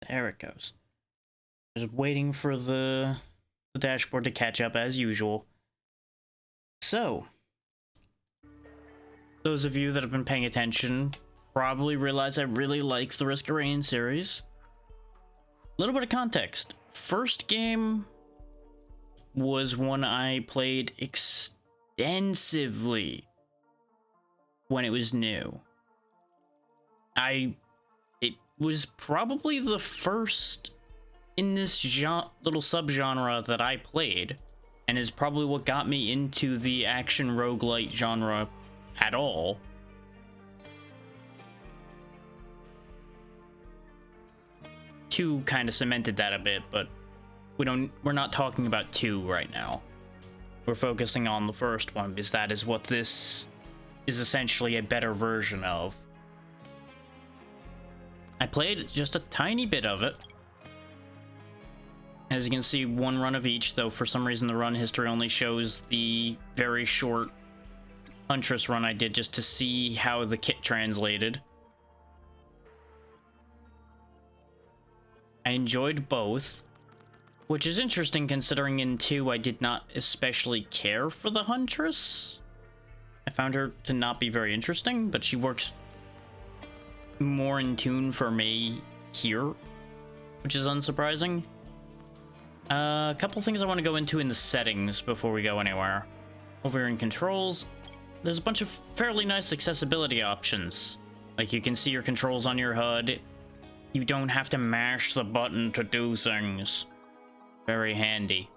There it goes. Just waiting for the dashboard to catch up as usual. So, those of you that have been paying attention probably realize I really like the Risk of Rain series. A little bit of context. First game was one I played extensively when it was new. It was probably the first in this little subgenre that I played, and is probably what got me into the action roguelite genre at all. Two kind of cemented that a bit, but we're not talking about two right now. We're focusing on the first one because that is what this is essentially a better version of. I played just a tiny bit of it. As you can see, one run of each, though for some reason the run history only shows the very short Huntress run I did just to see how the kit translated. I enjoyed both, which is interesting considering in 2 I did not especially care for the Huntress. I found her to not be very interesting, but she works more in tune for me here, which is unsurprising. A couple things I want to go into in the settings before we go anywhere. Over here in controls, there's a bunch of fairly nice accessibility options. Like you can see your controls on your HUD. You don't have to mash the button to do things. Very handy.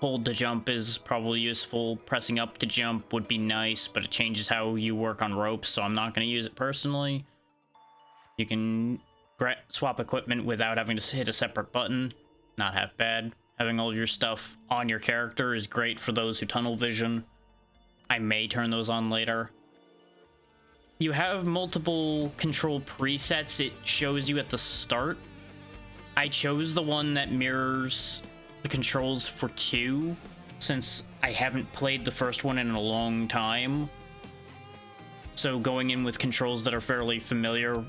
Hold to jump is probably useful. Pressing up to jump would be nice, but it changes how you work on ropes, so I'm not going to use it personally. You can swap equipment without having to hit a separate button. Not half bad. Having all your stuff on your character is great for those who tunnel vision. I may turn those on later. You have multiple control presets it shows you at the start. I chose the one that mirrors the controls for 2, since I haven't played the first one in a long time. So going in with controls that are fairly familiar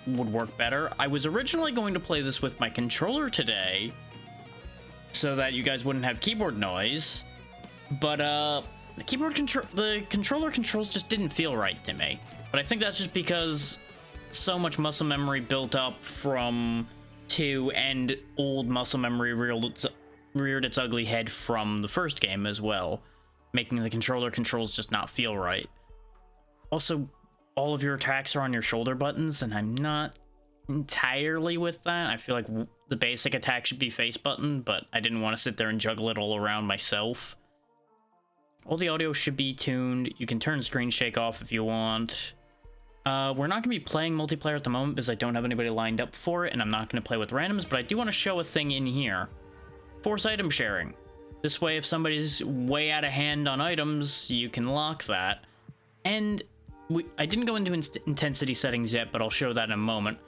would work better. I was originally going to play this with my controller today, so that you guys wouldn't have keyboard noise, but the controller controls just didn't feel right to me. But I think that's just because so much muscle memory built up from 2, and old muscle memory reared its ugly head from the first game as well, making the controller controls just not feel right. Also, all of your attacks are on your shoulder buttons, and I'm not entirely with that. I feel like the basic attack should be face button, but I didn't want to sit there and juggle it all around myself. All the audio should be tuned. You can turn screen shake off if you want. We're not going to be playing multiplayer at the moment because I don't have anybody lined up for it, and I'm not going to play with randoms, but I do want to show a thing in here. Force item sharing. This way, if somebody's way out of hand on items, you can lock that. And I didn't go into intensity settings yet, but I'll show that in a moment.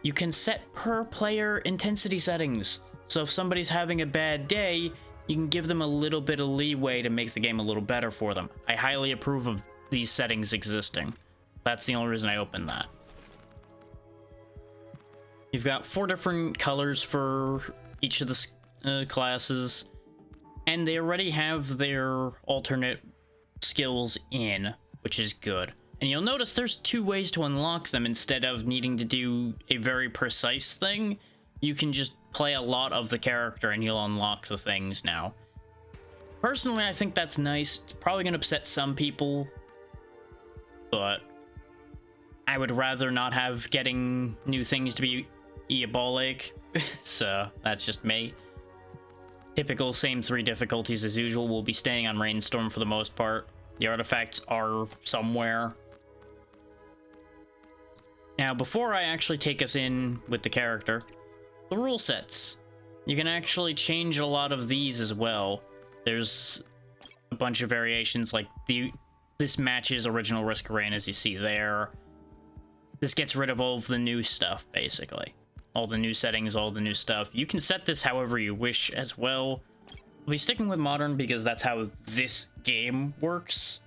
You can set per player intensity settings. So if somebody's having a bad day, you can give them a little bit of leeway to make the game a little better for them. I highly approve of these settings existing. That's the only reason I opened that. You've got 4 different colors for each of the classes, and they already have their alternate skills in, which is good. And you'll notice there's 2 ways to unlock them instead of needing to do a very precise thing. You can just play a lot of the character and you'll unlock the things now. Personally, I think that's nice. It's probably going to upset some people, but I would rather not have getting new things to be eabolic, so that's just me. Typical same 3 difficulties as usual. We'll be staying on Rainstorm for the most part. The artifacts are somewhere. Now, before I actually take us in with the character, the rule sets. You can actually change a lot of these as well. There's a bunch of variations, like this matches original Risk of Rain, as you see there. This gets rid of all of the new stuff, basically. All the new settings, all the new stuff. You can set this however you wish as well. We'll be sticking with modern because that's how this game works.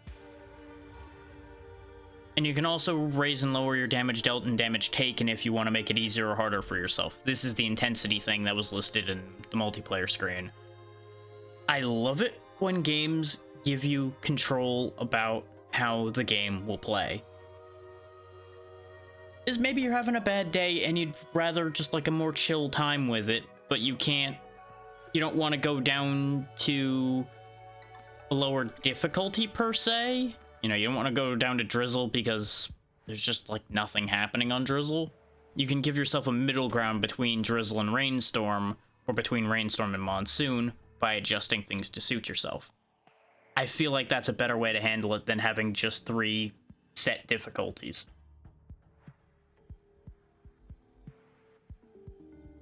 And you can also raise and lower your damage dealt and damage taken if you want to make it easier or harder for yourself. This is the intensity thing that was listed in the multiplayer screen. I love it when games give you control about how the game will play. Is maybe you're having a bad day and you'd rather just like a more chill time with it, but you don't want to go down to a lower difficulty per se. You know, you don't want to go down to Drizzle because there's just like nothing happening on Drizzle. You can give yourself a middle ground between Drizzle and Rainstorm, or between Rainstorm and Monsoon, by adjusting things to suit yourself. I feel like that's a better way to handle it than having just 3 set difficulties.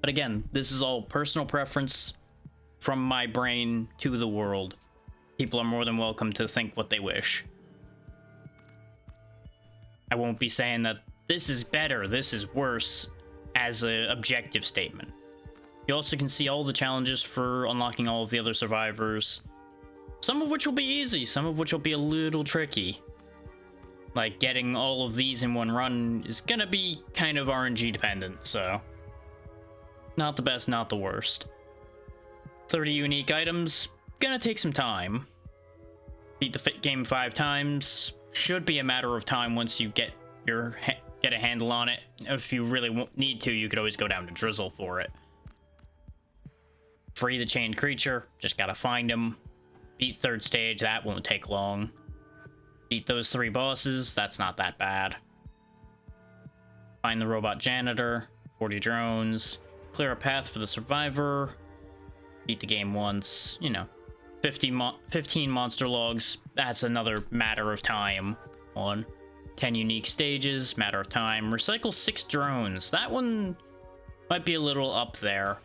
But again, this is all personal preference from my brain to the world. People are more than welcome to think what they wish. I won't be saying that this is better, this is worse, as an objective statement. You also can see all the challenges for unlocking all of the other survivors. Some of which will be easy, some of which will be a little tricky. Like, getting all of these in one run is gonna be kind of RNG dependent, so... not the best, not the worst. 30 unique items, gonna take some time. Beat the game 5 times, should be a matter of time once you get a handle on it. If you really need to, you could always go down to Drizzle for it. Free the chained creature, just gotta find him. Beat 3rd stage, that won't take long. Beat those 3 bosses, that's not that bad. Find the robot janitor, 40 drones, clear a path for the survivor, beat the game once, you know. 15 monster logs, that's another matter of time. 10 unique stages, matter of time. Recycle 6 drones, that one might be a little up there,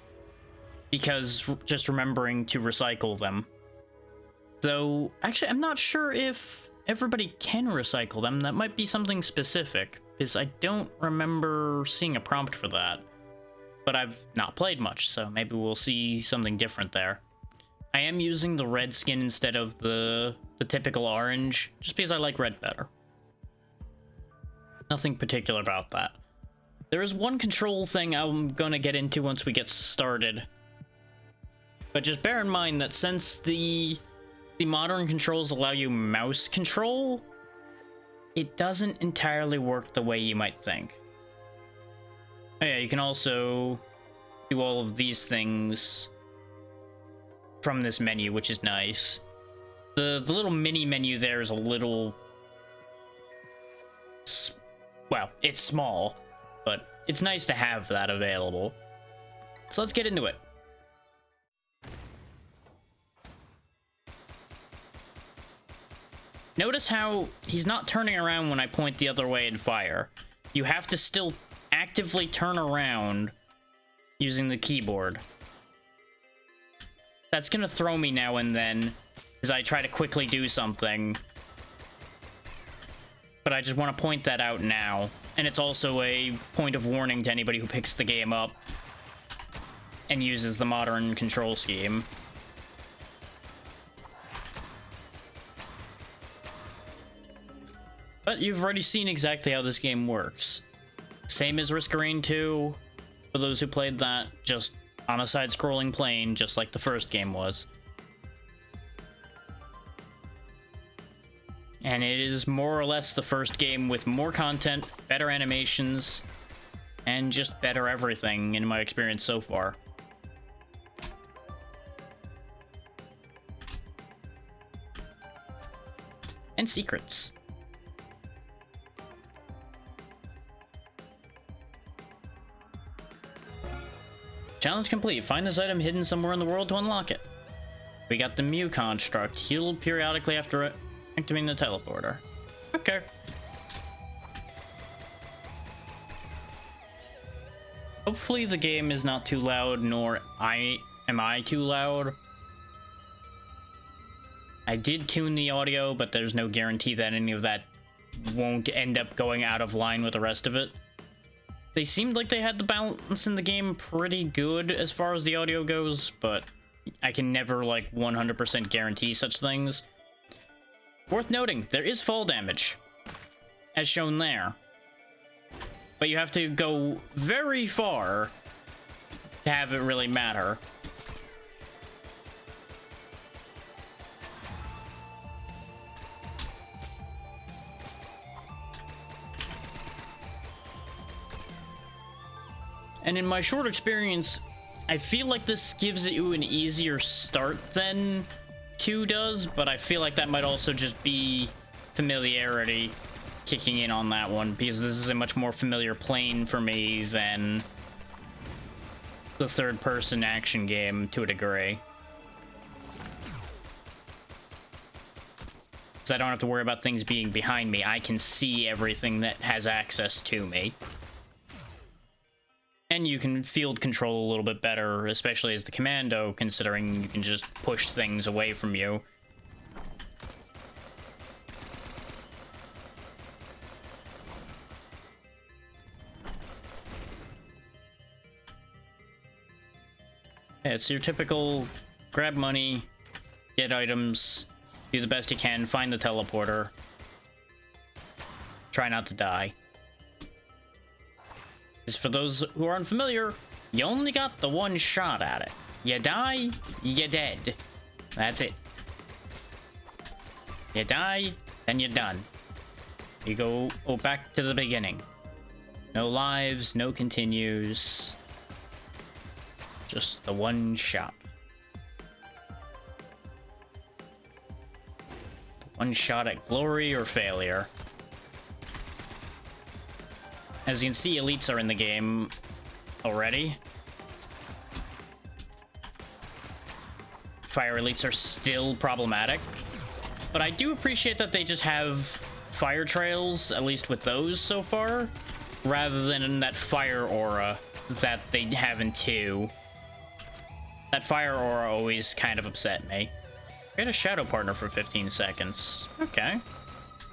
because just remembering to recycle them. Though, actually, I'm not sure if everybody can recycle them. That might be something specific, because I don't remember seeing a prompt for that. But I've not played much, so maybe we'll see something different there. I am using the red skin instead of the typical orange, just because I like red better. Nothing particular about that. There is one control thing I'm gonna get into once we get started. But just bear in mind that since the modern controls allow you mouse control, it doesn't entirely work the way you might think. Oh yeah, you can also do all of these things from this menu, which is nice. The little mini menu there is a little... well, it's small, but it's nice to have that available. So let's get into it. Notice how he's not turning around when I point the other way and fire. You have to still actively turn around using the keyboard. That's gonna throw me now and then as I try to quickly do something. But I just want to point that out now. And it's also a point of warning to anybody who picks the game up and uses the modern control scheme. But you've already seen exactly how this game works. Same as Risk of Rain 2, for those who played that, just on a side-scrolling plane, just like the first game was. And it is more or less the first game with more content, better animations, and just better everything in my experience so far. And secrets. Challenge complete. Find this item hidden somewhere in the world to unlock it. We got the Mew construct. Heal periodically after activating the teleporter. Okay. Hopefully the game is not too loud, nor am I too loud. I did tune the audio, but there's no guarantee that any of that won't end up going out of line with the rest of it. They seemed like they had the balance in the game pretty good as far as the audio goes, but I can never, like, 100% guarantee such things. Worth noting, there is fall damage. as shown there. But you have to go very far to have it really matter. And in my short experience, I feel like this gives you an easier start than 2 does, but I feel like that might also just be familiarity kicking in on that one, because this is a much more familiar plane for me than the third-person action game to a degree. So I don't have to worry about things being behind me. I can see everything that has access to me. And you can field control a little bit better, especially as the commando, considering you can just push things away from you. Yeah, it's your typical grab money, get items, do the best you can, find the teleporter, try not to die. Because for those who are unfamiliar, you only got the one shot at it. You die, you're dead. That's it. You die, then you're done. You go back to the beginning. No lives, no continues. Just the one shot. One shot at glory or failure. As you can see, elites are in the game already. Fire elites are still problematic. But I do appreciate that they just have fire trails, at least with those so far, rather than in that fire aura that they have in 2. That fire aura always kind of upset me. Get a shadow partner for 15 seconds. Okay.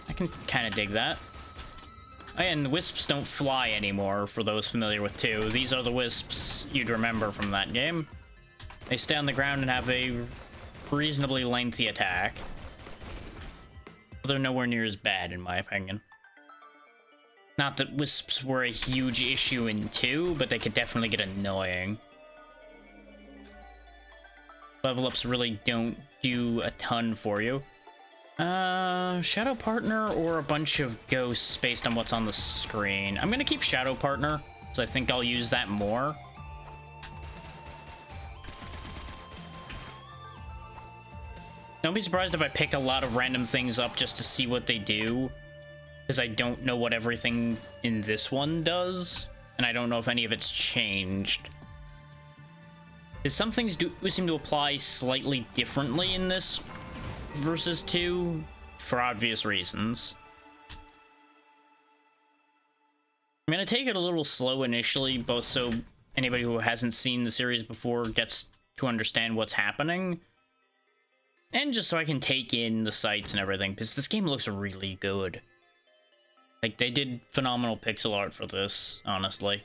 I can kind of dig that. Oh, yeah, and the wisps don't fly anymore, for those familiar with 2. These are the wisps you'd remember from that game. They stay on the ground and have a reasonably lengthy attack. But they're nowhere near as bad, in my opinion. Not that wisps were a huge issue in 2, but they could definitely get annoying. Level ups really don't do a ton for you. Shadow Partner or a bunch of ghosts based on what's on the screen. I'm gonna keep Shadow Partner, because I think I'll use that more. Don't be surprised if I pick a lot of random things up just to see what they do, because I don't know what everything in this one does, and I don't know if any of it's changed. Some things do seem to apply slightly differently in this versus 2, for obvious reasons. I'm gonna take it a little slow initially, both so anybody who hasn't seen the series before gets to understand what's happening, and just so I can take in the sights and everything, because this game looks really good. Like, they did phenomenal pixel art for this, honestly.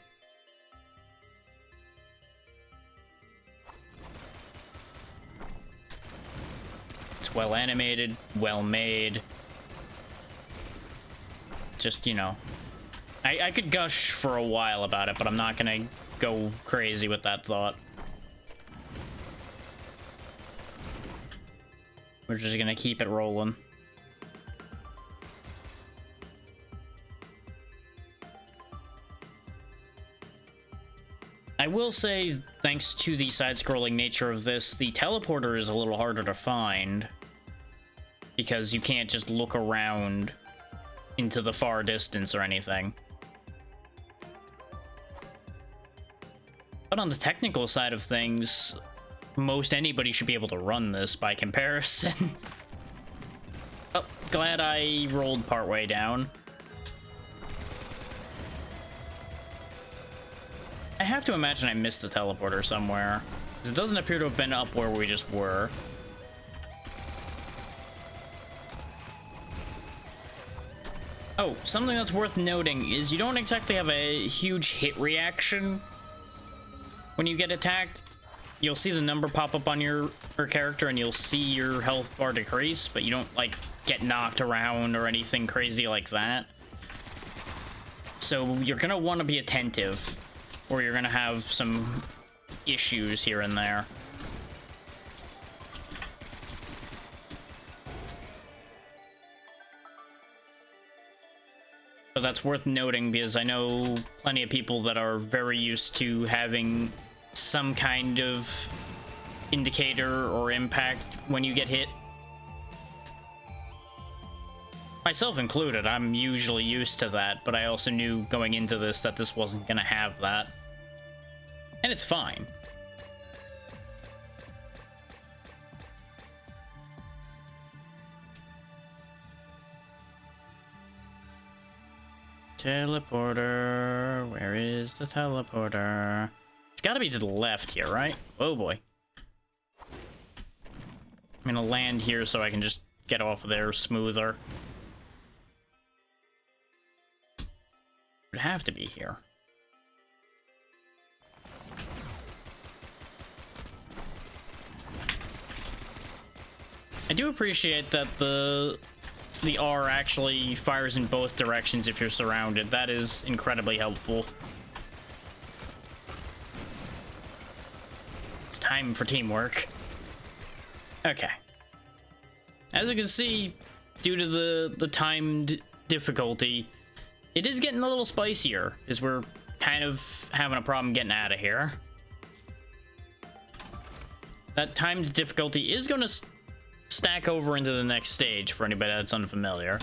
It's well animated, well made. Just, you know, I could gush for a while about it, but I'm not gonna go crazy with that thought. We're just gonna keep it rolling. I will say, thanks to the side-scrolling nature of this, the teleporter is a little harder to find, because you can't just look around into the far distance or anything. But on the technical side of things, most anybody should be able to run this by comparison. Oh, glad I rolled partway down. I have to imagine I missed the teleporter somewhere, because it doesn't appear to have been up where we just were. Oh, something that's worth noting is you don't exactly have a huge hit reaction when you get attacked. You'll see the number pop up on your character, and you'll see your health bar decrease, but you don't, like, get knocked around or anything crazy like that. So you're gonna want to be attentive, or you're gonna have some issues here and there. But that's worth noting because I know plenty of people that are very used to having some kind of indicator or impact when you get hit. Myself included, I'm usually used to that, but I also knew going into this that this wasn't gonna have that. And it's fine. Teleporter, where is the teleporter? It's gotta be to the left here, right? Oh boy. I'm gonna land here so I can just get off of there smoother. It would have to be here. I do appreciate that the R actually fires in both directions if you're surrounded. That is incredibly helpful. It's time for teamwork. Okay. As you can see, due to the timed difficulty, it is getting a little spicier, as we're kind of having a problem getting out of here. That timed difficulty is going to stack over into the next stage for anybody that's unfamiliar.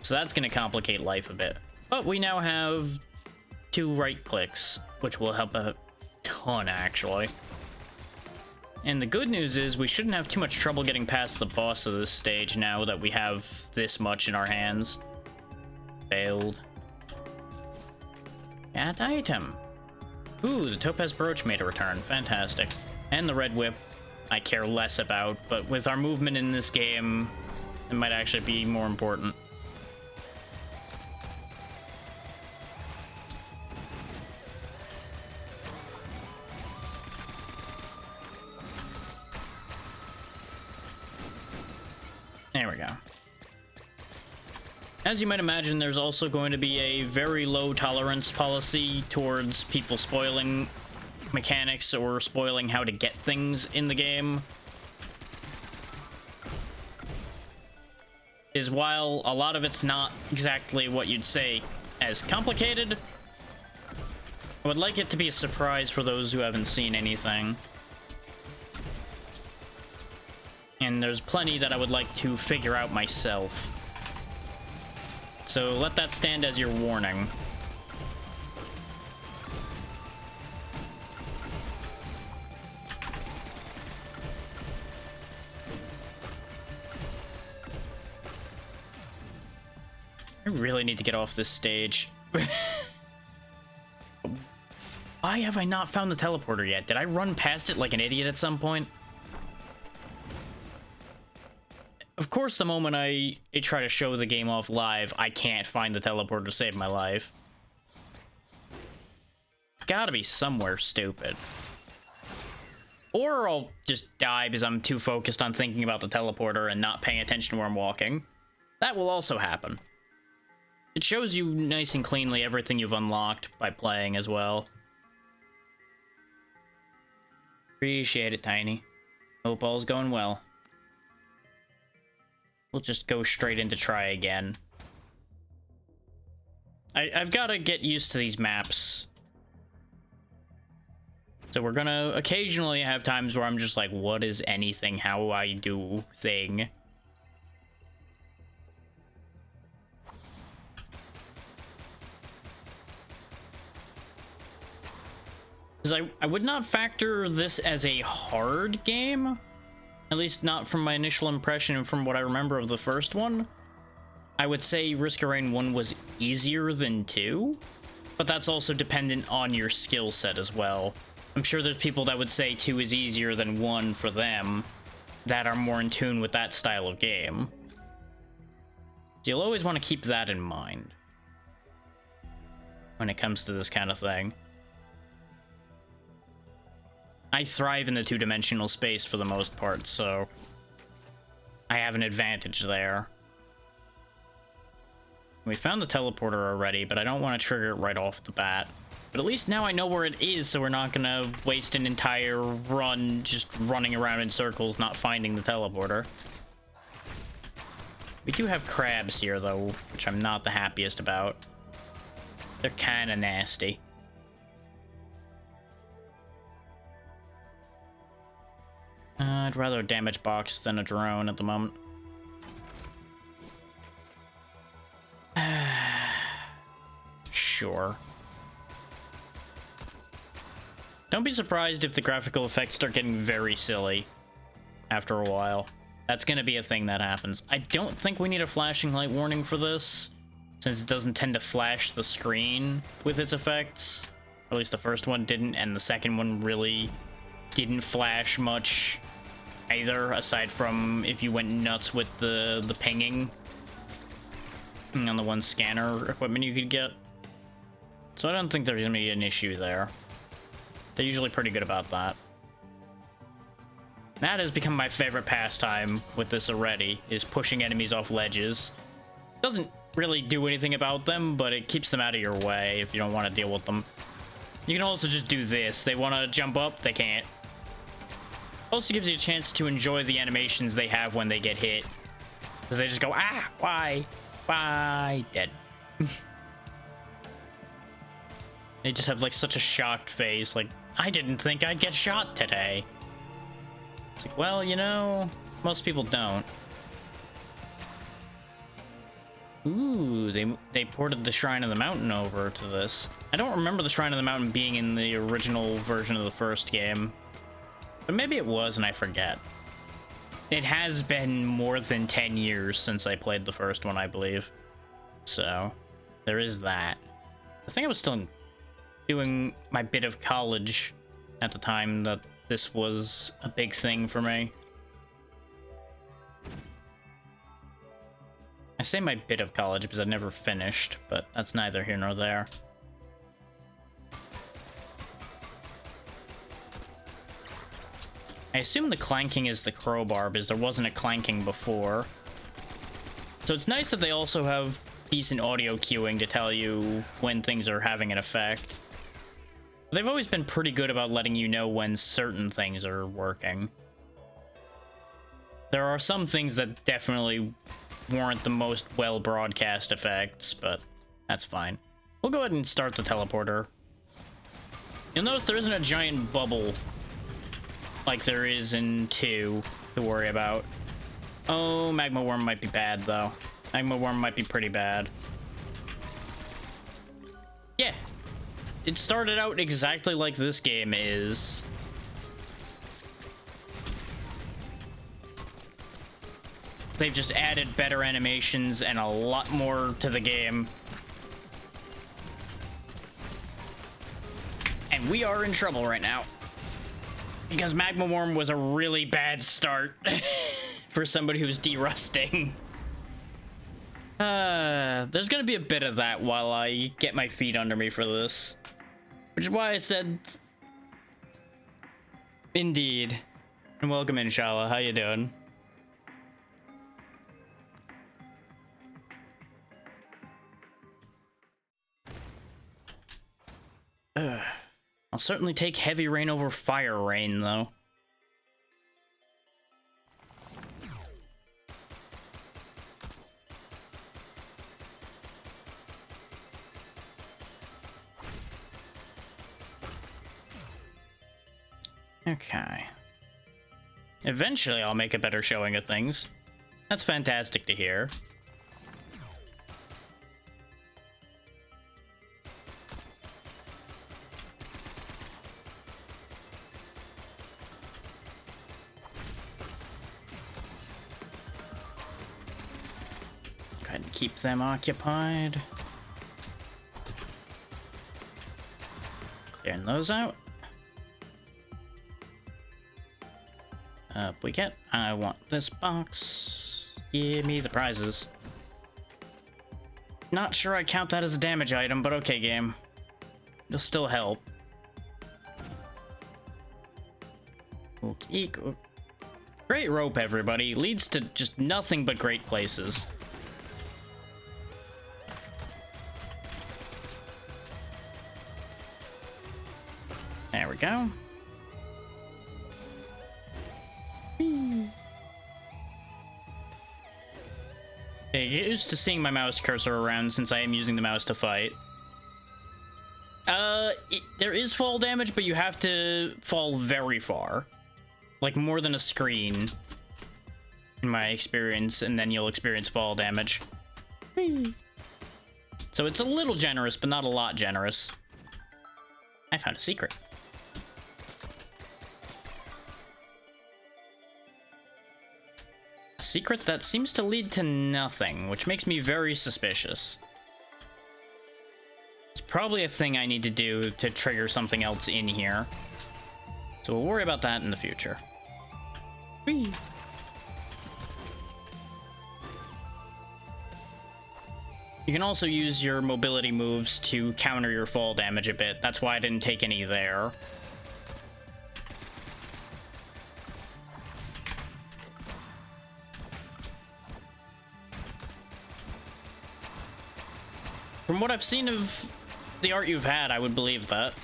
So that's going to complicate life a bit. But we now have 2 right clicks, which will help a ton, actually. And the good news is we shouldn't have too much trouble getting past the boss of this stage now that we have this much in our hands. Failed. Cat item. Ooh, the Topaz Brooch made a return. Fantastic. And the Red Whip, I care less about, but with our movement in this game, it might actually be more important. There we go. As you might imagine, there's also going to be a very low tolerance policy towards people spoiling mechanics or spoiling how to get things in the game. Is while a lot of it's not exactly what you'd say as complicated, I would like it to be a surprise for those who haven't seen anything. And there's plenty that I would like to figure out myself. So let that stand as your warning. I really need to get off this stage. Why have I not found the teleporter yet? Did I run past it like an idiot at some point? Of course, the moment I try to show the game off live, I can't find the teleporter to save my life. Gotta be somewhere stupid. Or I'll just die because I'm too focused on thinking about the teleporter and not paying attention to where I'm walking. That will also happen. It shows you nice and cleanly everything you've unlocked by playing as well. Appreciate it, Tiny. Hope all's going well. We'll just go straight into try again. I've got to get used to these maps. So we're gonna occasionally have times where I'm just like, what is anything? How I do thing? Because I would not factor this as a hard game. At least not from my initial impression and from what I remember of the first one. I would say Risk of Rain 1 was easier than 2. But that's also dependent on your skill set as well. I'm sure there's people that would say 2 is easier than 1 for them that are more in tune with that style of game. So you'll always want to keep that in mind when it comes to this kind of thing. I thrive in the two-dimensional space for the most part, so I have an advantage there. We found the teleporter already, but I don't want to trigger it right off the bat. But at least now I know where it is, so we're not gonna waste an entire run just running around in circles not finding the teleporter. We do have crabs here, though, which I'm not the happiest about. They're kind of nasty. I'd rather a damage box than a drone at the moment. Sure. Don't be surprised if the graphical effects start getting very silly after a while. That's gonna be a thing that happens. I don't think we need a flashing light warning for this, since it doesn't tend to flash the screen with its effects. At least the first one didn't, and the second one really didn't flash much either, aside from if you went nuts with the pinging on the one scanner equipment you could get. So I don't think there's gonna be an issue there. They're usually pretty good about that. That has become my favorite pastime with this already, is pushing enemies off ledges. Doesn't really do anything about them, but it keeps them out of your way if you don't want to deal with them. You can also just do this. They want to jump up, they can't. Also gives you a chance to enjoy the animations they have when they get hit. So they just go, ah, why? Why? Dead. They just have like such a shocked face, like, I didn't think I'd get shot today. It's like, well, you know, most people don't. Ooh, they ported the Shrine of the Mountain over to this. I don't remember the Shrine of the Mountain being in the original version of the first game. But maybe it was and I forget. It has been more than 10 years since I played the first one, I believe. So, there is that. I think I was still doing my bit of college at the time that this was a big thing for me. I say my bit of college because I never finished, but that's neither here nor there. I assume the clanking is the crowbar because there wasn't a clanking before. So it's nice that they also have decent audio cueing to tell you when things are having an effect. They've always been pretty good about letting you know when certain things are working. There are some things that definitely warrant the most well-broadcast effects, but that's fine. We'll go ahead and start the teleporter. You'll notice there isn't a giant bubble like there is in 2 to worry about. Oh, Magma Worm might be bad, though. Magma Worm might be pretty bad. Yeah. It started out exactly like this game is. They've just added better animations and a lot more to the game. And we are in trouble right now. Because Magma Worm was a really bad start for somebody who's derusting. There's gonna be a bit of that while I get my feet under me for this. Which is why I said... Indeed. And welcome, Inshallah. How you doing? I'll certainly take heavy rain over fire rain, though. Okay. Eventually, I'll make a better showing of things. That's fantastic to hear. Go ahead and keep them occupied. Clearing those out. Up we get. I want this box. Give me the prizes. Not sure I count that as a damage item, but okay, game. It'll still help. Okay. Great rope, everybody. Leads to just nothing but great places. There we go. Get used to seeing my mouse cursor around since I am using the mouse to fight. There is fall damage, but you have to fall very far. Like more than a screen, in my experience, and then you'll experience fall damage. So it's a little generous, but not a lot generous. I found a secret. A secret that seems to lead to nothing, which makes me very suspicious. It's probably a thing I need to do to trigger something else in here. So we'll worry about that in the future. Whee! You can also use your mobility moves to counter your fall damage a bit. That's why I didn't take any there. From what I've seen of the art you've had, I would believe that.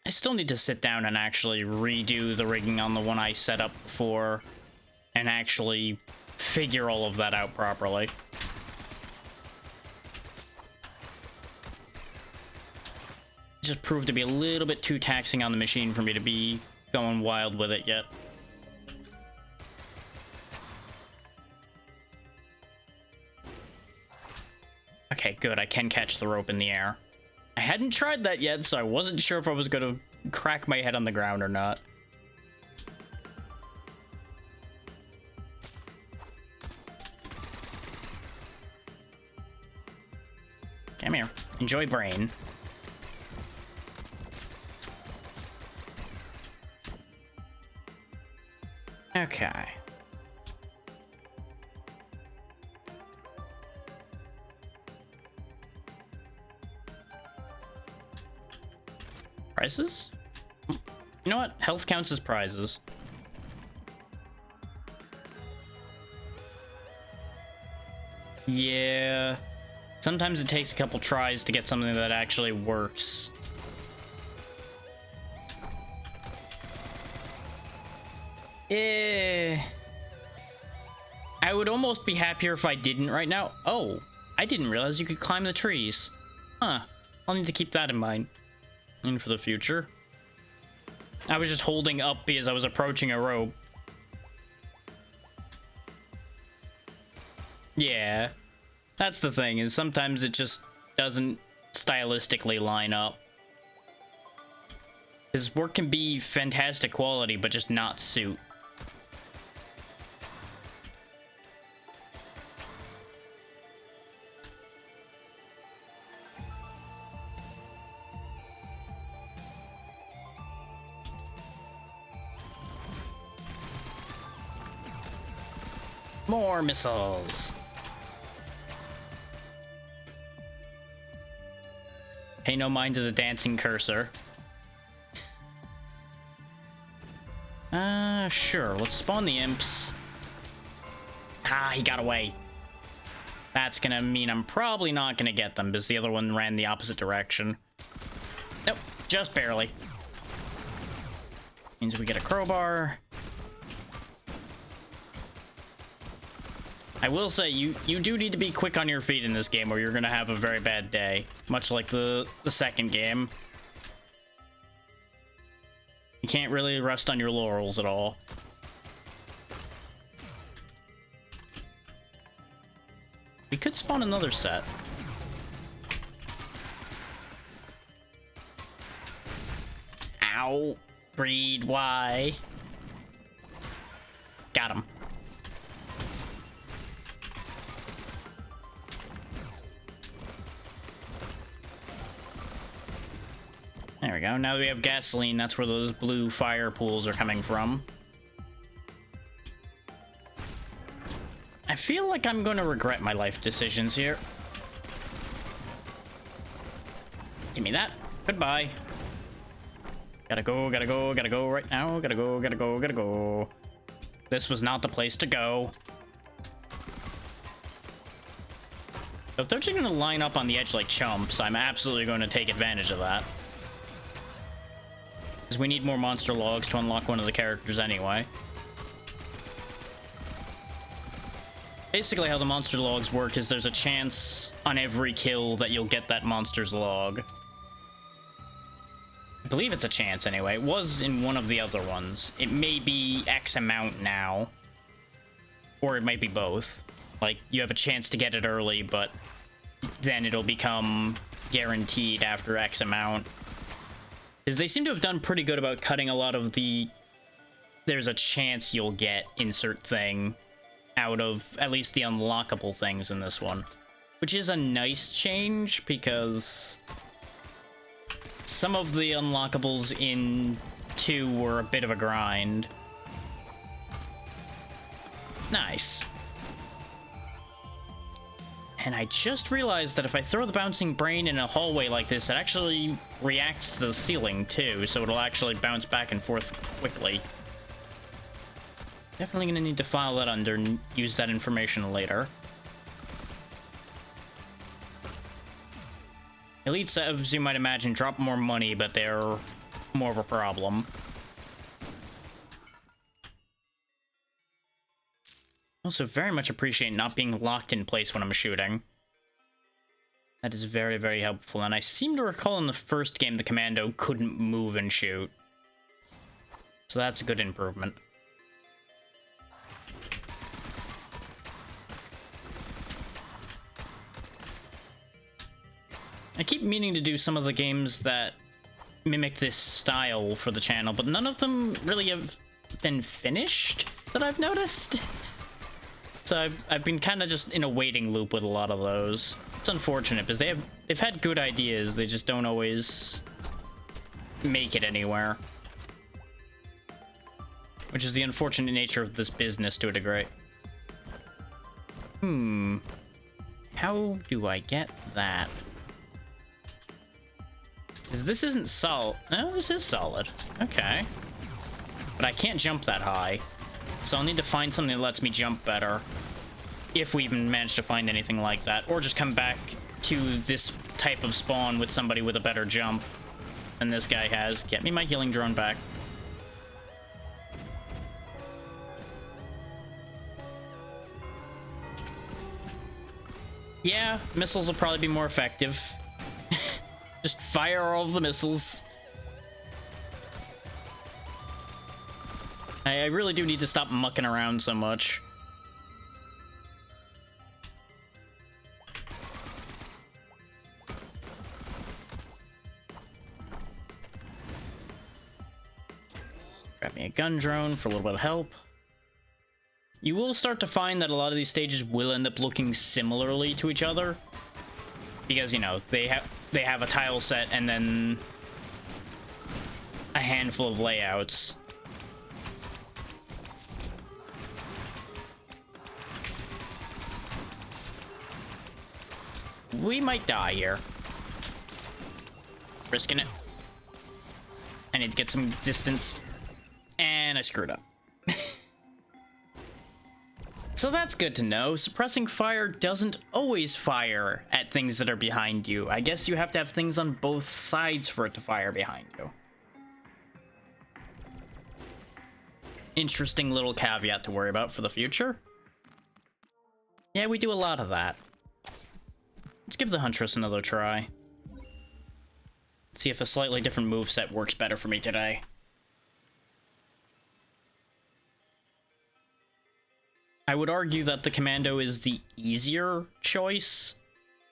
I still need to sit down and actually redo the rigging on the one I set up before and actually figure all of that out properly. It just proved to be a little bit too taxing on the machine for me to be going wild with it yet. Okay, good. I can catch the rope in the air. I hadn't tried that yet, so I wasn't sure if I was going to crack my head on the ground or not. Come here. Enjoy brain. Okay. Prizes? You know what? Health counts as prizes. Yeah. Sometimes it takes a couple tries to get something that actually works. I would almost be happier if I didn't right now. Oh, I didn't realize you could climb the trees. Huh. I'll need to keep that in mind. And for the future. I was just holding up because I was approaching a rope. Yeah. That's the thing, is sometimes it just doesn't stylistically line up. His work can be fantastic quality, but just not suit. More missiles. Pay no mind to the dancing cursor. Sure. Let's spawn the imps. Ah, he got away. That's gonna mean I'm probably not gonna get them because the other one ran the opposite direction. Nope, just barely. Means we get a crowbar. I will say, you do need to be quick on your feet in this game or you're gonna have a very bad day. Much like the second game. You can't really rest on your laurels at all. We could spawn another set. Ow. Breed, why? Got him. There we go. Now that we have gasoline, that's where those blue fire pools are coming from. I feel like I'm going to regret my life decisions here. Give me that. Goodbye. Gotta go right now. Gotta go. This was not the place to go. So if they're just going to line up on the edge like chumps, I'm absolutely going to take advantage of that. Because we need more monster logs to unlock one of the characters anyway. Basically how the monster logs work is there's a chance on every kill that you'll get that monster's log. I believe it's a chance anyway. It was in one of the other ones. It may be X amount now. Or it might be both. Like, you have a chance to get it early, but then it'll become guaranteed after X amount. Because they seem to have done pretty good about cutting a lot of the there's a chance you'll get insert thing out of at least the unlockable things in this one. Which is a nice change, because some of the unlockables in 2 were a bit of a grind. Nice. And I just realized that if I throw the bouncing brain in a hallway like this, it actually reacts to the ceiling too, so it'll actually bounce back and forth quickly. Definitely gonna need to file that under and use that information later. Elite sevs, you might imagine, drop more money, but they're more of a problem. Also, very much appreciate not being locked in place when I'm shooting. That is very, very helpful. And I seem to recall in the first game the commando couldn't move and shoot. So that's a good improvement. I keep meaning to do some of the games that mimic this style for the channel, but none of them really have been finished that I've noticed. So I've been kind of just in a waiting loop with a lot of those. It's unfortunate because they've had good ideas, they just don't always make it anywhere. Which is the unfortunate nature of this business to a degree. How do I get that? Because this isn't solid. No, this is solid. Okay. But I can't jump that high. So I'll need to find something that lets me jump better. If we even manage to find anything like that. Or just come back to this type of spawn with somebody with a better jump than this guy has. Get me my healing drone back. Yeah, missiles will probably be more effective. Just fire all of the missiles. I really do need to stop mucking around so much. Grab me a gun drone for a little bit of help. You will start to find that a lot of these stages will end up looking similarly to each other. Because, you know, they have a tile set and then a handful of layouts. We might die here. Risking it. I need to get some distance. And I screwed up. So that's good to know. Suppressing fire doesn't always fire at things that are behind you. I guess you have to have things on both sides for it to fire behind you. Interesting little caveat to worry about for the future. Yeah, we do a lot of that. Let's give the Huntress another try. See if a slightly different moveset works better for me today. I would argue that the Commando is the easier choice,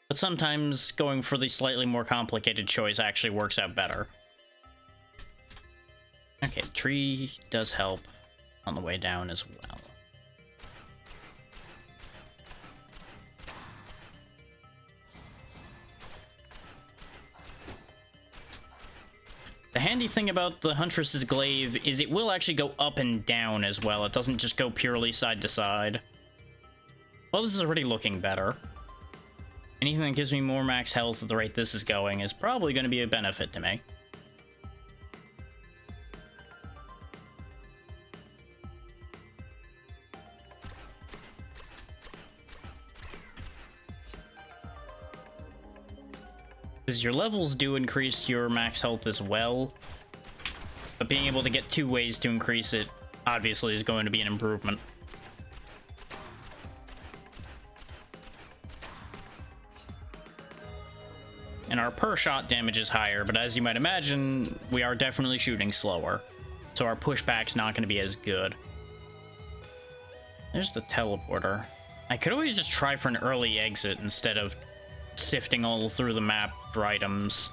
but sometimes going for the slightly more complicated choice actually works out better. Okay, tree does help on the way down as well. The handy thing about the Huntress's glaive is it will actually go up and down as well. It doesn't just go purely side to side. Well, this is already looking better. Anything that gives me more max health at the rate this is going is probably going to be a benefit to me. Because your levels do increase your max health as well. But being able to get 2 ways to increase it, obviously, is going to be an improvement. And our per shot damage is higher, but as you might imagine, we are definitely shooting slower. So our pushback's not going to be as good. There's the teleporter. I could always just try for an early exit instead of sifting all through the map for items.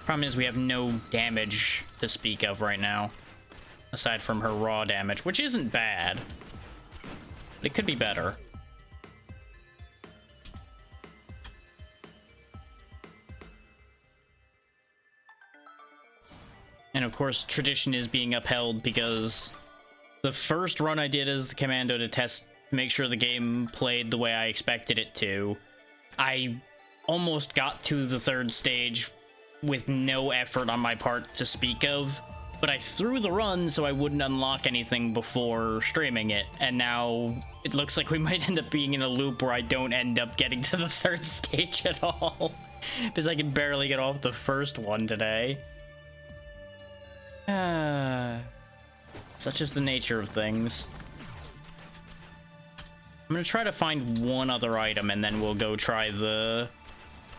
Problem is we have no damage to speak of right now, aside from her raw damage, which isn't bad, but it could be better. And of course, tradition is being upheld because the first run I did as the commando to test, make sure the game played the way I expected it to, I almost got to the 3rd stage with no effort on my part to speak of, but I threw the run so I wouldn't unlock anything before streaming it, and now it looks like we might end up being in a loop where I don't end up getting to the 3rd stage at all, because I can barely get off the first one today. Such is the nature of things. I'm gonna try to find one other item and then we'll go try the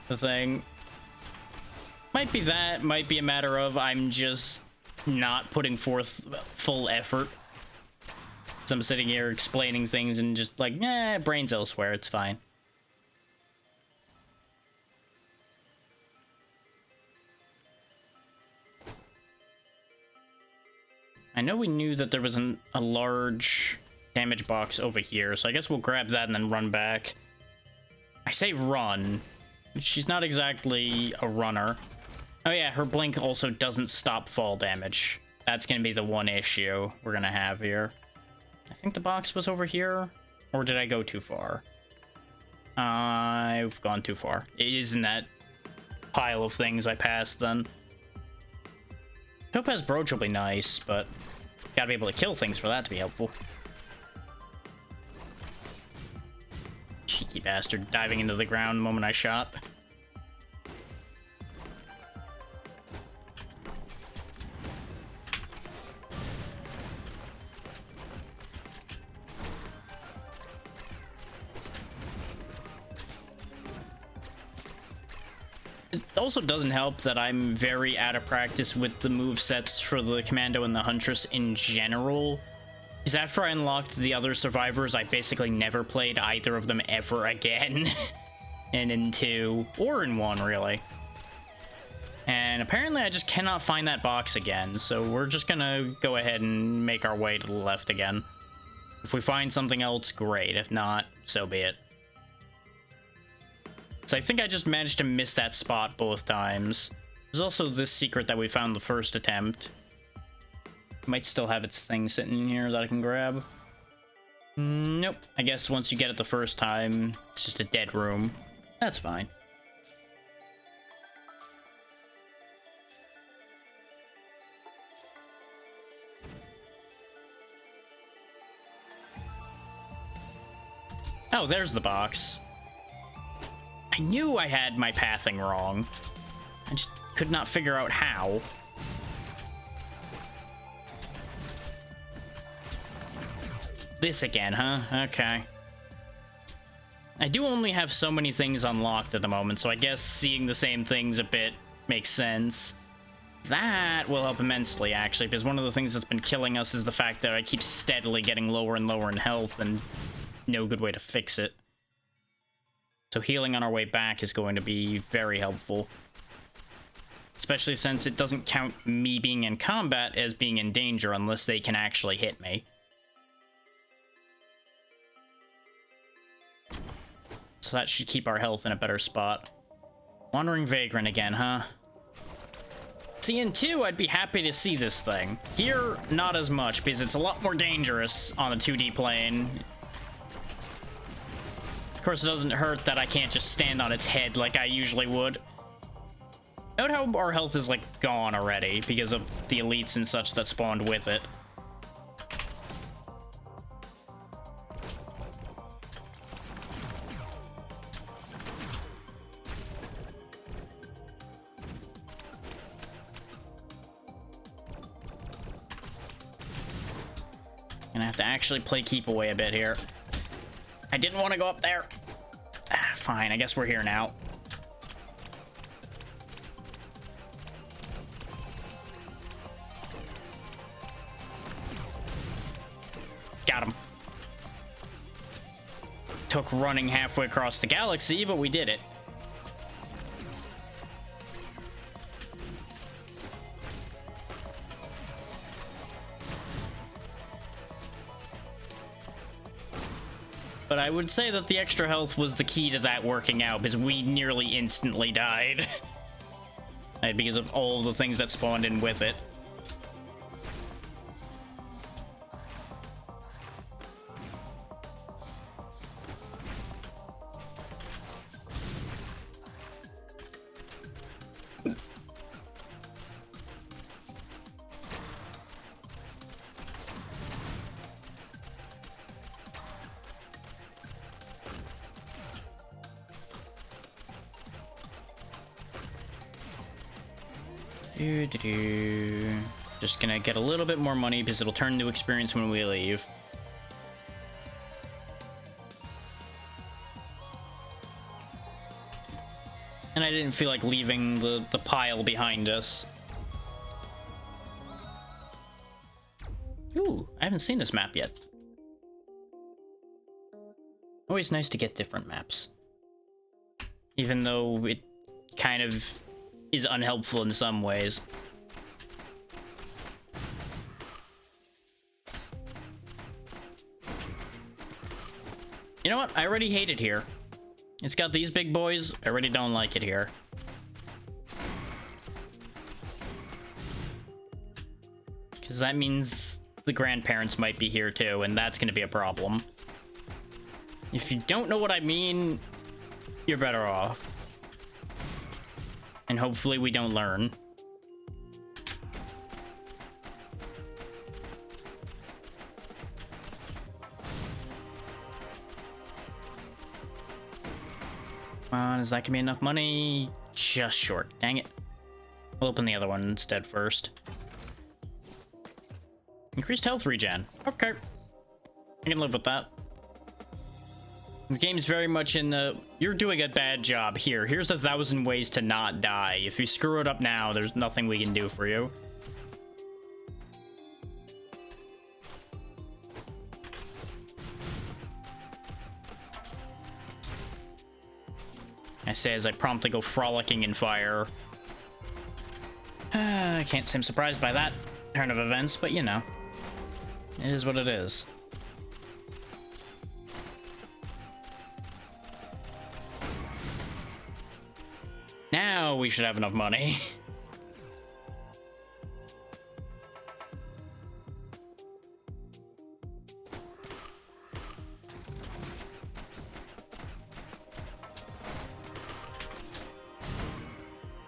thing. Might be that, might be a matter of I'm just not putting forth full effort. So I'm sitting here explaining things and just like, brain's elsewhere, it's fine. I know we knew that there was a large damage box over here, so I guess we'll grab that and then run back. I say run. She's not exactly a runner. Oh yeah, her blink also doesn't stop fall damage. That's gonna be the one issue we're gonna have here. I think the box was over here, or did I go too far? I've gone too far. It is in that pile of things I passed then. Topaz Brooch will be nice, but gotta be able to kill things for that to be helpful. Cheeky bastard, diving into the ground the moment I shot. It also doesn't help that I'm very out of practice with the movesets for the Commando and the Huntress in general. Because after I unlocked the other survivors, I basically never played either of them ever again. And in 2, or in 1, really. And apparently I just cannot find that box again, so we're just gonna go ahead and make our way to the left again. If we find something else, great. If not, so be it. So I think I just managed to miss that spot both times. There's also this secret that we found the first attempt. Might still have its thing sitting in here that I can grab. Nope. I guess once you get it the first time, it's just a dead room. That's fine. Oh, there's the box. I knew I had my pathing wrong. I just could not figure out how. This again, huh? Okay. I do only have so many things unlocked at the moment, so I guess seeing the same things a bit makes sense. That will help immensely, actually, because one of the things that's been killing us is the fact that I keep steadily getting lower and lower in health, and no good way to fix it. So healing on our way back is going to be very helpful. Especially since it doesn't count me being in combat as being in danger unless they can actually hit me. So that should keep our health in a better spot. Wandering Vagrant again, huh? See, in 2, I'd be happy to see this thing. Here, not as much, because it's a lot more dangerous on a 2D plane. Of course, it doesn't hurt that I can't just stand on its head like I usually would. Note how our health is, like, gone already because of the elites and such that spawned with it. Gonna have to actually play keep away a bit here. I didn't want to go up there. Fine, I guess we're here now. Got him. Took running halfway across the galaxy, but we did it. But I would say that the extra health was the key to that working out, because we nearly instantly died. Because of all the things that spawned in with it. Just gonna get a little bit more money because it'll turn into experience when we leave. And I didn't feel like leaving the pile behind us. Ooh, I haven't seen this map yet. Always nice to get different maps. Even though it kind of is unhelpful in some ways. You know what? I already hate it here. It's got these big boys. I already don't like it here. Because that means the grandparents might be here too, and that's going to be a problem. If you don't know what I mean, you're better off. And hopefully we don't learn. Come on, is that gonna be enough money? Just short. Dang it. We'll open the other one instead first. Increased health regen. Okay. I can live with that. The game's very much in the, you're doing a bad job here. Here's 1,000 ways to not die. If you screw it up now, there's nothing we can do for you. I say as I promptly go frolicking in fire. I can't say I'm surprised by that turn of events, but you know. It is what it is. Now we should have enough money.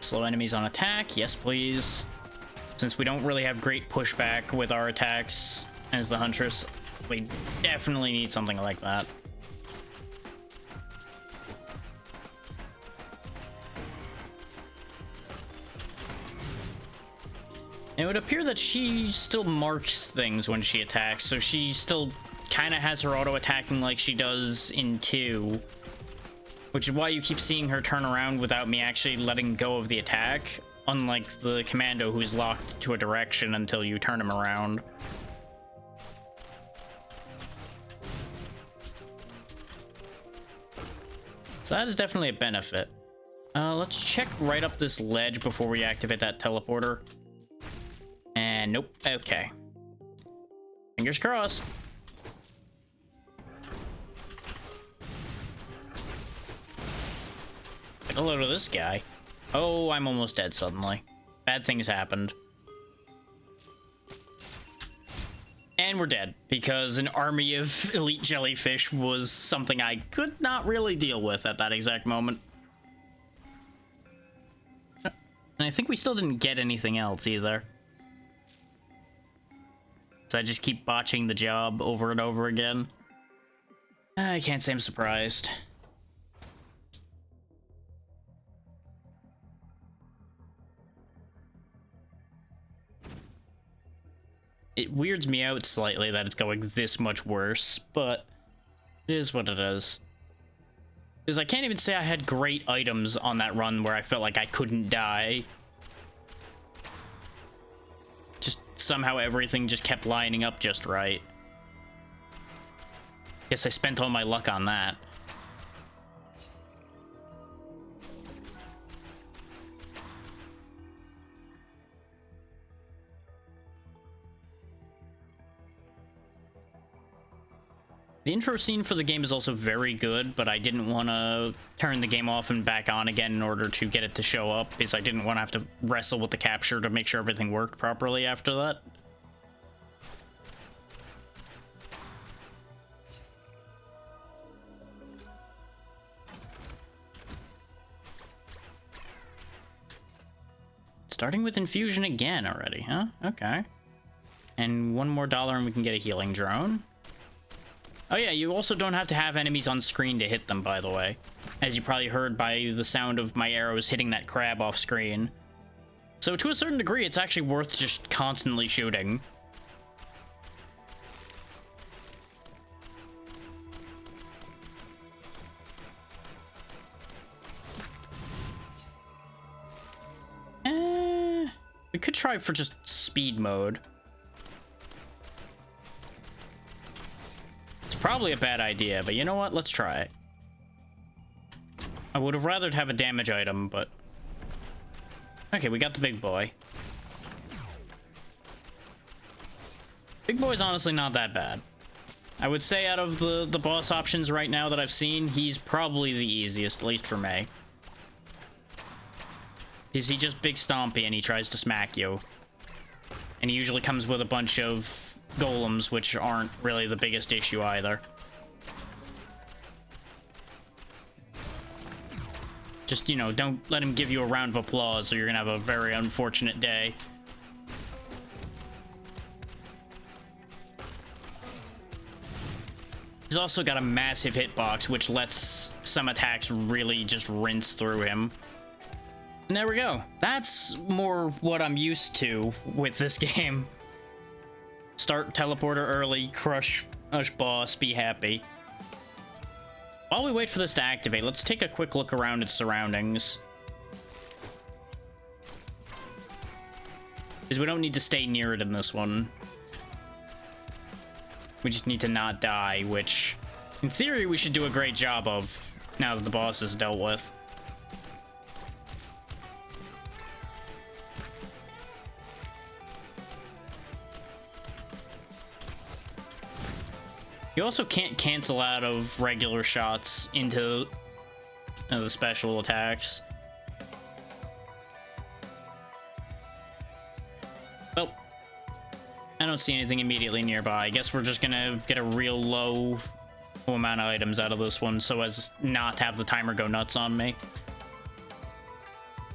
Slow enemies on attack. Yes, please. Since we don't really have great pushback with our attacks as the Huntress, we definitely need something like that. It would appear that she still marks things when she attacks, so she still kind of has her auto-attacking like she does in 2. Which is why you keep seeing her turn around without me actually letting go of the attack, unlike the commando who's locked to a direction until you turn him around. So that is definitely a benefit. Let's check right up this ledge before we activate that teleporter. And nope. Okay. Fingers crossed. Hello to this guy. Oh, I'm almost dead suddenly. Bad things happened. And we're dead, because an army of elite jellyfish was something I could not really deal with at that exact moment. And I think we still didn't get anything else either. So I just keep botching the job over and over again. I can't say I'm surprised. It weirds me out slightly that it's going this much worse, but it is what it is. Because I can't even say I had great items on that run where I felt like I couldn't die. Just somehow everything just kept lining up just right. Guess I spent all my luck on that. The intro scene for the game is also very good, but I didn't want to turn the game off and back on again in order to get it to show up, because I didn't want to have to wrestle with the capture to make sure everything worked properly after that. Starting with infusion again already, huh? Okay. And $1 more and we can get a healing drone. Oh yeah, you also don't have to have enemies on screen to hit them, by the way. As you probably heard by the sound of my arrows hitting that crab off screen. So to a certain degree, it's actually worth just constantly shooting. We could try for just speed mode. Probably a bad idea, but you know what? Let's try it. I would have rathered have a damage item, but... Okay, we got the big boy. Big boy's honestly not that bad. I would say out of the boss options right now that I've seen, he's probably the easiest, at least for me. Is he just big stompy and he tries to smack you. And he usually comes with a bunch of golems, which aren't really the biggest issue either. Just, you know, don't let him give you a round of applause or you're gonna have a very unfortunate day. He's also got a massive hitbox, which lets some attacks really just rinse through him. And there we go. That's more what I'm used to with this game. Start teleporter early, crush boss, be happy. While we wait for this to activate, let's take a quick look around its surroundings. Because we don't need to stay near it in this one. We just need to not die, which, in theory, we should do a great job of now that the boss is dealt with. You also can't cancel out of regular shots into the special attacks. Well, I don't see anything immediately nearby. I guess we're just gonna get a real low amount of items out of this one so as not to have the timer go nuts on me.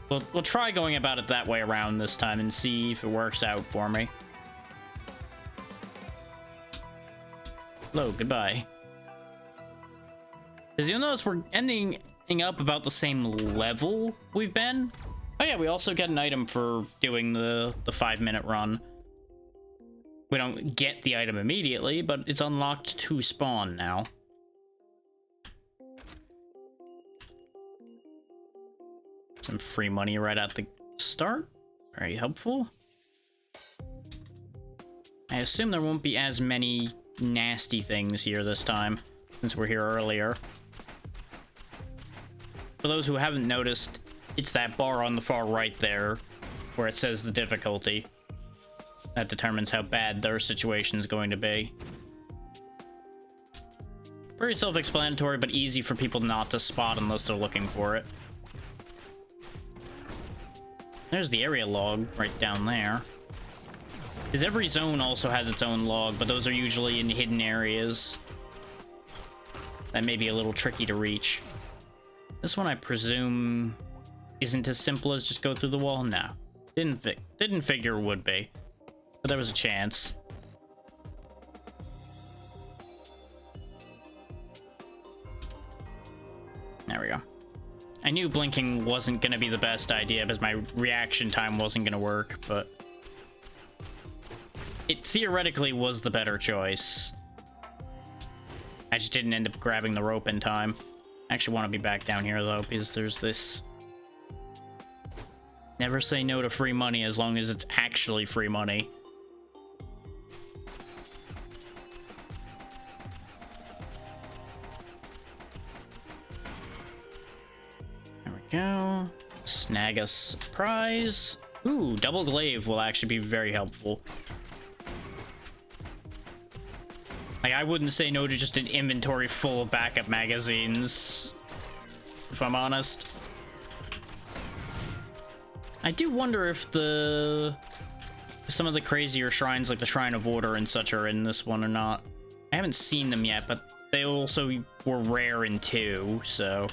We'll try going about it that way around this time and see if it works out for me. Hello, goodbye. As you'll notice, we're ending up about the same level we've been. Oh yeah, we also get an item for doing the 5-minute run. We don't get the item immediately, but it's unlocked to spawn now. Some free money right at the start. Very helpful. I assume there won't be as many nasty things here this time, since we're here earlier. For those who haven't noticed, it's that bar on the far right there, where it says the difficulty. That determines how bad their situation is going to be. Very self-explanatory, but easy for people not to spot unless they're looking for it. There's the area log right down there. Because every zone also has its own log, but those are usually in hidden areas. That may be a little tricky to reach. This one, I presume, isn't as simple as just go through the wall? No. Didn't figure it would be. But there was a chance. There we go. I knew blinking wasn't going to be the best idea because my reaction time wasn't going to work, but... it theoretically was the better choice. I just didn't end up grabbing the rope in time. I actually want to be back down here, though, because there's this... Never say no to free money as long as it's actually free money. There we go. Snag us a prize. Ooh, double glaive will actually be very helpful. Like, I wouldn't say no to just an inventory full of backup magazines, if I'm honest. I do wonder if some of the crazier shrines, like the Shrine of Order and such, are in this one or not. I haven't seen them yet, but they also were rare in 2, so...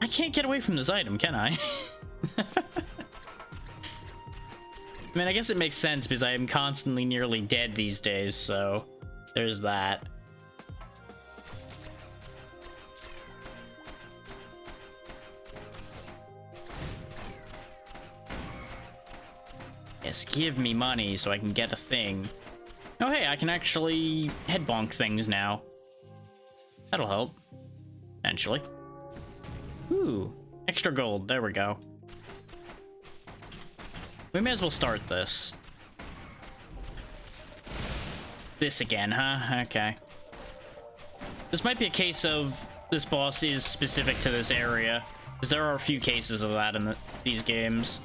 I can't get away from this item, can I? I mean, I guess it makes sense because I am constantly nearly dead these days, so there's that. Yes, give me money so I can get a thing. Oh, hey, I can actually head bonk things now. That'll help. Eventually. Ooh, extra gold. There we go. We may as well start this. This again, huh? Okay. This might be a case of this boss is specific to this area, because there are a few cases of that in these games.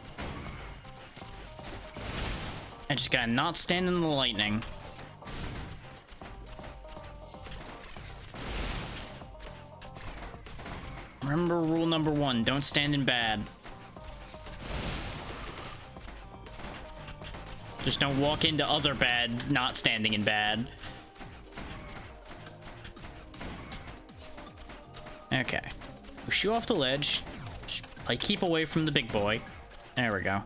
I just gotta not stand in the lightning. Remember rule number 1, don't stand in bad. Just don't walk into other bad, not standing in bad. Okay. Push you off the ledge. Just keep away from the big boy. There we go.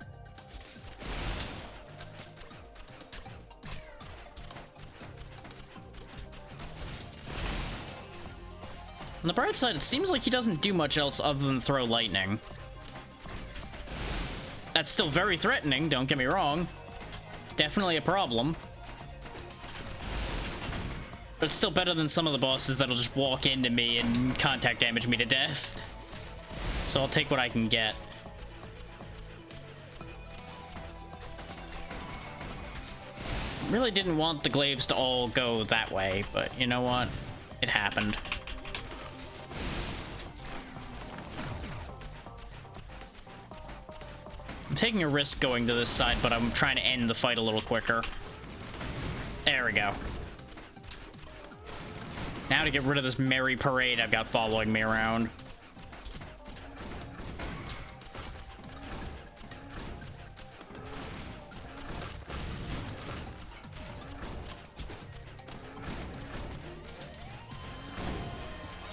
On the bright side, it seems like he doesn't do much else other than throw lightning. That's still very threatening, don't get me wrong. It's definitely a problem. But it's still better than some of the bosses that'll just walk into me and contact damage me to death. So I'll take what I can get. Really didn't want the glaives to all go that way, but you know what? It happened. I'm taking a risk going to this side, but I'm trying to end the fight a little quicker. There we go. Now to get rid of this merry parade I've got following me around.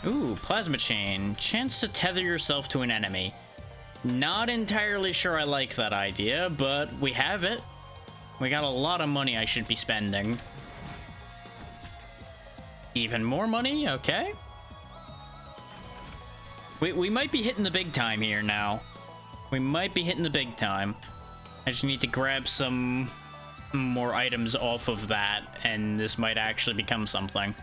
Ooh, plasma chain. Chance to tether yourself to an enemy. Not entirely sure I like that idea, but we have it. We got a lot of money I should be spending. Even more money? Okay. We might be hitting the big time here now. We might be hitting the big time. I just need to grab some more items off of that, and this might actually become something.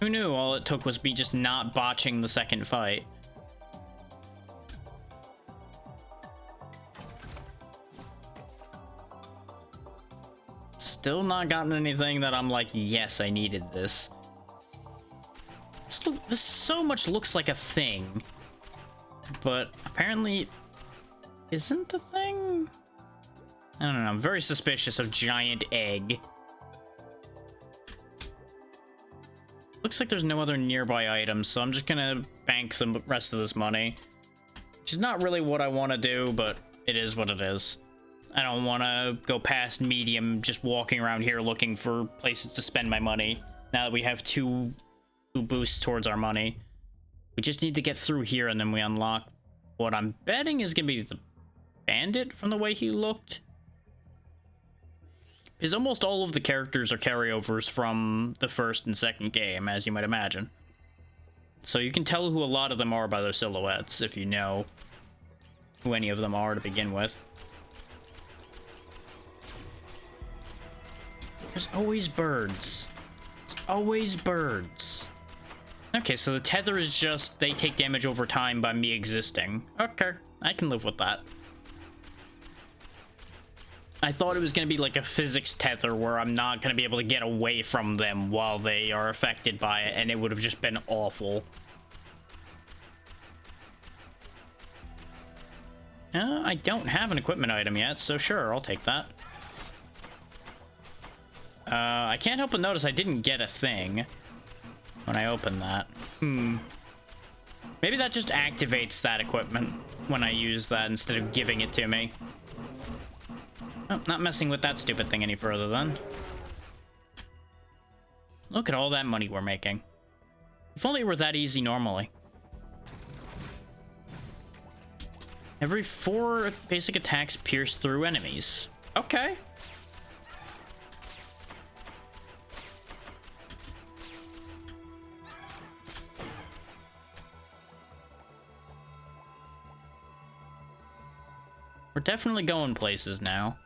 Who knew all it took was me just not botching the second fight? Still not gotten anything that I'm like, yes, I needed this. This so much looks like a thing, but apparently isn't a thing? I don't know, I'm very suspicious of giant egg. Looks like there's no other nearby items, so I'm just gonna bank the rest of this money. Which is not really what I want to do, but it is what it is. I don't want to go past medium just walking around here looking for places to spend my money. Now that we have two boosts towards our money. We just need to get through here and then we unlock what I'm betting is gonna be the bandit from the way he looked. Because almost all of the characters are carryovers from the first and second game, as you might imagine. So you can tell who a lot of them are by their silhouettes, if you know who any of them are to begin with. There's always birds. There's always birds. Okay, so the tether is just they take damage over time by me existing. Okay, I can live with that. I thought it was going to be like a physics tether where I'm not going to be able to get away from them while they are affected by it, and it would have just been awful. I don't have an equipment item yet, so sure, I'll take that. I can't help but notice I didn't get a thing when I opened that. Maybe that just activates that equipment when I use that instead of giving it to me. Oh, not messing with that stupid thing any further then. Look at all that money we're making. If only it were that easy normally. Every 4 basic attacks pierce through enemies. Okay. We're definitely going places now.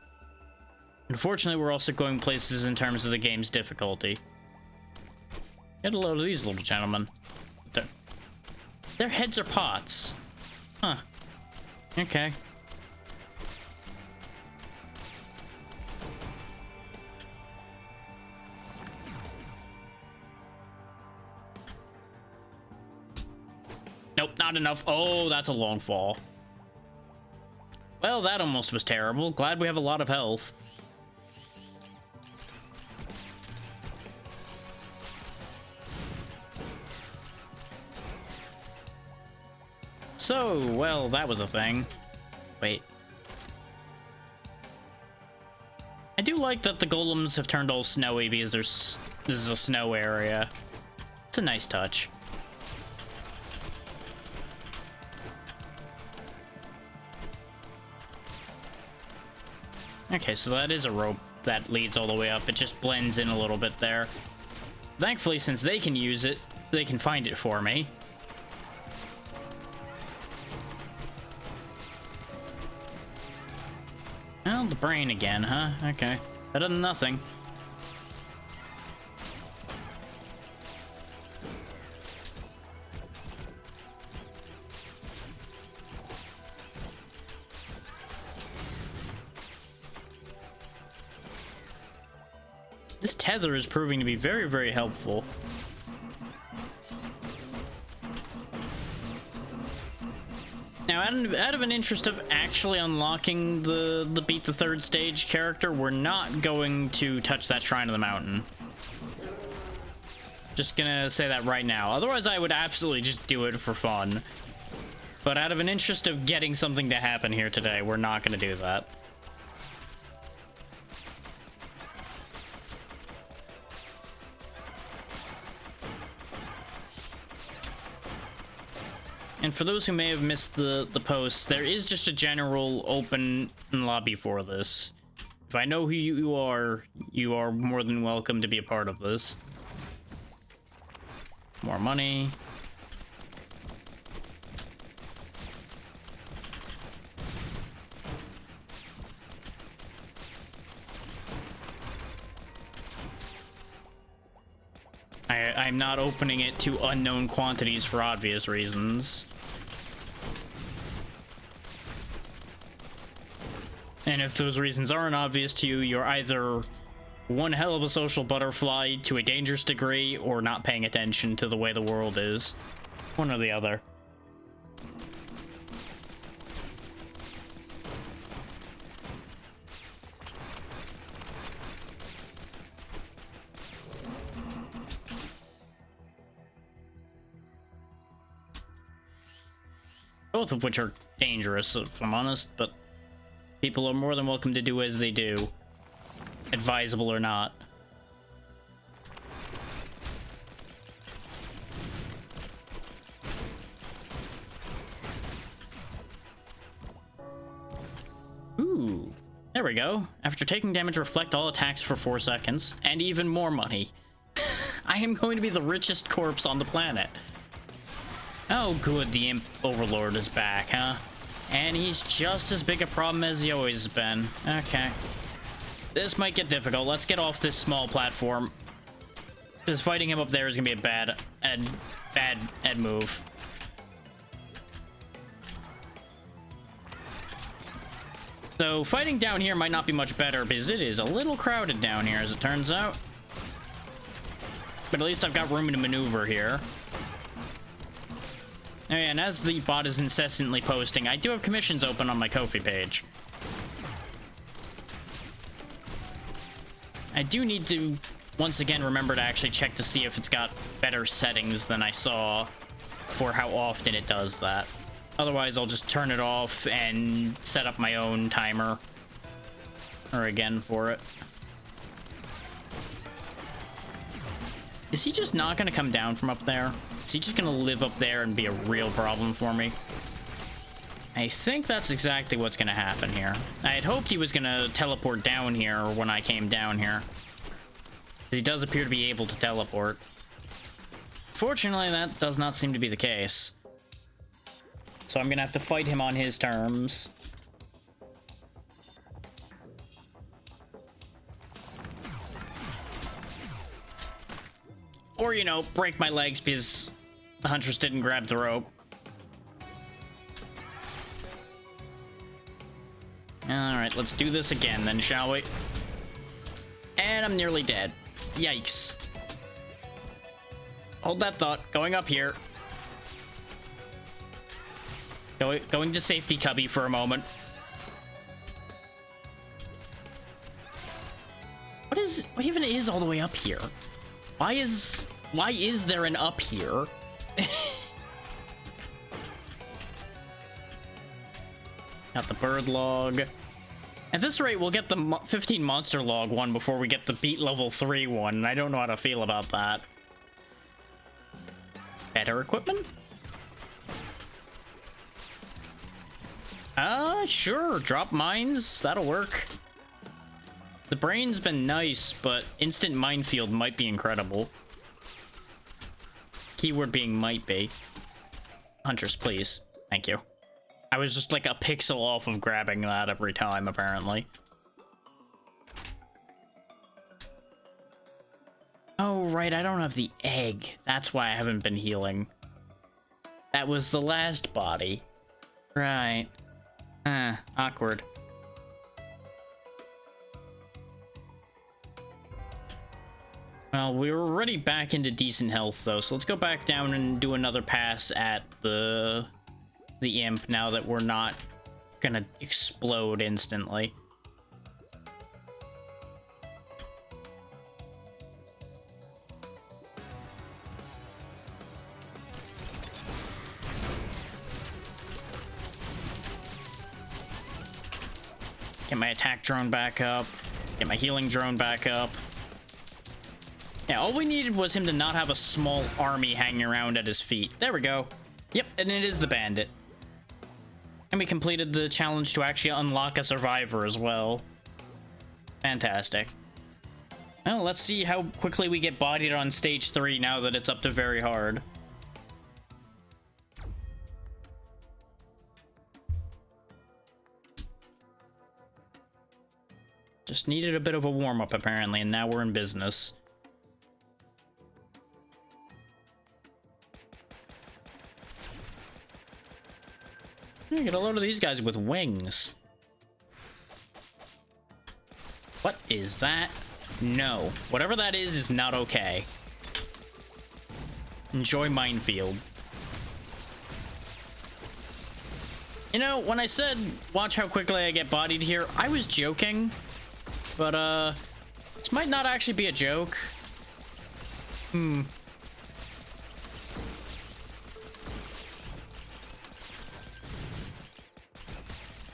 Unfortunately, we're also going places in terms of the game's difficulty. Get a load of these little gentlemen. Their heads are pots. Huh. Okay. Nope, not enough. Oh, that's a long fall. Well, that almost was terrible. Glad we have a lot of health. So, well, that was a thing. Wait. I do like that the golems have turned all snowy because this is a snow area. It's a nice touch. Okay, so that is a rope that leads all the way up. It just blends in a little bit there. Thankfully, since they can use it, they can find it for me. Well, the brain again, huh? Okay. Better than nothing. This tether is proving to be very, very helpful. Now, out of an interest of actually unlocking the Beat the Third Stage character, we're not going to touch that Shrine of the Mountain. Just gonna say that right now. Otherwise, I would absolutely just do it for fun. But out of an interest of getting something to happen here today, we're not gonna do that. And for those who may have missed the posts, there is just a general open lobby for this. If I know who you are more than welcome to be a part of this. More money. I'm not opening it to unknown quantities for obvious reasons. And if those reasons aren't obvious to you, you're either one hell of a social butterfly to a dangerous degree, or not paying attention to the way the world is. One or the other. Both of which are dangerous, if I'm honest, but people are more than welcome to do as they do, advisable or not. Ooh, there we go. After taking damage, reflect all attacks for 4 seconds, and even more money. I am going to be the richest corpse on the planet. Oh, good, the Imp Overlord is back, huh? And he's just as big a problem as he always has been. Okay. This might get difficult. Let's get off this small platform. Because fighting him up there is going to be a bad move. So fighting down here might not be much better because it is a little crowded down here, as it turns out. But at least I've got room to maneuver here. Oh yeah, and as the bot is incessantly posting, I do have commissions open on my Ko-fi page. I do need to, once again, remember to actually check to see if it's got better settings than I saw for how often it does that. Otherwise, I'll just turn it off and set up my own timer. Or again for it. Is he just not going to come down from up there? Is he just going to live up there and be a real problem for me? I think that's exactly what's going to happen here. I had hoped he was going to teleport down here when I came down here. He does appear to be able to teleport. Fortunately, that does not seem to be the case. So I'm going to have to fight him on his terms. Or, you know, break my legs because the Huntress didn't grab the rope. Alright, let's do this again then, shall we? And I'm nearly dead. Yikes. Hold that thought. Going up here. Going to safety cubby for a moment. What even is all the way up here? Why is there an up here? Got the bird log. At this rate, we'll get the 15 monster log one before we get the beat level 3 one, and I don't know how to feel about that. Better equipment? Sure. Drop mines. That'll work. The brain's been nice, but instant minefield might be incredible. Keyword being might be. Huntress, please. Thank you. I was just like a pixel off of grabbing that every time, apparently. Oh, right, I don't have the egg. That's why I haven't been healing. That was the last body. Right. Awkward. Well, we were already back into decent health, though, so let's go back down and do another pass at the imp now that we're not gonna explode instantly. Get my attack drone back up. Get my healing drone back up. Yeah, all we needed was him to not have a small army hanging around at his feet. There we go. Yep, and it is the bandit. And we completed the challenge to actually unlock a survivor as well. Fantastic. Well, let's see how quickly we get bodied on stage 3 now that it's up to very hard. Just needed a bit of a warm-up, apparently, and now we're in business. Get a load of these guys with wings. What is that? No. Whatever that is not okay. Enjoy minefield. You know, when I said, watch how quickly I get bodied here, I was joking. But, this might not actually be a joke.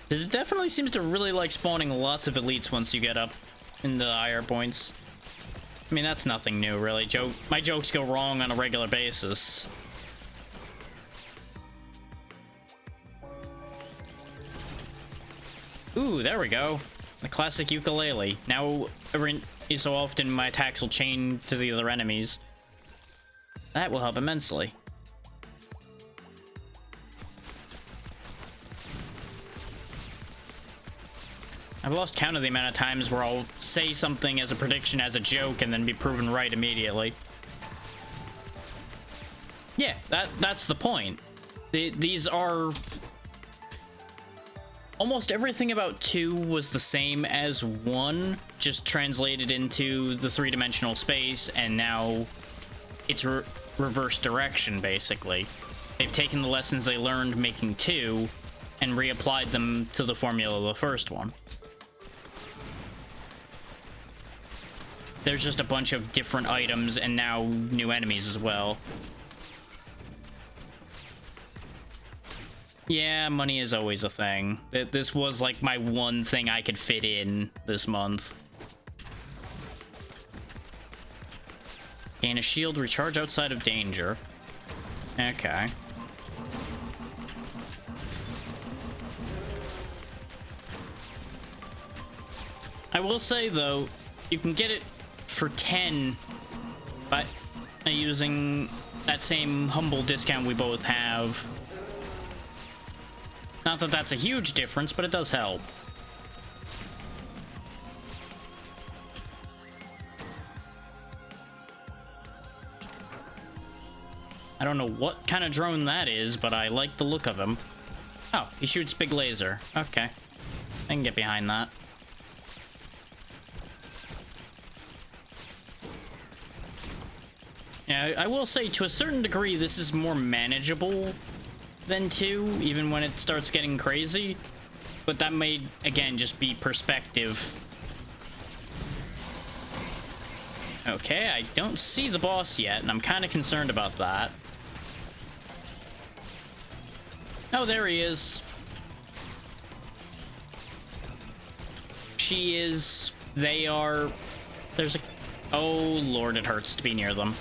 It definitely seems to really like spawning lots of elites once you get up in the higher points. I mean, that's nothing new, really. My jokes go wrong on a regular basis. Ooh, there we go. The classic ukulele. Now, every so often, my attacks will chain to the other enemies. That will help immensely. I've lost count of the amount of times where I'll say something as a prediction as a joke and then be proven right immediately. Yeah, that's the point. These are... Almost everything about 2 was the same as 1, just translated into the three-dimensional space, and now it's reverse direction, basically. They've taken the lessons they learned making 2 and reapplied them to the formula of the first one. There's just a bunch of different items and now new enemies as well. Yeah, money is always a thing. This was like my one thing I could fit in this month. Gain a shield, recharge outside of danger. Okay. I will say, though, you can get it for 10 by using that same humble discount we both have. Not that that's a huge difference, but it does help. I don't know what kind of drone that is, but I like the look of him. Oh, he shoots big laser. Okay. I can get behind that. Yeah, I will say, to a certain degree, this is more manageable than 2, even when it starts getting crazy. But that may, again, just be perspective. Okay, I don't see the boss yet, and I'm kind of concerned about that. Oh, there he is. She is. They are. There's a... Oh, Lord, it hurts to be near them.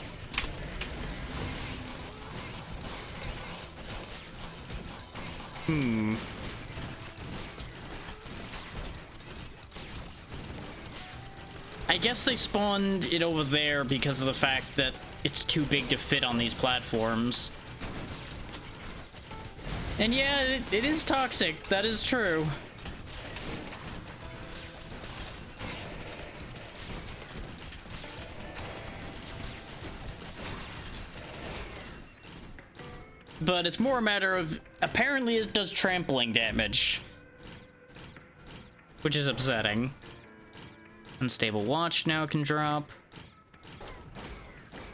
I guess they spawned it over there because of the fact that it's too big to fit on these platforms. And yeah, it is toxic. That is true. But it's more a matter of, apparently it does trampling damage, which is upsetting. Unstable watch now can drop.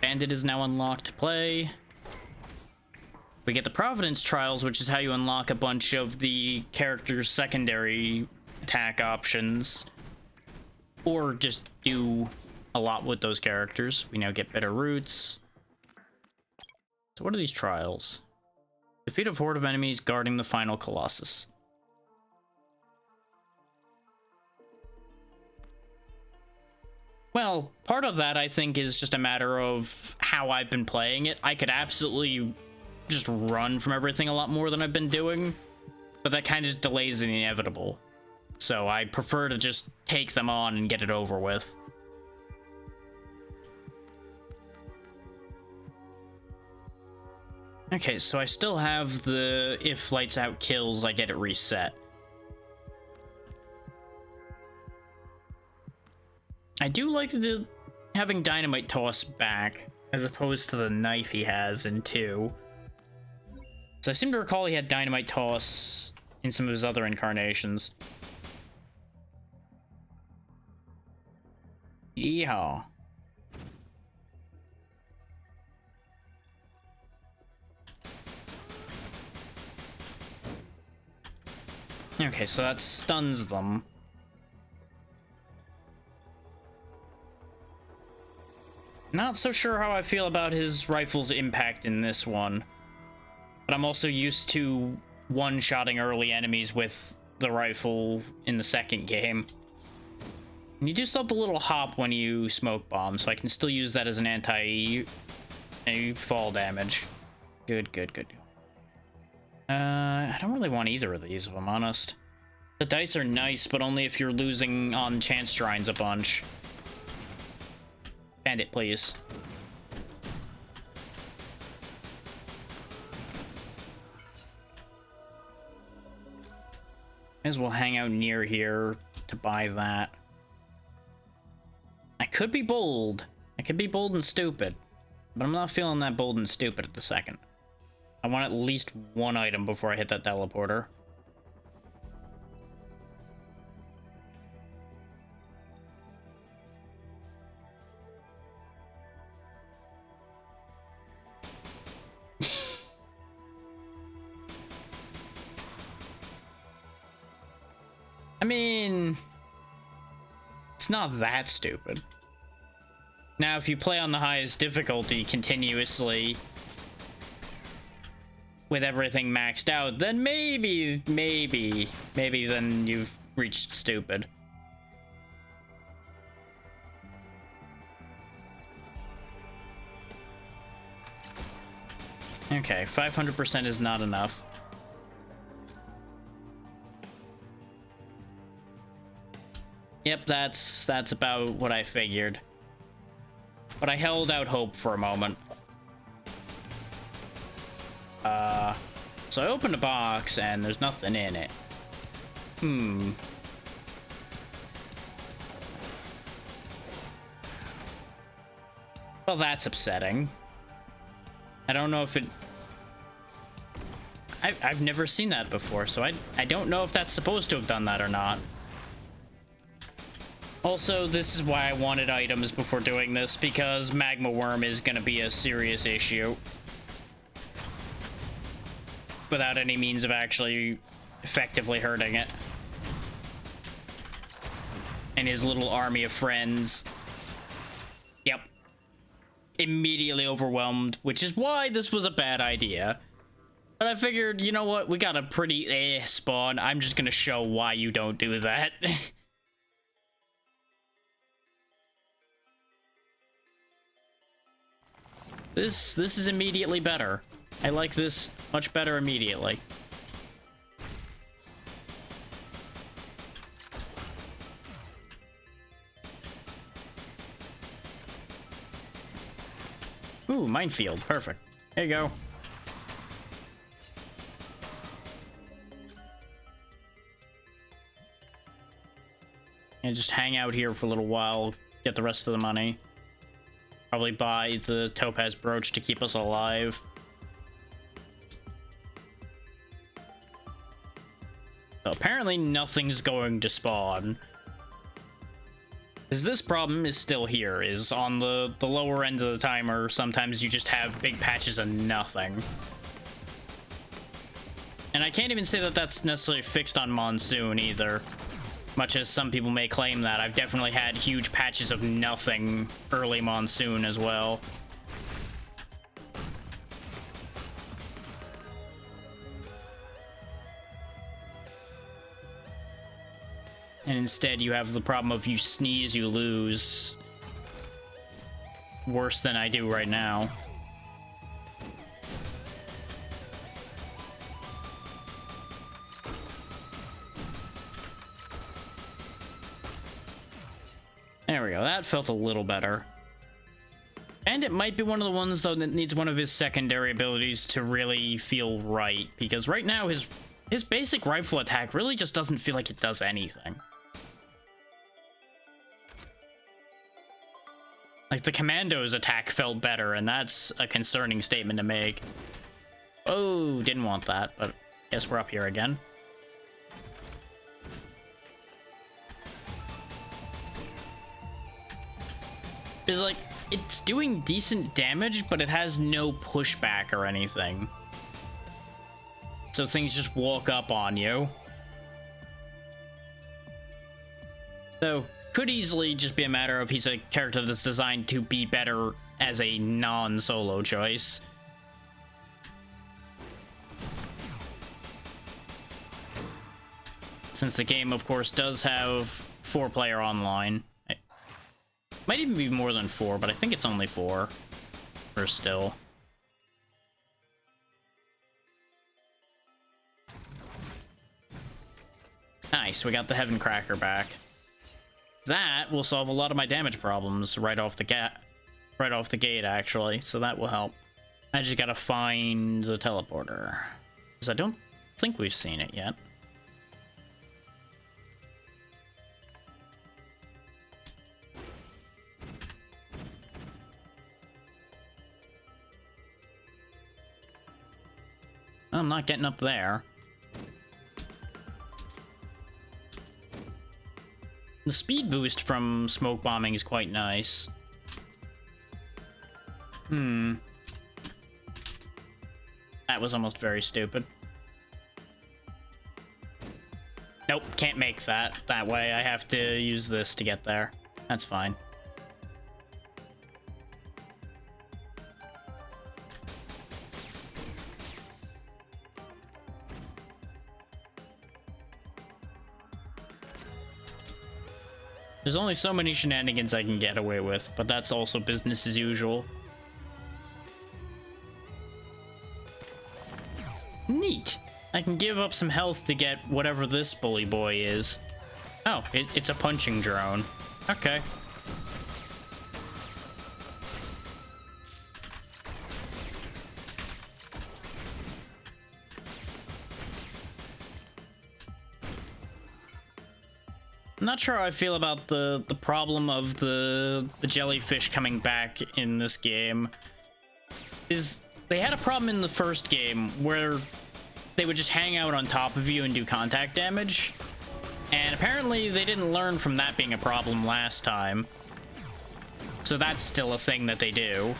Bandit is now unlocked to play. We get the Providence Trials, which is how you unlock a bunch of the character's secondary attack options, or just do a lot with those characters. We now get better roots. So what are these trials? Defeat a horde of enemies guarding the final Colossus. Well, part of that, I think, is just a matter of how I've been playing it. I could absolutely just run from everything a lot more than I've been doing, but that kind of just delays the inevitable. So I prefer to just take them on and get it over with. Okay, so I still have the if lights out kills, I get it reset. I do like having Dynamite Toss back, as opposed to the knife he has in 2. So I seem to recall he had Dynamite Toss in some of his other incarnations. Yeehaw. Okay, so that stuns them. Not so sure how I feel about his rifle's impact in this one. But I'm also used to one-shotting early enemies with the rifle in the second game. And you do still have the little hop when you smoke bomb, so I can still use that as an anti-fall damage. Good, good, good. I don't really want either of these, if I'm honest. The dice are nice, but only if you're losing on chance shrines a bunch. Bandit, please. May as well hang out near here to buy that. I could be bold. I could be bold and stupid. But I'm not feeling that bold and stupid at the second. I want at least one item before I hit that teleporter. I mean, it's not that stupid. Now, if you play on the highest difficulty continuously with everything maxed out, then maybe then you've reached stupid. Okay, 500% is not enough. Yep, that's about what I figured. But I held out hope for a moment. So I opened a box and there's nothing in it. Well, that's upsetting. I don't know if it... I've never seen that before, so I don't know if that's supposed to have done that or not. Also, this is why I wanted items before doing this, because Magma Worm is going to be a serious issue. Without any means of actually effectively hurting it. And his little army of friends. Yep. Immediately overwhelmed, which is why this was a bad idea. But I figured, you know what, we got a pretty spawn. I'm just going to show why you don't do that. This is immediately better. I like this much better immediately. Ooh, minefield. Perfect. There you go. And just hang out here for a little while, get the rest of the money. Probably buy the topaz brooch to keep us alive. So apparently nothing's going to spawn. Because this problem is still here, is on the lower end of the timer, sometimes you just have big patches of nothing. And I can't even say that that's necessarily fixed on Monsoon either. Much as some people may claim that. I've definitely had huge patches of nothing early Monsoon as well. And instead you have the problem of you sneeze, you lose. Worse than I do right now. There we go, that felt a little better. And it might be one of the ones, though, that needs one of his secondary abilities to really feel right. Because right now, his basic rifle attack really just doesn't feel like it does anything. Like, the Commando's attack felt better, and that's a concerning statement to make. Oh, didn't want that, but guess we're up here again. Is like, it's doing decent damage, but it has no pushback or anything. So things just walk up on you. So, could easily just be a matter of he's a character that's designed to be better as a non-solo choice. Since the game, of course, does have 4-player online. Might even be more than 4, but I think it's only 4. Or still. Nice, we got the Heaven Cracker back. That will solve a lot of my damage problems right off the gate, actually, so that will help. I just gotta find the teleporter, because I don't think we've seen it yet. not getting up there. The speed boost from smoke bombing is quite nice. That was almost very stupid. Nope, can't make that way. I have to use this to get there. That's fine. There's only so many shenanigans I can get away with, but that's also business as usual. Neat. I can give up some health to get whatever this bully boy is. Oh, it's a punching drone. Okay. I'm not sure how I feel about the problem of the jellyfish coming back in this game. They had a problem in the first game where they would just hang out on top of you and do contact damage. And apparently they didn't learn from that being a problem last time. So that's still a thing that they do.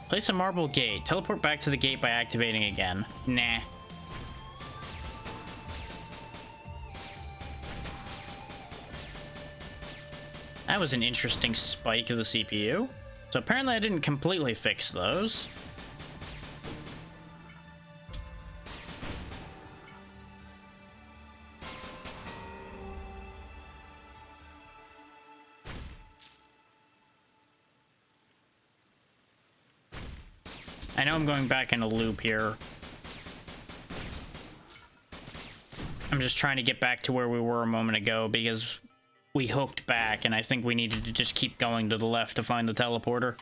Place a marble gate. Teleport back to the gate by activating again. Nah. That was an interesting spike of the CPU. So apparently I didn't completely fix those. I know I'm going back in a loop here. I'm just trying to get back to where we were a moment ago because we hooked back, and I think we needed to just keep going to the left to find the teleporter.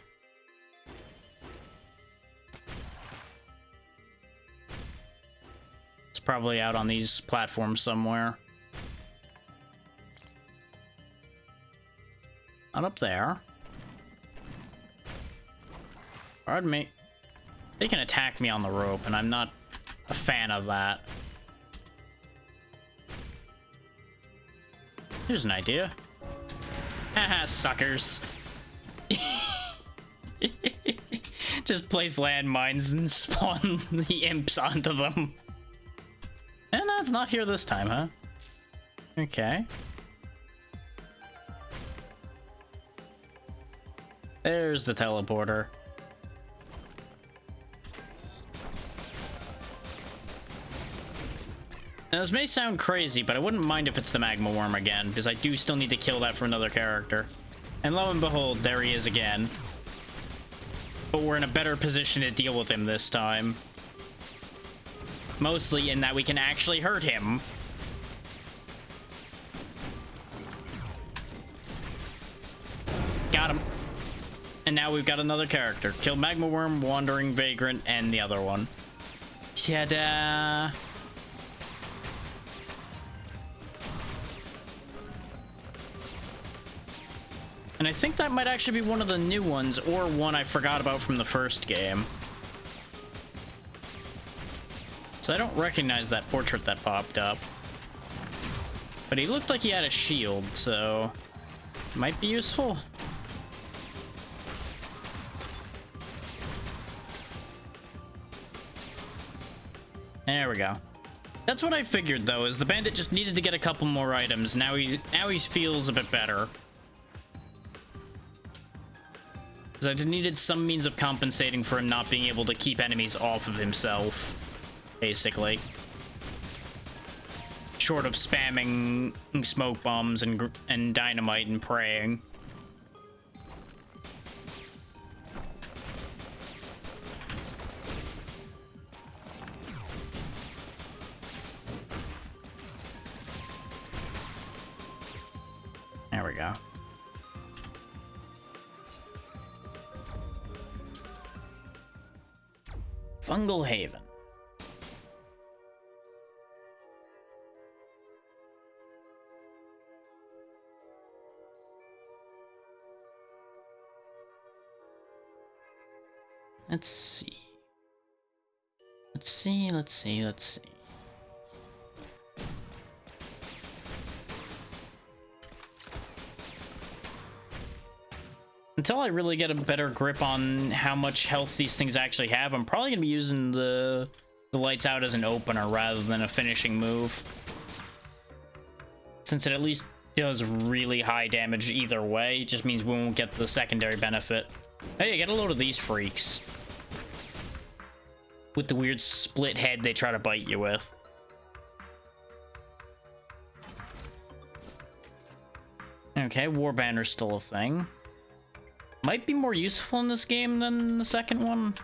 It's probably out on these platforms somewhere. Not up there. Pardon me. They can attack me on the rope, and I'm not a fan of that. Here's an idea. Haha, suckers. Just place landmines and spawn the imps onto them. And no, it's not here this time, huh? Okay. There's the teleporter. Now, this may sound crazy, but I wouldn't mind if it's the magma worm again, because I do still need to kill that for another character. And lo and behold, there he is again. But we're in a better position to deal with him this time. Mostly in that we can actually hurt him. Got him. And now we've got another character. Killed magma worm, wandering vagrant, and the other one. Ta-da! And I think that might actually be one of the new ones, or one I forgot about from the first game. So I don't recognize that portrait that popped up. But he looked like he had a shield, so might be useful. There we go. That's what I figured, though, is the bandit just needed to get a couple more items. Now he feels a bit better. Because I just needed some means of compensating for him not being able to keep enemies off of himself, basically. Short of spamming smoke bombs and dynamite and praying. There we go. Fungal Haven. Let's see. Let's see, let's see, let's see. Until I really get a better grip on how much health these things actually have, I'm probably gonna be using the lights out as an opener rather than a finishing move. Since it at least does really high damage either way, it just means we won't get the secondary benefit. Hey, get a load of these freaks. With the weird split head they try to bite you with. Okay, War Banner's still a thing. Might be more useful in this game than the second one.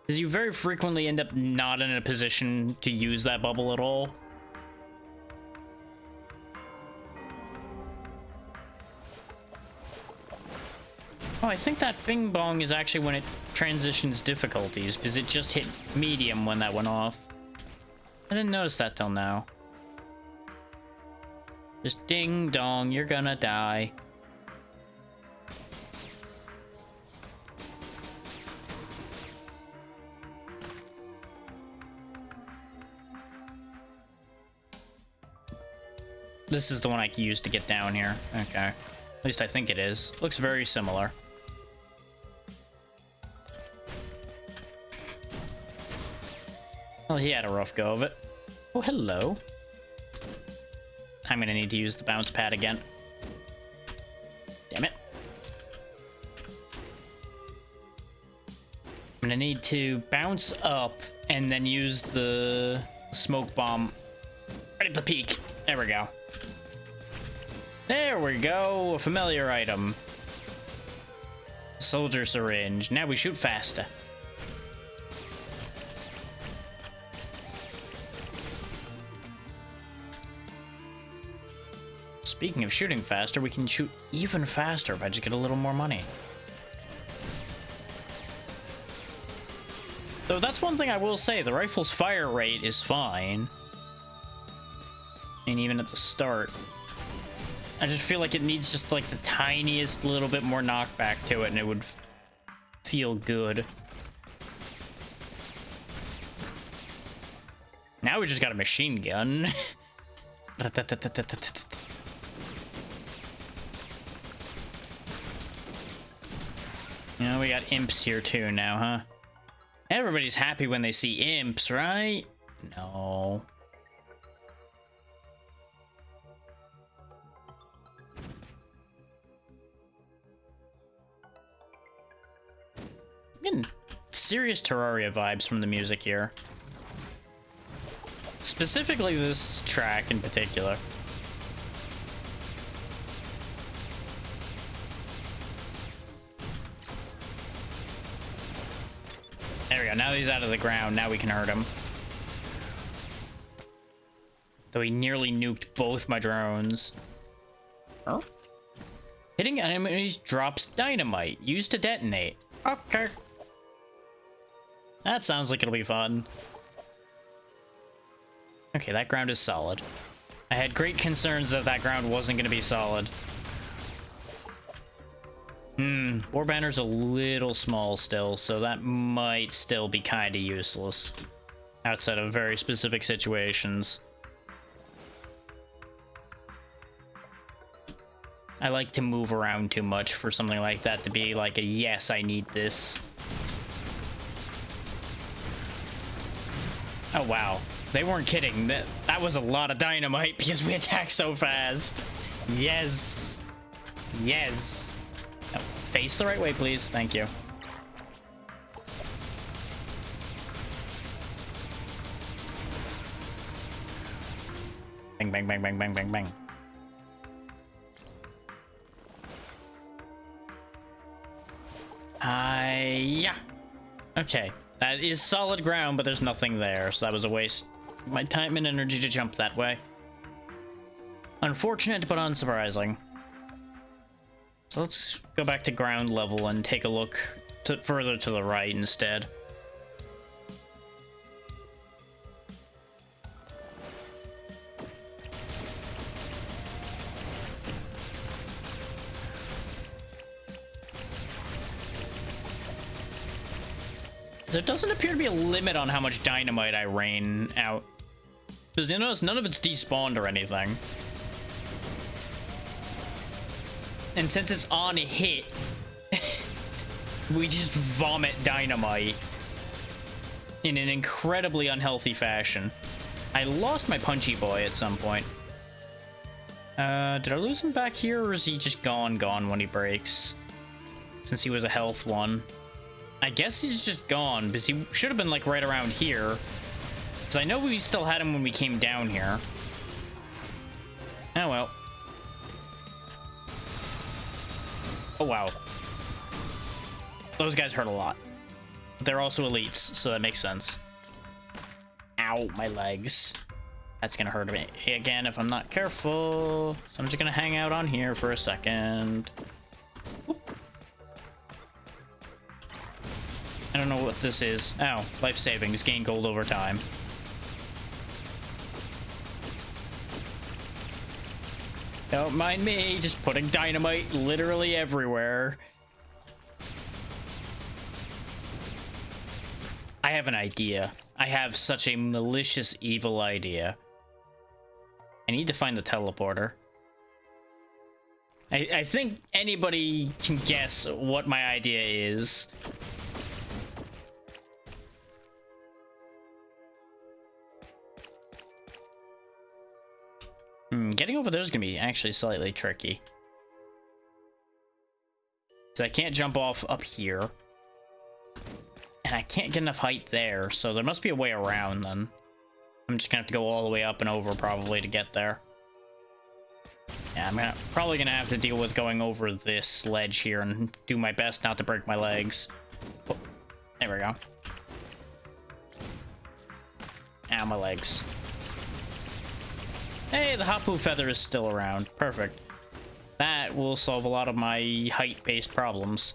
Because you very frequently end up not in a position to use that bubble at all. Oh, I think that Bing Bong is actually when it transitions difficulties, because it just hit medium when that went off. I didn't notice that till now. Just ding dong, you're gonna die. This is the one I can use to get down here. Okay. At least I think it is. Looks very similar. Well, he had a rough go of it. Oh, hello. I'm gonna need to use the bounce pad again. Damn it. I'm gonna need to bounce up and then use the smoke bomb right at the peak. There we go. There we go. A familiar item. Soldier syringe. Now we shoot faster. Speaking of shooting faster, we can shoot even faster if I just get a little more money. So that's one thing I will say, the rifle's fire rate is fine. And even at the start. I just feel like it needs just like the tiniest little bit more knockback to it and it would feel good. Now we just got a machine gun. You know, we got imps here too now, huh? Everybody's happy when they see imps, right? No. I'm getting serious Terraria vibes from the music here. Specifically this track in particular. There we go. Now he's out of the ground. Now we can hurt him. Though he nearly nuked both my drones. Huh? Hitting enemies drops dynamite. Used to detonate. Okay. That sounds like it'll be fun. Okay, that ground is solid. I had great concerns that that ground wasn't going to be solid. War Banner's a little small still, so that might still be kind of useless. Outside of very specific situations. I like to move around too much for something like that to be like a yes, I need this. Oh, wow. They weren't kidding. That was a lot of dynamite because we attacked so fast. Yes. Yes. Oh, face the right way, please. Thank you. Bang, bang, bang, bang, bang, bang, bang. Yeah. Okay. That is solid ground, but there's nothing there, so that was a waste of my time and energy to jump that way. Unfortunate, but unsurprising. So let's go back to ground level and take a look further to the right instead. There doesn't appear to be a limit on how much dynamite I rain out. Because you notice none of it's despawned or anything. And since it's on hit, we just vomit dynamite in an incredibly unhealthy fashion. I lost my punchy boy at some point. Did I lose him back here, or is he just gone when he breaks? Since he was a health one. I guess he's just gone, because he should have been, like, right around here. Because I know we still had him when we came down here. Oh, well. Oh, wow. Those guys hurt a lot. They're also elites, so that makes sense. Ow, my legs. That's gonna hurt me again if I'm not careful. So I'm just gonna hang out on here for a second. Whoop. I don't know what this is. Oh, life savings. Gain gold over time. Don't mind me, just putting dynamite literally everywhere. I have an idea. I have such a malicious, evil idea. I need to find the teleporter. I think anybody can guess what my idea is. Getting over there is gonna be actually slightly tricky. So I can't jump off up here. And I can't get enough height there, so there must be a way around then. I'm just gonna have to go all the way up and over probably to get there. Yeah, I'm probably gonna have to deal with going over this ledge here and do my best not to break my legs. Oh, there we go. Ow, my legs. Hey, the Hapu feather is still around. Perfect. That will solve a lot of my height-based problems.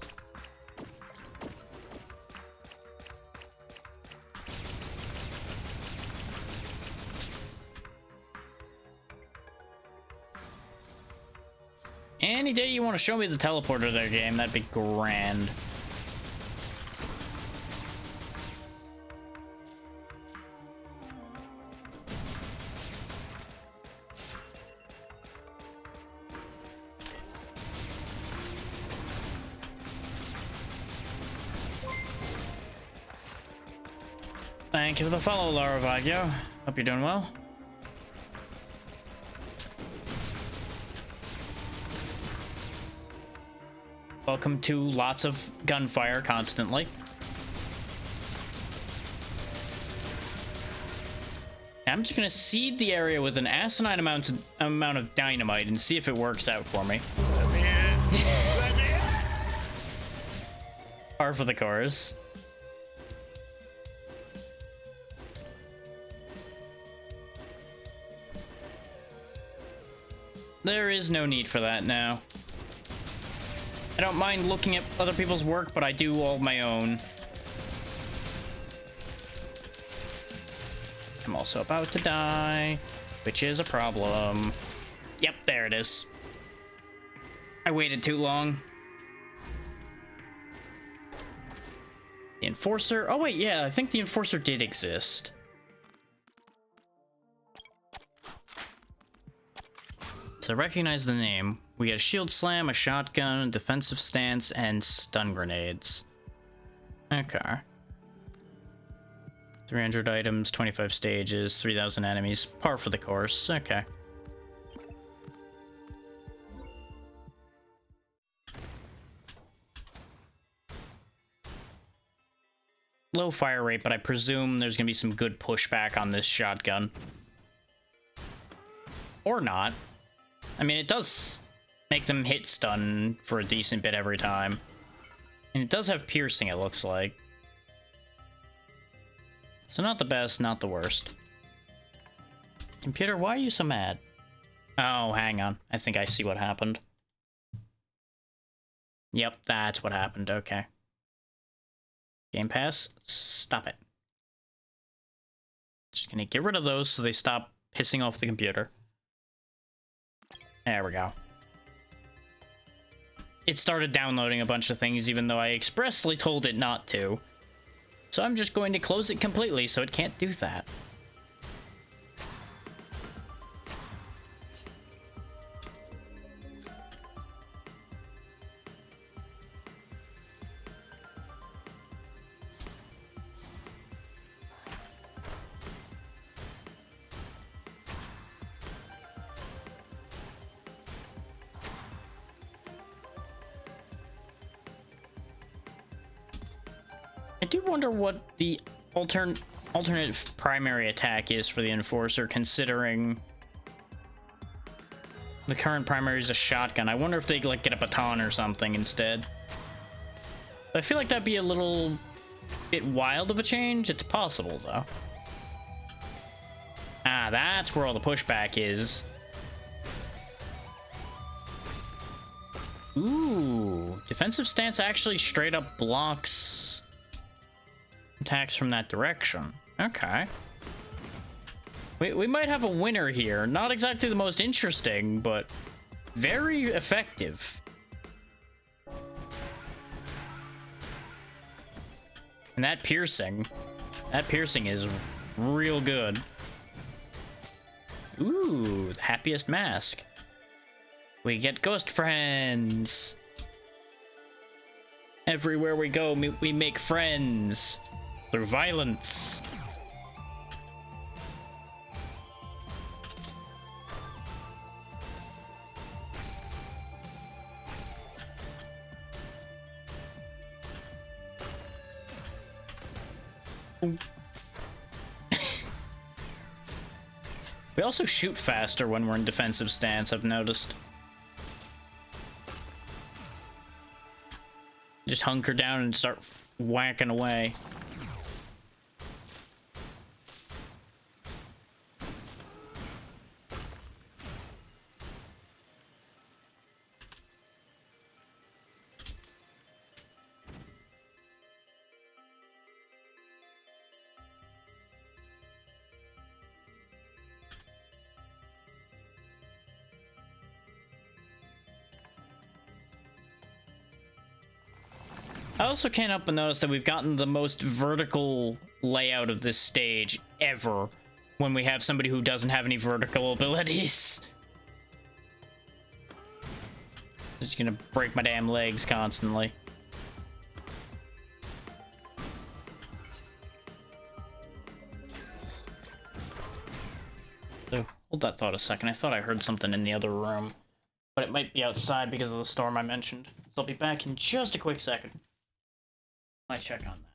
Any day you want to show me the teleporter there, game, that'd be grand. Thank you for the follow, Laura Vaggio. Hope you're doing well. Welcome to lots of gunfire constantly. I'm just gonna seed the area with an asinine amount of dynamite and see if it works out for me. Par for the course. There is no need for that now. I don't mind looking at other people's work, but I do all my own. I'm also about to die, which is a problem. Yep, there it is. I waited too long. The Enforcer. Oh, wait, yeah, I think the Enforcer did exist. So recognize the name. We got a shield slam, a shotgun, a defensive stance, and stun grenades. Okay. 300 items, 25 stages, 3,000 enemies. Par for the course. Okay. Low fire rate, but I presume there's gonna be some good pushback on this shotgun. Or not. I mean, it does make them hit stun for a decent bit every time. And it does have piercing, it looks like. So not the best, not the worst. Computer, why are you so mad? Oh, hang on. I think I see what happened. Yep, that's what happened. Okay. Game Pass, stop it. Just gonna get rid of those so they stop pissing off the computer. There we go. It started downloading a bunch of things even though I expressly told it not to. So I'm just going to close it completely so it can't do that. I do wonder what the alternate primary attack is for the Enforcer, considering the current primary is a shotgun. I wonder if they like get a baton or something instead. I feel like that'd be a little bit wild of a change. It's possible though. Ah, that's where all the pushback is. Ooh, defensive stance actually straight up blocks attacks from that direction. Okay. We might have a winner here. Not exactly the most interesting, but very effective. And that piercing is real good. Ooh, the happiest mask. We get ghost friends. Everywhere we go, we make friends. Through violence. We also shoot faster when we're in defensive stance, I've noticed. Just hunker down and start whacking away. I also can't help but notice that we've gotten the most vertical layout of this stage ever when we have somebody who doesn't have any vertical abilities. Just gonna break my damn legs constantly. So, hold that thought a second. I thought I heard something in the other room, but it might be outside because of the storm I mentioned. So I'll be back in just a quick second. Might check on that.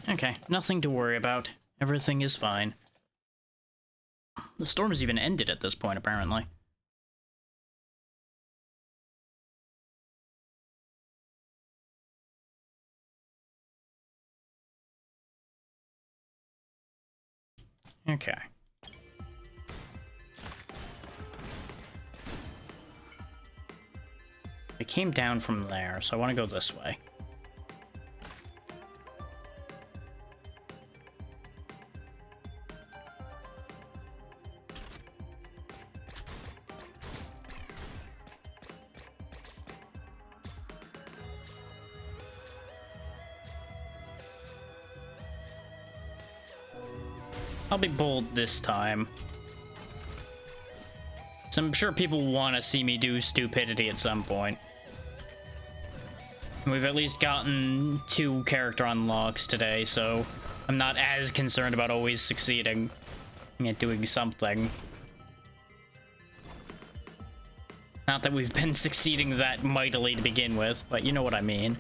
Okay, nothing to worry about. Everything is fine. The storm has even ended at this point, apparently. Okay. It came down from there, so I want to go this way. I'll be bold this time. So I'm sure people want to see me do stupidity at some point. We've at least gotten 2 character unlocks today, so I'm not as concerned about always succeeding. at doing something. Not that we've been succeeding that mightily to begin with, but you know what I mean.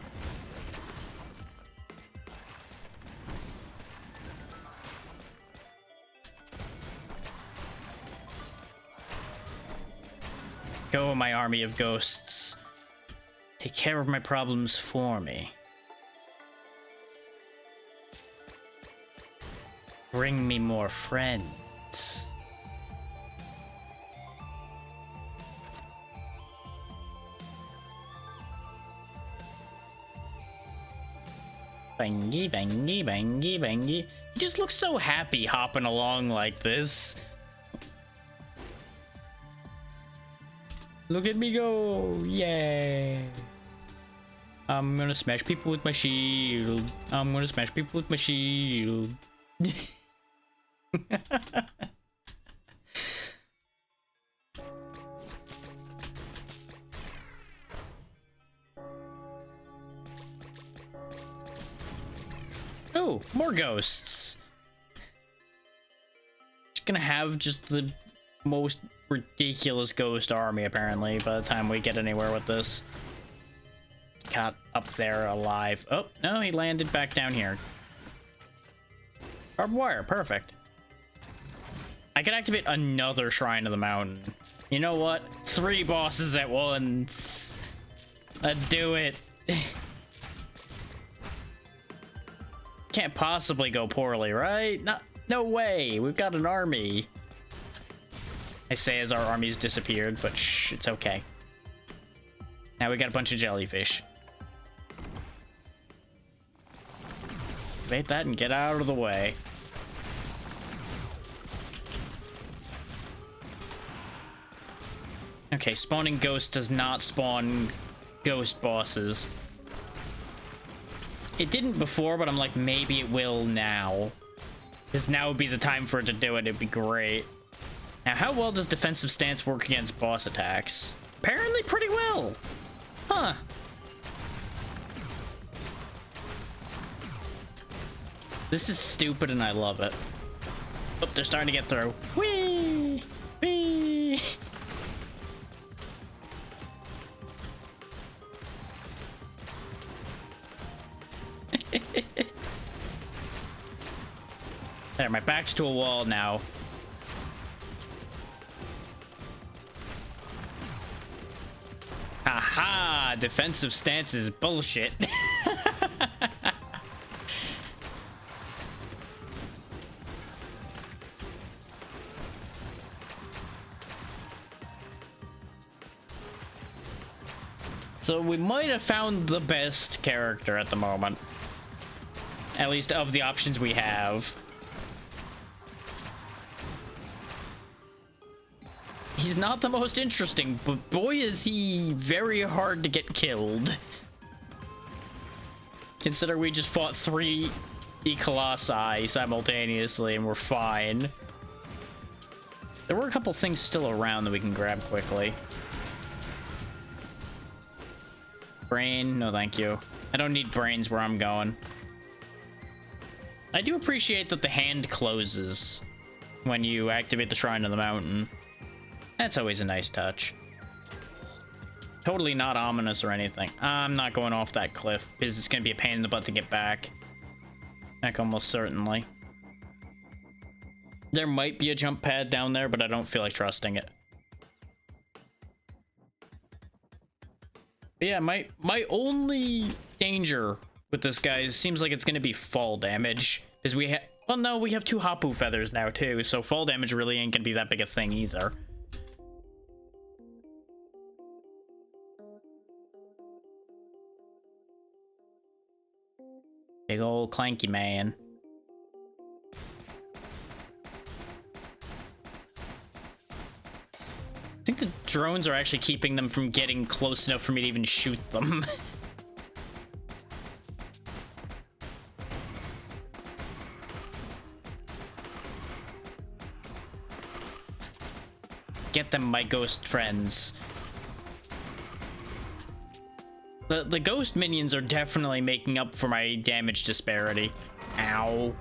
Go, my army of ghosts. Take care of my problems for me. Bring me more friends. Bangy, bangy, bangy, bangy. He just looks so happy hopping along like this. Look at me go! Yay! I'm gonna smash people with my shield. I'm gonna smash people with my shield. Oh, more ghosts. Just gonna have just the most ridiculous ghost army apparently by the time we get anywhere with this. Got up there alive. Oh, no, he landed back down here. Barbed wire, perfect. I could activate another Shrine of the Mountain. You know what? 3 bosses at once. Let's do it. Can't possibly go poorly, right? No way. We've got an army. I say as our army's disappeared, but shh, it's okay. Now we got a bunch of jellyfish. Activate that and get out of the way. Okay, spawning ghosts does not spawn ghost bosses. It didn't before, but I'm like, maybe it will now. Because now would be the time for it to do it. It'd be great. Now, how well does defensive stance work against boss attacks? Apparently pretty well. Huh. This is stupid and I love it. Oh, they're starting to get through. Whee! Whee! There, my back's to a wall now. Haha, defensive stance is bullshit. So we might have found the best character at the moment. At least of the options we have. He's not the most interesting, but boy is he very hard to get killed. Consider we just fought 3 Colossi simultaneously and we're fine. There were a couple things still around that we can grab quickly. Brain? No, thank you. I don't need brains where I'm going. I do appreciate that the hand closes when you activate the Shrine of the Mountain. That's always a nice touch. Totally not ominous or anything. I'm not going off that cliff because it's going to be a pain in the butt to get back. Back almost certainly. There might be a jump pad down there, but I don't feel like trusting it. But yeah, my only danger with this guy seems like it's going to be fall damage. Because we have... Well, no, we have 2 Hapu feathers now, too. So fall damage really ain't going to be that big a thing either. Big old clanky man. I think the drones are actually keeping them from getting close enough for me to even shoot them. Get them, my ghost friends. The ghost minions are definitely making up for my damage disparity. Ow.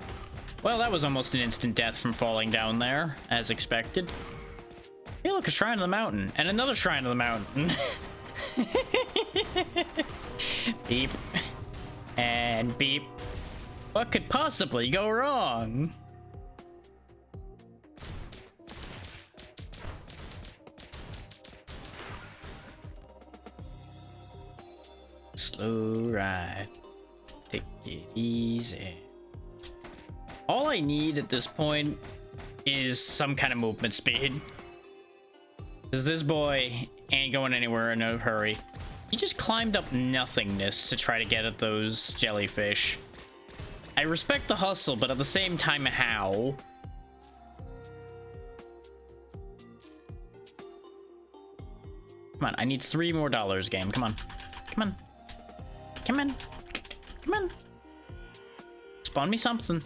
Well, that was almost an instant death from falling down there, as expected. Hey, look, a shrine of the mountain, and another shrine of the mountain. Beep. And beep. What could possibly go wrong? Slow ride. Take it easy. All I need at this point is some kind of movement speed. Because this boy ain't going anywhere in a hurry. He just climbed up nothingness to try to get at those jellyfish. I respect the hustle, but at the same time, how? Come on, I need $3 more, game. Come on. Come on. Come on. Come on. Spawn me something.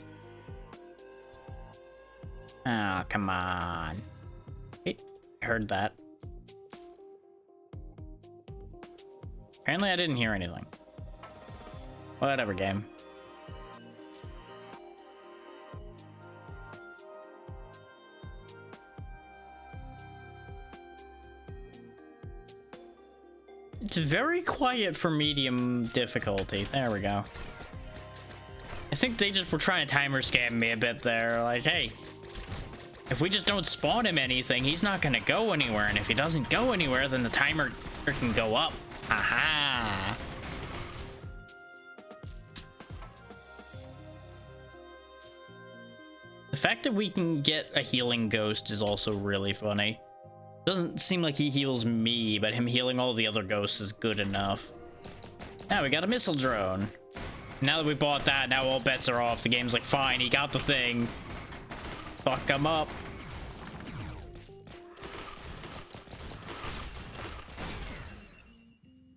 Ah, oh, come on. Wait, I heard that. Apparently I didn't hear anything. Whatever, game. It's very quiet for medium difficulty. There we go. I think they just were trying to timer scam me a bit there. Like, hey, if we just don't spawn him anything, he's not gonna go anywhere. And if he doesn't go anywhere, then the timer can go up. Aha! The fact that we can get a healing ghost is also really funny. Doesn't seem like he heals me, but him healing all the other ghosts is good enough. Now we got a missile drone. Now that we bought that, now all bets are off. The game's like, fine, he got the thing. Fuck him up.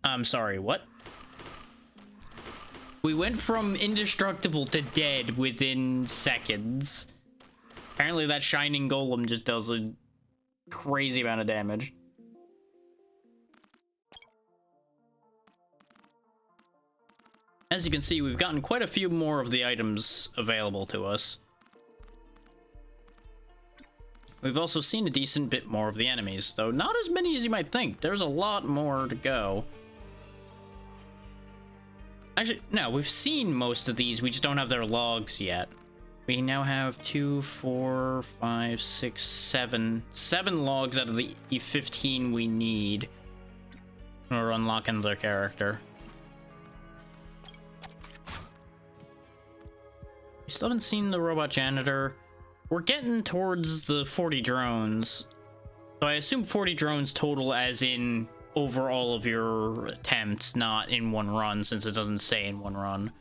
I'm sorry, what? We went from indestructible to dead within seconds. Apparently that shining golem just does a crazy amount of damage. As you can see, we've gotten quite a few more of the items available to us. We've also seen a decent bit more of the enemies, though not as many as you might think. There's a lot more to go. Actually, no, we've seen most of these, we just don't have their logs yet. We now have 2, 4, 5, 6, 7 logs out of the 15 we need in order to unlock another character. We still haven't seen the robot janitor. We're getting towards the 40 drones. So I assume 40 drones total as in over all of your attempts, not in one run, since it doesn't say in one run.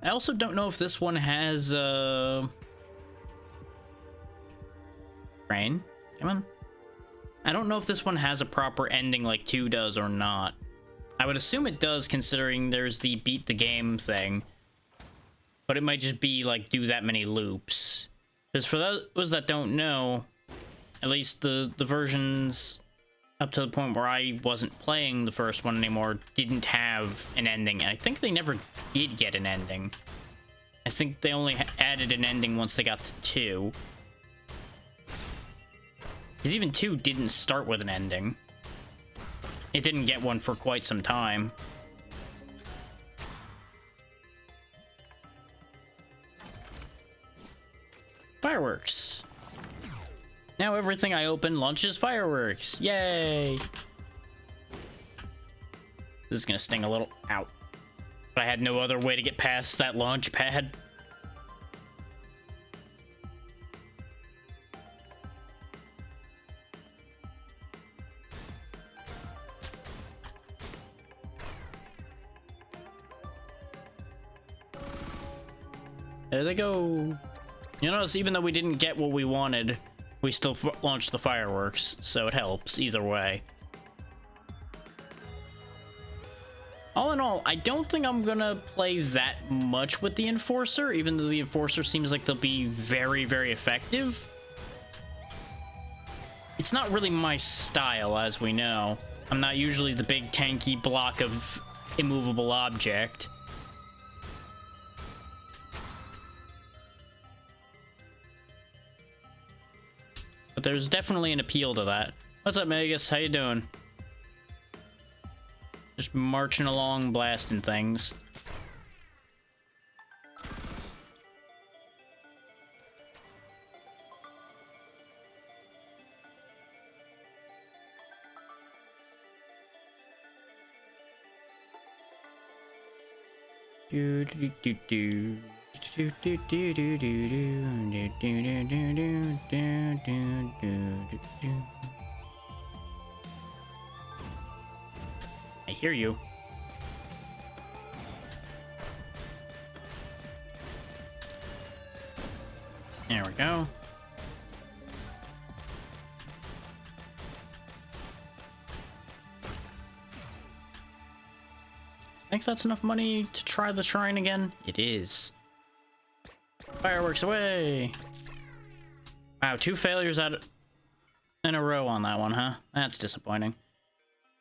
I also don't know if this one has, Rain? Come on. I don't know if this one has a proper ending like 2 does or not. I would assume it does, considering there's the beat the game thing. But it might just be, like, do that many loops. Because for those that don't know, at least the versions up to the point where I wasn't playing the first one anymore didn't have an ending. And I think they never did get an ending. I think they only added an ending once they got to 2. Because even 2 didn't start with an ending. It didn't get one for quite some time. Fireworks. Now everything I open launches fireworks. Yay! This is gonna sting a little. Ow. But I had no other way to get past that launch pad. There they go. You notice, even though we didn't get what we wanted, we still launched the fireworks, so it helps either way. All in all, I don't think I'm gonna play that much with the Enforcer, even though the Enforcer seems like they'll be very, very effective. It's not really my style, as we know. I'm not usually the big tanky block of immovable object. But there's definitely an appeal to that. What's up, Magus? How you doing? Just marching along, blasting things. Do do do do. I hear you. There we go. Think that's enough money to try the shrine again? It is. Fireworks away! Wow, 2 failures in a row on that one, huh? That's disappointing.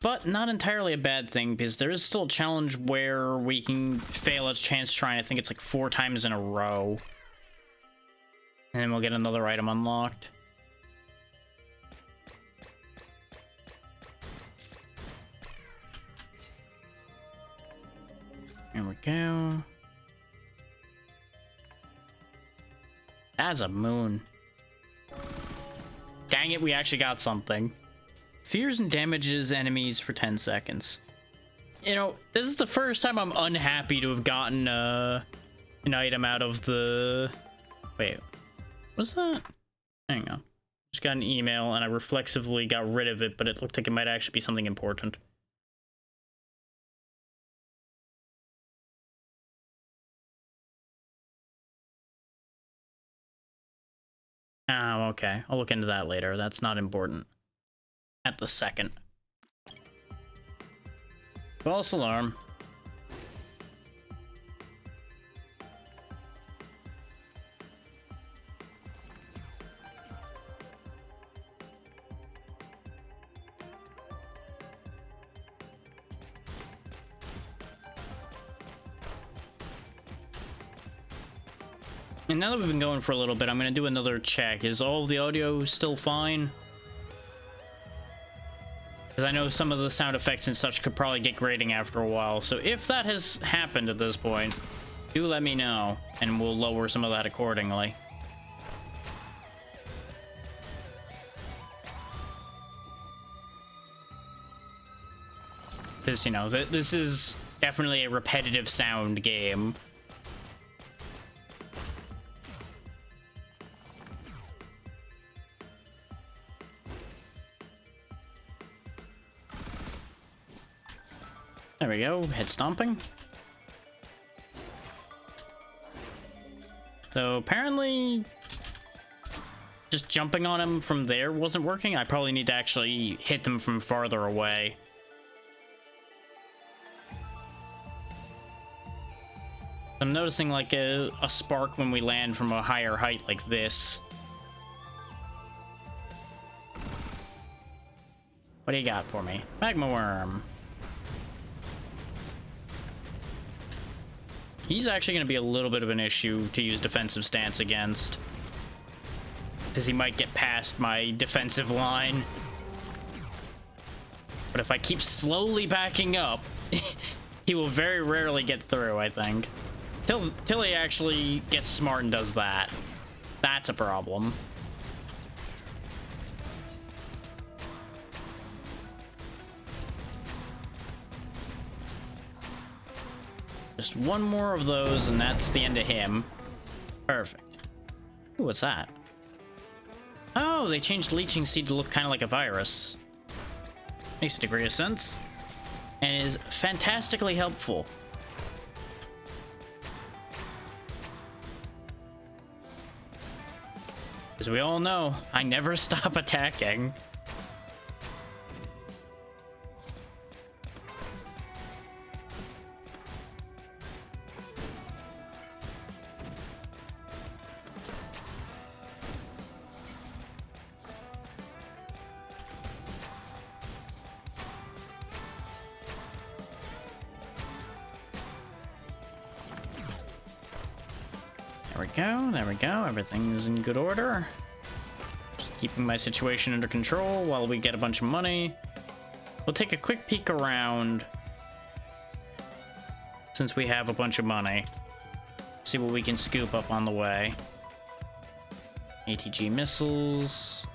But not entirely a bad thing, because there is still a challenge where we can fail a chance shrine. I think it's like 4 times in a row. And then we'll get another item unlocked. There we go. As a moon. Dang it, we actually got something. Fears and damages enemies for 10 seconds. You know, this is the first time I'm unhappy to have gotten an item out of the... Wait, what's that? Hang on. Just got an email and I reflexively got rid of it, but it looked like it might actually be something important. Oh, okay. I'll look into that later. That's not important. At the second. False alarm. And now that we've been going for a little bit, I'm going to do another check. Is all of the audio still fine? Because I know some of the sound effects and such could probably get grating after a while. So if that has happened at this point, do let me know, and we'll lower some of that accordingly. Because, you know, this is definitely a repetitive sound game. There we go, head stomping. So apparently just jumping on him from there wasn't working. I probably need to actually hit them from farther away. I'm noticing like a spark when we land from a higher height like this. What do you got for me? Magma worm. He's actually going to be a little bit of an issue to use defensive stance against, because he might get past my defensive line. But if I keep slowly backing up, he will very rarely get through, I think. Till he actually gets smart and does that. That's a problem. Just one more of those, and that's the end of him. Perfect. Ooh, what's that? Oh, they changed Leeching Seed to look kind of like a virus. Makes a degree of sense. And is fantastically helpful. As we all know, I never stop attacking. There we go, there we go. Everything is in good order. Just keeping my situation under control while we get a bunch of money. We'll take a quick peek around since we have a bunch of money. See what we can scoop up on the way. ATG missiles.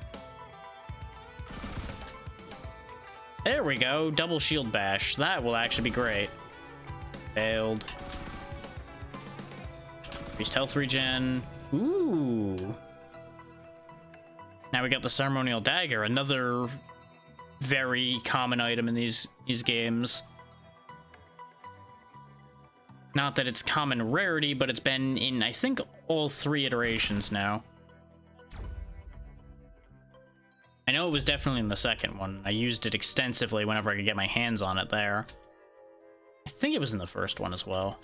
There we go, double shield bash. That will actually be great. Failed. Increased health regen. Ooh. Now we got the ceremonial dagger, another very common item in these games. Not that it's common rarity, but it's been in, I think, all 3 iterations now. I know it was definitely in the second one. I used it extensively whenever I could get my hands on it there. I think it was in the first one as well.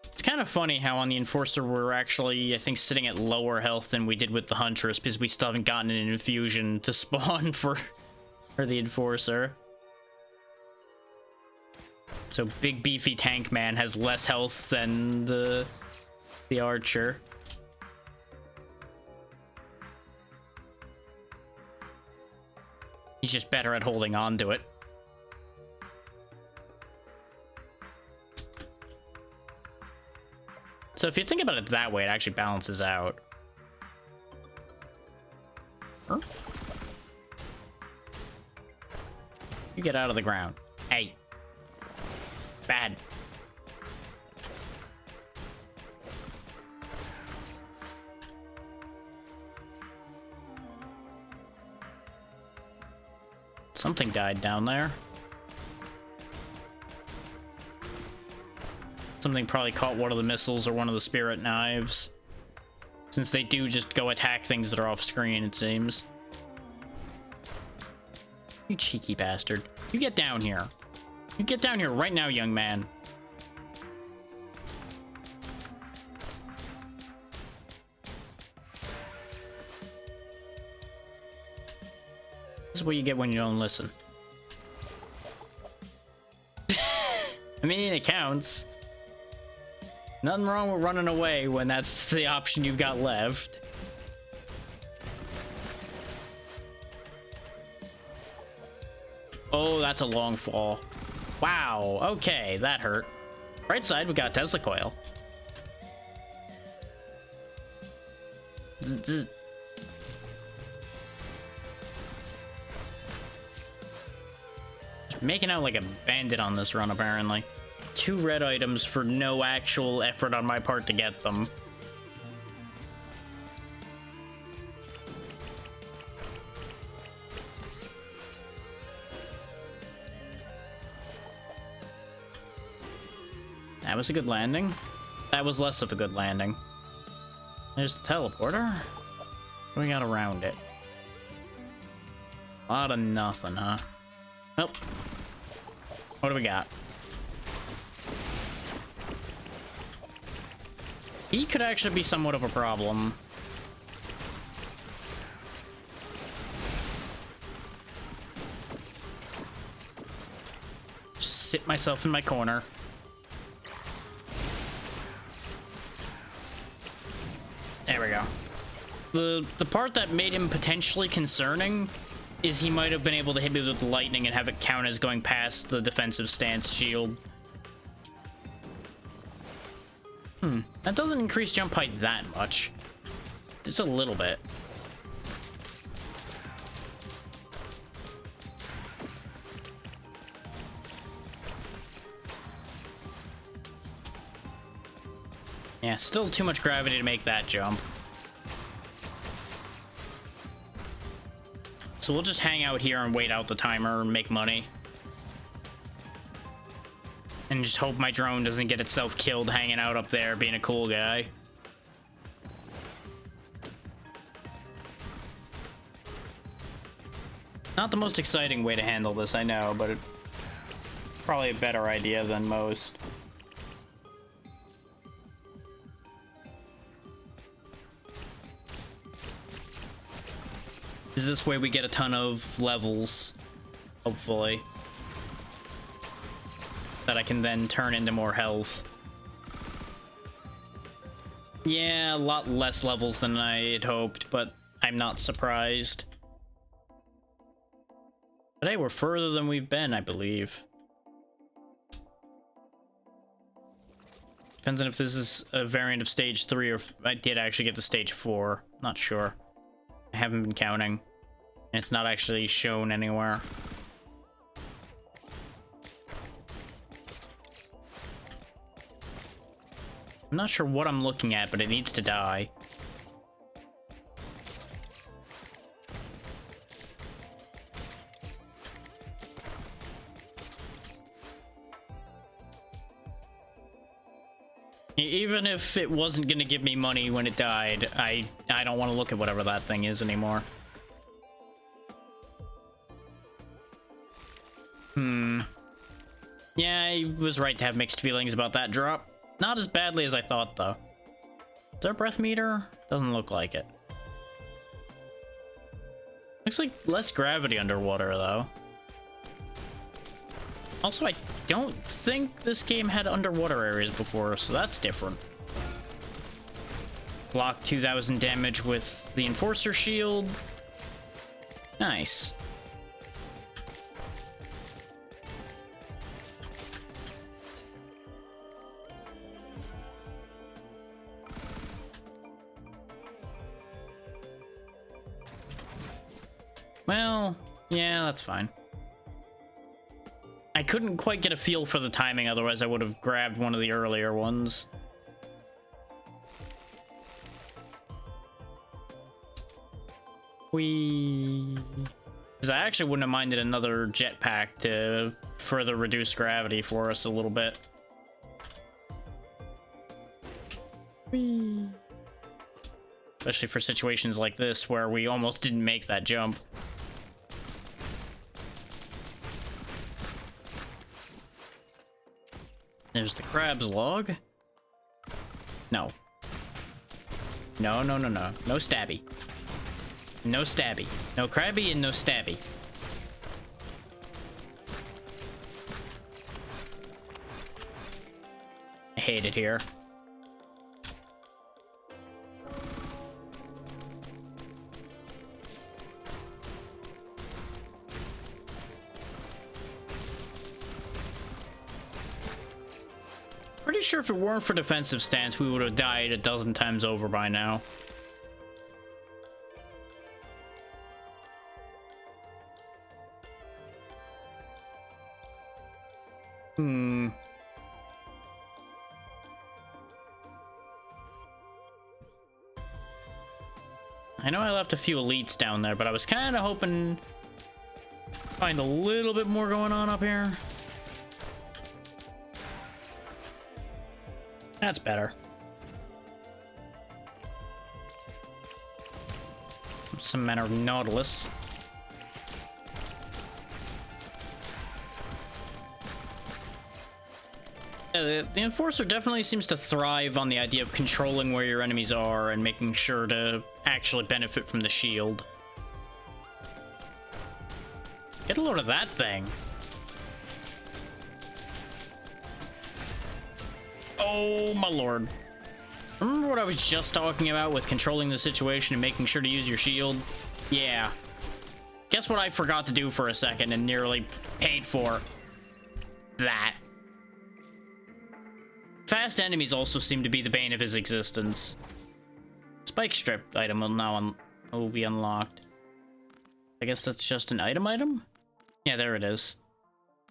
It's kind of funny how on the Enforcer we're actually, I think, sitting at lower health than we did with the Huntress because we still haven't gotten an infusion to spawn for the Enforcer. So big beefy tank man has less health than the Archer. He's just better at holding on to it. So if you think about it that way, it actually balances out. Huh? You get out of the ground. Hey. Bad. Something died down there. Something probably caught one of the missiles or one of the spirit knives. Since they do just go attack things that are off screen, it seems. You cheeky bastard. You get down here. You get down here right now, young man. This is what you get when you don't listen. I mean, it counts. Nothing wrong with running away when that's the option you've got left. Oh, that's a long fall. Wow, okay, that hurt. Right side, we got Tesla coil. Making out like a bandit on this run, apparently. 2 red items for no actual effort on my part to get them. That was a good landing. That was less of a good landing. There's the teleporter. What do we got around it? A lot of nothing, huh? Nope. What do we got? He could actually be somewhat of a problem. Just sit myself in my corner. There we go. The part that made him potentially concerning is he might have been able to hit me with lightning and have it count as going past the defensive stance shield. That doesn't increase jump height that much. Just a little bit. Yeah, still too much gravity to make that jump. So we'll just hang out here and wait out the timer and make money. And just hope my drone doesn't get itself killed hanging out up there being a cool guy. Not the most exciting way to handle this, I know, but it's probably a better idea than most. Is this way we get a ton of levels, hopefully, that I can then turn into more health. Yeah, a lot less levels than I had hoped, but I'm not surprised. But hey, we're further than we've been, I believe. Depends on if this is a variant of stage 3 or if I did actually get to stage 4. Not sure. I haven't been counting. And it's not actually shown anywhere. I'm not sure what I'm looking at, but it needs to die. Even if it wasn't gonna give me money when it died, I don't want to look at whatever that thing is anymore. Yeah, I was right to have mixed feelings about that drop. Not as badly as I thought, though. Is there a breath meter? Doesn't look like it. Looks like less gravity underwater, though. Also, I don't think this game had underwater areas before, so that's different. Block 2,000 damage with the Enforcer Shield. Nice. Well, yeah, that's fine. I couldn't quite get a feel for the timing, otherwise I would have grabbed one of the earlier ones. Because I actually wouldn't have minded another jetpack to further reduce gravity for us a little bit. Whee. Especially for situations like this where we almost didn't make that jump. There's the crab's log. No. No, no, no, no. No stabby. No stabby. No crabby and no stabby. I hate it here. Pretty sure if it weren't for defensive stance, we would have died a dozen times over by now. I know I left a few elites down there, but I was kind of hoping to find a little bit more going on up here. That's better. Some men are Nautilus. Yeah, the Enforcer definitely seems to thrive on the idea of controlling where your enemies are and making sure to actually benefit from the shield. Get a load of that thing. Oh my lord. Remember what I was just talking about with controlling the situation and making sure to use your shield? Yeah. Guess what I forgot to do for a second and nearly paid for? That. Fast enemies also seem to be the bane of his existence. Spike strip item will now will be unlocked. I guess that's just an item? Yeah, there it is.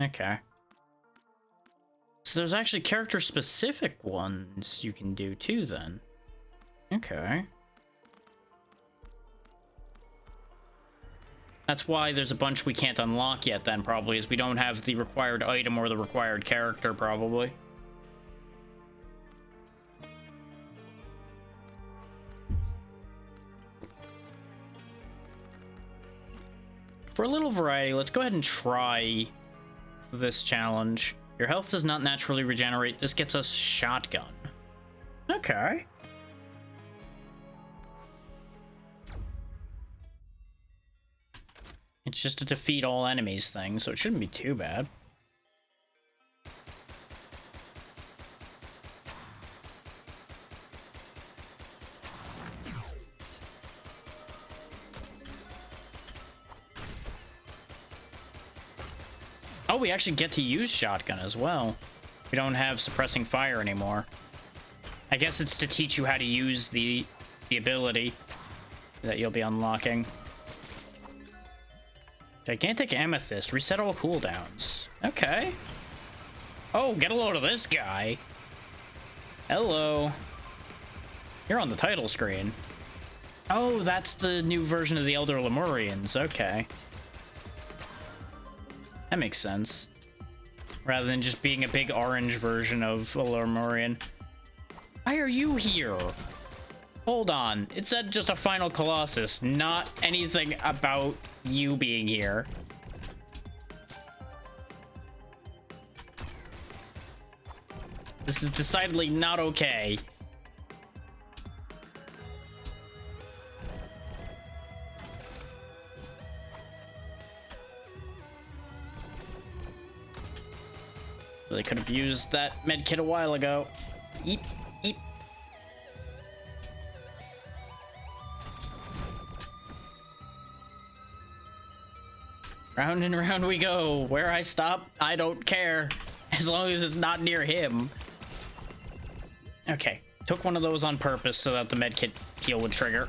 Okay. So there's actually character-specific ones you can do too, then. Okay. That's why there's a bunch we can't unlock yet, then, probably, is we don't have the required item or the required character, probably. For a little variety, let's go ahead and try this challenge. Your health does not naturally regenerate. This gets us shotgun. Okay. It's just a defeat all enemies thing, so it shouldn't be too bad. Oh, we actually get to use shotgun as well. We don't have suppressing fire anymore. I guess it's to teach you how to use the ability that you'll be unlocking. Gigantic Amethyst. Reset all cooldowns. Okay. Oh, get a load of this guy. Hello. You're on the title screen. Oh, that's the new version of the Elder Lemurians. Okay. That makes sense. Rather than just being a big orange version of a Lemurian. Why are you here? Hold on. It said just a final Colossus, not anything about you being here. This is decidedly not okay. Really could have used that medkit a while ago. Eep, eep. Round and round we go. Where I stop, I don't care. As long as it's not near him. Okay. Took one of those on purpose so that the medkit heal would trigger.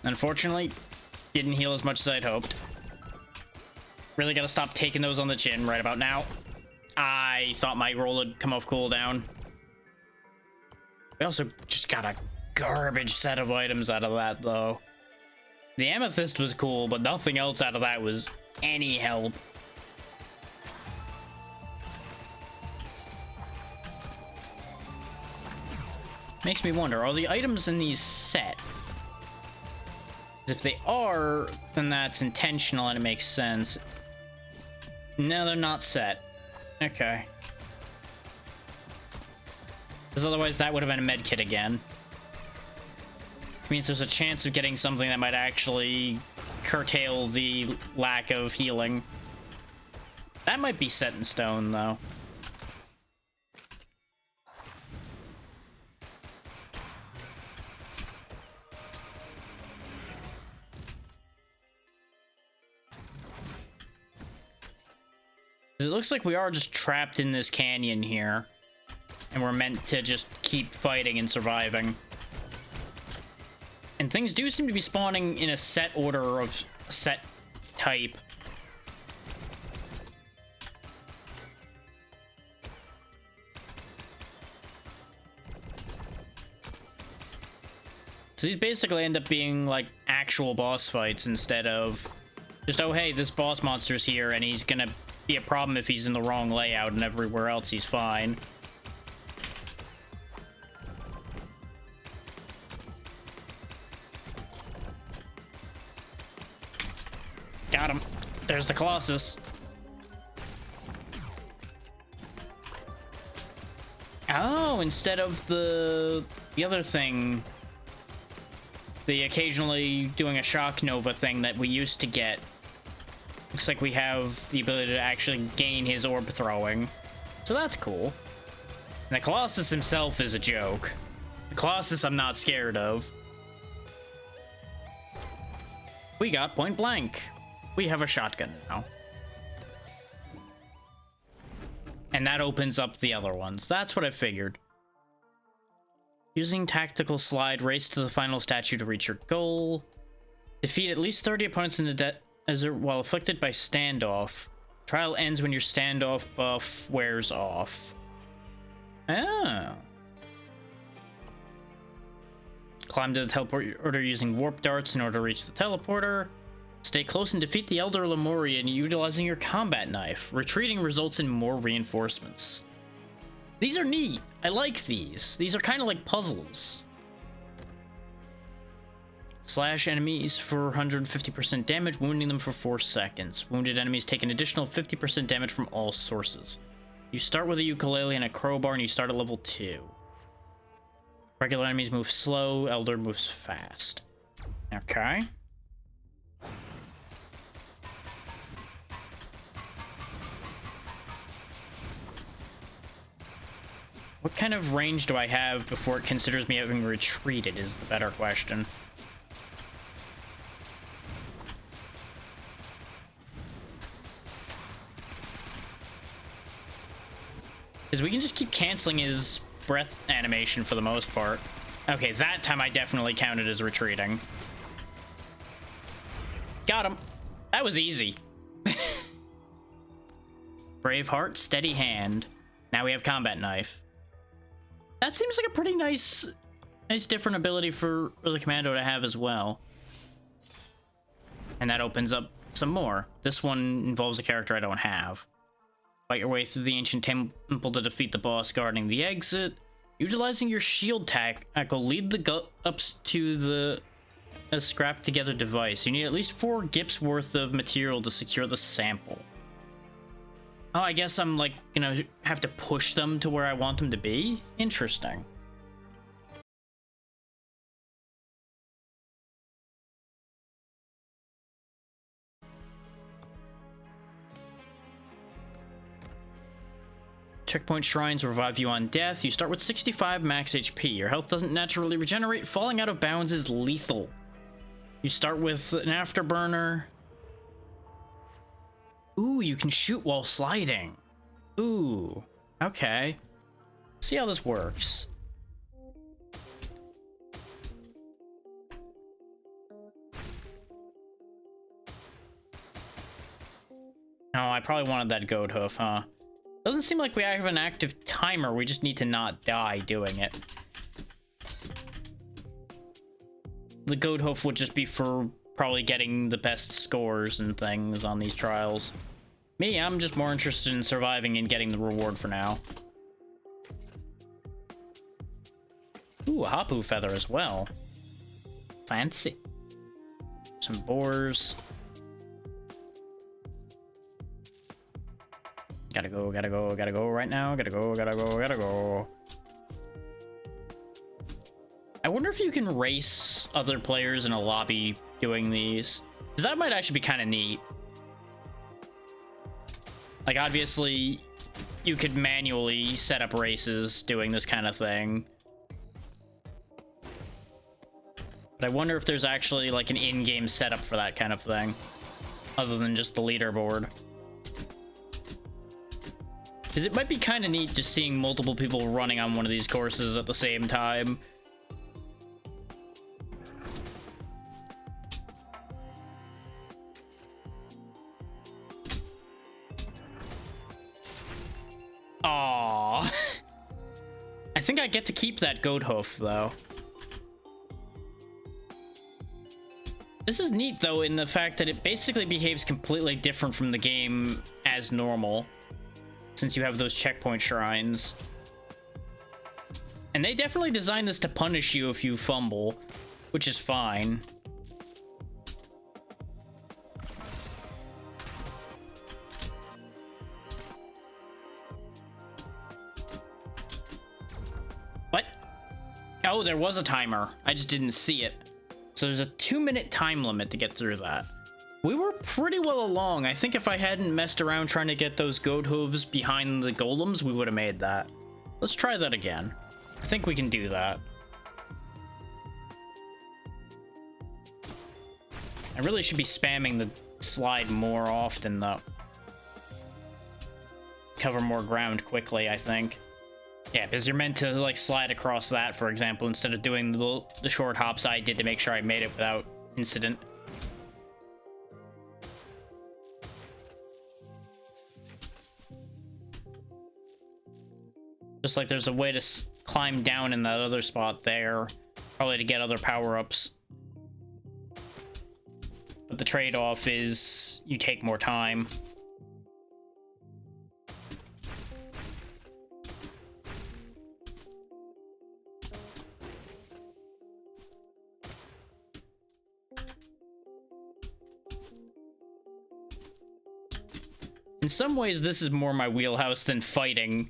Unfortunately, didn't heal as much as I'd hoped. Really gotta stop taking those on the chin right about now. I thought my roll would come off cooldown. We also just got a garbage set of items out of that, though. The Amethyst was cool, but nothing else out of that was any help. Makes me wonder, are the items in these set? If they are, then that's intentional and it makes sense. No, they're not set. Okay. Because otherwise that would have been a medkit again. Which means there's a chance of getting something that might actually curtail the lack of healing. That might be set in stone, though. It looks like we are just trapped in this canyon here. And we're meant to just keep fighting and surviving. And things do seem to be spawning in a set order of set type. So these basically end up being like actual boss fights instead of just, oh hey, this boss monster's here and he's gonna be a problem if he's in the wrong layout and everywhere else he's fine. Got him. There's the Colossus. Oh, instead of the other thing, the occasionally doing a shock nova thing that we used to get. Looks like we have the ability to actually gain his orb throwing. So that's cool. And the Colossus himself is a joke. The Colossus I'm not scared of. We got point blank. We have a shotgun now. And that opens up the other ones. That's what I figured. Using tactical slide, race to the final statue to reach your goal. Defeat at least 30 opponents in the desert while afflicted by standoff. Trial ends when your standoff buff wears off. Oh. Climb to the teleporter using warp darts in order to reach the teleporter. Stay close and defeat the Elder Lemurian utilizing your combat knife. Retreating results in more reinforcements. These are neat. I like these. These are kind of like puzzles. Slash enemies for 150% damage, wounding them for 4 seconds. Wounded enemies take an additional 50% damage from all sources. You start with a ukulele and a crowbar and you start at level 2. Regular enemies move slow, Elder moves fast. Okay. What kind of range do I have before it considers me having retreated is the better question. Because we can just keep canceling his breath animation for the most part. Okay, that time I definitely counted as retreating. Got him. That was easy. Brave heart, steady hand. Now we have combat knife. That seems like a pretty nice different ability for the commando to have as well. And that opens up some more. This one involves a character I don't have. Fight your way through the ancient temple to defeat the boss guarding the exit. Utilizing your shield tackle, lead the ups to a scrap together device. You need at least 4 gips worth of material to secure the sample. Oh, I guess I'm like gonna have to push them to where I want them to be? Interesting. Checkpoint shrines revive you on death. You start with 65 max HP. Your health doesn't naturally regenerate. Falling out of bounds is lethal. You start with an afterburner. Ooh, you can shoot while sliding. Ooh, okay. See how this works. Oh, I probably wanted that goat hoof, huh? Doesn't seem like we have an active timer. We just need to not die doing it. The goat hoof would just be for probably getting the best scores and things on these trials. Me, I'm just more interested in surviving and getting the reward for now. Ooh, a Hapu feather as well. Fancy. Some boars. Gotta go right now. Gotta go. I wonder if you can race other players in a lobby doing these. Because that might actually be kind of neat. Like, obviously, you could manually set up races doing this kind of thing. But I wonder if there's actually, like, an in-game setup for that kind of thing. Other than just the leaderboard. Because it might be kind of neat just seeing multiple people running on one of these courses at the same time. Aww. I think I get to keep that goat hoof, though. This is neat, though, in the fact that it basically behaves completely different from the game as normal, since you have those checkpoint shrines. And they definitely designed this to punish you if you fumble, which is fine. What? Oh, there was a timer. I just didn't see it. So there's a 2-minute time limit to get through that. We were pretty well along. I think if I hadn't messed around trying to get those goat hooves behind the golems, we would have made that. Let's try that again. I think we can do that. I really should be spamming the slide more often, though. Cover more ground quickly, I think. Yeah, because you're meant to, like, slide across that, for example, instead of doing the short hops I did to make sure I made it without incident. Just like there's a way to climb down in that other spot there, probably to get other power-ups. But the trade-off is you take more time. In some ways, this is more my wheelhouse than fighting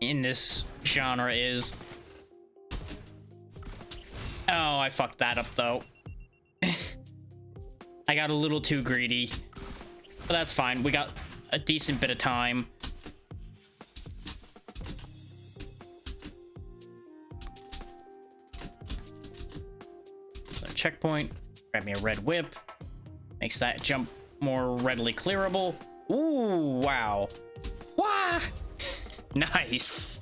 in this genre is. Oh, I fucked that up, though. I got a little too greedy. But that's fine. We got a decent bit of time. checkpoint. Grab me a red whip. Makes that jump more readily clearable. Ooh, wow. Wah! Nice.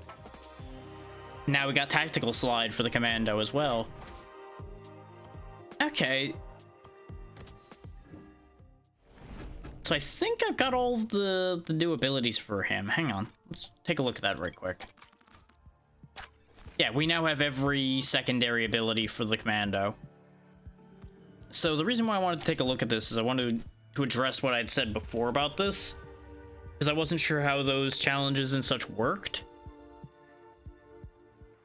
Now we got tactical slide for the commando as well. Okay. So I think I've got all of the new abilities for him. Hang on. Let's take a look at that right quick. Yeah, we now have every secondary ability for the commando. So the reason why I wanted to take a look at this is I wanted to address what I'd said before about this, because I wasn't sure how those challenges and such worked.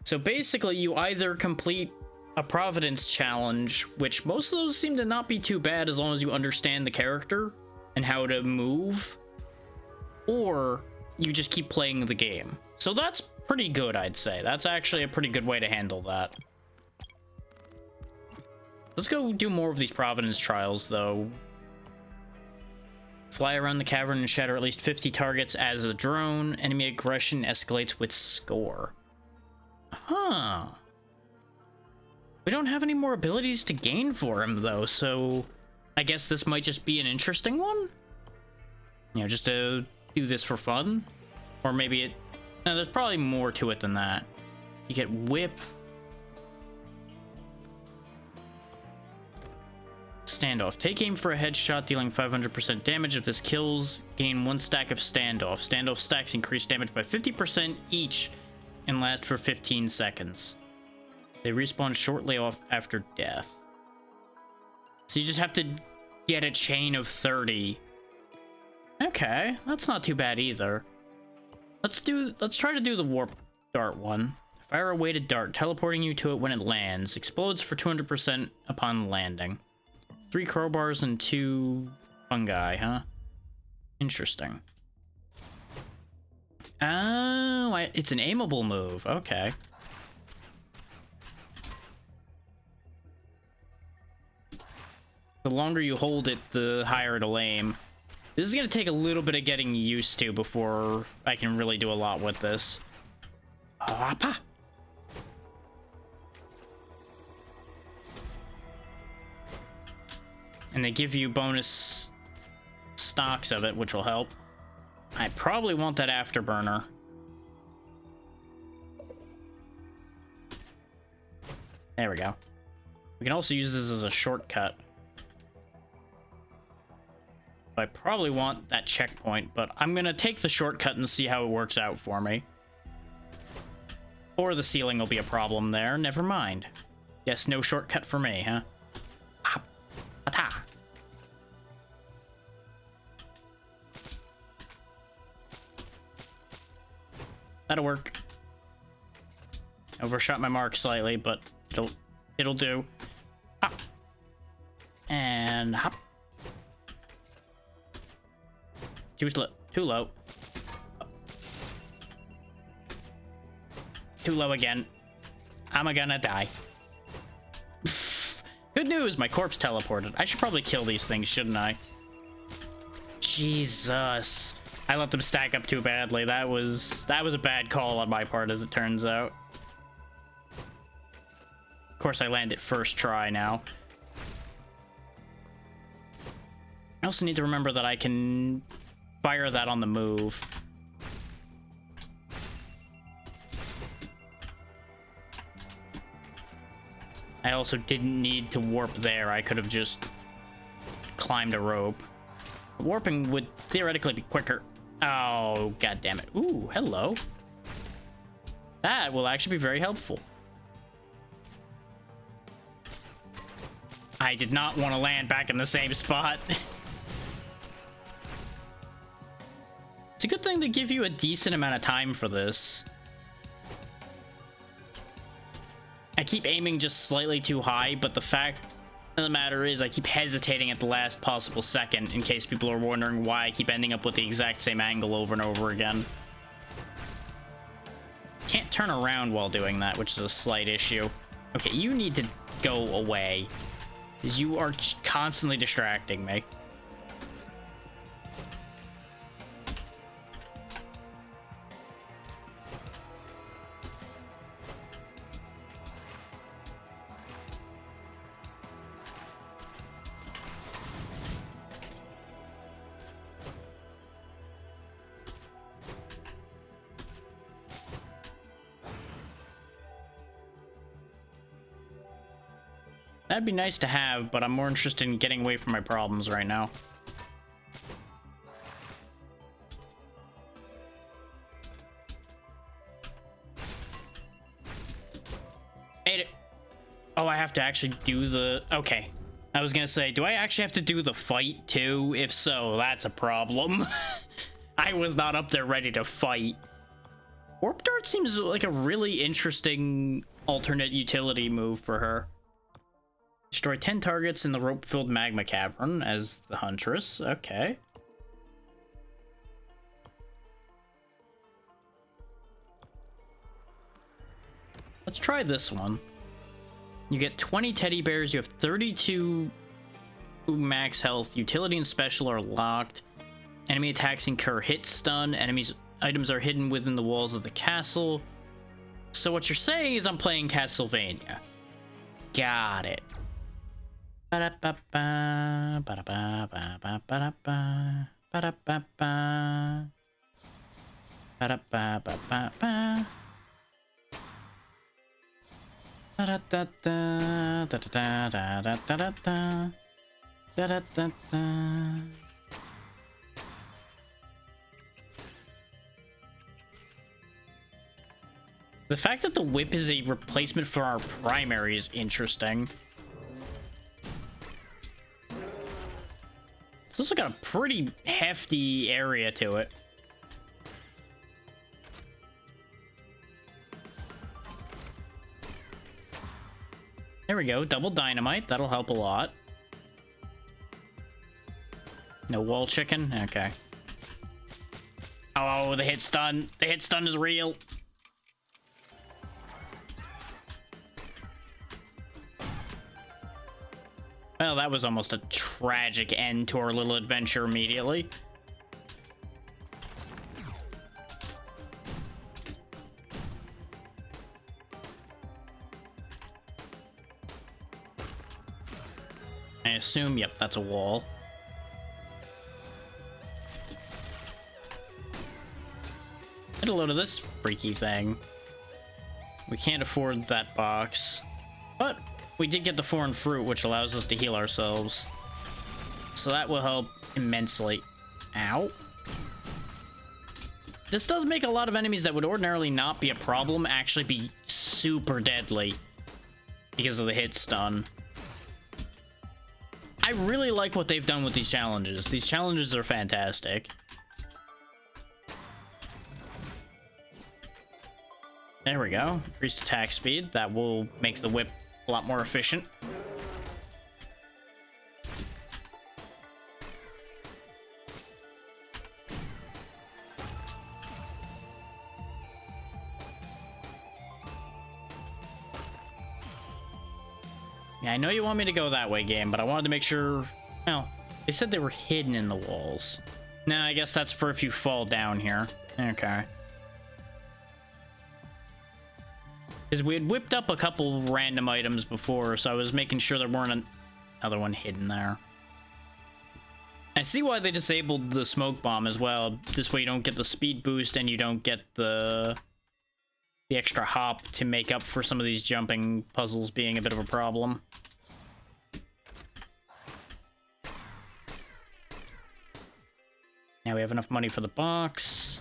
So basically, you either complete a Providence challenge, which most of those seem to not be too bad as long as you understand the character and how to move, or you just keep playing the game. So that's pretty good, I'd say. That's actually a pretty good way to handle that. Let's go do more of these Providence trials, though. Fly around the cavern and shatter at least 50 targets as a drone. Enemy aggression escalates with score. Huh. We don't have any more abilities to gain for him, though, so I guess this might just be an interesting one? You know, just to do this for fun? Or maybe it... No, there's probably more to it than that. You get whip. Standoff. Take aim for a headshot, dealing 500% damage. If this kills, gain 1 stack of standoff. Standoff stacks increase damage by 50% each and last for 15 seconds. They respawn shortly after death. So you just have to get a chain of 30. Okay, that's not too bad either. Let's try to do the warp dart one. Fire a weighted dart, teleporting you to it when it lands. Explodes for 200% upon landing. 3 crowbars and 2 fungi, huh? Interesting. Oh, it's an aimable move. Okay. The longer you hold it, the higher it'll aim. This is going to take a little bit of getting used to before I can really do a lot with this. Appa! And they give you bonus stocks of it, which will help. I probably want that afterburner. There we go. We can also use this as a shortcut. I probably want that checkpoint, but I'm gonna take the shortcut and see how it works out for me. Or the ceiling will be a problem there. Never mind. Guess no shortcut for me, huh? Ata. That'll work. Overshot my mark slightly, but it'll do. Hop. And hop. Too low. Too low again. I'm gonna die. Good news, my corpse teleported. I should probably kill these things, shouldn't I? Jesus. I let them stack up too badly. That was a bad call on my part, as it turns out. Of course, I land it first try now. I also need to remember that I can fire that on the move. I also didn't need to warp there. I could have just climbed a rope. Warping would theoretically be quicker. Oh, god damn it. Ooh, hello. That will actually be very helpful. I did not want to land back in the same spot. It's a good thing to give you a decent amount of time for this. I keep aiming just slightly too high, but the fact of the matter is I keep hesitating at the last possible second in case people are wondering why I keep ending up with the exact same angle over and over again. Can't turn around while doing that, which is a slight issue. Okay, you need to go away, because you are constantly distracting me. That'd be nice to have, but I'm more interested in getting away from my problems right now. Made it. Oh, I have to actually do the... Okay. I was gonna say, do I actually have to do the fight too? If so, that's a problem. I was not up there ready to fight. Warp Dart seems like a really interesting alternate utility move for her. Destroy 10 targets in the rope-filled magma cavern as the Huntress. Okay. Let's try this one. You get 20 teddy bears, you have 32 max health, utility and special are locked. Enemy attacks incur hit stun, items are hidden within the walls of the castle. So what you're saying is I'm playing Castlevania. Got it. Ba-da-ba-ba, ba-da-ba-ba, ba-da-ba, ba-da-ba-ba, ba-da-ba-ba-ba-ba. Da-da-da-da, da-da-da-da-da-da-da, da-da-da-da. The fact that the whip is a replacement for our primary is interesting. It's also got a pretty hefty area to it. There we go, double dynamite. That'll help a lot. No wall chicken? Okay. Oh, the hit stun. The hit stun is real. Well, that was almost a tragic end to our little adventure immediately. I assume, yep, that's a wall. Get a load of this freaky thing. We can't afford that box, but we did get the foreign fruit, which allows us to heal ourselves. So that will help immensely. Ow. This does make a lot of enemies that would ordinarily not be a problem actually be super deadly because of the hit stun. I really like what they've done with these challenges. These challenges are fantastic. There we go. Increased attack speed. That will make the whip a lot more efficient. Yeah, I know you want me to go that way, game, but I wanted to make sure... Well, they said they were hidden in the walls. Nah, I guess that's for if you fall down here. Okay. Because we had whipped up a couple random items before, so I was making sure there weren't another one hidden there. I see why they disabled the smoke bomb as well. This way you don't get the speed boost and you don't get the extra hop to make up for some of these jumping puzzles being a bit of a problem. Now we have enough money for the box.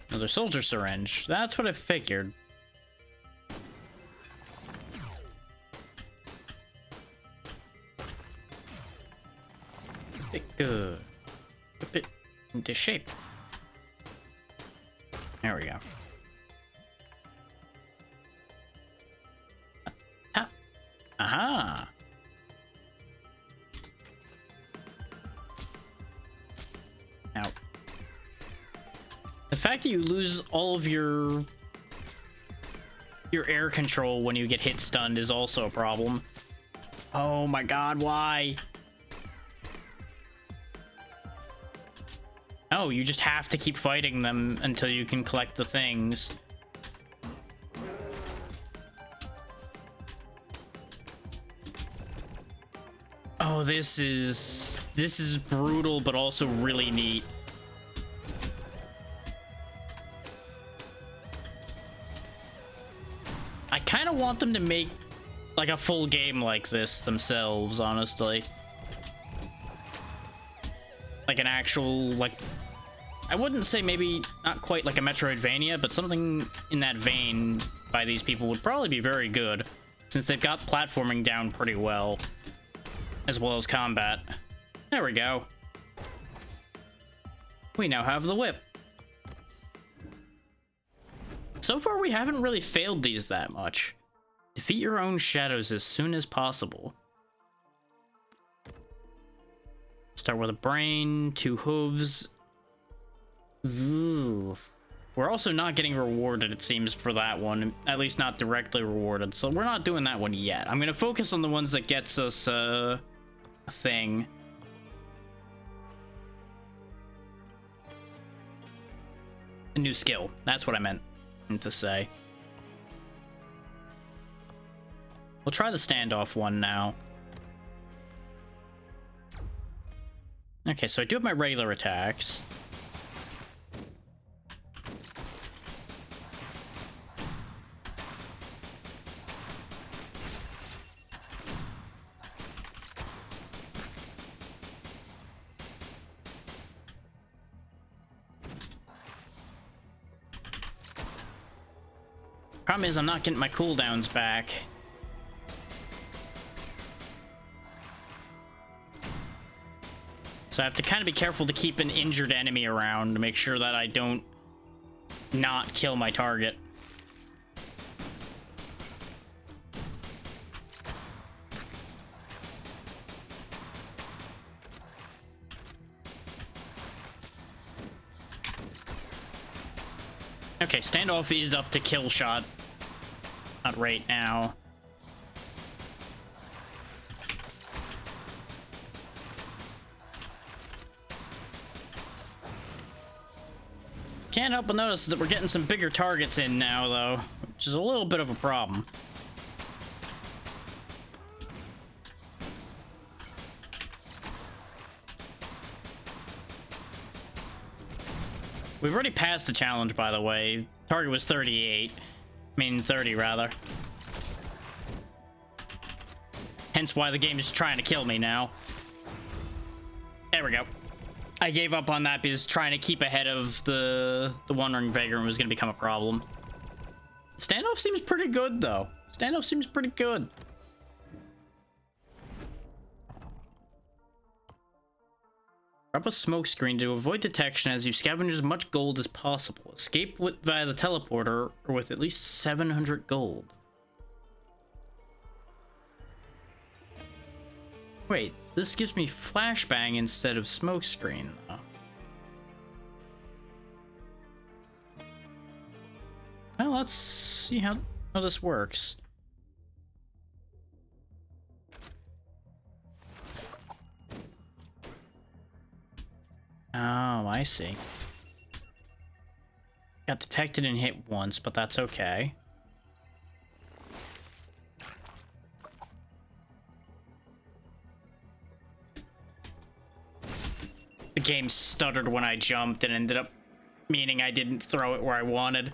Another soldier syringe. That's what I figured. Good. Whip it into shape. There we go. Ah. Aha. Now, the fact that you lose all of your air control when you get hit stunned is also a problem. Oh my god, why? Oh, you just have to keep fighting them until you can collect the things. Oh, this is brutal, but also really neat. I kind of want them to make like a full game like this themselves, honestly. Like an actual, like, I wouldn't say maybe not quite like a Metroidvania, but something in that vein by these people would probably be very good, since they've got platforming down pretty well as combat. There we go. We now have the whip. So far, we haven't really failed these that much. Defeat your own shadows as soon as possible. Start with a brain, 2 hooves. Ooh. We're also not getting rewarded, it seems, for that one. At least not directly rewarded. So we're not doing that one yet. I'm going to focus on the ones that gets us a thing. A new skill. That's what I meant to say. We'll try the standoff one now. Okay, so I do have my regular attacks. Problem is, I'm not getting my cooldowns back. So I have to kind of be careful to keep an injured enemy around to make sure that I don't not kill my target. Okay, standoff is up to kill shot. Not right now. Can't help but notice that we're getting some bigger targets in now, though, which is a little bit of a problem. We've already passed the challenge, by the way. Target was 38. I mean, 30, rather. Hence why the game is trying to kill me now. There we go. I gave up on that because trying to keep ahead of the Wandering Vagrant was going to become a problem. Standoff seems pretty good, though. Standoff seems pretty good. Drop a smoke screen to avoid detection as you scavenge as much gold as possible. Escape via the teleporter or with at least 700 gold. Wait, this gives me flashbang instead of smoke screen, though. Well, let's see how this works. Oh, I see. Got detected and hit once, but that's okay. The game stuttered when I jumped and ended up meaning I didn't throw it where I wanted.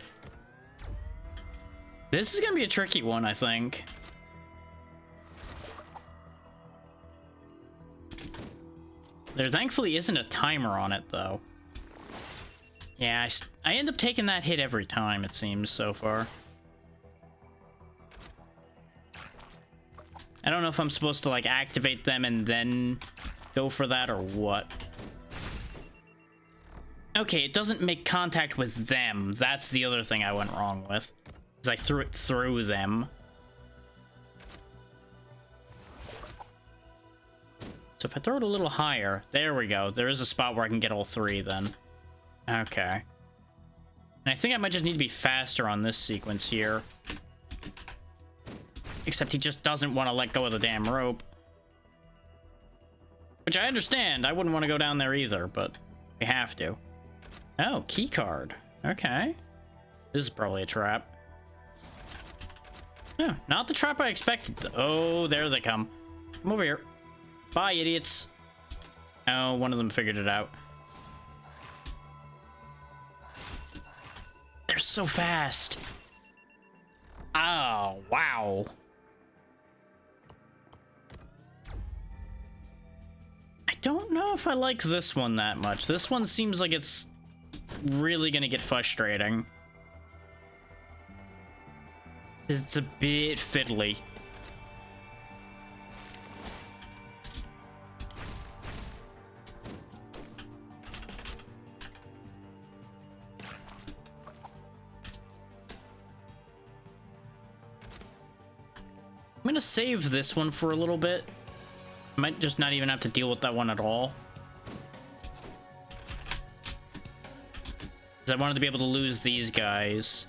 This is gonna be a tricky one, I think. There thankfully isn't a timer on it, though. Yeah, I end up taking that hit every time, it seems, so far. I don't know if I'm supposed to, like, activate them and then go for that or what. Okay, it doesn't make contact with them. That's the other thing I went wrong with. Is I threw it through them. So if I throw it a little higher, there we go. There is a spot where I can get all three then. Okay. And I think I might just need to be faster on this sequence here. Except he just doesn't want to let go of the damn rope. Which I understand. I wouldn't want to go down there either, but we have to. Oh, key card. Okay. This is probably a trap. No, not the trap I expected. Oh, there they come. Come over here. Bye, idiots. Oh, one of them figured it out. They're so fast. Oh, wow. don't know if I like this one that much. This one seems like it's really gonna get frustrating. It's a bit fiddly. I'm gonna save this one for a little bit. Might just not even have to deal with that one at all. Because I wanted to be able to lose these guys.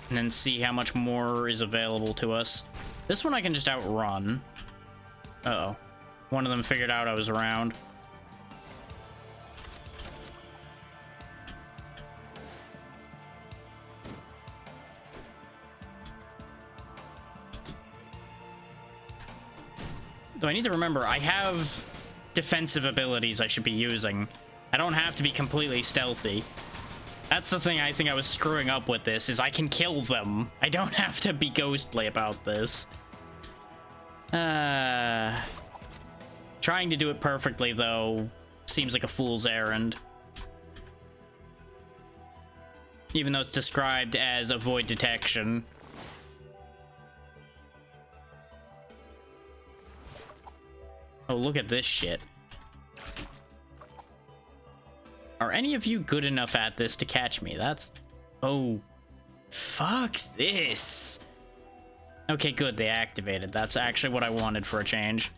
And then see how much more is available to us. This one I can just outrun. Uh-oh. One of them figured out I was around. Though I need to remember, I have defensive abilities I should be using. I don't have to be completely stealthy. That's the thing I think I was screwing up with this, is I can kill them. I don't have to be ghostly about this. Trying to do it perfectly, though, seems like a fool's errand. Even though it's described as avoid detection. Oh, look at this shit. Are any of you good enough at this to catch me? That's... Oh. Fuck this. Okay, good. They activated. That's actually what I wanted for a change.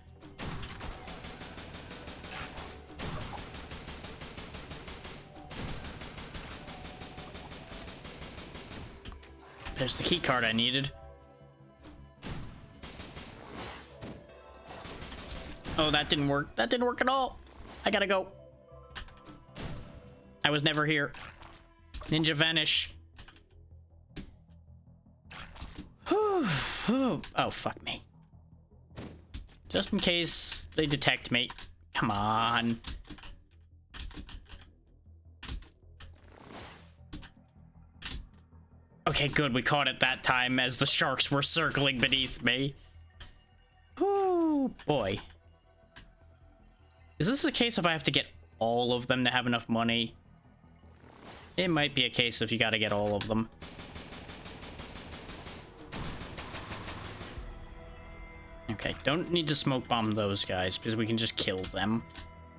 There's the key card I needed. Oh, that didn't work. That didn't work at all. I gotta go. I was never here. Ninja vanish. Oh, fuck me. Just in case they detect me. Come on. Okay, good. We caught it that time as the sharks were circling beneath me. Oh, boy. Is this a case if I have to get all of them to have enough money? It might be a case if you gotta get all of them. Okay, don't need to smoke bomb those guys because we can just kill them.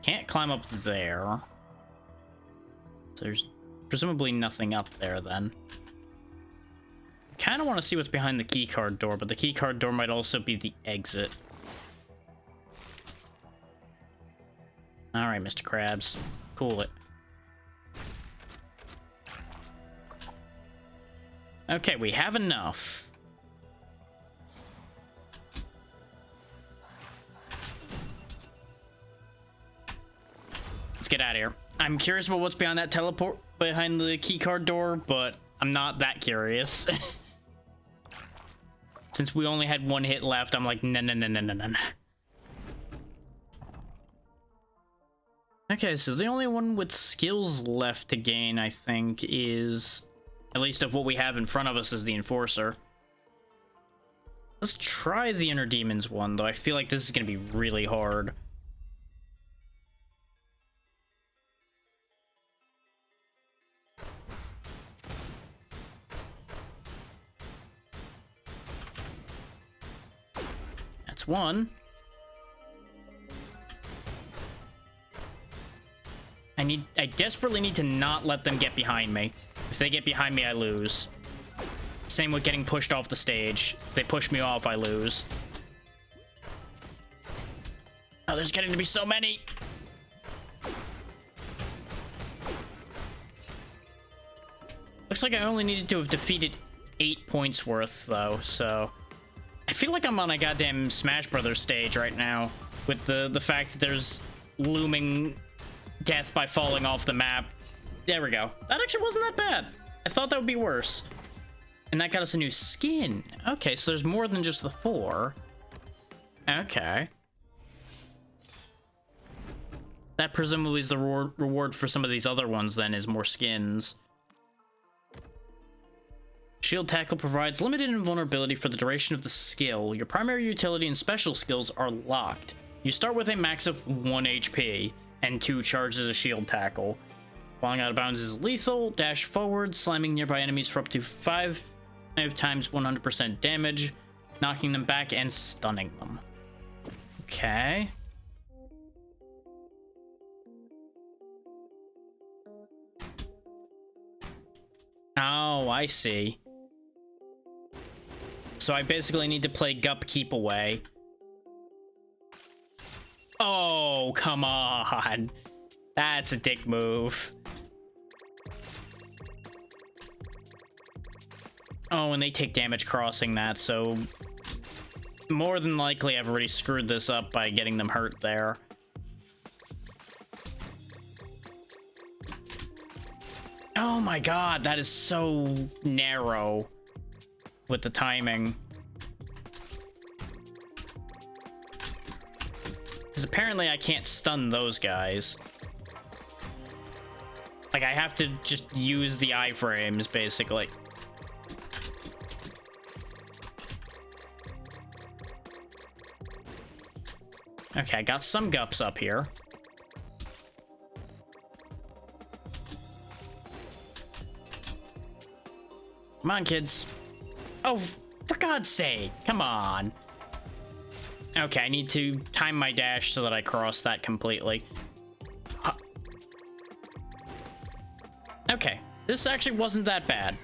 Can't climb up there. So there's presumably nothing up there then. Kind of want to see what's behind the keycard door, but the keycard door might also be the exit. Alright, Mr. Krabs. Cool it. Okay, we have enough. Let's get out of here. I'm curious about what's behind that teleport behind the keycard door, but I'm not that curious. Since we only had one hit left, I'm like, no. Okay, so the only one with skills left to gain, I think, is... At least of what we have in front of us is the Enforcer. Let's try the Inner Demons one, though. I feel like this is going to be really hard. That's one. I desperately need to not let them get behind me. If they get behind me, I lose. Same with getting pushed off the stage. If they push me off, I lose. Oh, there's getting to be so many. Looks like I only needed to have defeated 8 points worth, though, so... I feel like I'm on a goddamn Smash Brothers stage right now. With the fact that there's looming death by falling off the map. There we go. That actually wasn't that bad. I thought that would be worse. And that got us a new skin. Okay, so there's more than just the 4. Okay. That presumably is the reward for some of these other ones, then, is more skins. Shield Tackle provides limited invulnerability for the duration of the skill. Your primary utility and special skills are locked. You start with a max of 1 HP and 2 charges of shield tackle. Falling out of bounds is lethal. Dash forward, slamming nearby enemies for up to 5 times 100% damage, knocking them back and stunning them. Okay. Oh, I see. So I basically need to play Gup Keep Away. Oh, come on. That's a dick move. Oh, and they take damage crossing that, so more than likely I've already screwed this up by getting them hurt there. Oh my god, that is so narrow with the timing. Because apparently I can't stun those guys. Like, I have to just use the iframes, basically. Okay, I got some gups up here. Come on, kids. Oh, for God's sake, come on. Okay, I need to time my dash so that I cross that completely. Okay, this actually wasn't that bad.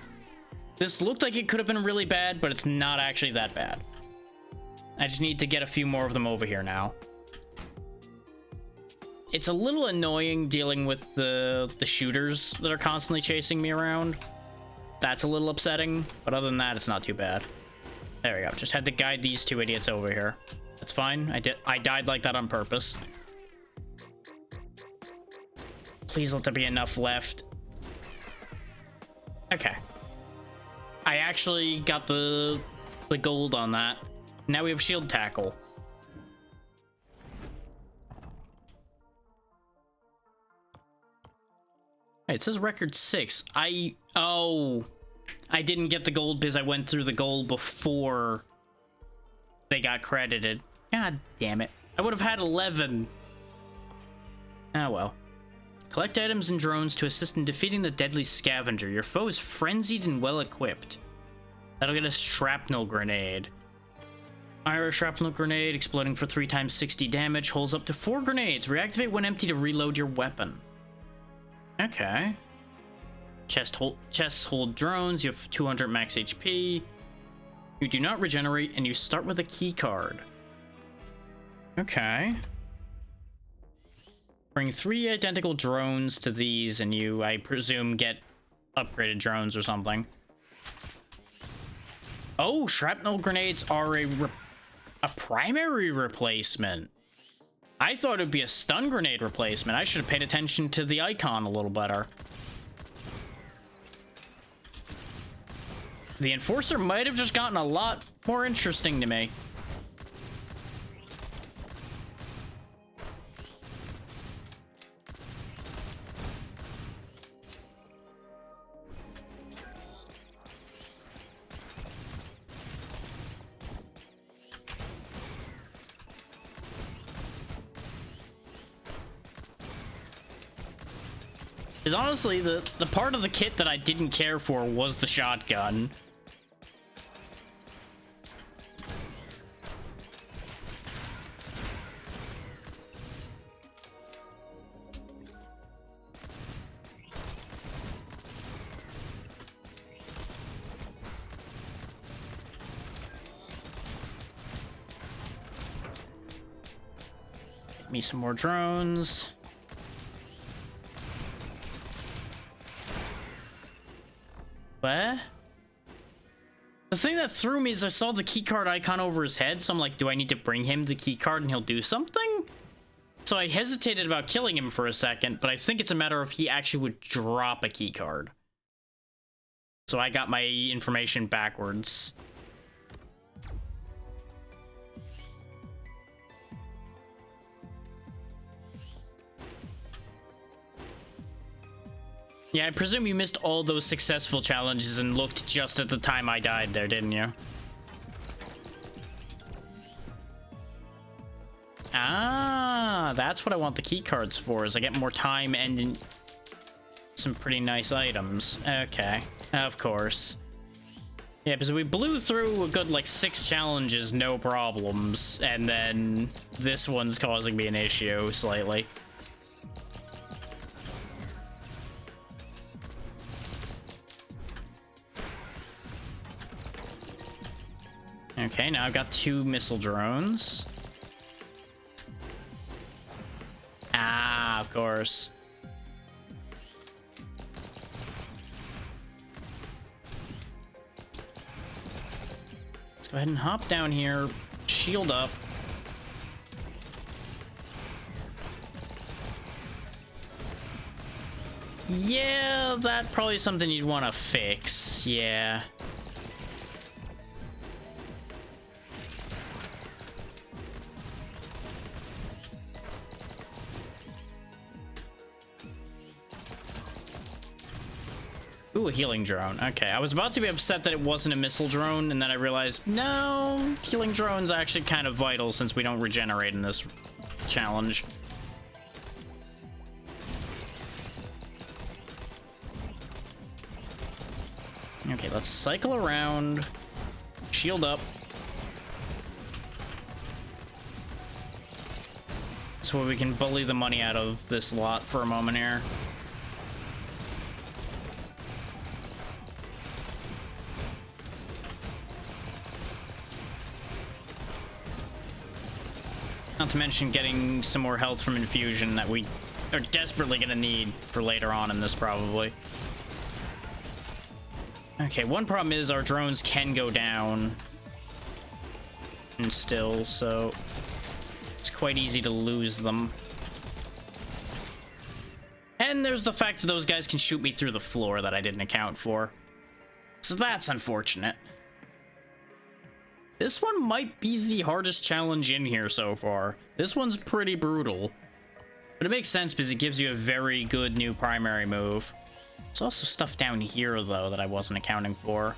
This looked like it could have been really bad, but it's not actually that bad. I just need to get a few more of them over here now. It's a little annoying dealing with the shooters that are constantly chasing me around. That's a little upsetting, but other than that, it's not too bad. There we go. Just had to guide these two idiots over here. That's fine. I died like that on purpose. Please let there be enough left. Okay. I actually got the gold on that. Now we have shield tackle. Hey, it says record 6. Oh, I didn't get the gold because I went through the gold before they got credited. God damn it. I would have had 11. Ah, well. Collect items and drones to assist in defeating the deadly scavenger. Your foe is frenzied and well equipped. That'll get a shrapnel grenade. Fire a shrapnel grenade, exploding for 3 times 60 damage, holds up to 4 grenades. Reactivate when empty to reload your weapon. Okay. Chests hold drones. You have 200 max HP. You do not regenerate, and you start with a key card. Okay. Bring 3 identical drones to these, and you, I presume, get upgraded drones or something. Oh, shrapnel grenades are a primary replacement. I thought it would be a stun grenade replacement. I should have paid attention to the icon a little better. The Enforcer might have just gotten a lot more interesting to me. Because honestly, the part of the kit that I didn't care for was the shotgun. Get me some more drones. What? The thing that threw me is I saw the keycard icon over his head, so I'm like, do I need to bring him the keycard and he'll do something? So I hesitated about killing him for a second, but I think it's a matter of he actually would drop a keycard. So I got my information backwards. Yeah, I presume you missed all those successful challenges and looked just at the time I died there, didn't you? Ah, that's what I want the key cards for, is I get more time and some pretty nice items. Okay, of course. Yeah, because we blew through a good, like, 6 challenges, no problems, and then this one's causing me an issue slightly. Okay, now I've got 2 missile drones. Ah, of course. Let's go ahead and hop down here, shield up. Yeah, that's probably something you'd want to fix, yeah. Ooh, a healing drone. Okay, I was about to be upset that it wasn't a missile drone, and then I realized, no, healing drone's actually kind of vital since we don't regenerate in this challenge. Okay, let's cycle around, shield up. So we can bully the money out of this lot for a moment here. Not to mention getting some more health from infusion that we are desperately going to need for later on in this, probably. Okay, one problem is our drones can go down and still, so it's quite easy to lose them. And there's the fact that those guys can shoot me through the floor that I didn't account for. So that's unfortunate. This one might be the hardest challenge in here so far. This one's pretty brutal. But it makes sense because it gives you a very good new primary move. There's also stuff down here, though, that I wasn't accounting for.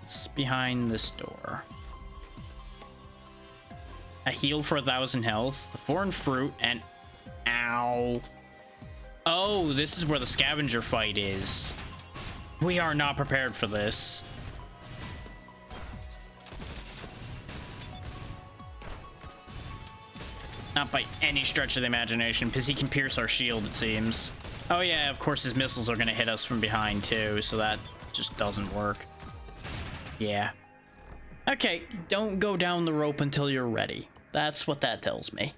It's behind this door. A heal for 1,000 health, the foreign fruit, and... Ow. Oh, this is where the scavenger fight is. We are not prepared for this. Not by any stretch of the imagination, because he can pierce our shield, it seems. Oh yeah, of course his missiles are going to hit us from behind too, so that just doesn't work. Yeah. Okay, don't go down the rope until you're ready. That's what that tells me.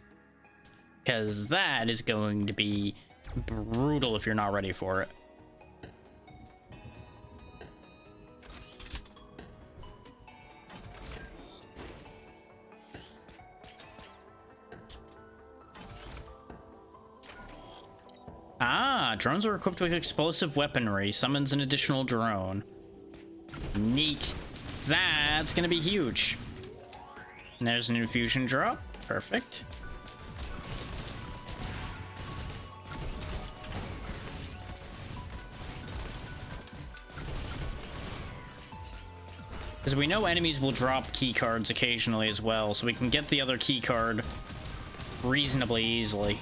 Because that is going to be brutal if you're not ready for it. Ah, drones are equipped with explosive weaponry. Summons an additional drone. Neat. That's gonna be huge. And there's an infusion drop. Perfect. Because we know enemies will drop key cards occasionally as well, so we can get the other key card reasonably easily.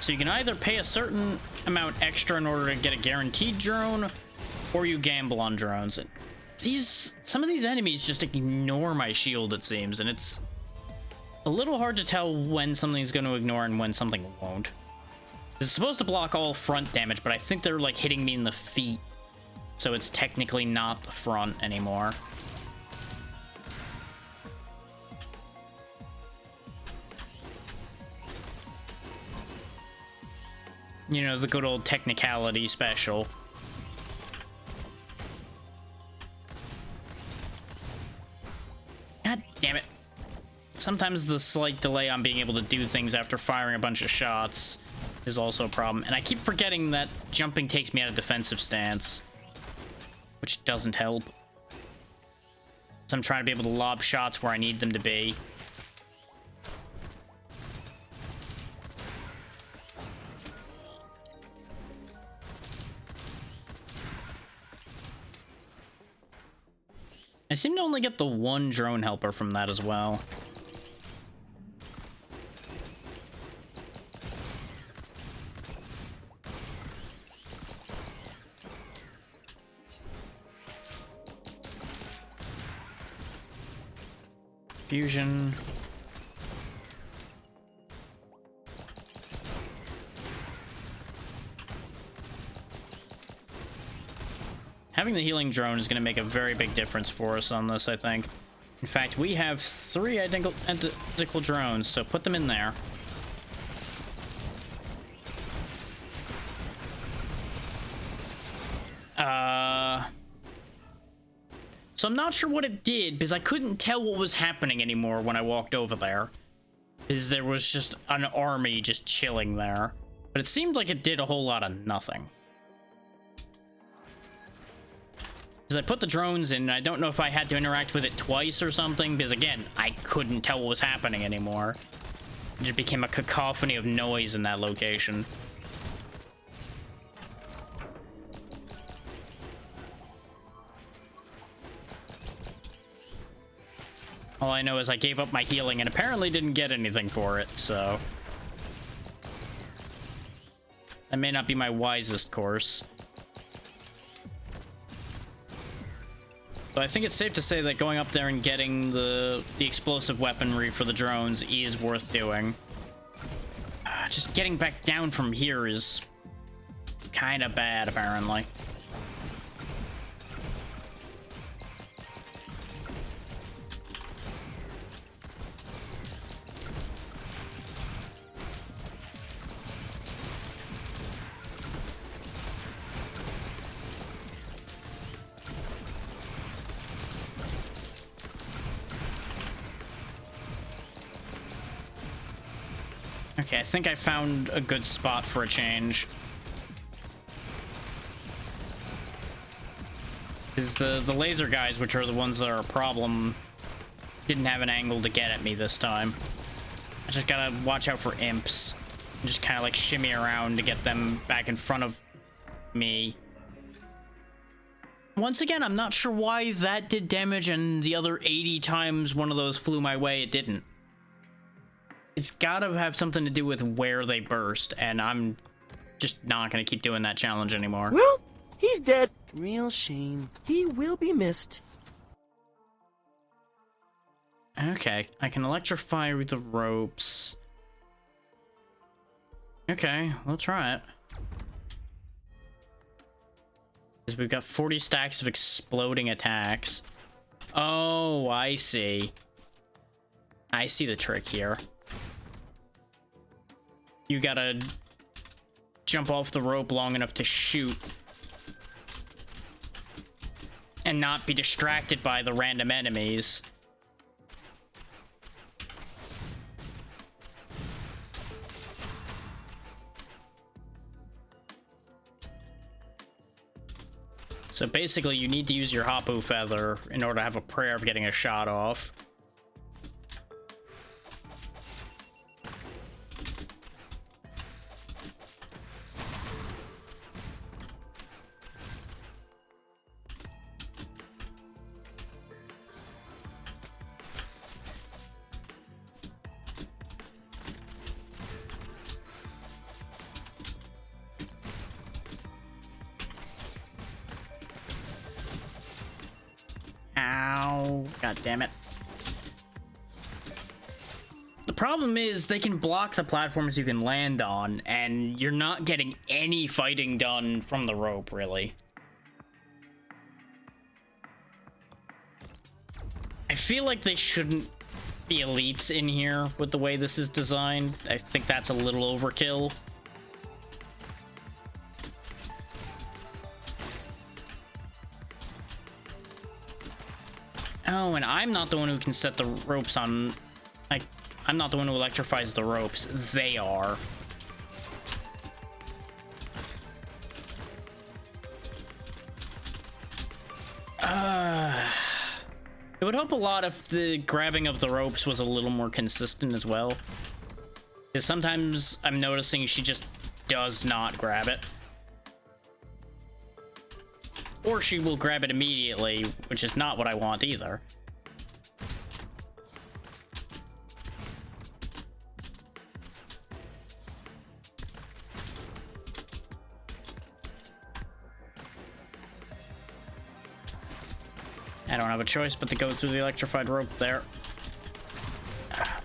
So you can either pay a certain amount extra in order to get a guaranteed drone, or you gamble on drones. And some of these enemies just ignore my shield, it seems, and it's a little hard to tell when something's going to ignore and when something won't. It's supposed to block all front damage, but I think they're like hitting me in the feet, so it's technically not the front anymore. You know, the good old technicality special. God damn it. Sometimes the slight delay on being able to do things after firing a bunch of shots is also a problem. And I keep forgetting that jumping takes me out of defensive stance, which doesn't help. So I'm trying to be able to lob shots where I need them to be. I seem to only get the one drone helper from that as well. Fusion. Having the healing drone is going to make a very big difference for us on this, I think. In fact, we have 3 identical drones, so put them in there. So I'm not sure what it did, because I couldn't tell what was happening anymore when I walked over there. Because there was just an army just chilling there. But it seemed like it did a whole lot of nothing. Because I put the drones in, and I don't know if I had to interact with it twice or something, because again, I couldn't tell what was happening anymore. It just became a cacophony of noise in that location. All I know is I gave up my healing and apparently didn't get anything for it, so... that may not be my wisest course. But I think it's safe to say that going up there and getting the explosive weaponry for the drones is worth doing. Just getting back down from here is kind of bad, apparently. Okay, I think I found a good spot for a change. Because the laser guys, which are the ones that are a problem, didn't have an angle to get at me this time. I just gotta watch out for imps. And just kind of like shimmy around to get them back in front of me. Once again, I'm not sure why that did damage and the other 80 times one of those flew my way, it didn't. It's gotta have something to do with where they burst, and I'm just not gonna keep doing that challenge anymore. Well, he's dead. Real shame. He will be missed. Okay, I can electrify with the ropes. Okay, we'll try it. Because we've got 40 stacks of exploding attacks. Oh, I see. I see the trick here. You gotta jump off the rope long enough to shoot. And not be distracted by the random enemies. So basically, you need to use your Hapu Feather in order to have a prayer of getting a shot off. Ow. God damn it. The problem is they can block the platforms you can land on, and you're not getting any fighting done from the rope, really. I feel like they shouldn't be elites in here with the way this is designed. I think that's a little overkill. Oh, and I'm not the one who can set the ropes on... I'm not the one who electrifies the ropes. They are. It would help a lot if the grabbing of the ropes was a little more consistent as well. Because sometimes I'm noticing she just does not grab it. Or she will grab it immediately, which is not what I want either. I don't have a choice but to go through the electrified rope there.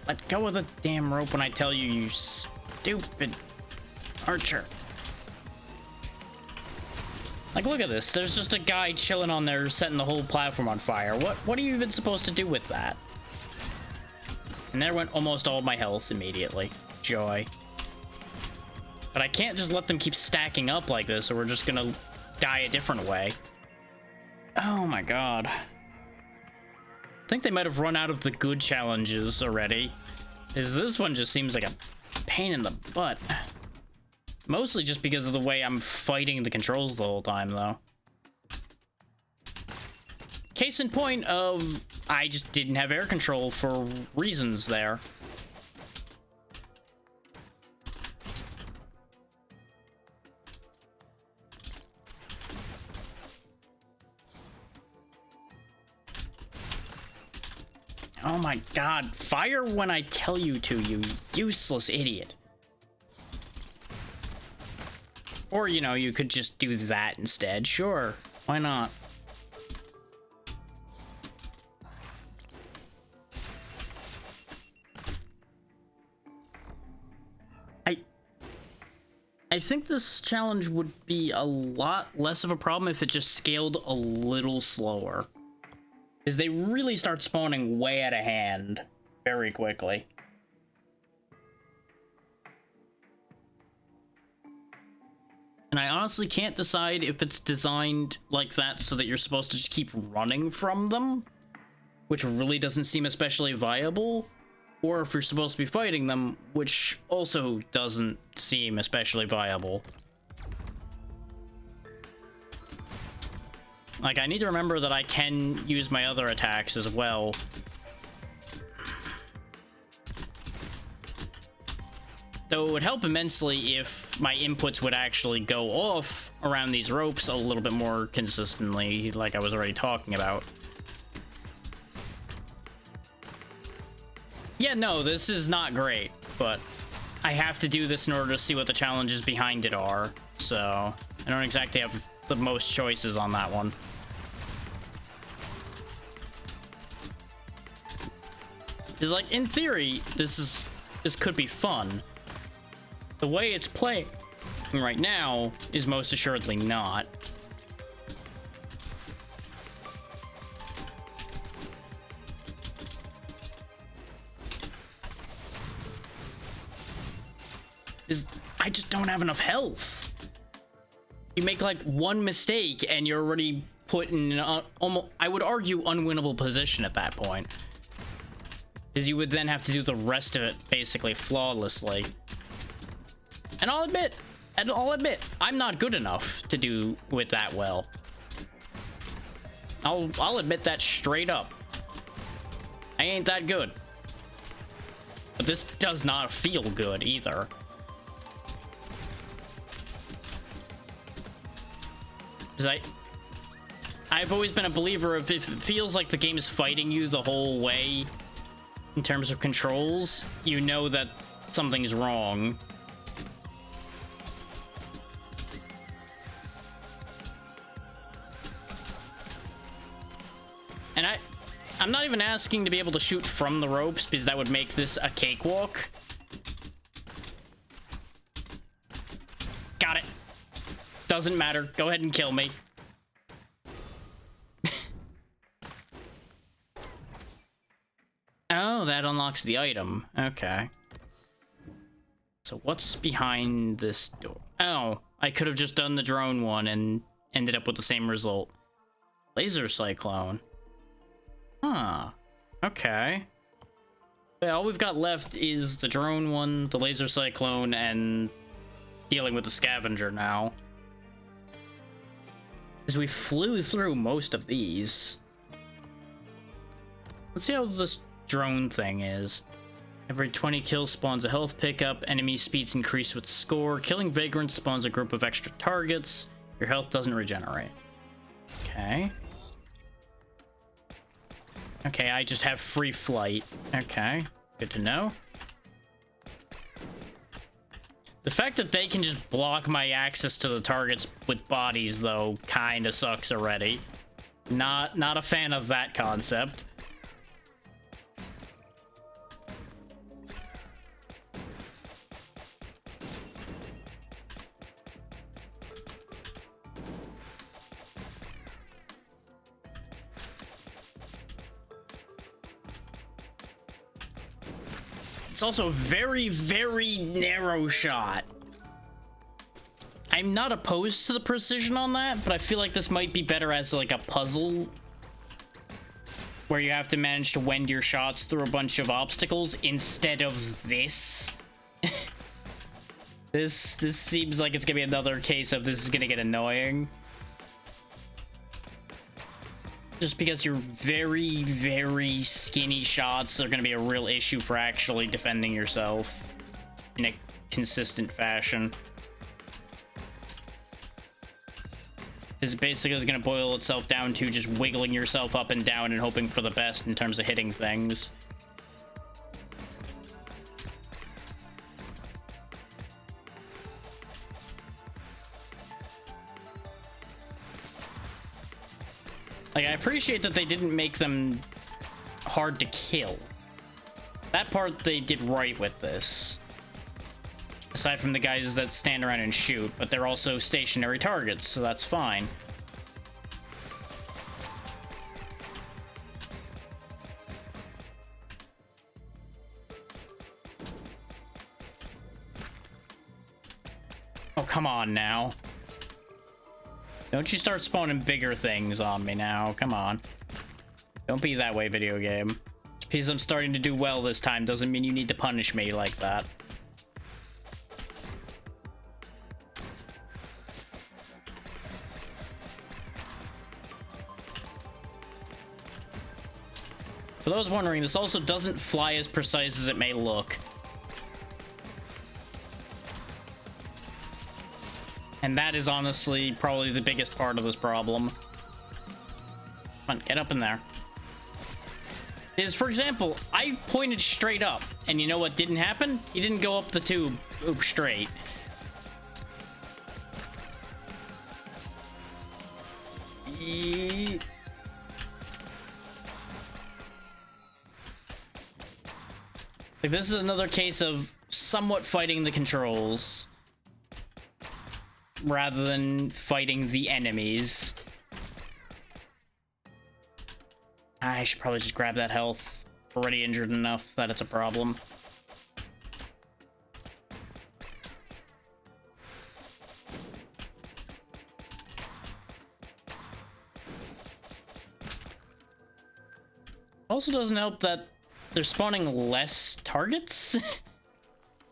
Let go of the damn rope when I tell you, you stupid archer. Like, look at this. There's just a guy chilling on there, setting the whole platform on fire. What are you even supposed to do with that? And there went almost all my health immediately. Joy. But I can't just let them keep stacking up like this, or we're just gonna die a different way. Oh my god. I think they might have run out of the good challenges already. This one just seems like a pain in the butt. Mostly just because of the way I'm fighting the controls the whole time, though. Case in point of, I just didn't have air control for reasons there. Oh my god, fire when I tell you to, you useless idiot. Or, you know, you could just do that instead. Sure, why not? I think this challenge would be a lot less of a problem if it just scaled a little slower. Because they really start spawning way out of hand very quickly. And I honestly can't decide if it's designed like that so that you're supposed to just keep running from them, which really doesn't seem especially viable, or if you're supposed to be fighting them, which also doesn't seem especially viable. Like, I need to remember that I can use my other attacks as well. Though it would help immensely if my inputs would actually go off around these ropes a little bit more consistently, like I was already talking about. Yeah, no, this is not great, but I have to do this in order to see what the challenges behind it are, so I don't exactly have the most choices on that one. Because, like, in theory, this could be fun. The way it's playing right now is most assuredly not. I just don't have enough health. You make like one mistake and you're already put in an almost, I would argue, unwinnable position at that point. Because you would then have to do the rest of it basically flawlessly. And I'll admit, I'm not good enough to do it that well. I'll admit that straight up. I ain't that good. But this does not feel good either. Because I've always been a believer of if it feels like the game is fighting you the whole way in terms of controls, you know that something's wrong. And I'm not even asking to be able to shoot from the ropes, because that would make this a cakewalk. Got it. Doesn't matter. Go ahead and kill me. Oh, that unlocks the item. Okay. So what's behind this door? Oh, I could have just done the drone one and ended up with the same result. Laser cyclone. Huh. Okay. Well, all we've got left is the drone one, the laser cyclone, and dealing with the scavenger now. Because we flew through most of these. Let's see how this drone thing is. Every 20 kills spawns a health pickup. Enemy speeds increase with score. Killing vagrants spawns a group of extra targets. Your health doesn't regenerate. Okay. Okay, I just have free flight. Okay, good to know. The fact that they can just block my access to the targets with bodies, though, kinda sucks already. Not a fan of that concept. It's also a very, very narrow shot. I'm not opposed to the precision on that, but I feel like this might be better as like a puzzle where you have to manage to wend your shots through a bunch of obstacles instead of this. This seems like it's gonna be another case of this is gonna get annoying. Just because your very, very skinny shots are going to be a real issue for actually defending yourself in a consistent fashion. This basically is going to boil itself down to just wiggling yourself up and down and hoping for the best in terms of hitting things. Like, I appreciate that they didn't make them hard to kill. That part they did right with this. Aside from the guys that stand around and shoot, but they're also stationary targets, so that's fine. Oh, come on now. Don't you start spawning bigger things on me now. Come on. Don't be that way, video game. Just because I'm starting to do well this time doesn't mean you need to punish me like that. For those wondering, this also doesn't fly as precise as it may look. And that is honestly probably the biggest part of this problem. Come on, get up in there. Is, for example, I pointed straight up, and you know what didn't happen? He didn't go up the tube straight. Like, this is another case of somewhat fighting the controls rather than fighting the enemies. I should probably just grab that health. Already injured enough that it's a problem. Also doesn't help that they're spawning less targets.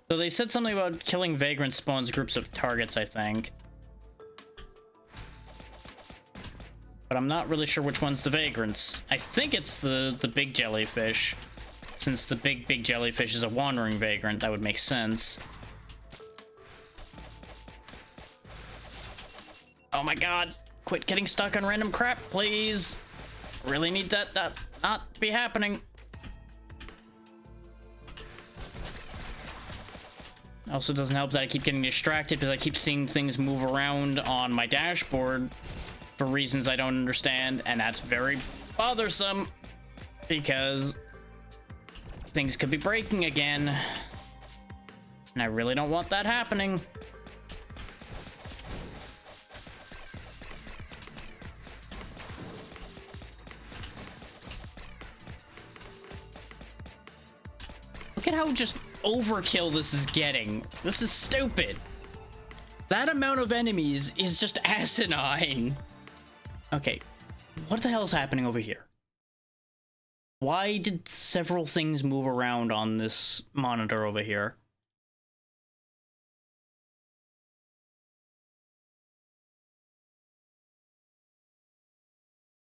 So they said something about killing vagrants spawns groups of targets, I think. But I'm not really sure which one's the vagrants. I think it's the big jellyfish. Since the big jellyfish is a wandering vagrant, that would make sense. Oh my god. Quit getting stuck on random crap, please. Really need that not to be happening. Also doesn't help that I keep getting distracted because I keep seeing things move around on my dashboard for reasons I don't understand, and that's very bothersome because things could be breaking again, and I really don't want that happening. Look at how just overkill this is getting. This is stupid. That amount of enemies is just asinine. Okay, what the hell is happening over here? Why did several things move around on this monitor over here?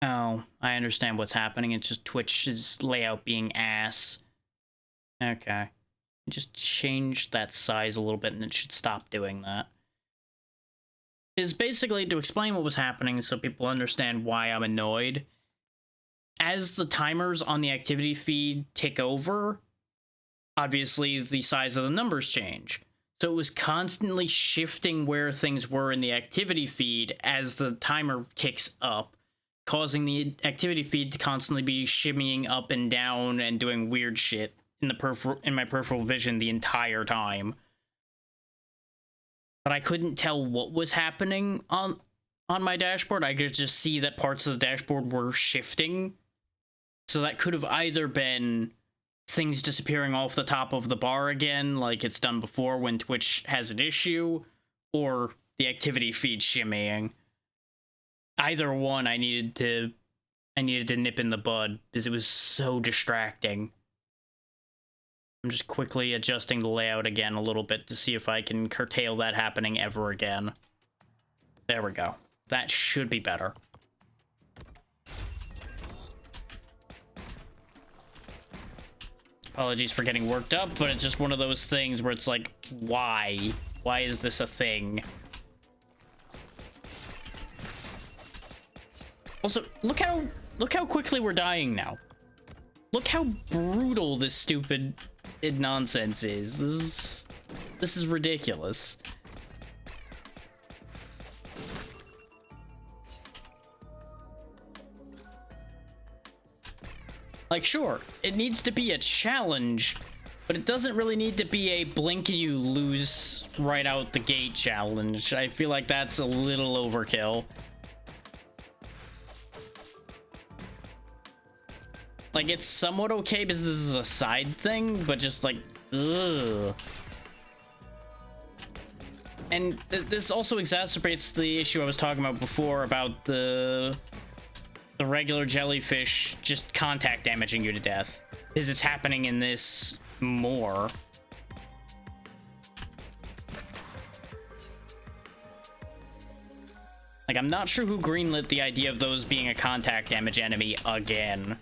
Oh, I understand what's happening. It's just Twitch's layout being ass. Okay. Just change that size a little bit and it should stop doing that. is basically to explain what was happening so people understand why I'm annoyed. As the timers on the activity feed tick over, obviously the size of the numbers change. So it was constantly shifting where things were in the activity feed as the timer ticks up, causing the activity feed to constantly be shimmying up and down and doing weird shit in my peripheral vision the entire time. But I couldn't tell what was happening on my dashboard. I could just see that parts of the dashboard were shifting. So that could have either been things disappearing off the top of the bar again, like it's done before when Twitch has an issue, or the activity feed shimmying. Either one I needed to nip in the bud because it was so distracting. I'm just quickly adjusting the layout again a little bit to see if I can curtail that happening ever again. There we go. That should be better. Apologies for getting worked up, but it's just one of those things where it's like, why? Why is this a thing? Also, look how quickly we're dying now. Look how brutal this stupid nonsense is. This is ridiculous. Like, sure, it needs to be a challenge, but it doesn't really need to be a blink and you lose right out the gate challenge. I feel like that's a little overkill. Like, it's somewhat okay because this is a side thing, but just like, ugh. And this also exacerbates the issue I was talking about before about the regular jellyfish just contact damaging you to death, because it's happening in this more. Like, I'm not sure who greenlit the idea of those being a contact damage enemy again.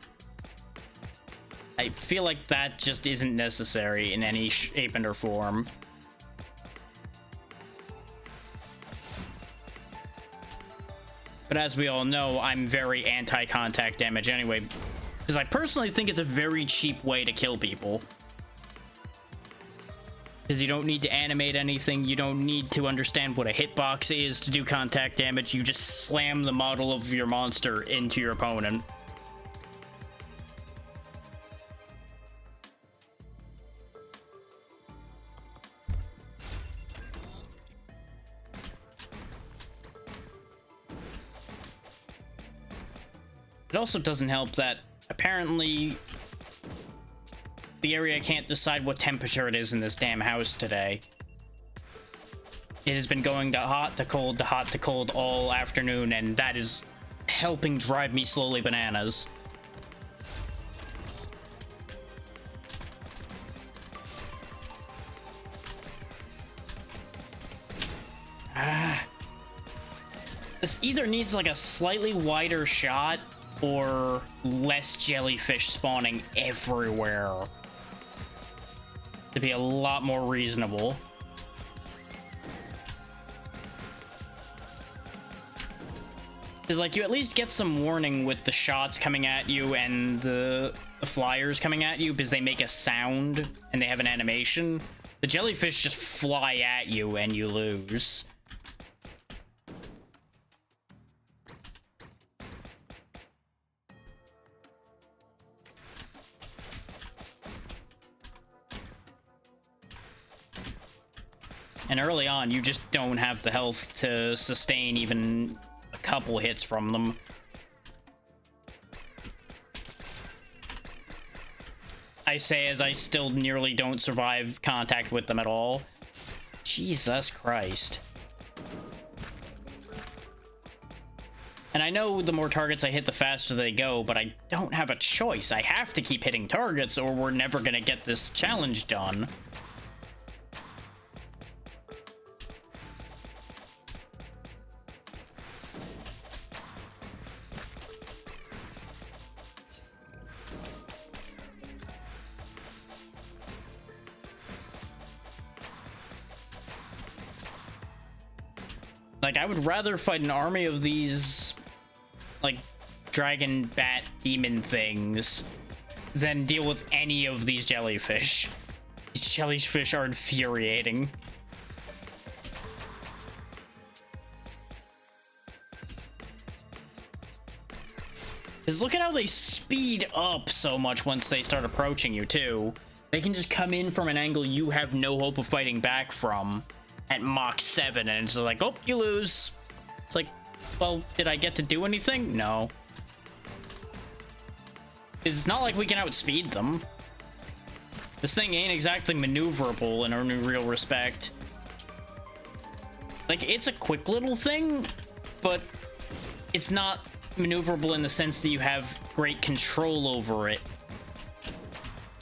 I feel like that just isn't necessary in any shape and or form. But as we all know, I'm very anti-contact damage anyway, because I personally think it's a very cheap way to kill people. Because you don't need to animate anything, you don't need to understand what a hitbox is to do contact damage, you just slam the model of your monster into your opponent. It also doesn't help that apparently the area can't decide what temperature it is in this damn house today. It has been going to hot to cold to hot to cold all afternoon, and that is helping drive me slowly bananas. This either needs like a slightly wider shot or less jellyfish spawning everywhere to be a lot more reasonable. Because, like, you at least get some warning with the shots coming at you and the flyers coming at you because they make a sound and they have an animation. The jellyfish just fly at you and you lose. And early on, you just don't have the health to sustain even a couple hits from them. I say as I still nearly don't survive contact with them at all. Jesus Christ. And I know the more targets I hit, the faster they go, but I don't have a choice. I have to keep hitting targets or we're never gonna get this challenge done. Like, I would rather fight an army of these, like, dragon, bat, demon things than deal with any of these jellyfish. These jellyfish are infuriating. Because look at how they speed up so much once they start approaching you, too. They can just come in from an angle you have no hope of fighting back from at Mach 7, and it's like, oh, you lose. It's like, well, did I get to do anything? No. It's not like we can outspeed them. This thing ain't exactly maneuverable in any real respect. Like, it's a quick little thing, but it's not maneuverable in the sense that you have great control over it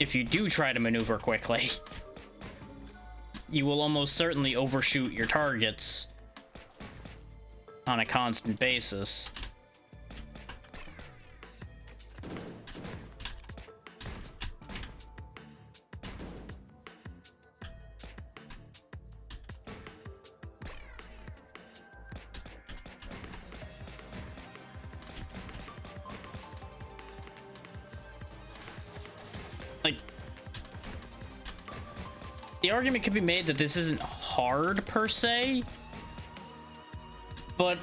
if you do try to maneuver quickly. You will almost certainly overshoot your targets on a constant basis. Like, the argument could be made that this isn't hard per se, but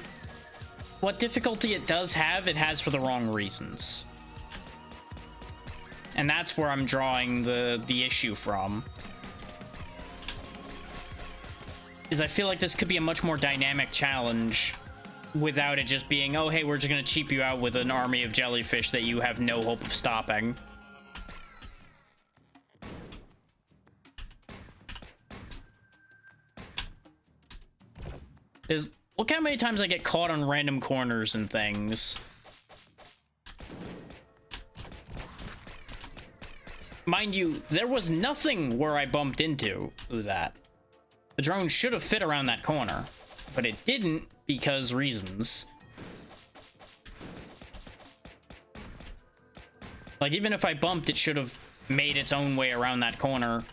what difficulty it does have, it has for the wrong reasons. And that's where I'm drawing the issue from. Is I feel like this could be a much more dynamic challenge without it just being, oh, hey, we're just gonna cheap you out with an army of jellyfish that you have no hope of stopping. Is look how many times I get caught on random corners and things. Mind you, there was nothing where I bumped into that. The drone should have fit around that corner, but it didn't because reasons. Like, even if I bumped, it should have made its own way around that corner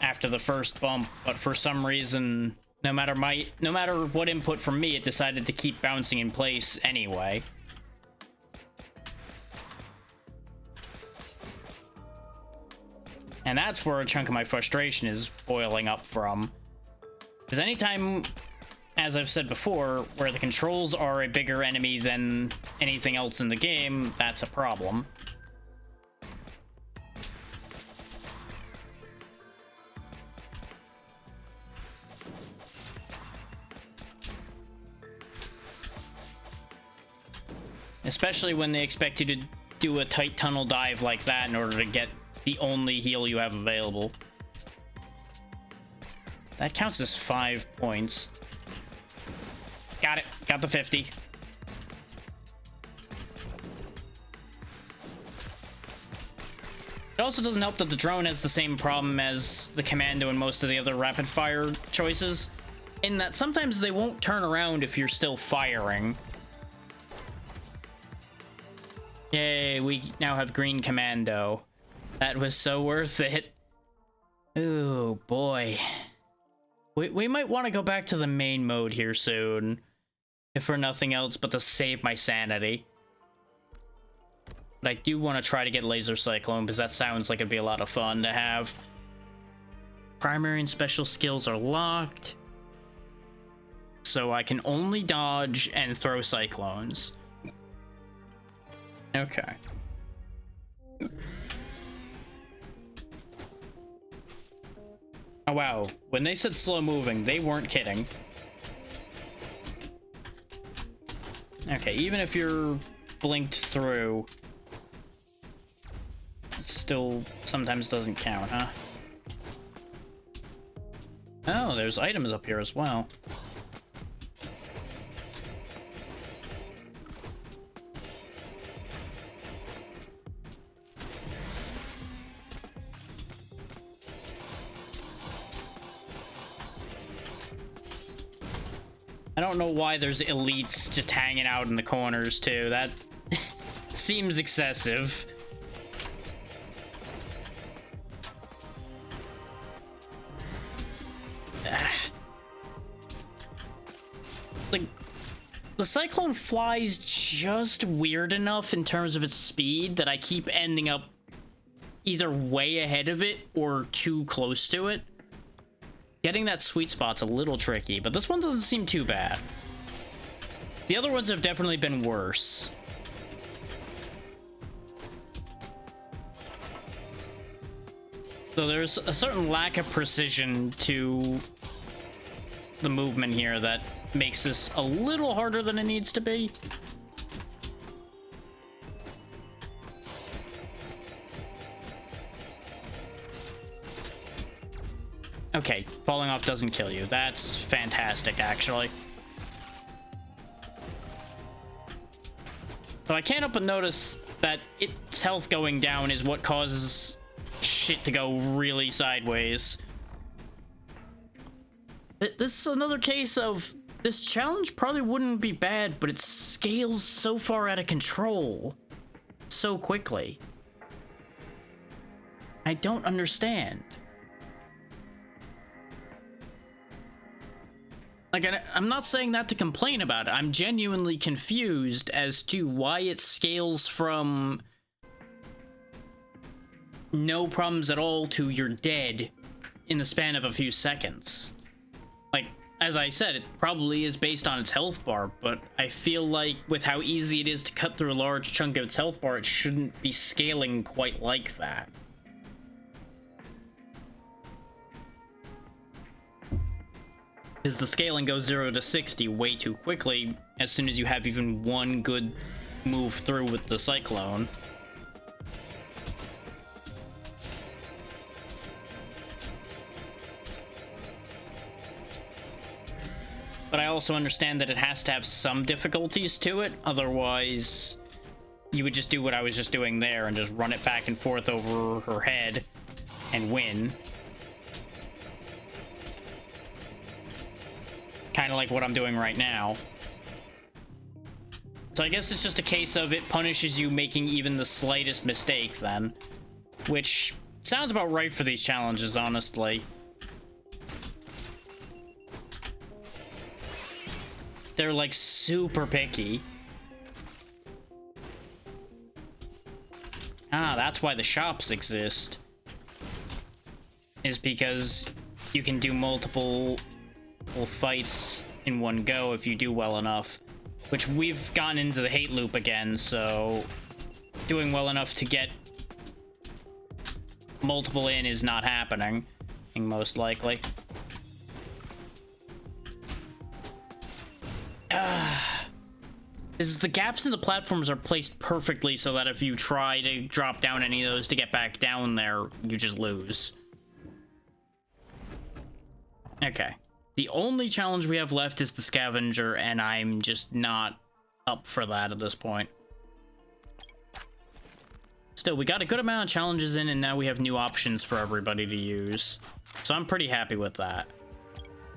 after the first bump, but for some reason, no matter what input from me, it decided to keep bouncing in place anyway. And that's where a chunk of my frustration is boiling up from. Because anytime, as I've said before, where the controls are a bigger enemy than anything else in the game, that's a problem. Especially when they expect you to do a tight tunnel dive like that in order to get the only heal you have available. That counts as 5 points. Got it. Got the 50. It also doesn't help that the drone has the same problem as the commando and most of the other rapid fire choices, in that sometimes they won't turn around if you're still firing. Yay, we now have green commando. That was so worth it. Ooh, boy. We might want to go back to the main mode here soon. If for nothing else but to save my sanity. But I do want to try to get Laser Cyclone, because that sounds like it'd be a lot of fun to have. Primary and special skills are locked. So I can only dodge and throw cyclones. Okay. Oh wow, when they said slow moving, they weren't kidding. Okay, even if you're blinked through, it still sometimes doesn't count, huh? Oh, there's items up here as well. I don't know why there's elites just hanging out in the corners, too. That seems excessive. The Cyclone flies just weird enough in terms of its speed that I keep ending up either way ahead of it or too close to it. Getting that sweet spot's a little tricky, but this one doesn't seem too bad. The other ones have definitely been worse. So there's a certain lack of precision to the movement here that makes this a little harder than it needs to be. Okay, falling off doesn't kill you. That's fantastic, actually. So I can't help but notice that its health going down is what causes shit to go really sideways. This is another case of this challenge probably wouldn't be bad, but it scales so far out of control so quickly. I don't understand. Like, I'm not saying that to complain about it. I'm genuinely confused as to why it scales from no problems at all to you're dead in the span of a few seconds. Like, as I said, it probably is based on its health bar, but I feel like with how easy it is to cut through a large chunk of its health bar, it shouldn't be scaling quite like that. Because the scaling goes 0 to 60 way too quickly as soon as you have even one good move through with the Cyclone. But I also understand that it has to have some difficulties to it, otherwise you would just do what I was just doing there and just run it back and forth over her head and win. Kind of like what I'm doing right now. So I guess it's just a case of it punishes you making even the slightest mistake then. Which sounds about right for these challenges, honestly. They're like super picky. Ah, that's why the shops exist. Is because you can do multiple fights in one go if you do well enough, which we've gotten into the hate loop again, so doing well enough to get multiple in is not happening, most likely. Is the gaps in the platforms are placed perfectly so that if you try to drop down any of those to get back down there, you just lose. Okay. The only challenge we have left is the scavenger, and I'm just not up for that at this point. Still, we got a good amount of challenges in, and now we have new options for everybody to use. So I'm pretty happy with that.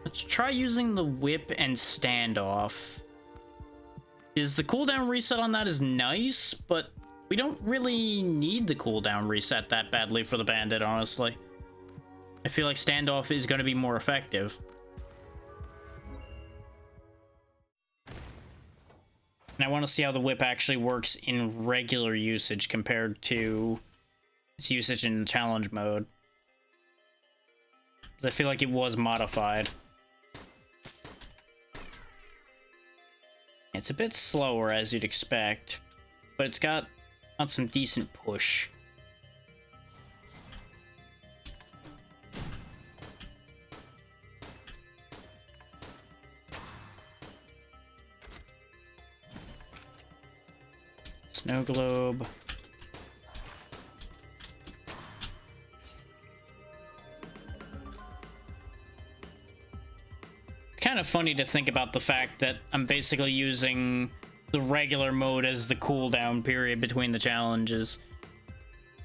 Let's try using the whip and standoff. The cooldown reset on that is nice, but we don't really need the cooldown reset that badly for the bandit, honestly. I feel like standoff is going to be more effective. And I want to see how the whip actually works in regular usage compared to its usage in challenge mode. 'Cause I feel like it was modified. It's a bit slower, as you'd expect, but it's got some decent push. Snow globe. It's kind of funny to think about the fact that I'm basically using the regular mode as the cooldown period between the challenges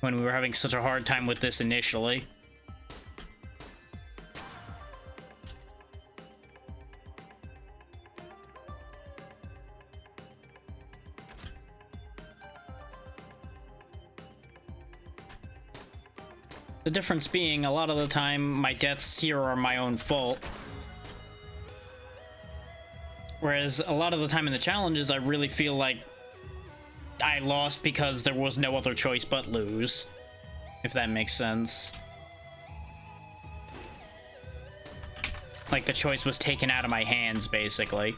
when we were having such a hard time with this initially. The difference being, a lot of the time, my deaths here are my own fault. Whereas a lot of the time in the challenges, I really feel like I lost because there was no other choice but lose, if that makes sense. Like the choice was taken out of my hands, basically.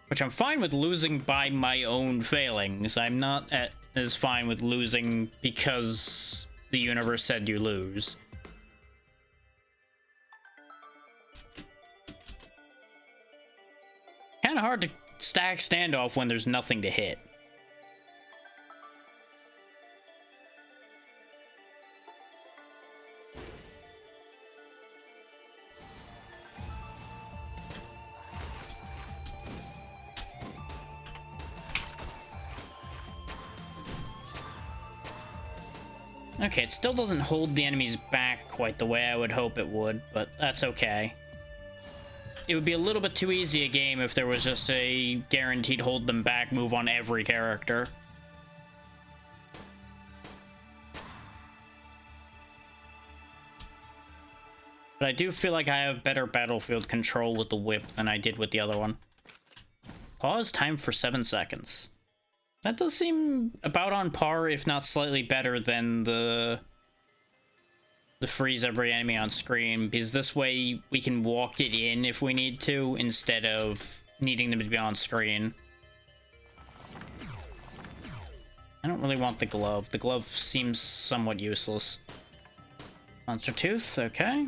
Which I'm fine with losing by my own failings. I'm not as fine with losing because the universe said you lose. Kind of hard to stack standoff when there's nothing to hit. Okay, it still doesn't hold the enemies back quite the way I would hope it would, but that's okay. It would be a little bit too easy a game if there was just a guaranteed hold them back move on every character. But I do feel like I have better battlefield control with the whip than I did with the other one. Pause time for 7 seconds. That does seem about on par, if not slightly better than the freeze every enemy on screen, because this way we can walk it in if we need to, instead of needing them to be on screen. I don't really want the glove. The glove seems somewhat useless. Monster Tooth, okay.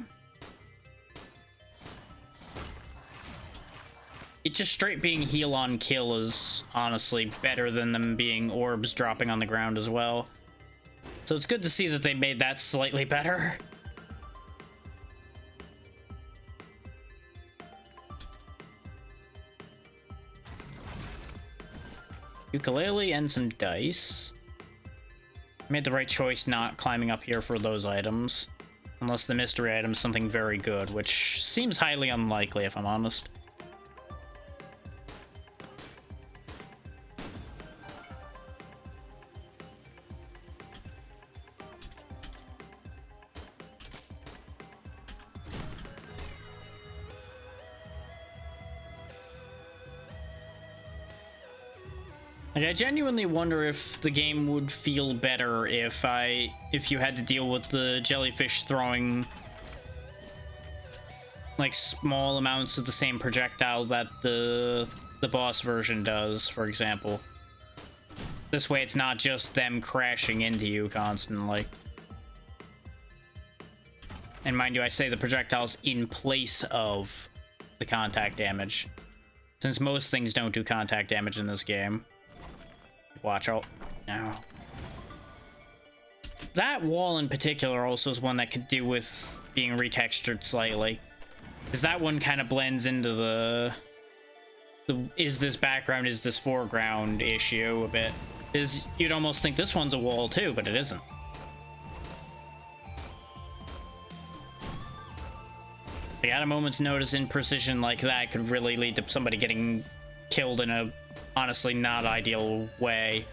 It just straight being heal on kill is honestly better than them being orbs dropping on the ground as well. So it's good to see that they made that slightly better. Ukulele and some dice. Made the right choice not climbing up here for those items. Unless the mystery item is something very good, which seems highly unlikely if I'm honest. Like, I genuinely wonder if the game would feel better if you had to deal with the jellyfish throwing like small amounts of the same projectile that the boss version does, for example. This way it's not just them crashing into you constantly. And mind you, I say the projectiles in place of the contact damage, since most things don't do contact damage in this game. Watch out. No. That wall in particular also is one that could do with being retextured slightly. Because that one kind of blends into the is this background, is this foreground issue a bit. Is you'd almost think this one's a wall too, but it isn't. Like, at a moment's notice, imprecision like that could really lead to somebody getting killed in a honestly not ideal way.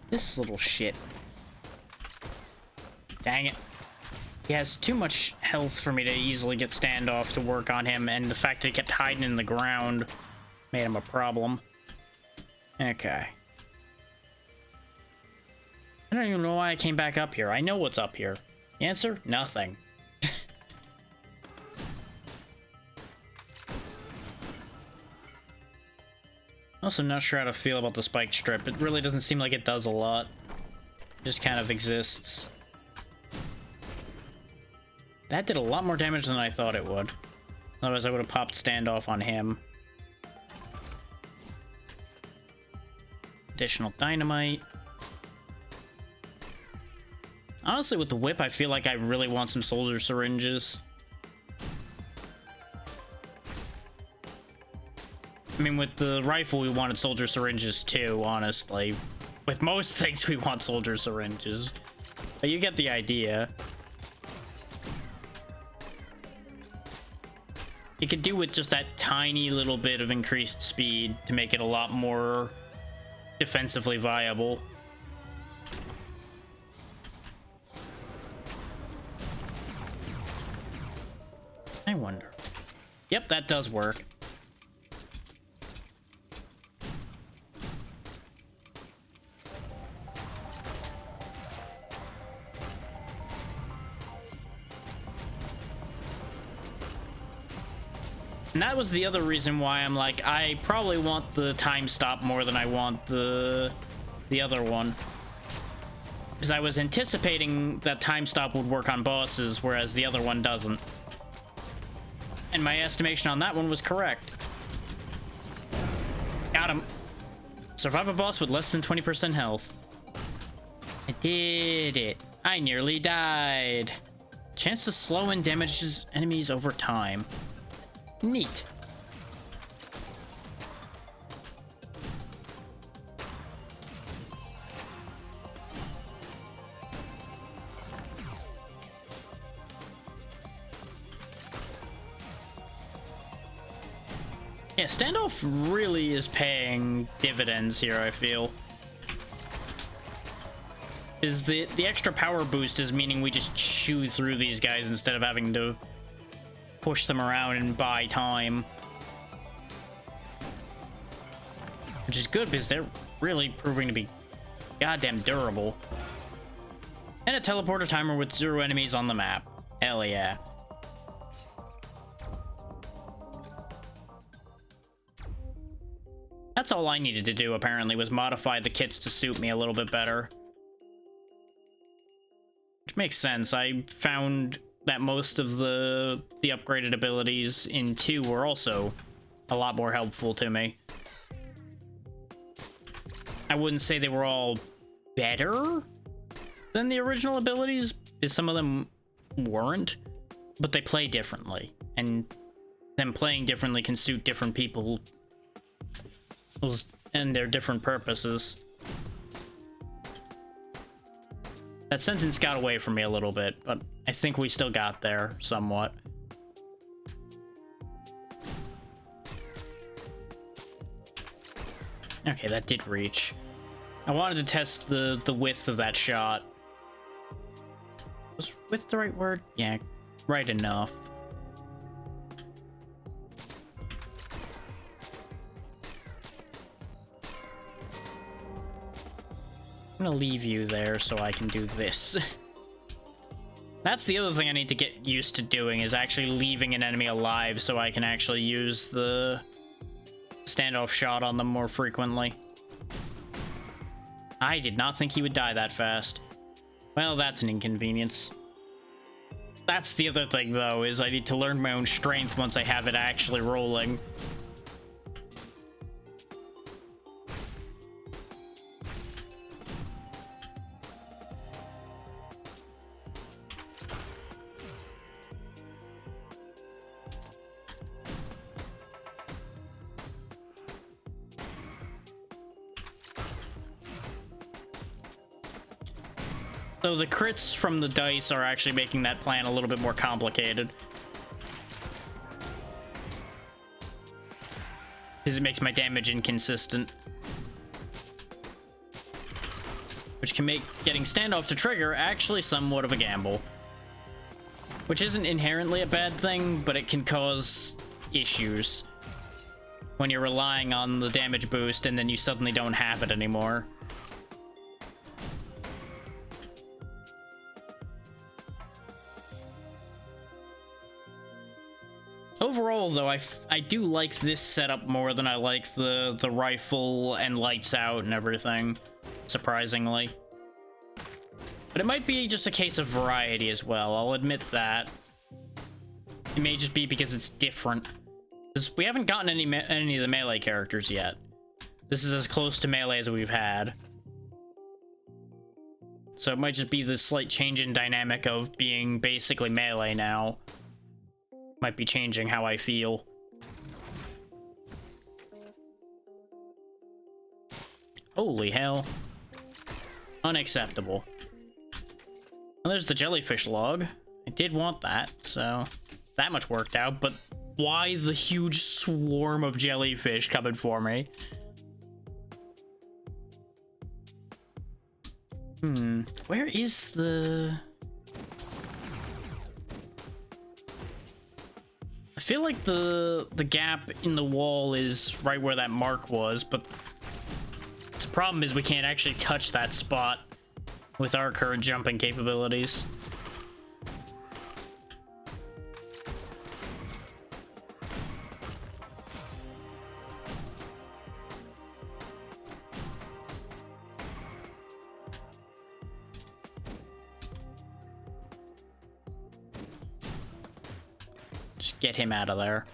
This little shit. Dang it. He has too much health for me to easily get standoff to work on him, and the fact that he kept hiding in the ground made him a problem. Okay. I don't even know why I came back up here. I know what's up here. The answer? Nothing. Also not sure how to feel about the spike strip. It really doesn't seem like it does a lot. It just kind of exists. That did a lot more damage than I thought it would. Otherwise I would have popped standoff on him. Additional dynamite. Honestly, with the whip, I feel like I really want some soldier syringes. I mean, with the rifle, we wanted soldier syringes too, honestly. With most things, we want soldier syringes. But you get the idea. You could do with just that tiny little bit of increased speed to make it a lot more defensively viable. I wonder. Yep, that does work. And that was the other reason why I'm like, I probably want the time stop more than I want the other one. Because I was anticipating that time stop would work on bosses, whereas the other one doesn't. And my estimation on that one was correct. Got him. Survive a boss with less than 20% health. I did it. I nearly died. Chance to slow and damage enemies over time. Neat. Yeah, standoff really is paying dividends here, I feel. Is the extra power boost is meaning we just chew through these guys instead of having to push them around and buy time. Which is good because they're really proving to be goddamn durable. And a teleporter timer with 0 enemies on the map. Hell yeah. That's all I needed to do, apparently, was modify the kits to suit me a little bit better. Which makes sense. I found that most of the upgraded abilities in 2 were also a lot more helpful to me. I wouldn't say they were all better than the original abilities, because some of them weren't, but they play differently, and them playing differently can suit different people and their different purposes. That sentence got away from me a little bit, but I think we still got there somewhat. Okay, that did reach. I wanted to test the width of that shot. Was width the right word? Yeah, right enough. I'm gonna leave you there so I can do this. That's the other thing I need to get used to doing, is actually leaving an enemy alive so I can actually use the standoff shot on them more frequently. I did not think he would die that fast. Well, that's an inconvenience. That's the other thing, though, is I need to learn my own strength once I have it actually rolling. So the crits from the dice are actually making that plan a little bit more complicated. Because it makes my damage inconsistent. Which can make getting standoff to trigger actually somewhat of a gamble. Which isn't inherently a bad thing, but it can cause issues when you're relying on the damage boost and then you suddenly don't have it anymore. Overall, though, I do like this setup more than I like the rifle and lights out and everything, surprisingly. But it might be just a case of variety as well, I'll admit that. It may just be because it's different. Because we haven't gotten any of the melee characters yet. This is as close to melee as we've had. So it might just be the slight change in dynamic of being basically melee now. Might be changing how I feel. Holy hell. Unacceptable. Well, there's the jellyfish log. I did want that, so that much worked out, but why the huge swarm of jellyfish coming for me? Where is the... I feel like the gap in the wall is right where that mark was, but the problem is we can't actually touch that spot with our current jumping capabilities. Just get him out of there.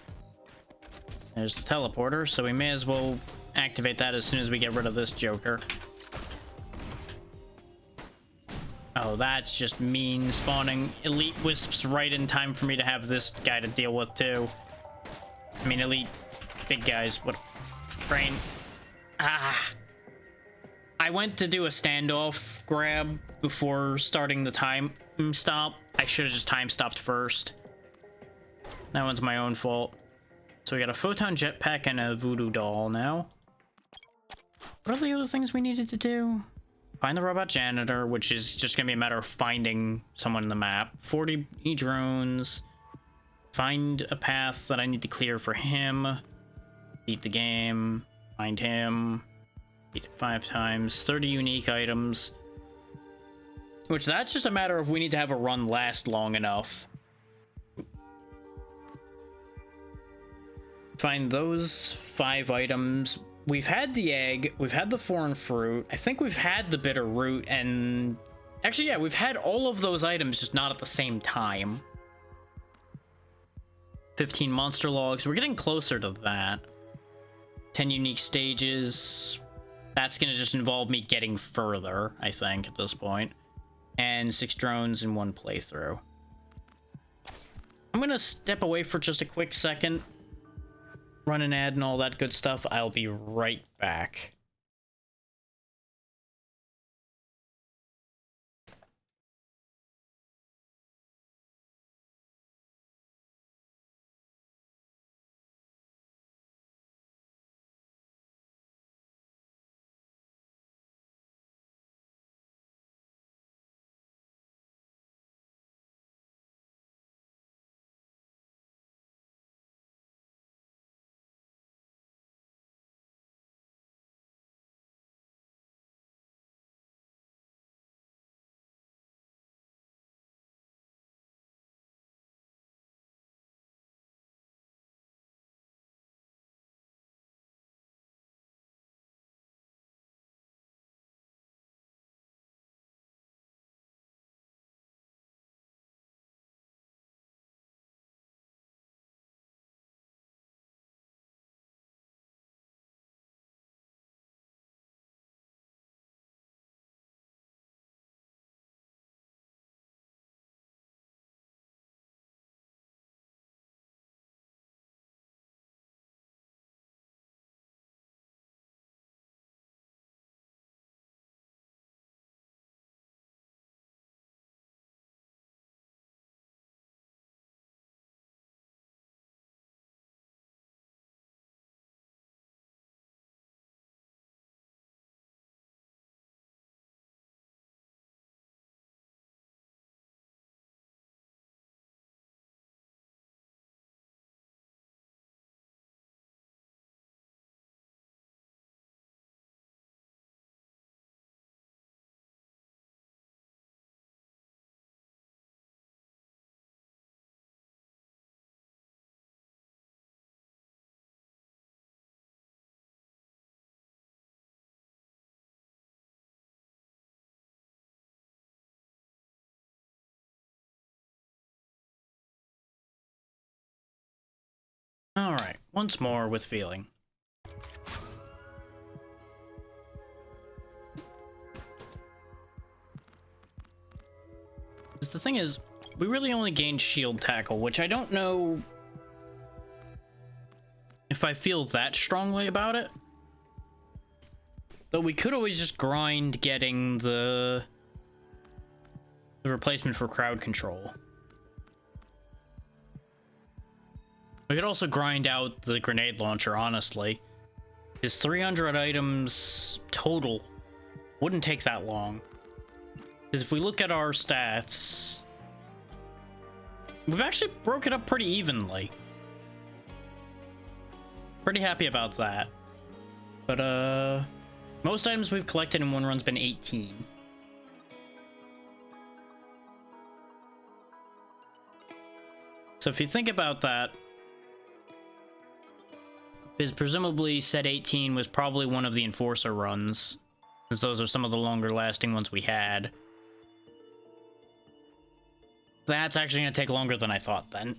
There's the teleporter, so we may as well activate that as soon as we get rid of this Joker. Oh, that's just mean, spawning elite wisps right in time for me to have this guy to deal with too. I mean, elite big guys. What? Brain. Ah. I went to do a standoff grab before starting the time stop. I should have just time stopped first. That one's my own fault. So we got a photon jetpack and a voodoo doll now. What are the other things we needed to do? Find the robot janitor, which is just gonna be a matter of finding someone in the map. 40 drones. Find a path that I need to clear for him. Beat the game. Find him. Beat it 5 times. 30 unique items. Which that's just a matter of we need to have a run last long enough. Find those 5 items. We've had the egg, we've had the foreign fruit, I think we've had the bitter root, and actually, yeah, we've had all of those items, just not at the same time. 15 monster logs, we're getting closer to that. 10 unique stages. That's gonna just involve me getting further, I think, at this point. And 6 drones in 1 playthrough. I'm gonna step away for just a quick second. Run an ad and all that good stuff. I'll be right back. Alright, once more with feeling. The thing is, we really only gained shield tackle, which I don't know if I feel that strongly about it. Though we could always just grind getting the replacement for crowd control. We could also grind out the grenade launcher, honestly. Is 300 items total. Wouldn't take that long. Because if we look at our stats, we've actually broke it up pretty evenly. Pretty happy about that. But, most items we've collected in one run's been 18. So if you think about that, because presumably set 18 was probably one of the Enforcer runs, since those are some of the longer lasting ones we had. That's actually going to take longer than I thought then.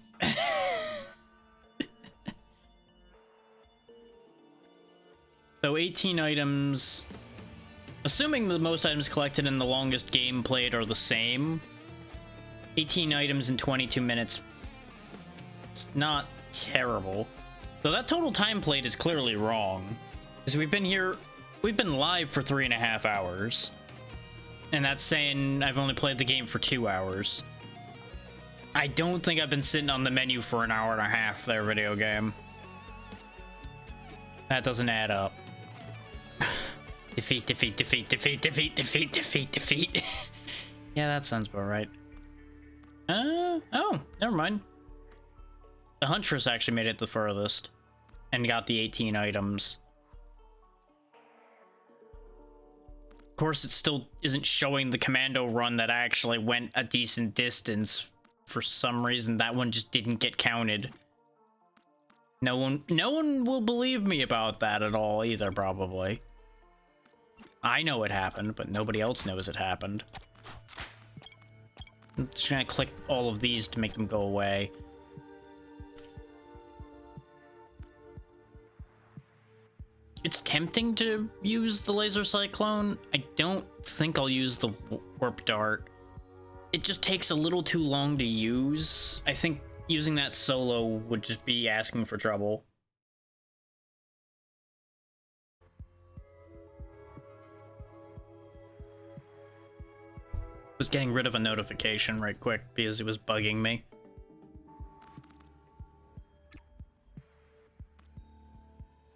So 18 items, assuming the most items collected in the longest game played are the same, 18 items in 22 minutes, it's not terrible. So that total time played is clearly wrong, because we've been live for 3.5 hours, and that's saying I've only played the game for 2 hours. I don't think I've been sitting on the menu for an hour and a half there, video game. That doesn't add up. Defeat, defeat, defeat, defeat, defeat, defeat, defeat, defeat. Yeah, that sounds about right. Oh, never mind. The Huntress actually made it the furthest and got the 18 items. Of course, it still isn't showing the commando run that actually went a decent distance. For some reason, that one just didn't get counted. No one will believe me about that at all either, probably. I know it happened, but nobody else knows it happened. I'm just gonna click all of these to make them go away. It's tempting to use the Laser Cyclone. I don't think I'll use the Warp Dart. It just takes a little too long to use. I think using that solo would just be asking for trouble. Was getting rid of a notification right quick because it was bugging me.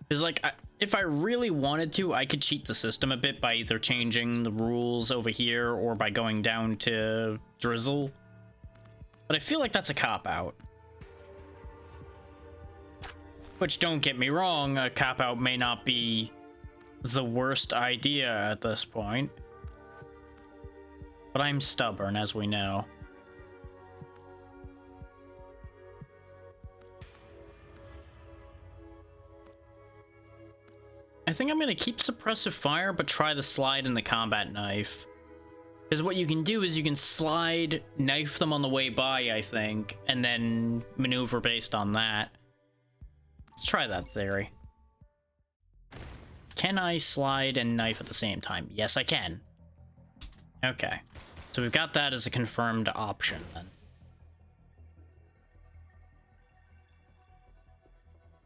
Because, like, if I really wanted to, I could cheat the system a bit by either changing the rules over here or by going down to Drizzle. But I feel like that's a cop-out. Which, don't get me wrong, a cop-out may not be the worst idea at this point. But I'm stubborn, as we know. I think I'm going to keep Suppressive Fire, but try the slide and the Combat Knife. Because what you can do is you can slide, knife them on the way by, I think, and then maneuver based on that. Let's try that theory. Can I slide and knife at the same time? Yes, I can. Okay. So we've got that as a confirmed option, then.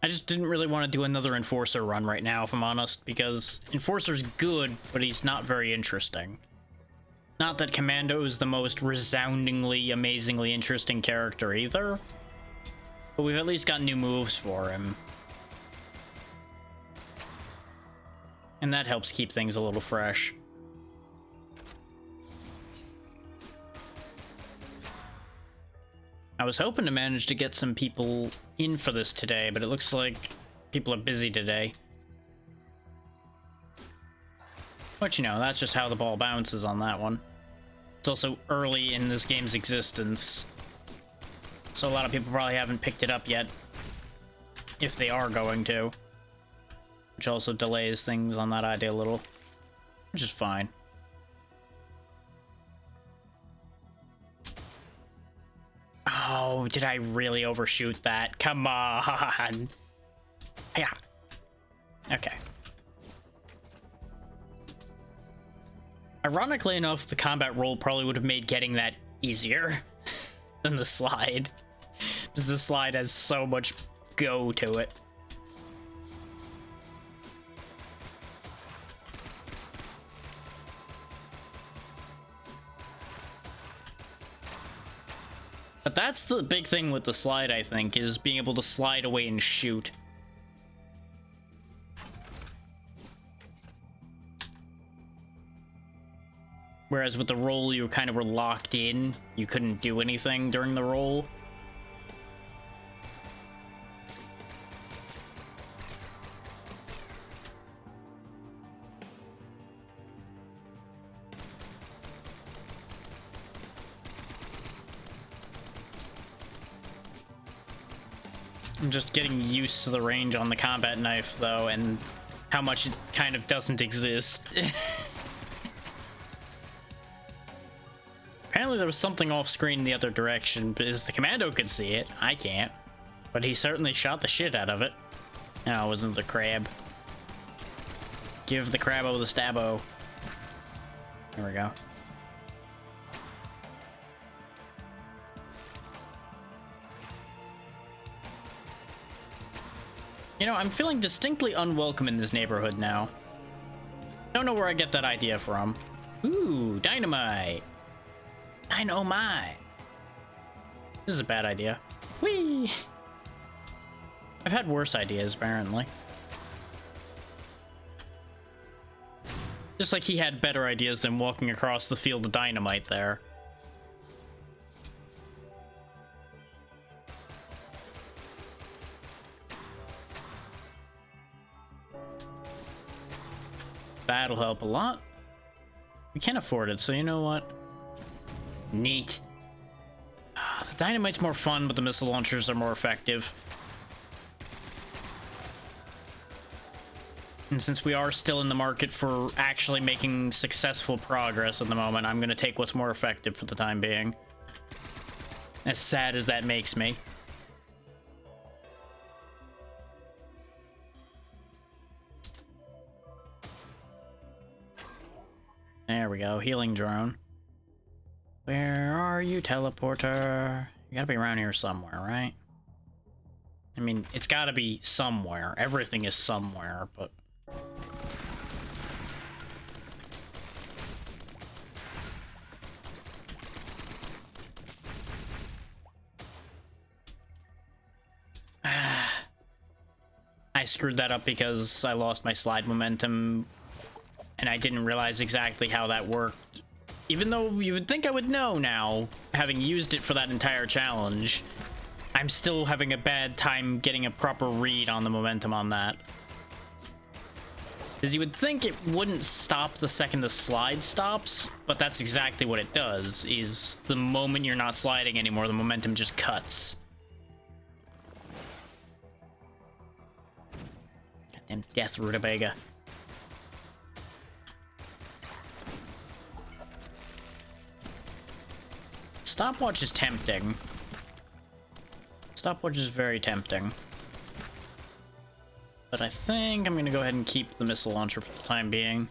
I just didn't really want to do another Enforcer run right now, if I'm honest, because Enforcer's good, but he's not very interesting. Not that Commando is the most resoundingly, amazingly interesting character either, but we've at least got new moves for him. And that helps keep things a little fresh. I was hoping to manage to get some people in for this today, but it looks like people are busy today. But you know, that's just how the ball bounces on that one. It's also early in this game's existence, so a lot of people probably haven't picked it up yet, if they are going to. Which also delays things on that idea a little, which is fine. Oh, did I really overshoot that? Come on. Yeah. Okay. Ironically enough, the combat roll probably would have made getting that easier than the slide. Because the slide has so much go to it. But that's the big thing with the slide, I think, is being able to slide away and shoot. Whereas with the roll, you kind of were locked in. You couldn't do anything during the roll. I'm just getting used to the range on the combat knife, though, and how much it kind of doesn't exist. Apparently there was something off screen in the other direction, because the commando could see it. I can't. But he certainly shot the shit out of it. No, it wasn't the crab. Give the crabbo the stabbo. There we go. You know, I'm feeling distinctly unwelcome in this neighborhood now. Don't know where I get that idea from. Ooh, dynamite. Dynamite. This is a bad idea. Whee! I've had worse ideas, apparently. Just like he had better ideas than walking across the field of dynamite there. That'll help a lot. We can't afford it, so you know what? Neat. The dynamite's more fun, but the missile launchers are more effective. And since we are still in the market for actually making successful progress at the moment, I'm going to take what's more effective for the time being. As sad as that makes me. There we go, healing drone. Where are you, teleporter? You gotta be around here somewhere, right? I mean, it's gotta be somewhere. Everything is somewhere, but... I screwed that up because I lost my slide momentum and I didn't realize exactly how that worked. Even though you would think I would know now, having used it for that entire challenge, I'm still having a bad time getting a proper read on the momentum on that. Because you would think it wouldn't stop the second the slide stops, but that's exactly what it does, is the moment you're not sliding anymore, the momentum just cuts. Goddamn death rutabaga. Stopwatch is tempting. Stopwatch is very tempting. But I think I'm gonna go ahead and keep the missile launcher for the time being.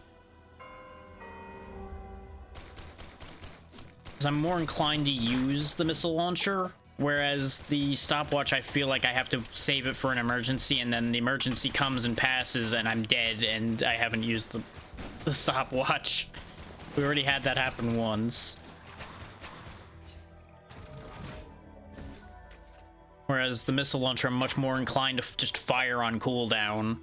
Because I'm more inclined to use the missile launcher, whereas the stopwatch I feel like I have to save it for an emergency, and then the emergency comes and passes and I'm dead and I haven't used the stopwatch. We already had that happen once. Whereas the missile launcher, I'm much more inclined to just fire on cooldown.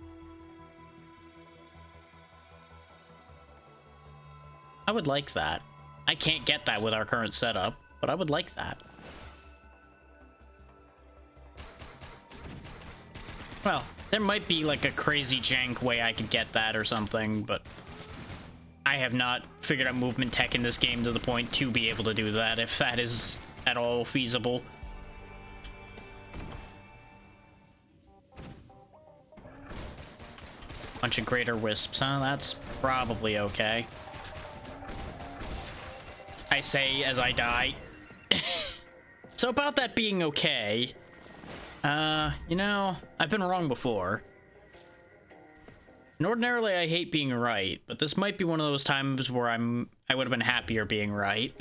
I would like that. I can't get that with our current setup, but I would like that. Well, there might be like a crazy jank way I could get that or something, but I have not figured out movement tech in this game to the point to be able to do that, if that is at all feasible. Bunch of greater wisps, huh? That's probably okay. I say as I die. So about that being okay, you know, I've been wrong before. And ordinarily I hate being right, but this might be one of those times where I would have been happier being right.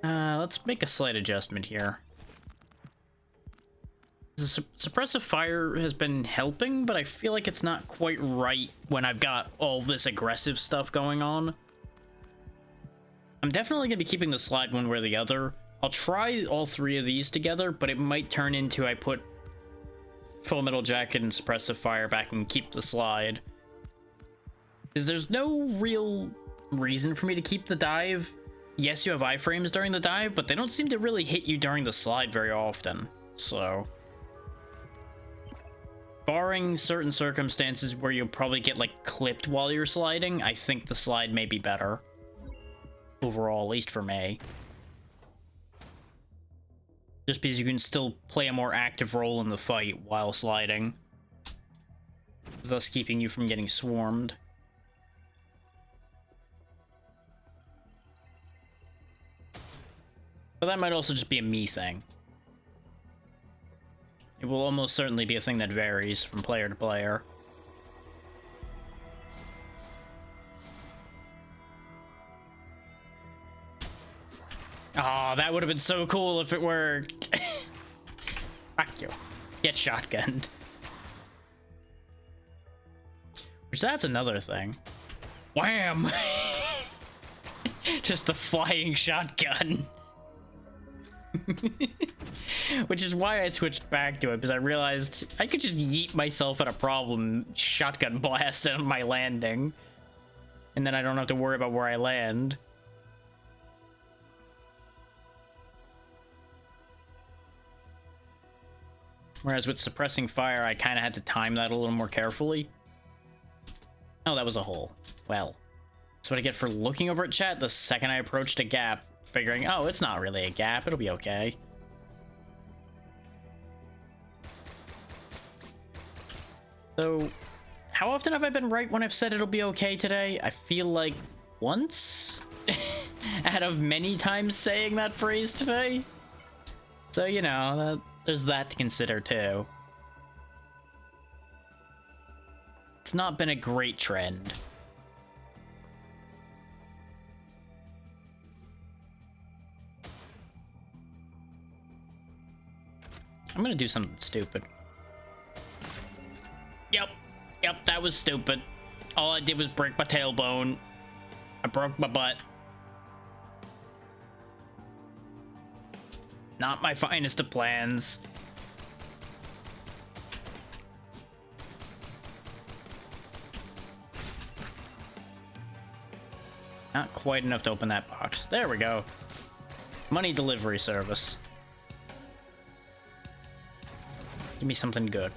Let's make a slight adjustment here. Suppressive fire has been helping, but I feel like it's not quite right when I've got all this aggressive stuff going on. I'm definitely going to be keeping the slide one way or the other. I'll try all three of these together, but it might turn into I put Full Metal Jacket and Suppressive Fire back and keep the slide. Because there's no real reason for me to keep the dive. Yes, you have iframes during the dive, but they don't seem to really hit you during the slide very often. So, barring certain circumstances where you'll probably get like clipped while you're sliding, I think the slide may be better. Overall, at least for me. Just because you can still play a more active role in the fight while sliding, thus keeping you from getting swarmed. But that might also just be a me thing. It will almost certainly be a thing that varies from player to player. Oh, that would have been so cool if it worked. Fuck you. Get shotgunned. Which, that's another thing. Wham! Just the flying shotgun. Which is why I switched back to it, because I realized I could just yeet myself at a problem, shotgun blast on my landing. And then I don't have to worry about where I land. Whereas with suppressing fire, I kind of had to time that a little more carefully. Oh, that was a hole. Well, that's what I get for looking over at chat the second I approached a gap, figuring, oh, it's not really a gap, it'll be okay. So, how often have I been right when I've said it'll be okay today? I feel like once out of many times saying that phrase today. So, you know, there's that to consider too. It's not been a great trend. I'm gonna do something stupid. Yep, that was stupid. All I did was break my tailbone. I broke my butt. Not my finest of plans. Not quite enough to open that box. There we go. Money delivery service. Give me something good.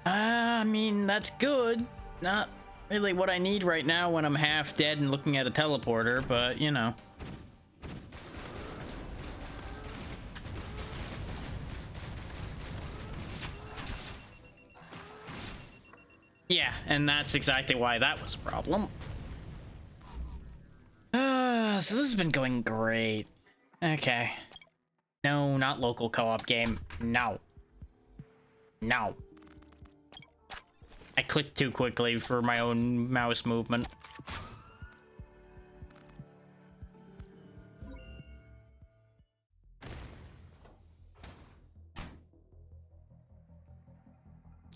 I mean, that's good. Not really what I need right now when I'm half dead and looking at a teleporter, but, you know. Yeah, and that's exactly why that was a problem. So this has been going great. Okay. No, not local co-op game. No. No. I clicked too quickly for my own mouse movement.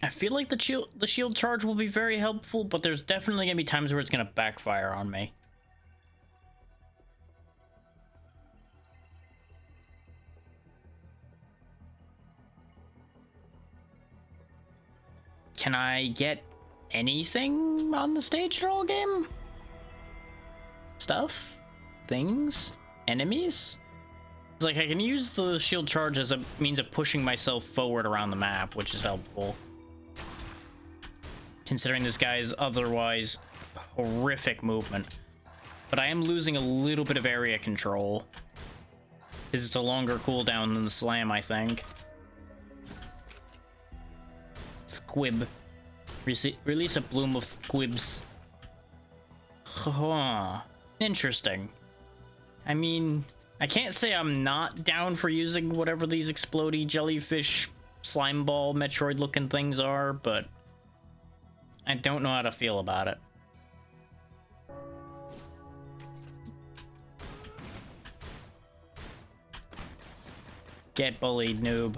I feel like the shield charge will be very helpful, but there's definitely gonna be times where it's gonna backfire on me. Can I get anything on the stage at all, game? Stuff? Things? Enemies? It's like I can use the shield charge as a means of pushing myself forward around the map, which is helpful. Considering this guy's otherwise horrific movement. But I am losing a little bit of area control. Because it's a longer cooldown than the slam, I think. Squib. Release a bloom of squibs. Huh. Interesting. I mean, I can't say I'm not down for using whatever these explodey jellyfish slime ball Metroid looking things are, but I don't know how to feel about it. Get bullied, noob.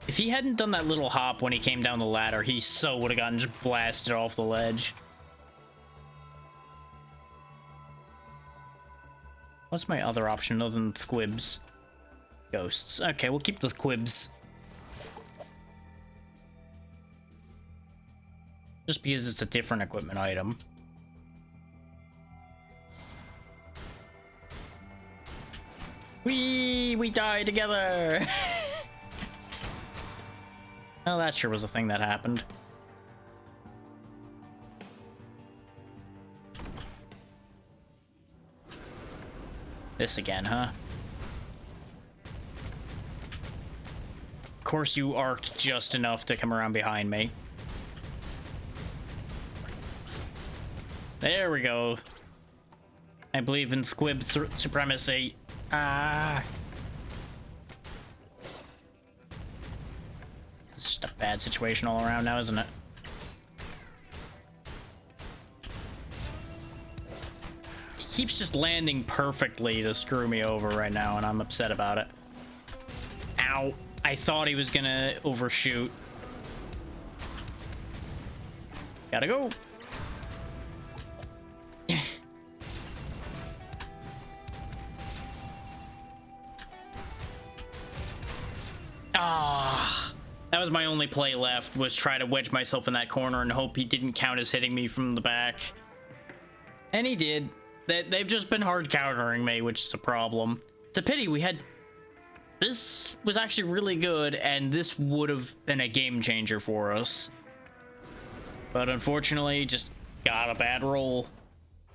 If he hadn't done that little hop when he came down the ladder, he so would have gotten just blasted off the ledge. What's my other option other than squibs? Ghosts. Okay, we'll keep the squibs. Just because it's a different equipment item. We die together! Oh, that sure was a thing that happened. This again, huh? Of course you arced just enough to come around behind me. There we go. I believe in squib supremacy. Ah. It's just a bad situation all around now, isn't it? He keeps just landing perfectly to screw me over right now, and I'm upset about it. Ow. I thought he was gonna overshoot. Gotta go. Ah, that was my only play left, was try to wedge myself in that corner and hope he didn't count as hitting me from the back. And he did. They've just been hard countering me, which is a problem. It's a pity we had... This was actually really good, and this would have been a game changer for us. But unfortunately, just got a bad roll.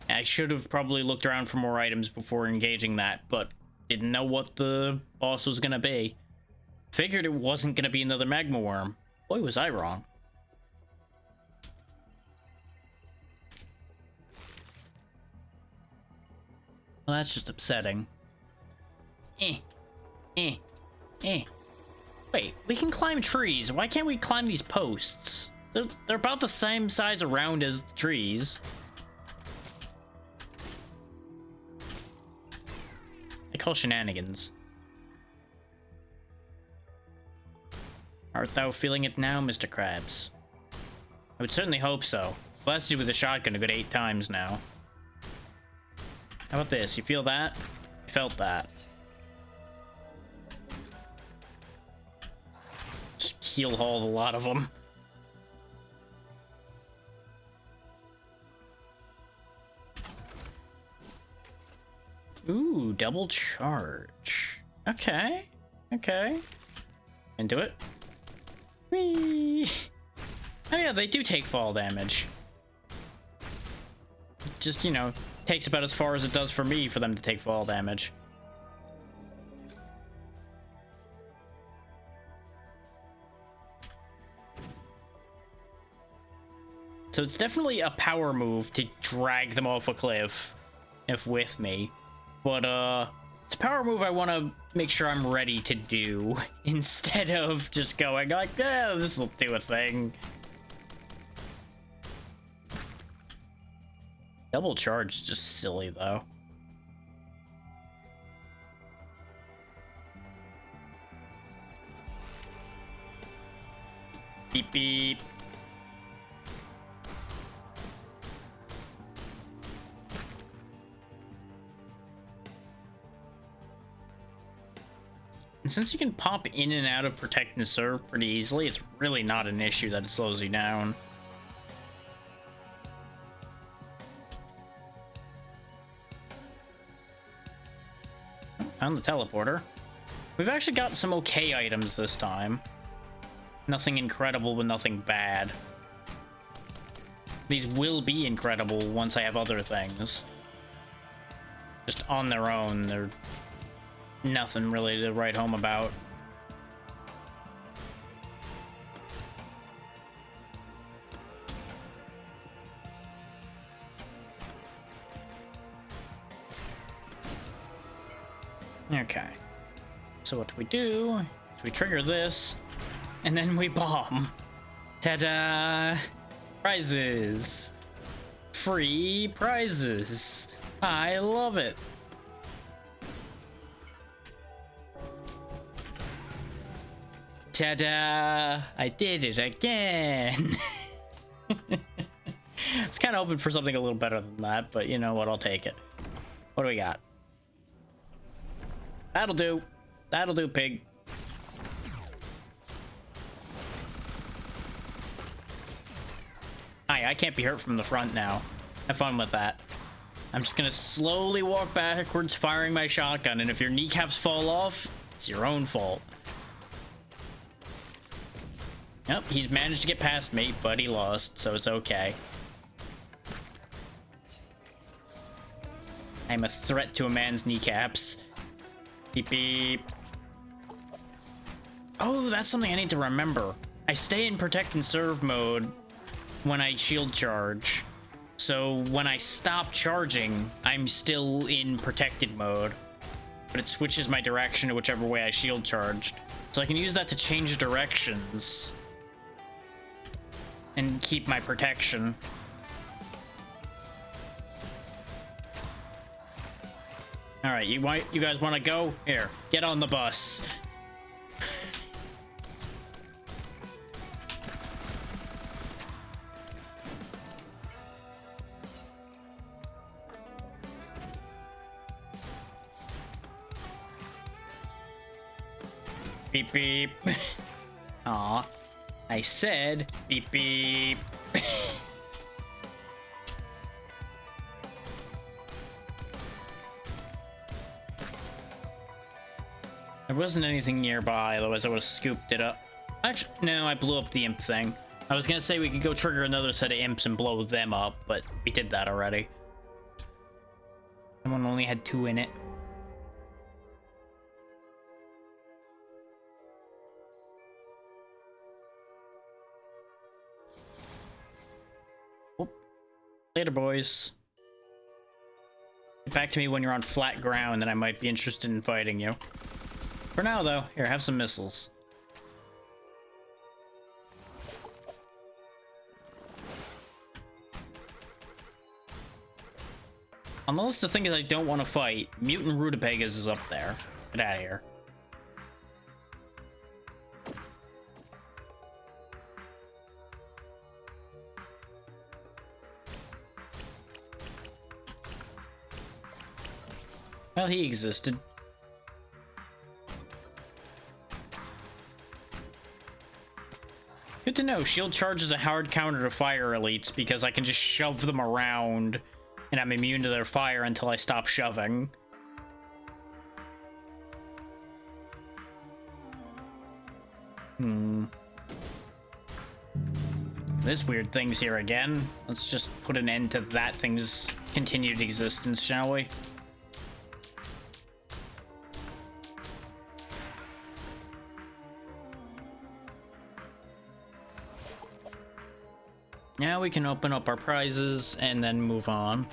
I should have probably looked around for more items before engaging that, but didn't know what the boss was going to be. Figured it wasn't going to be another magma worm. Boy, was I wrong. Well, that's just upsetting. Wait, we can climb trees. Why can't we climb these posts? They're about the same size around as the trees. I call shenanigans. Art thou feeling it now, Mr. Krabs? I would certainly hope so. Blasted you with a shotgun a good 8 times now. How about this? You feel that? You felt that. Just keel hauled a lot of them. Ooh, double charge. Okay. Okay. Into it. Whee! Oh yeah, they do take fall damage. Just, you know, takes about as far as it does for me for them to take fall damage. So it's definitely a power move to drag them off a cliff, if with me. But, it's a power move I want to make sure I'm ready to do, instead of just going like, yeah, this will do a thing. Double charge is just silly, though. Beep beep. And since you can pop in and out of Protect and Serve pretty easily, it's really not an issue that it slows you down. Found the teleporter. We've actually got some okay items this time. Nothing incredible, but nothing bad. These will be incredible once I have other things. Just on their own, they're nothing really to write home about. Okay. So what we do is we trigger this, and then we bomb. Ta-da! Prizes! Free prizes! I love it! Ta-da! I did it again! I was kind of hoping for something a little better than that, but you know what? I'll take it. What do we got? That'll do. That'll do, pig. Hi, I can't be hurt from the front now. Have fun with that. I'm just gonna slowly walk backwards, firing my shotgun, and if your kneecaps fall off, it's your own fault. Yep, he's managed to get past me, but he lost, so it's okay. I'm a threat to a man's kneecaps. Beep beep. Oh, that's something I need to remember. I stay in protect and serve mode when I shield charge. So when I stop charging, I'm still in protected mode. But it switches my direction to whichever way I shield charged. So I can use that to change directions. And keep my protection. Alright, you guys want to go? Here, get on the bus. Beep beep. Aw. I said beep beep. There wasn't anything nearby, otherwise I would have scooped it up. Actually, no, I blew up the imp thing. I was gonna say we could go trigger another set of imps and blow them up, but we did that already. That one only had 2 in it. Whoop. Later, boys. Get back to me when you're on flat ground, and I might be interested in fighting you. For now, though, here, have some missiles. On the list of things I don't want to fight, Mutant Rutabagas is up there. Get out of here. Well, he existed. Good to know. Shield charge is a hard counter to fire elites because I can just shove them around and I'm immune to their fire until I stop shoving. This weird thing's here again. Let's just put an end to that thing's continued existence, shall we? Now we can open up our prizes and then move on.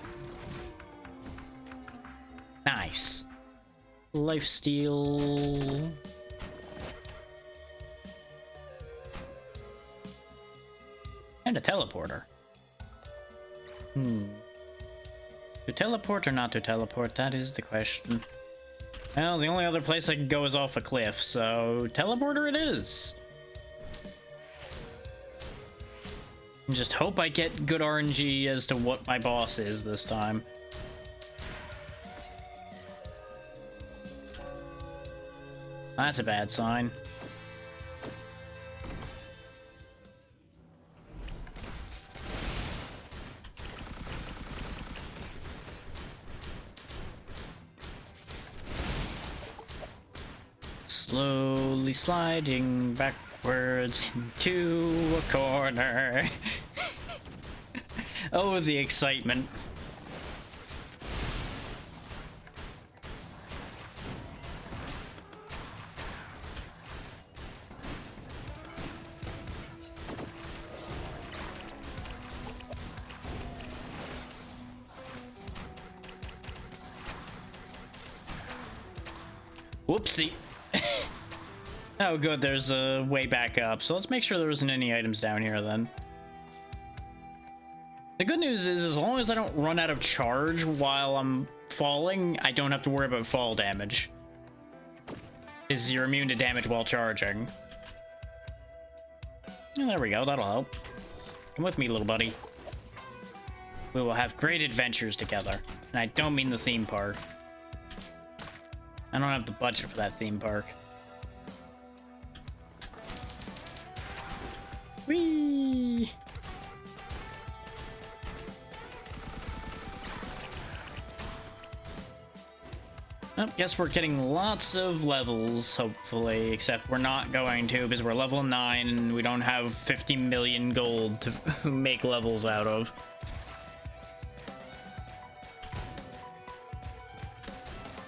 Nice. Lifesteal. And a teleporter. To teleport or not to teleport? That is the question. Well, the only other place I can go is off a cliff, so teleporter it is. And just hope I get good RNG as to what my boss is this time. That's a bad sign. Slowly sliding backwards into a corner. Oh, the excitement. Whoopsie. Oh, good, there's a way back up. So let's make sure there isn't any items down here then. The good news is, as long as I don't run out of charge while I'm falling, I don't have to worry about fall damage. Because you're immune to damage while charging. Oh, there we go, that'll help. Come with me, little buddy. We will have great adventures together. And I don't mean the theme park. I don't have the budget for that theme park. Whee! Oh, guess we're getting lots of levels, hopefully, except we're not going to because we're level 9 and we don't have 50 million gold to make levels out of.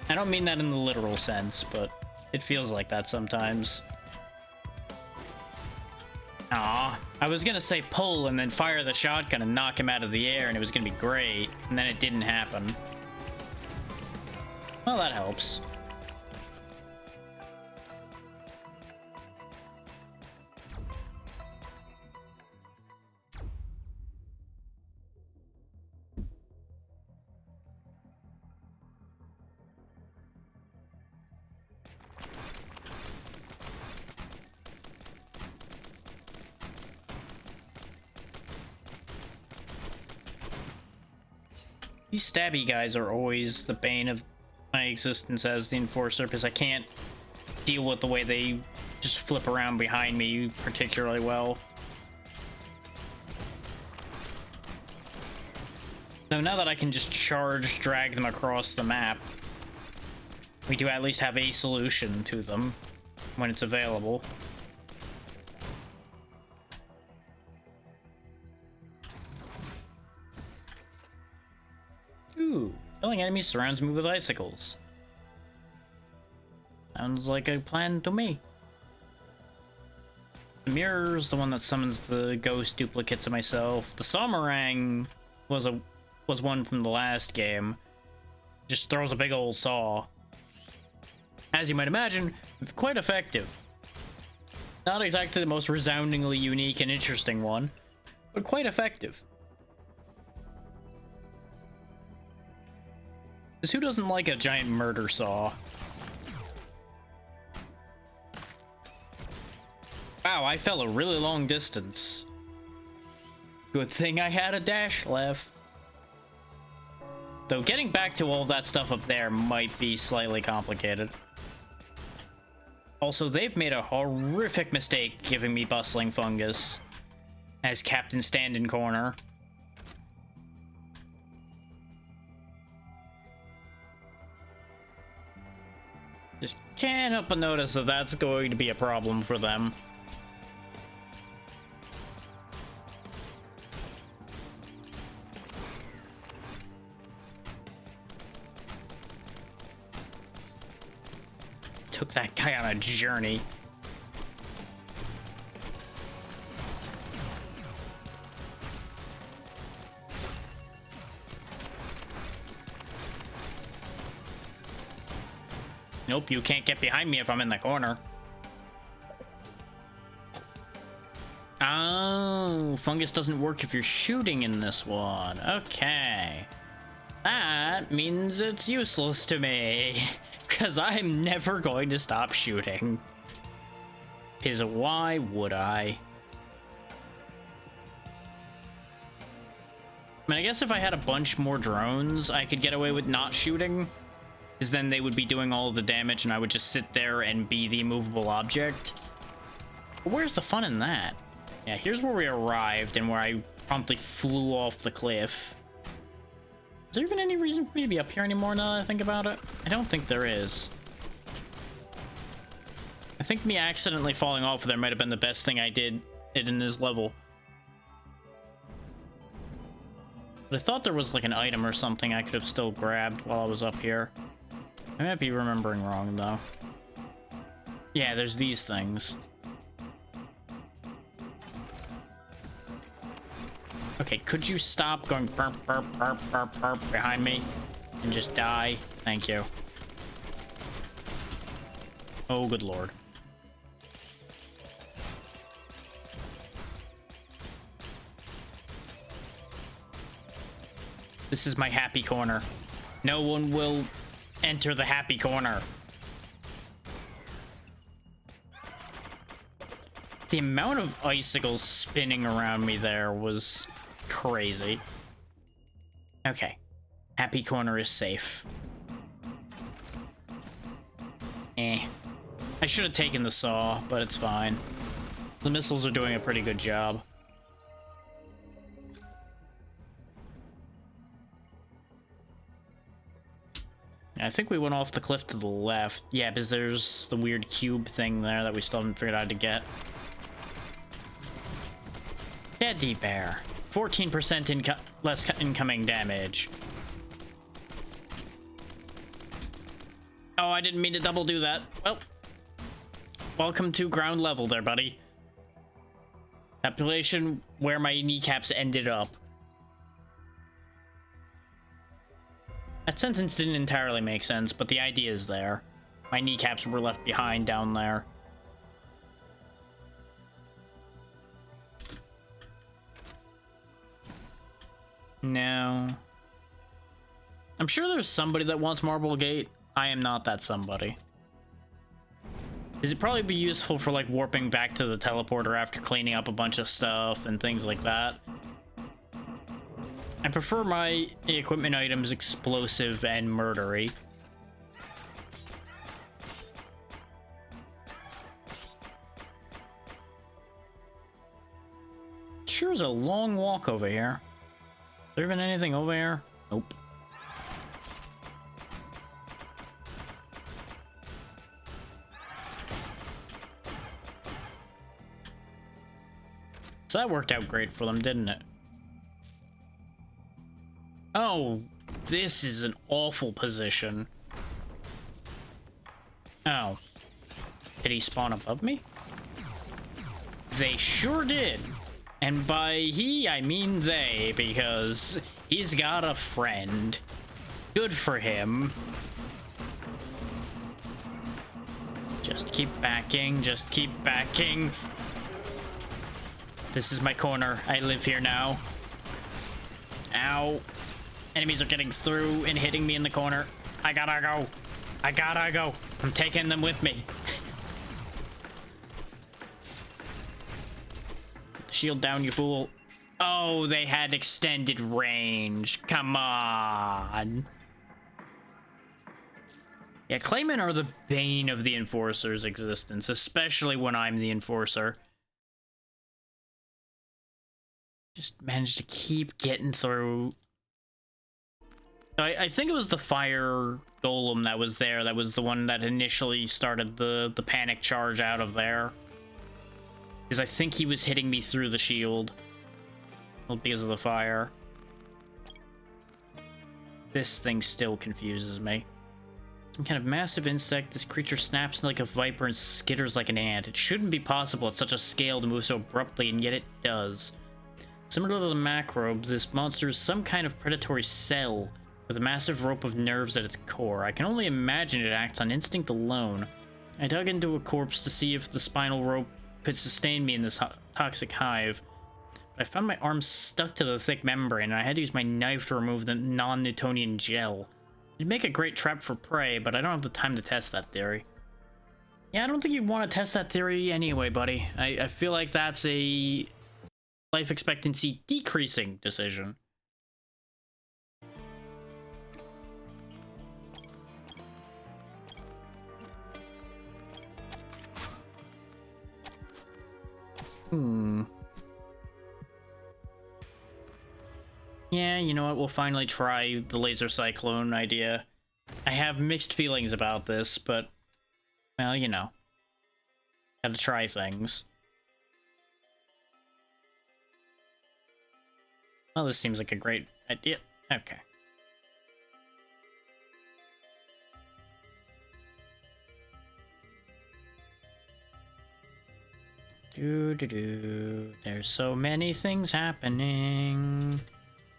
I don't mean that in the literal sense, but it feels like that sometimes. Aw, I was gonna say pull and then fire the shotgun and knock him out of the air and it was gonna be great, and then it didn't happen. Well, that helps. These stabby guys are always the bane of my existence as the Enforcer, because I can't deal with the way they just flip around behind me particularly well. So now that I can just charge, drag them across the map, we do at least have a solution to them when it's available. Ooh, killing enemies surrounds me with icicles. Sounds like a plan to me. The mirror's the one that summons the ghost duplicates of myself. The Sawmorang was one from the last game. Just throws a big old saw. As you might imagine, quite effective. Not exactly the most resoundingly unique and interesting one, but quite effective. Because who doesn't like a giant murder saw? Wow, I fell a really long distance. Good thing I had a dash left. Though getting back to all that stuff up there might be slightly complicated. Also, they've made a horrific mistake giving me Bustling Fungus as Captain Stand-in Corner. Just can't help but notice that that's going to be a problem for them. Took that guy on a journey. Nope, you can't get behind me if I'm in the corner. Oh, fungus doesn't work if you're shooting in this one. Okay. That means it's useless to me, because I'm never going to stop shooting. Because why would I? I mean, I guess if I had a bunch more drones, I could get away with not shooting. Because then they would be doing all of the damage and I would just sit there and be the immovable object. But where's the fun in that? Yeah, here's where we arrived and where I promptly flew off the cliff. Is there even any reason for me to be up here anymore now that I think about it? I don't think there is. I think me accidentally falling off there might have been the best thing I did in this level. But I thought there was like an item or something I could have still grabbed while I was up here. I might be remembering wrong, though. Yeah, there's these things. Okay, could you stop going burp, burp, burp, burp, burp behind me and just die? Thank you. Oh, good lord. This is my happy corner. No one will enter the happy corner. The amount of icicles spinning around me there was crazy. Okay. Happy Corner is safe. I should have taken the saw, but it's fine. The missiles are doing a pretty good job. I think we went off the cliff to the left. Yeah, because there's the weird cube thing there that we still haven't figured out how to get. Teddy bear. 14% less incoming damage. Oh, I didn't mean to double do that. Well, welcome to ground level there, buddy. Population where my kneecaps ended up. That sentence didn't entirely make sense, but the idea is there. My kneecaps were left behind down there. No. I'm sure there's somebody that wants Marble Gate. I am not that somebody. It'd probably be useful for like warping back to the teleporter after cleaning up a bunch of stuff and things like that. I prefer my equipment items explosive and murdery. Sure is a long walk over here. There been anything over here? Nope. So that worked out great for them, didn't it? Oh, this is an awful position. Oh. Did he spawn above me? They sure did. And by he, I mean they, because he's got a friend. Good for him. Just keep backing, just keep backing. This is my corner. I live here now. Ow. Enemies are getting through and hitting me in the corner. I gotta go. I gotta go. I'm taking them with me. Shield down, you fool. Oh, they had extended range. Come on. Yeah, Claymen are the bane of the Enforcer's existence, especially when I'm the Enforcer. Just managed to keep getting through. I think it was the fire golem that was there. That was the one that initially started the panic charge out of there. Because I think he was hitting me through the shield. Well, because of the fire. This thing still confuses me. Some kind of massive insect. This creature snaps like a viper and skitters like an ant. It shouldn't be possible at such a scale to move so abruptly, and yet it does. Similar to the macrobe, this monster is some kind of predatory cell with a massive rope of nerves at its core. I can only imagine it acts on instinct alone. I dug into a corpse to see if the spinal rope could sustain me in this toxic hive. But I found my arm stuck to the thick membrane, and I had to use my knife to remove the non-Newtonian gel. It'd make a great trap for prey, but I don't have the time to test that theory. Yeah, I don't think you'd want to test that theory anyway, buddy. I feel like that's a life expectancy decreasing decision. Yeah, you know what? We'll finally try the laser cyclone idea. I have mixed feelings about this, but, well, you know. Gotta try things. Well, this seems like a great idea. Okay. There's so many things happening.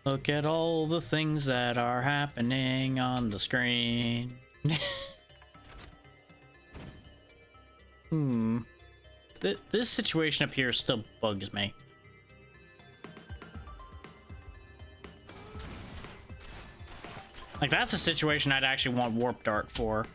Look at all the things that are happening on the screen. This situation up here still bugs me. Like, that's a situation I'd actually want Warp Dart for.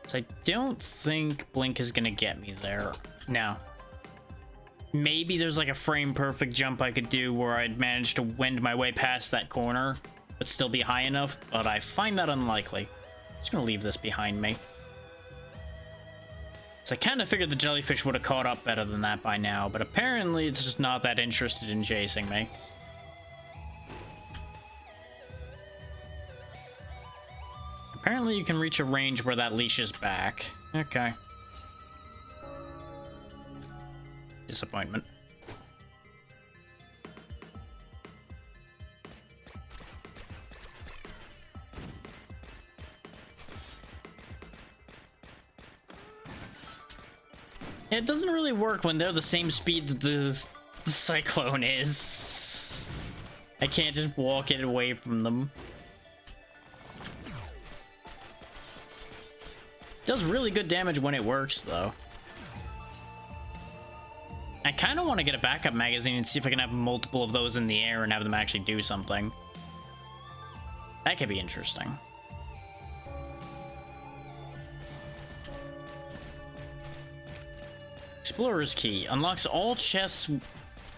So I don't think Blink is gonna get me there. No. Maybe there's like a frame perfect jump I could do where I'd manage to wend my way past that corner, but still be high enough, but I find that unlikely. Just gonna leave this behind me. So I kind of figured the jellyfish would have caught up better than that by now, but apparently it's just not that interested in chasing me. Apparently you can reach a range where that leash is back. Okay. Disappointment. It doesn't really work when they're the same speed that the cyclone is. I can't just walk it away from them. Does really good damage when it works, though. I kind of want to get a backup magazine and see if I can have multiple of those in the air and have them actually do something. That could be interesting. Explorer's Key unlocks all chests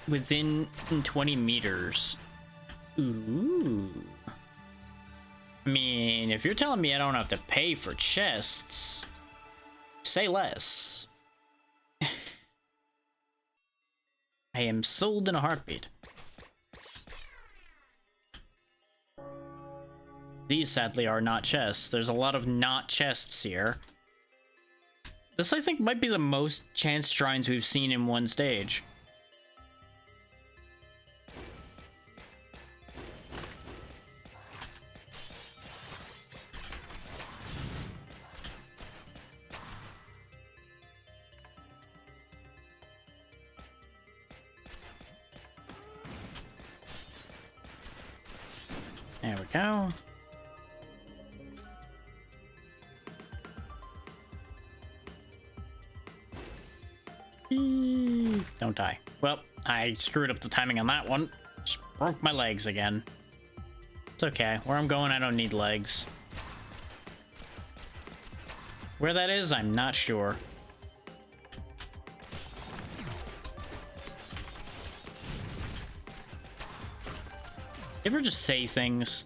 within 20 meters. Ooh. I mean, if you're telling me I don't have to pay for chests, say less. I am sold in a heartbeat. These, sadly, are not chests. There's a lot of not chests here. This, I think, might be the most chance shrines we've seen in one stage. There we go. Don't die. Well, I screwed up the timing on that one. Just broke my legs again. It's okay. Where I'm going, I don't need legs. Where that is, I'm not sure. You ever just say things?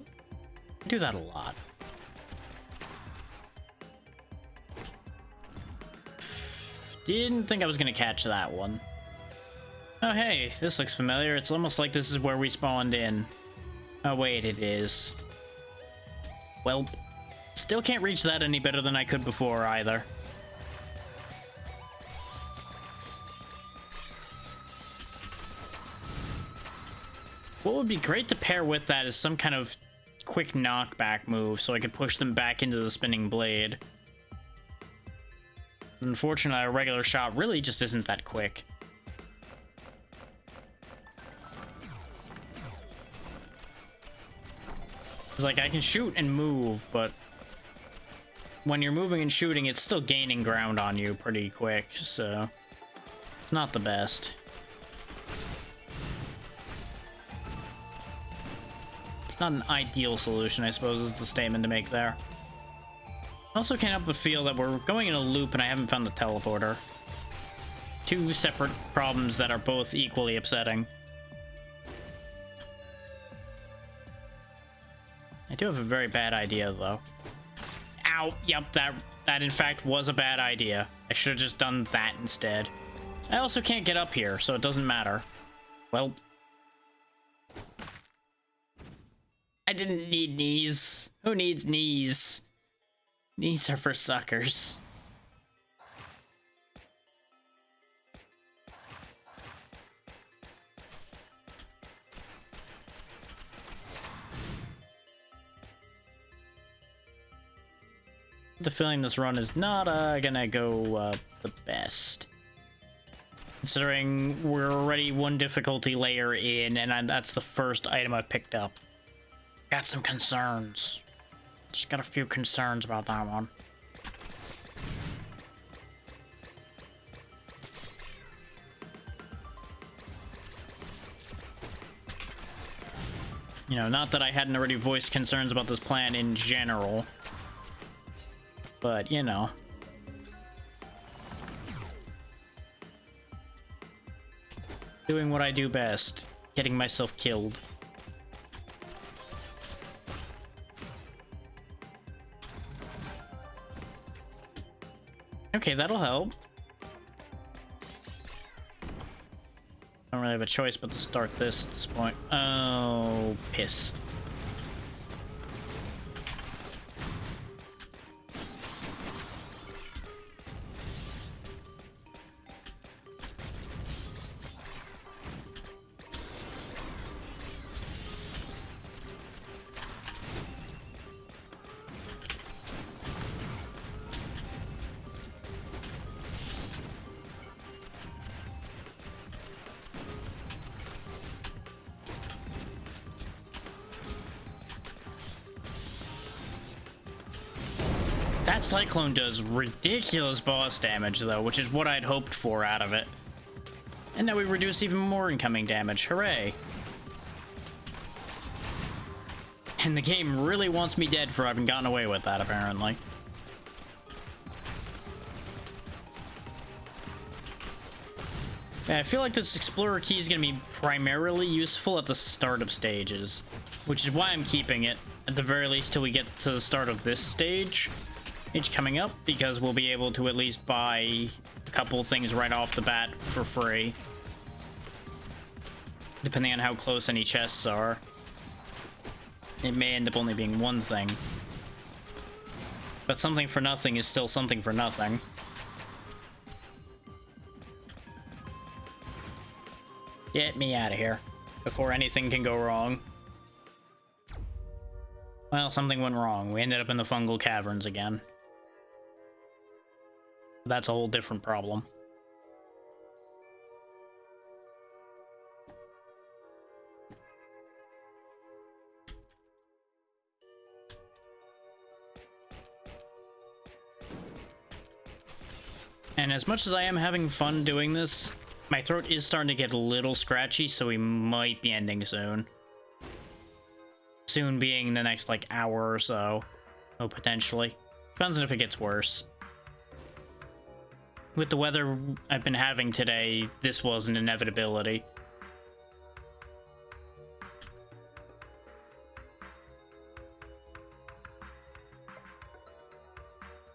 I do that a lot. Didn't think I was gonna catch that one. Oh hey, this looks familiar. It's almost like this is where we spawned in. Oh wait, it is. Well, still can't reach that any better than I could before either. What would be great to pair with that is some kind of quick knockback move so I could push them back into the spinning blade. Unfortunately, a regular shot really just isn't that quick. It's like I can shoot and move, but when you're moving and shooting, it's still gaining ground on you pretty quick, so it's not the best. It's not an ideal solution, I suppose, is the statement to make there. I also can't help but feel that we're going in a loop and I haven't found the teleporter. Two separate problems that are both equally upsetting. I do have a very bad idea, though. Ow! Yep, that in fact was a bad idea. I should have just done that instead. I also can't get up here, so it doesn't matter. Well, I didn't need knees. Who needs knees? Knees are for suckers. The feeling this run is not gonna go the best. Considering we're already one difficulty layer in, and that's the first item I picked up. Got some concerns. Just got a few concerns about that one. You know, not that I hadn't already voiced concerns about this plan in general. But, you know, Doing what I do best. Getting myself killed. Okay, that'll help. I don't really have a choice but to start this at this point. Oh, piss. That Cyclone does ridiculous boss damage, though, which is what I'd hoped for out of it. And now we reduce even more incoming damage. Hooray. And the game really wants me dead for having gotten away with that, apparently. Yeah, I feel like this Explorer key is going to be primarily useful at the start of stages, which is why I'm keeping it, at the very least, till we get to the start of this stage. It's coming up, because we'll be able to at least buy a couple things right off the bat for free. Depending on how close any chests are. It may end up only being one thing. But something for nothing is still something for nothing. Get me out of here before anything can go wrong. Well, something went wrong. We ended up in the fungal caverns again. That's a whole different problem. And as much as I am having fun doing this, my throat is starting to get a little scratchy, so we might be ending soon. Soon being the next, like, hour or so. Oh, potentially. Depends on if it gets worse. With the weather I've been having today, this was an inevitability.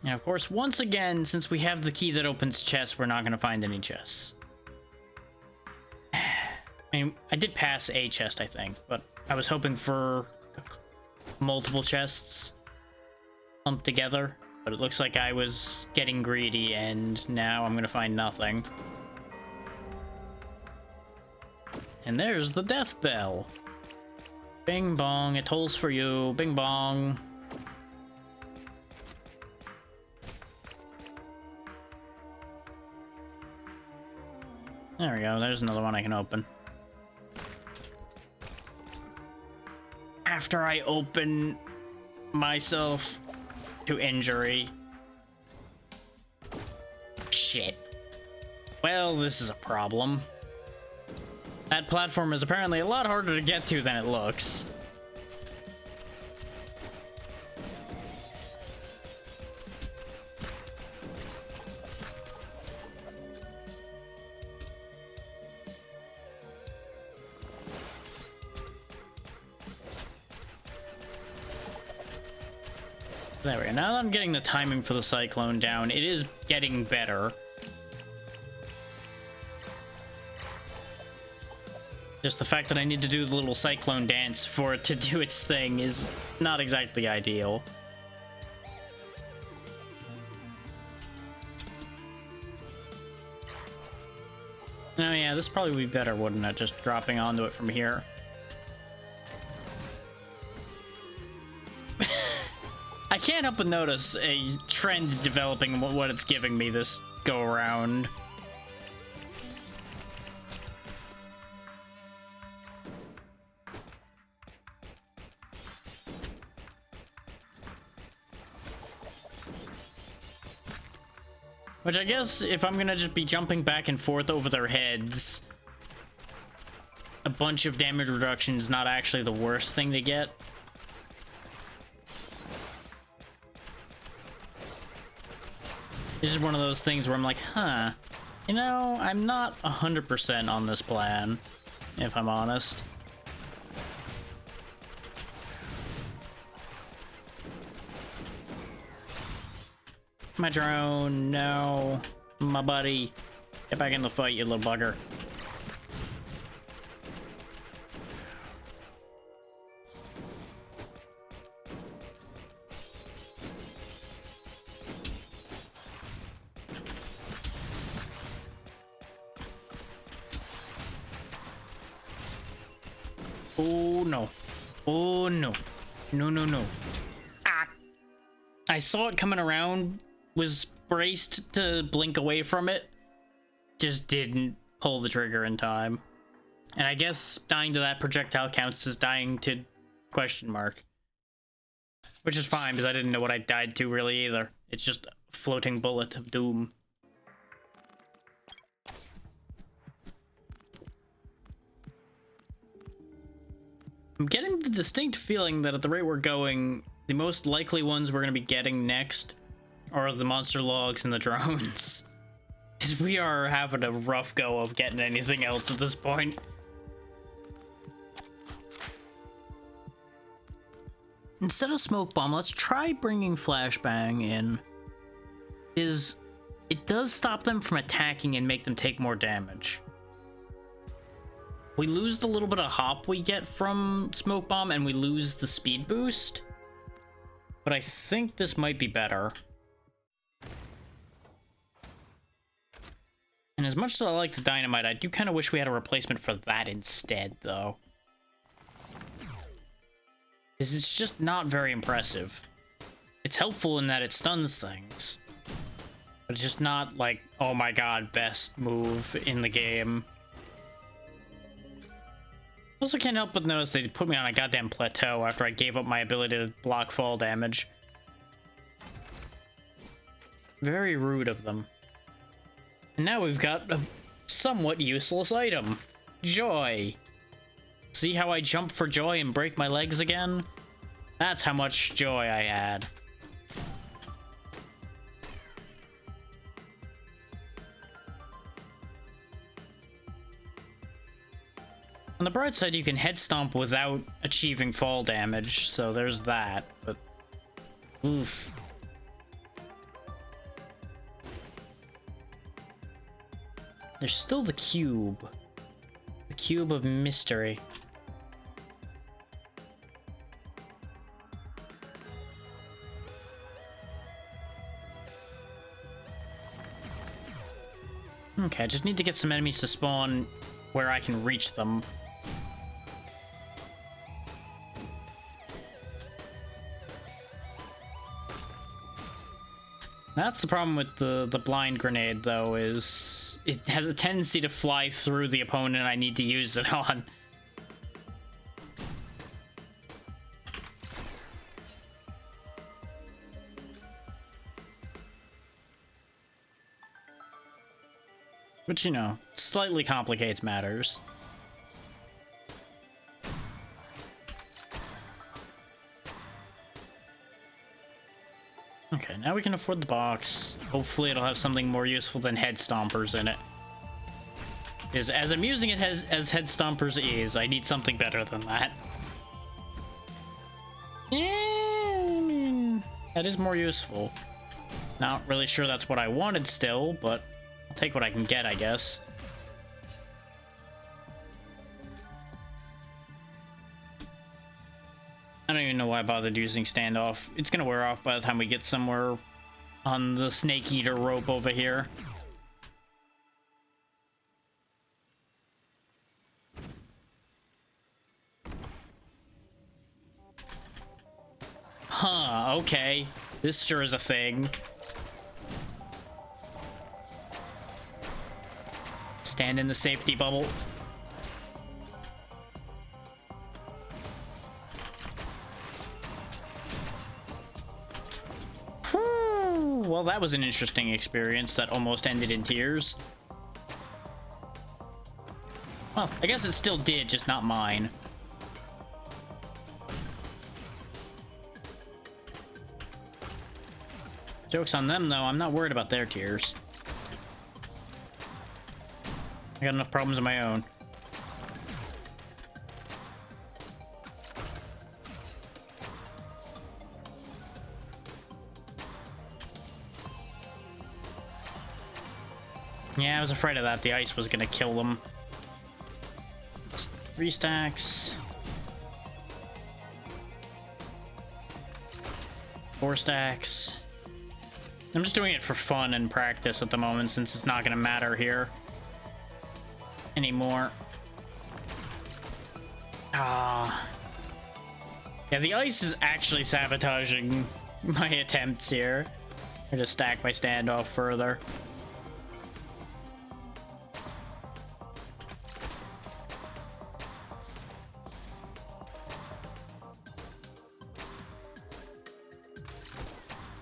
And of course, once again, since we have the key that opens chests, we're not going to find any chests. I mean, I did pass a chest, I think, but I was hoping for multiple chests lumped together. But it looks like I was getting greedy, and now I'm gonna find nothing. And there's the death bell. Bing bong, it tolls for you. Bing bong. There we go, there's another one I can open. After I open myself to injury. Shit. Well, this is a problem. That platform is apparently a lot harder to get to than it looks. There we go. Now that I'm getting the timing for the Cyclone down, it is getting better. Just the fact that I need to do the little Cyclone dance for it to do its thing is not exactly ideal. Oh yeah, this probably would be better, wouldn't it? Just dropping onto it from here. I can't help but notice a trend developing in what it's giving me this go around. Which I guess if I'm gonna just be jumping back and forth over their heads, a bunch of damage reduction is not actually the worst thing to get. This is one of those things where I'm like, huh, You know, I'm not 100% on this plan, if I'm honest. My drone, no. My buddy. Get back in the fight, you little bugger. Oh no. Oh no. No, no, no. Ah! I saw it coming around, was braced to blink away from it, just didn't pull the trigger in time. And I guess dying to that projectile counts as dying to question mark. Which is fine, because I didn't know what I died to really either. It's just a floating bullet of doom. I'm getting the distinct feeling that at the rate we're going, the most likely ones we're going to be getting next are the monster logs and the drones. Because we are having a rough go of getting anything else at this point. Instead of smoke bomb, let's try bringing flashbang in. It does stop them from attacking and make them take more damage. We lose the little bit of hop we get from smoke bomb, and we lose the speed boost. But I think this might be better. And as much as I like the dynamite, I do kind of wish we had a replacement for that instead, though. Because it's just not very impressive. It's helpful in that it stuns things. But it's just not like, oh my god, best move in the game. Also can't help but notice they put me on a goddamn plateau after I gave up my ability to block fall damage. Very rude of them. And now we've got a somewhat useless item. Joy. See how I jump for joy and break my legs again? That's how much joy I had. On the bright side, you can head stomp without achieving fall damage, so there's that, but oof. There's still the cube. The cube of mystery. Okay, I just need to get some enemies to spawn where I can reach them. That's the problem with the blind grenade, though, is it has a tendency to fly through the opponent I need to use it on. Which, you know, slightly complicates matters. Okay, now we can afford the box. Hopefully it'll have something more useful than head stompers in it. Because as amusing as head stompers is, I need something better than that. Yeah, that is more useful. Not really sure that's what I wanted still, but I'll take what I can get, I guess. I don't even know why I bothered using standoff. It's gonna wear off by the time we get somewhere on the snake eater rope over here. Huh, okay. This sure is a thing. Stand in the safety bubble. Well, that was an interesting experience that almost ended in tears. Well, I guess it still did, just not mine. Joke's on them, though. I'm not worried about their tears. I got enough problems of my own. Yeah, I was afraid of that. The ice was gonna kill them. 3 stacks. 4 stacks. I'm just doing it for fun and practice at the moment since it's not gonna matter here anymore. Ah. Yeah, the ice is actually sabotaging my attempts here. I just stack my standoff further.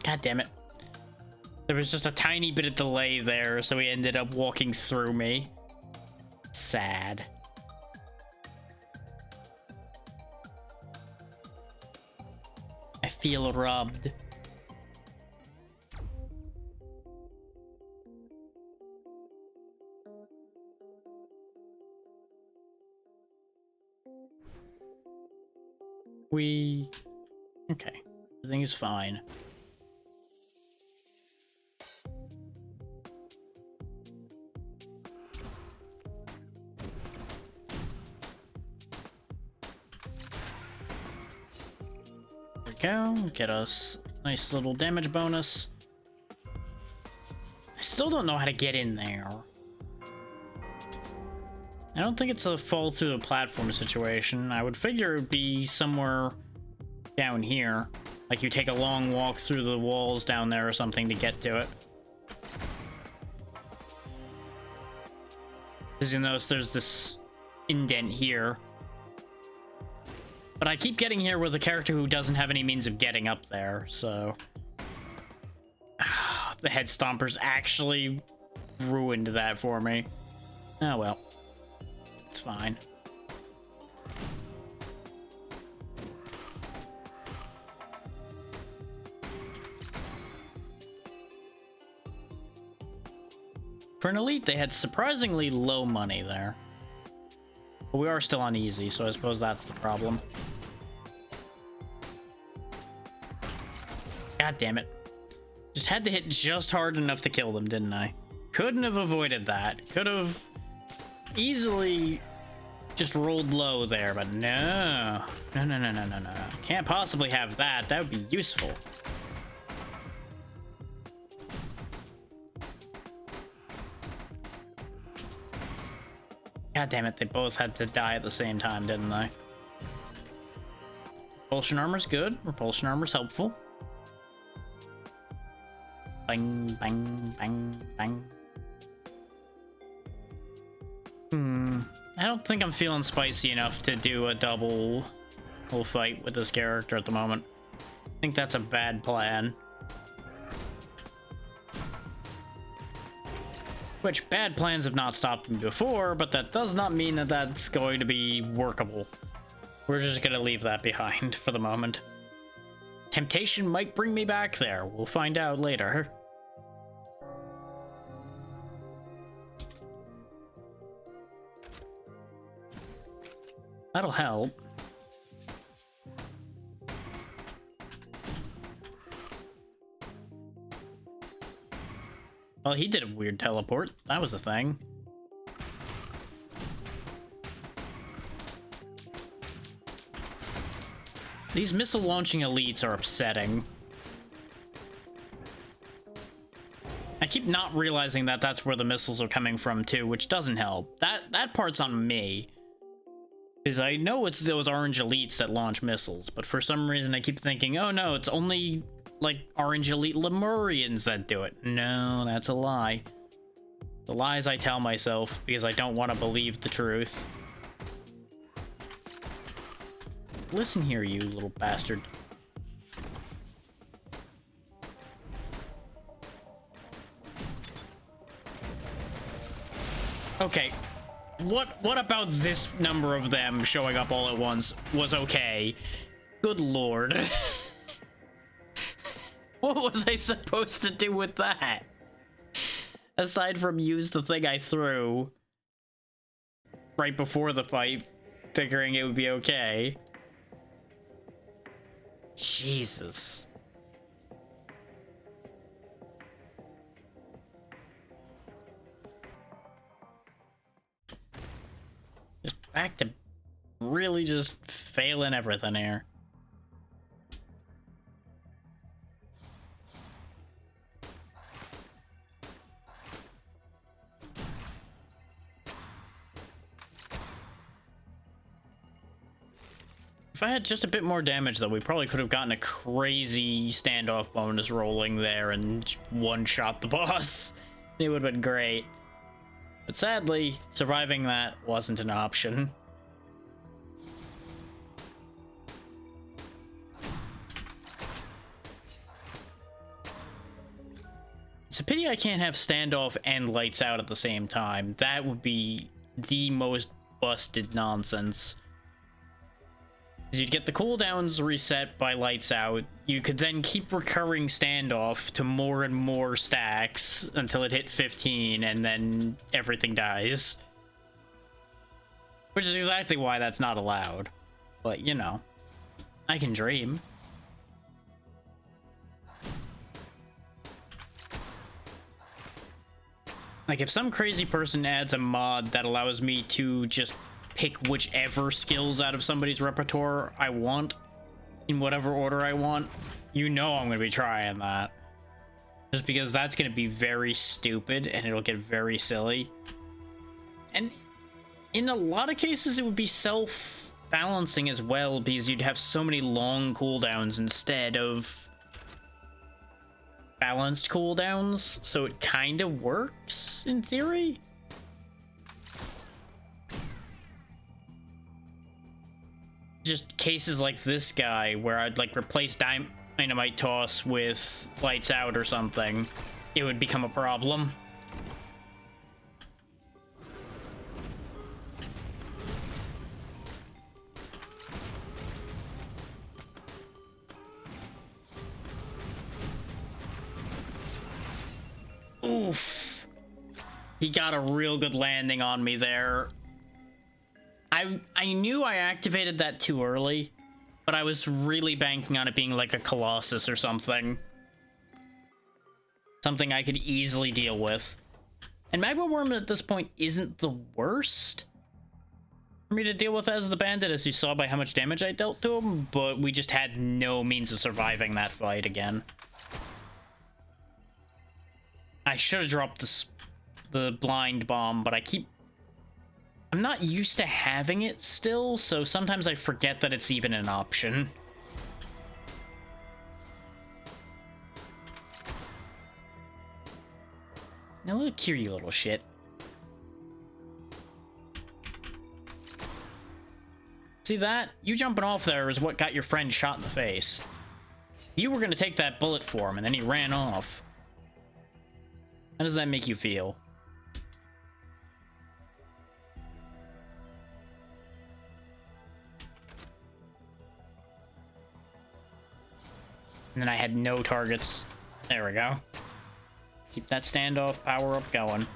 God damn it. There was just a tiny bit of delay there, so he ended up walking through me. Sad. I feel robbed. Okay. Everything is fine. Go get us a nice little damage bonus. I still don't know how to get in there. I don't think it's a fall through the platform situation. I would figure it would be somewhere down here. Like you take a long walk through the walls down there or something to get to it. As you notice, there's this indent here. But I keep getting here with a character who doesn't have any means of getting up there, so... The head stompers actually ruined that for me. Oh well. It's fine. For an elite, they had surprisingly low money there. But we are still on easy, so I suppose that's the problem. God damn it. Just had to hit just hard enough to kill them, didn't I? Couldn't have avoided that. Could have easily just rolled low there, but no. No. Can't possibly have that. That would be useful. God damn it, they both had to die at the same time, didn't they? Repulsion armor's good. Repulsion armor's helpful. Bang, bang, bang, bang. I don't think I'm feeling spicy enough to do a double fight with this character at the moment. I think that's a bad plan. Which, bad plans have not stopped me before, but that does not mean that that's going to be workable. We're just gonna leave that behind for the moment. Temptation might bring me back there. We'll find out later. That'll help. Well, he did a weird teleport. That was a thing. These missile launching elites are upsetting. I keep not realizing that that's where the missiles are coming from too, which doesn't help. That part's on me. Because I know it's those orange elites that launch missiles, but for some reason I keep thinking, oh no, it's only like orange elite Lemurians that do it. No, that's a lie. The lies I tell myself because I don't want to believe the truth. Listen here, you little bastard. Okay. What about this number of them showing up all at once was okay? Good lord. What was I supposed to do with that? Aside from use the thing I threw. right before the fight, figuring it would be okay. Jesus. Just back to really just failing everything here. If I had just a bit more damage, though, we probably could have gotten a crazy standoff bonus rolling there and one-shot the boss. It would have been great. But sadly, surviving that wasn't an option. It's a pity I can't have standoff and lights out at the same time. That would be the most busted nonsense. You'd get the cooldowns reset by lights out. You could then keep recurring standoff to more and more stacks until it hit 15, and then everything dies. Which is exactly why that's not allowed. But, you know, I can dream. Like, if some crazy person adds a mod that allows me to just pick whichever skills out of somebody's repertoire I want, in whatever order I want, you know I'm going to be trying that. Just because that's going to be very stupid, and it'll get very silly. And in a lot of cases, it would be self-balancing as well, because you'd have so many long cooldowns instead of balanced cooldowns, so it kind of works in theory. Just cases like this guy where I'd like replace dynamite toss with lights out or something, it would become a problem. Oof. He got a real good landing on me there. I knew I activated that too early, but I was really banking on it being like a Colossus or something. Something I could easily deal with. And Magma Worm at this point isn't the worst for me to deal with as the bandit, as you saw by how much damage I dealt to him, but we just had no means of surviving that fight again. I should have dropped the blind bomb, but I'm not used to having it still, so sometimes I forget that it's even an option. Now look here, you little shit. See that? You jumping off there is what got your friend shot in the face. You were gonna take that bullet for him, and then he ran off. How does that make you feel? And then I had no targets. There we go. Keep that standoff power up going.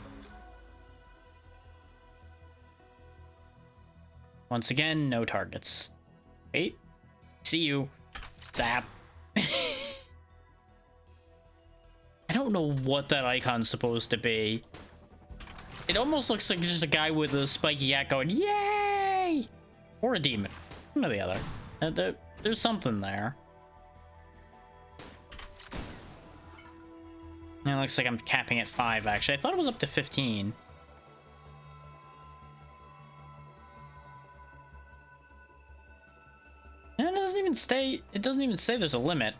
Once again, no targets. Wait. See you. Zap. I don't know what that icon's supposed to be. It almost looks like just a guy with a spiky hat going, yay! Or a demon. One or the other. There's something there. It looks like I'm capping at 5, actually. I thought it was up to 15. And it doesn't even say there's a limit.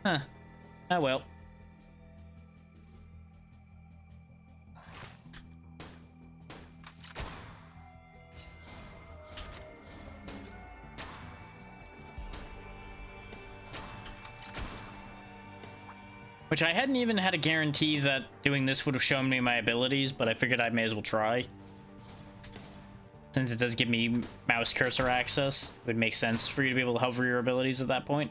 Huh. Oh well. Which I hadn't even had a guarantee that doing this would have shown me my abilities, but I figured I may as well try. Since it does give me mouse cursor access, it would make sense for you to be able to hover your abilities at that point.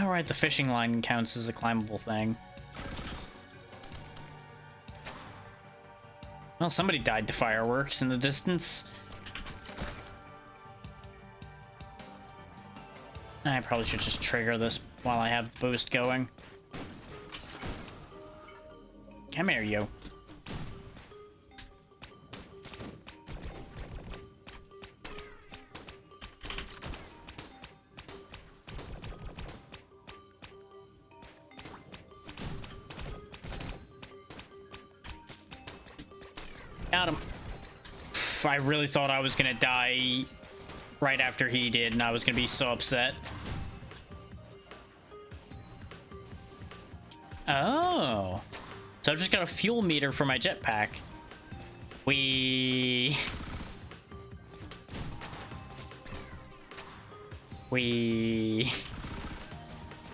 right, the fishing line counts as a climbable thing. Well, somebody died to fireworks in the distance. I probably should just trigger this while I have the boost going. Come here, you. Got him. I really thought I was gonna die right after he did, and I was gonna be so upset. Oh. So I've just got a fuel meter for my jetpack. We...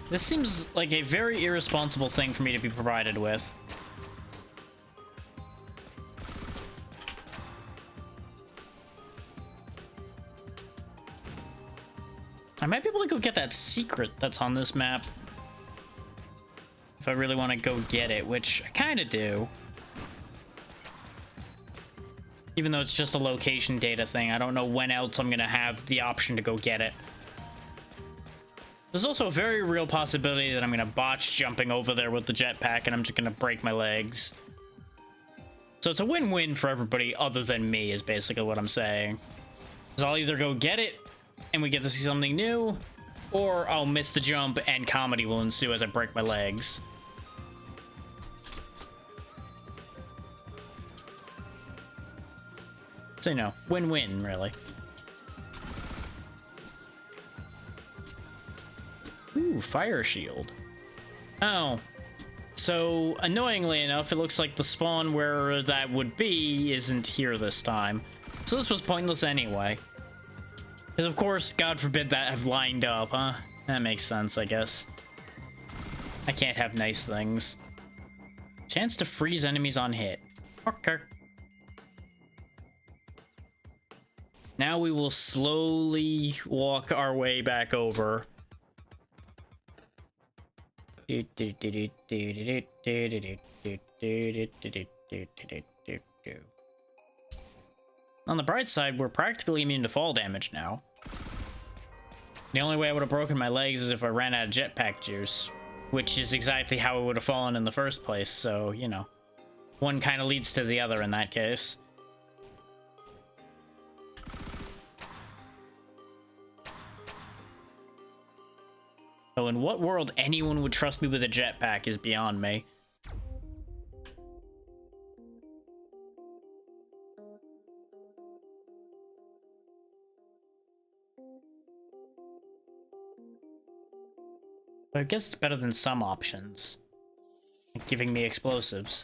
This seems like a very irresponsible thing for me to be provided with. I might be able to go get that secret that's on this map. If I really want to go get it, which I kind of do. Even though it's just a location data thing, I don't know when else I'm going to have the option to go get it. There's also a very real possibility that I'm going to botch jumping over there with the jetpack and I'm just going to break my legs. So it's a win-win for everybody other than me is basically what I'm saying. Because I'll either go get it and we get to see something new, or I'll miss the jump and comedy will ensue as I break my legs. So, you know, win-win, really. Ooh, fire shield. Oh. So, annoyingly enough, it looks like the spawn where that would be isn't here this time. So this was pointless anyway. Because, of course, God forbid that have lined up, huh? That makes sense, I guess. I can't have nice things. Chance to freeze enemies on hit. Okay. Now we will slowly walk our way back over. On the bright side, we're practically immune to fall damage now. The only way I would have broken my legs is if I ran out of jetpack juice, which is exactly how it would have fallen in the first place, so, you know. One kind of leads to the other in that case. So in what world anyone would trust me with a jetpack is beyond me. But I guess it's better than some options. Like giving me explosives.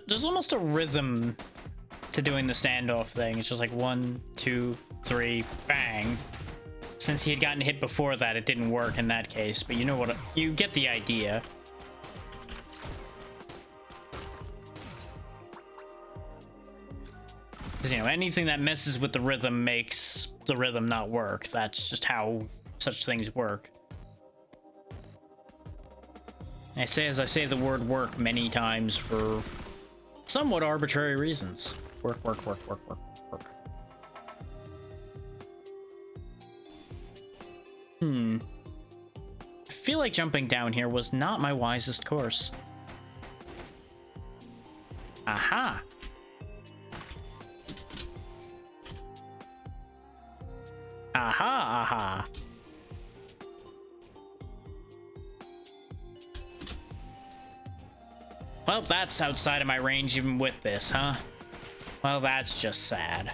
There's almost a rhythm to doing the standoff thing. It's just like 1, 2, 3, bang. Since he had gotten hit before that, it didn't work in that case, but you know what? You get the idea. Because, you know, anything that messes with the rhythm makes the rhythm not work. That's just how such things work. I say the word work many times for somewhat arbitrary reasons. Work, work, work, work, work, work. I feel like jumping down here was not my wisest course. Aha! Aha, aha. Well, that's outside of my range even with this, huh? Well, that's just sad.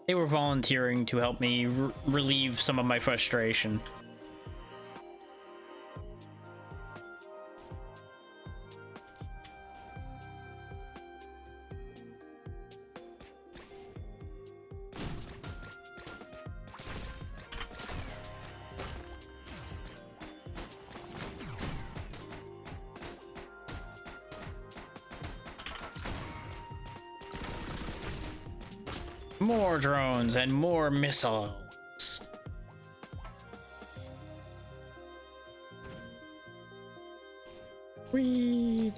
They were volunteering to help me relieve some of my frustration. More drones and more missiles. Whee!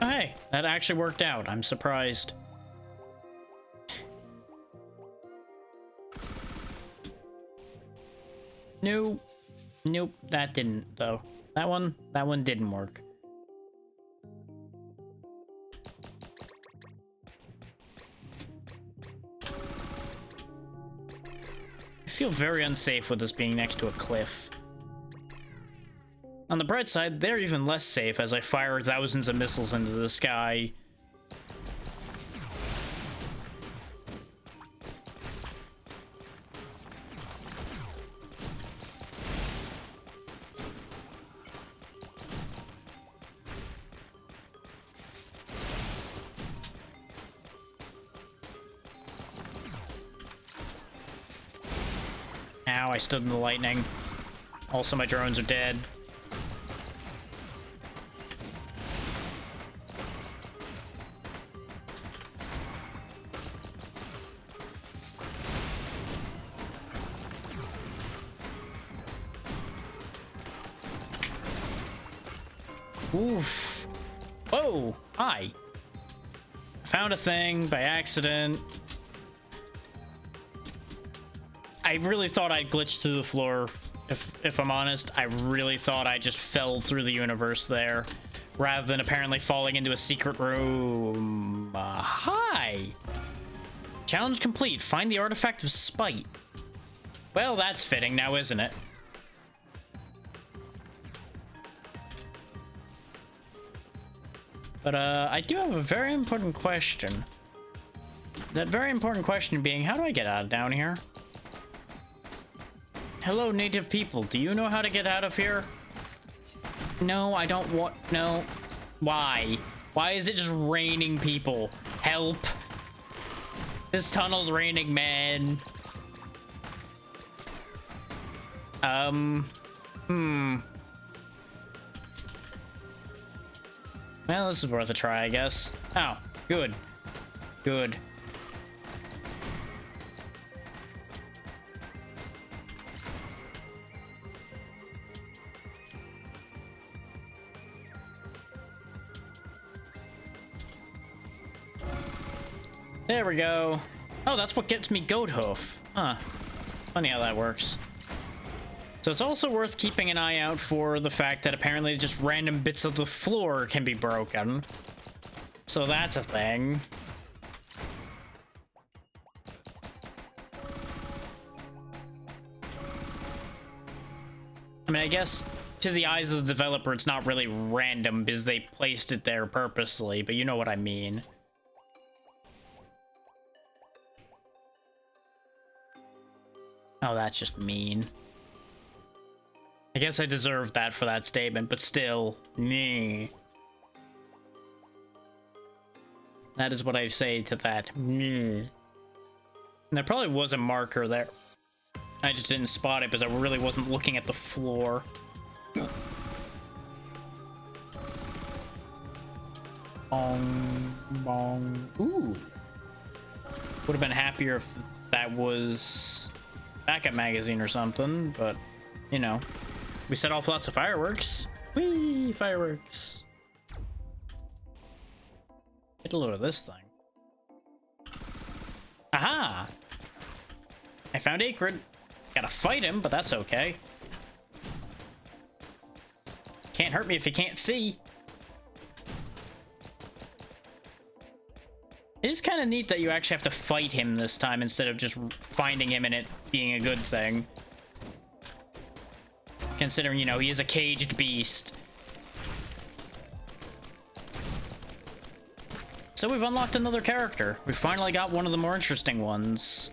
Oh, hey, that actually worked out. I'm surprised. Nope. Nope, that didn't, though. That one didn't work. I feel very unsafe with this being next to a cliff. On the bright side, they're even less safe as I fire thousands of missiles into the sky. Ow, I stood in the lightning. Also, my drones are dead. Oof. Whoa, hi. Found a thing by accident. I really thought I glitched through the floor. If I'm honest, I really thought I just fell through the universe there, rather than apparently falling into a secret room. Hi. Challenge complete. Find the artifact of spite. Well, that's fitting now, isn't it? But I do have a very important question. That very important question being, how do I get out of down here? Hello, native people. Do you know how to get out of here? No, I don't want... No. Why? Why is it just raining people? Help. This tunnel's raining, man. Well, this is worth a try, I guess. Oh, good. Good. There we go. Oh, that's what gets me goat hoof. Huh. Funny how that works. So it's also worth keeping an eye out for the fact that apparently just random bits of the floor can be broken. So that's a thing. I mean, I guess to the eyes of the developer, it's not really random because they placed it there purposely, but you know what I mean. Oh, that's just mean. I guess I deserved that for that statement, but still, meh. That is what I say to that. Meh. And there probably was a marker there. I just didn't spot it because I really wasn't looking at the floor. Bong, bong. Ooh. Would have been happier if that was backup magazine or something, but, you know. We set off lots of fireworks. Whee! Fireworks. Get a load of this thing. Aha! I found Acrid. Gotta fight him, but that's okay. Can't hurt me if you can't see. It is kind of neat that you actually have to fight him this time instead of just finding him and it being a good thing. Considering, you know, he is a caged beast. So we've unlocked another character. We finally got one of the more interesting ones.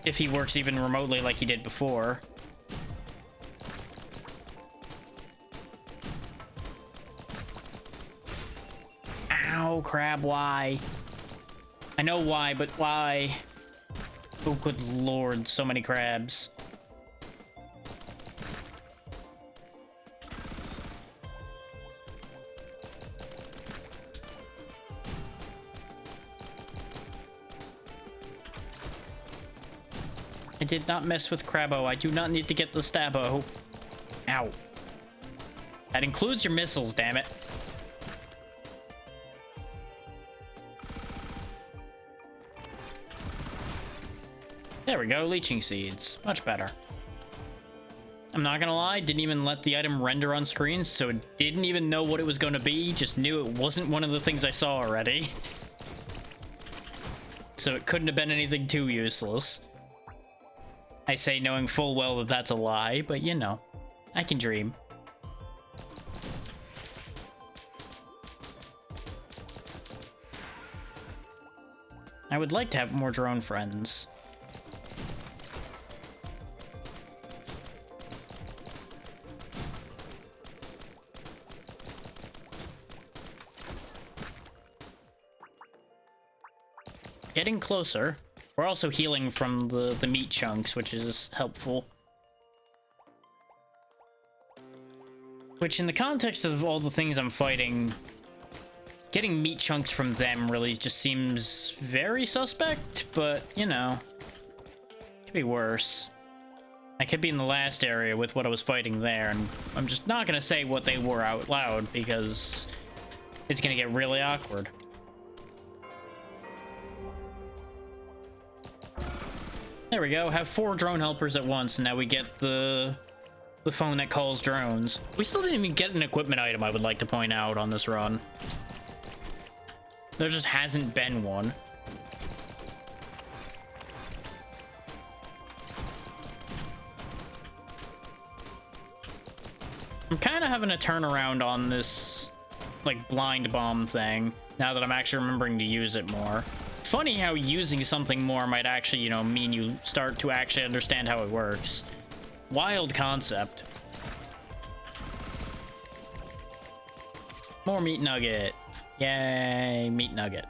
If he works even remotely like he did before. Ow, crab, why? I know why, but why? Oh, good lord, so many crabs. I did not mess with Crabbo. I do not need to get the Stabbo. Ow. That includes your missiles, damn it. There we go, leeching seeds. Much better. I'm not gonna lie, didn't even let the item render on screen, so it didn't even know what it was gonna be, just knew it wasn't one of the things I saw already. So it couldn't have been anything too useless. I say knowing full well that that's a lie, but you know, I can dream. I would like to have more drone friends. Getting closer. We're also healing from the meat chunks, which is helpful. Which, in the context of all the things I'm fighting, getting meat chunks from them really just seems very suspect, but, you know, could be worse. I could be in the last area with what I was fighting there, and I'm just not gonna say what they were out loud, because it's gonna get really awkward. There we go, have 4 drone helpers at once, and now we get the phone that calls drones. We still didn't even get an equipment item, I would like to point out, on this run. There just hasn't been one. I'm kind of having a turnaround on this, like, blind bomb thing, now that I'm actually remembering to use it more. Funny how using something more might actually, you know, mean you start to actually understand how it works. Wild concept. More meat nugget. Yay, meat nugget.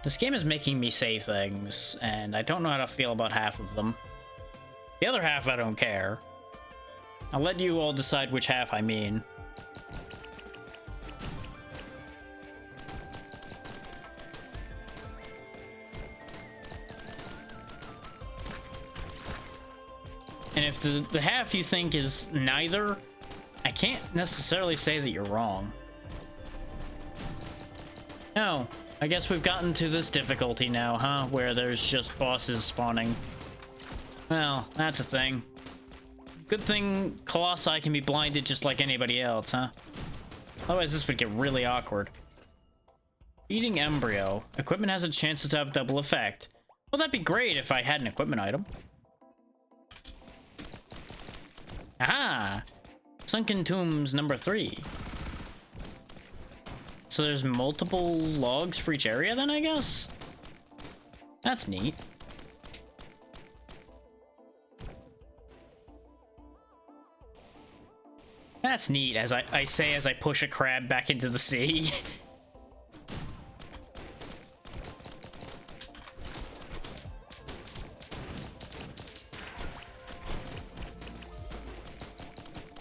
This game is making me say things, and I don't know how to feel about half of them. The other half, I don't care. I'll let you all decide which half I mean. And if the half you think is neither, I can't necessarily say that you're wrong. No, I guess we've gotten to this difficulty now, huh? Where there's just bosses spawning. Well, that's a thing. Good thing Colossi can be blinded just like anybody else, huh? Otherwise this would get really awkward. Eating embryo. Equipment has a chance to have double effect. Well, that'd be great if I had an equipment item. Aha! Sunken Tombs number 3. So there's multiple logs for each area then, I guess? That's neat. That's neat, as I say as I push a crab back into the sea.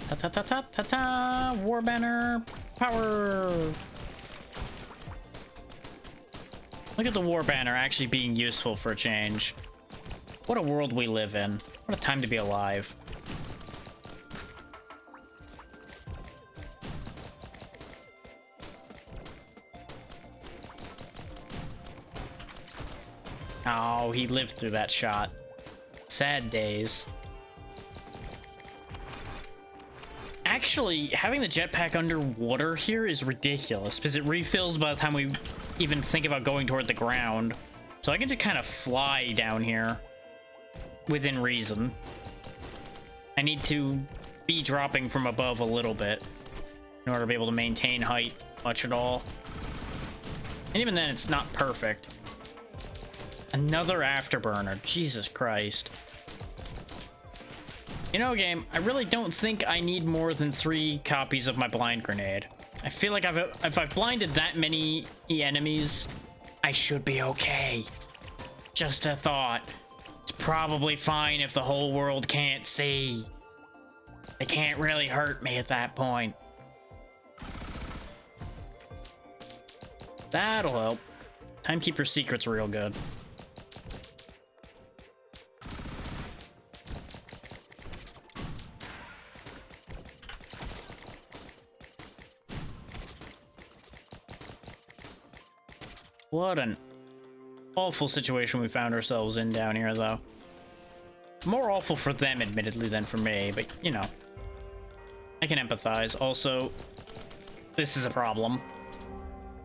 Ta-ta-ta-ta-ta-ta! War banner power! Look at the war banner actually being useful for a change. What a world we live in. What a time to be alive. Oh, he lived through that shot. Sad days. Actually, having the jetpack underwater here is ridiculous, because it refills by the time we even think about going toward the ground. So I can just kind of fly down here within reason. I need to be dropping from above a little bit in order to be able to maintain height much at all. And even then, it's not perfect. Another afterburner. Jesus Christ. You know, game, I really don't think I need more than 3 copies of my blind grenade. I feel like if I've blinded that many enemies, I should be okay. Just a thought. It's probably fine if the whole world can't see. They can't really hurt me at that point. That'll help. Timekeeper Secret's real good. What an awful situation we found ourselves in down here, though. More awful for them, admittedly, than for me, but, you know. I can empathize. Also, this is a problem.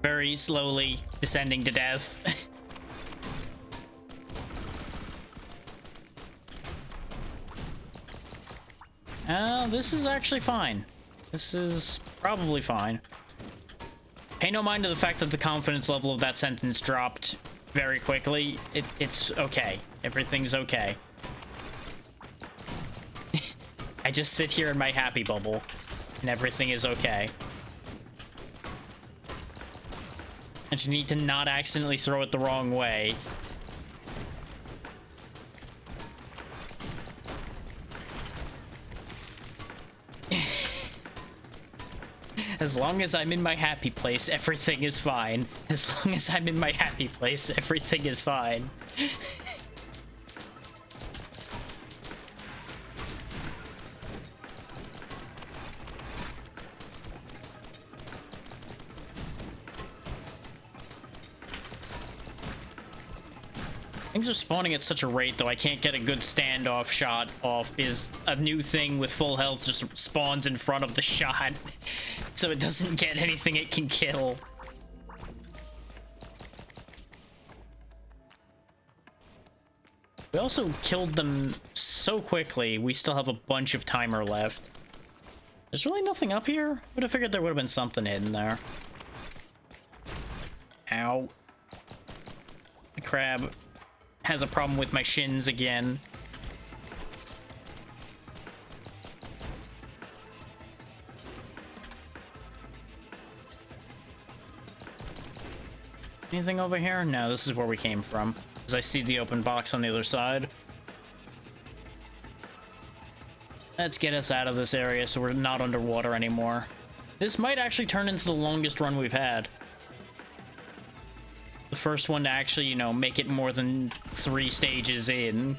Very slowly descending to death. This is actually fine. This is probably fine. Pay no mind to the fact that the confidence level of that sentence dropped very quickly. It's okay. Everything's okay. I just sit here in my happy bubble, and everything is okay. I just need to not accidentally throw it the wrong way. As long as I'm in my happy place, everything is fine. As long as I'm in my happy place, everything is fine. Things are spawning at such a rate, though I can't get a good standoff shot off, because a new thing with full health just spawns in front of the shot, so it doesn't get anything it can kill. We also killed them so quickly, we still have a bunch of timer left. There's really nothing up here? Would have figured there would have been something hidden there. Ow. The crab has a problem with my shins again. Anything over here? No, this is where we came from. As I see the open box on the other side. Let's get us out of this area so we're not underwater anymore. This might actually turn into the longest run we've had. The first one to actually, you know, make it more than 3 stages in.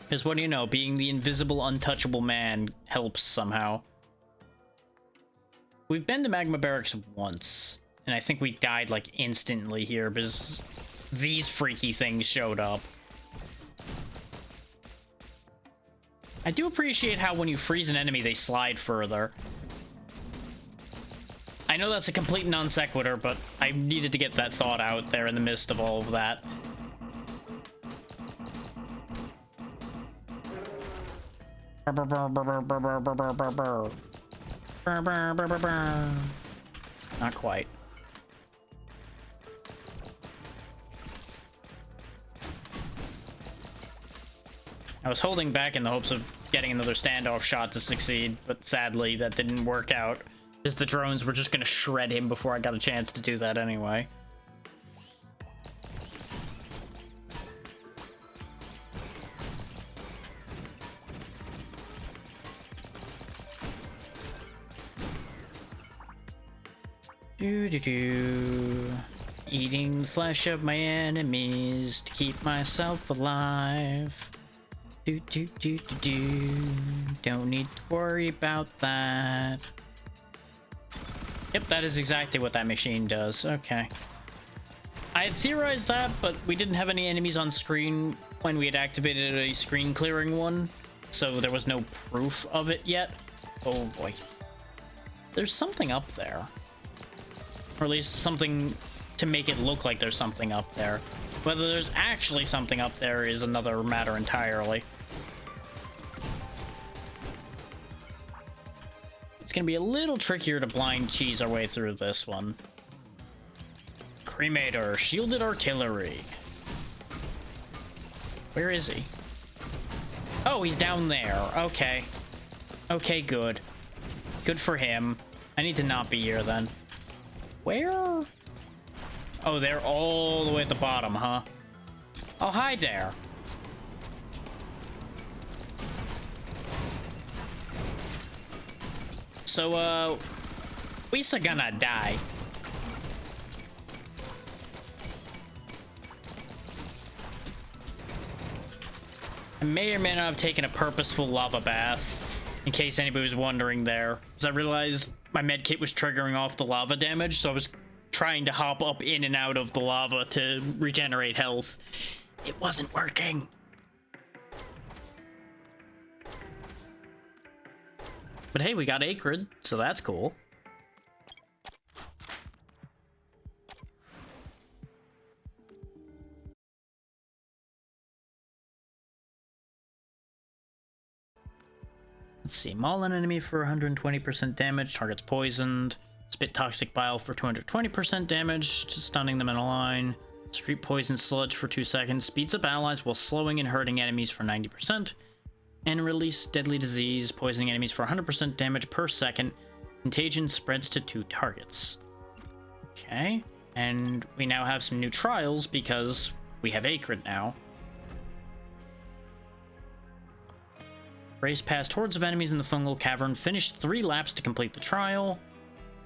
Because what do you know, being the invisible, untouchable man helps somehow. We've been to Magma Barracks once, and I think we died, like, instantly here because these freaky things showed up. I do appreciate how when you freeze an enemy, they slide further. I know that's a complete non sequitur, but I needed to get that thought out there in the midst of all of that. Not quite. I was holding back in the hopes of getting another standoff shot to succeed, but sadly that didn't work out, because the drones were just gonna shred him before I got a chance to do that anyway. Do-do-do. Eating the flesh of my enemies to keep myself alive. Do-do-do-do-do. Don't need to worry about that. Yep, that is exactly what that machine does. Okay. I had theorized that, but we didn't have any enemies on screen when we had activated a screen clearing one, so there was no proof of it yet. Oh boy. There's something up there. Or at least something to make it look like there's something up there. Whether there's actually something up there is another matter entirely. It's gonna be a little trickier to blind cheese our way through this one. Cremator, shielded artillery. Where is he? Oh, he's down there. Okay. Okay, good. Good for him. I need to not be here then. Where? Oh, they're all the way at the bottom, huh? Oh, hi there. so, we're gonna die. I may or may not have taken a purposeful lava bath, in case anybody was wondering there. Because I realized my medkit was triggering off the lava damage, so I was trying to hop up in and out of the lava to regenerate health. It wasn't working. But hey, we got Acrid, so that's cool. Let's see, maul an enemy for 120% damage, target's poisoned. Spit toxic bile for 220% damage, just stunning them in a line. Street poison sludge for 2 seconds, speeds up allies while slowing and hurting enemies for 90%. And release deadly disease, poisoning enemies for 100% damage per second. Contagion spreads to 2 targets. Okay, and we now have some new trials because we have Acrid now. Race past hordes of enemies in the fungal cavern, finish 3 laps to complete the trial,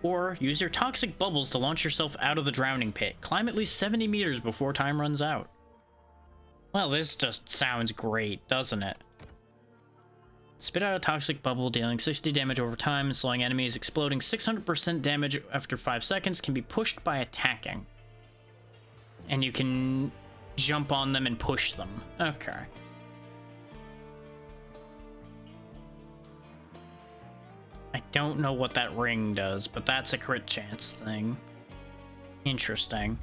or use your toxic bubbles to launch yourself out of the drowning pit. Climb at least 70 meters before time runs out. Well, this just sounds great, doesn't it? Spit out a toxic bubble, dealing 60 damage over time, and slowing enemies, exploding 600% damage after 5 seconds, can be pushed by attacking. And you can jump on them and push them. Okay. I don't know what that ring does, but that's a crit chance thing. Interesting.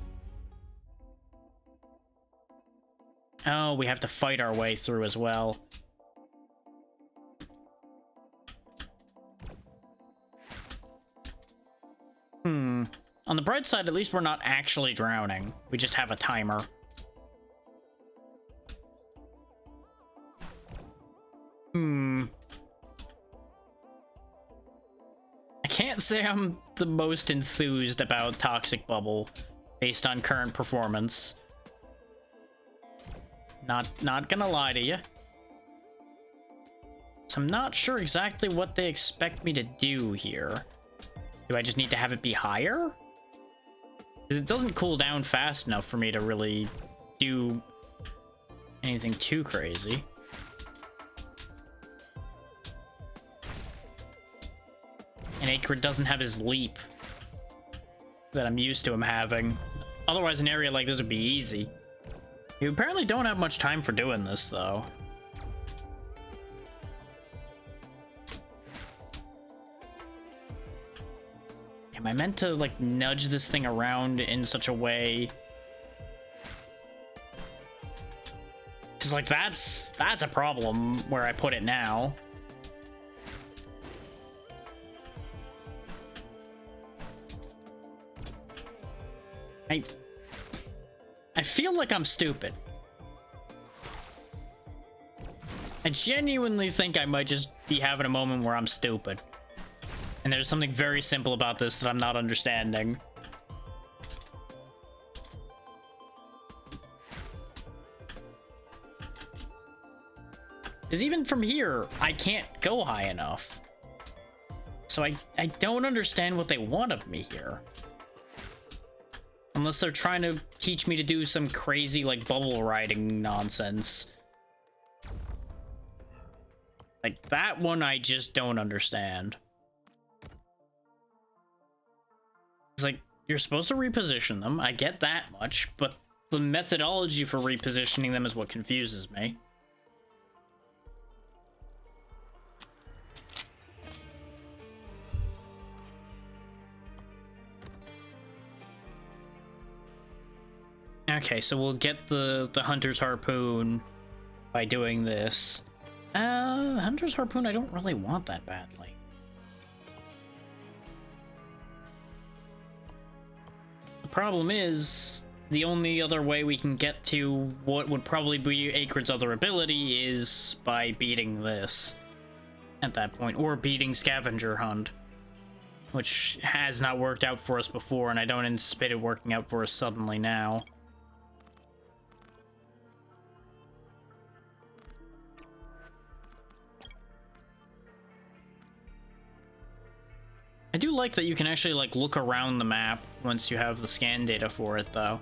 Oh, we have to fight our way through as well. On the bright side, at least we're not actually drowning. We just have a timer. I can't say I'm the most enthused about Toxic Bubble based on current performance. Not gonna lie to you. So I'm not sure exactly what they expect me to do here. Do I just need to have it be higher? Because it doesn't cool down fast enough for me to really do anything too crazy. And Acrid doesn't have his leap that I'm used to him having. Otherwise, an area like this would be easy. You apparently don't have much time for doing this, though. Am I meant to, like, nudge this thing around in such a way? Because, like, that's a problem where I put it now. I feel like I'm stupid. I genuinely think I might just be having a moment where I'm stupid. And there's something very simple about this that I'm not understanding. Because even from here, I can't go high enough. So I don't understand what they want of me here. Unless they're trying to teach me to do some crazy, like, bubble riding nonsense. Like, that one I just don't understand. It's like, you're supposed to reposition them, I get that much, but the methodology for repositioning them is what confuses me. Okay, so we'll get the Hunter's Harpoon by doing this. Hunter's Harpoon I don't really want that badly. The problem is, the only other way we can get to what would probably be Acrid's other ability is by beating this at that point, or beating Scavenger Hunt, which has not worked out for us before, and I don't anticipate it working out for us suddenly now. I do like that you can actually like look around the map once you have the scan data for it though.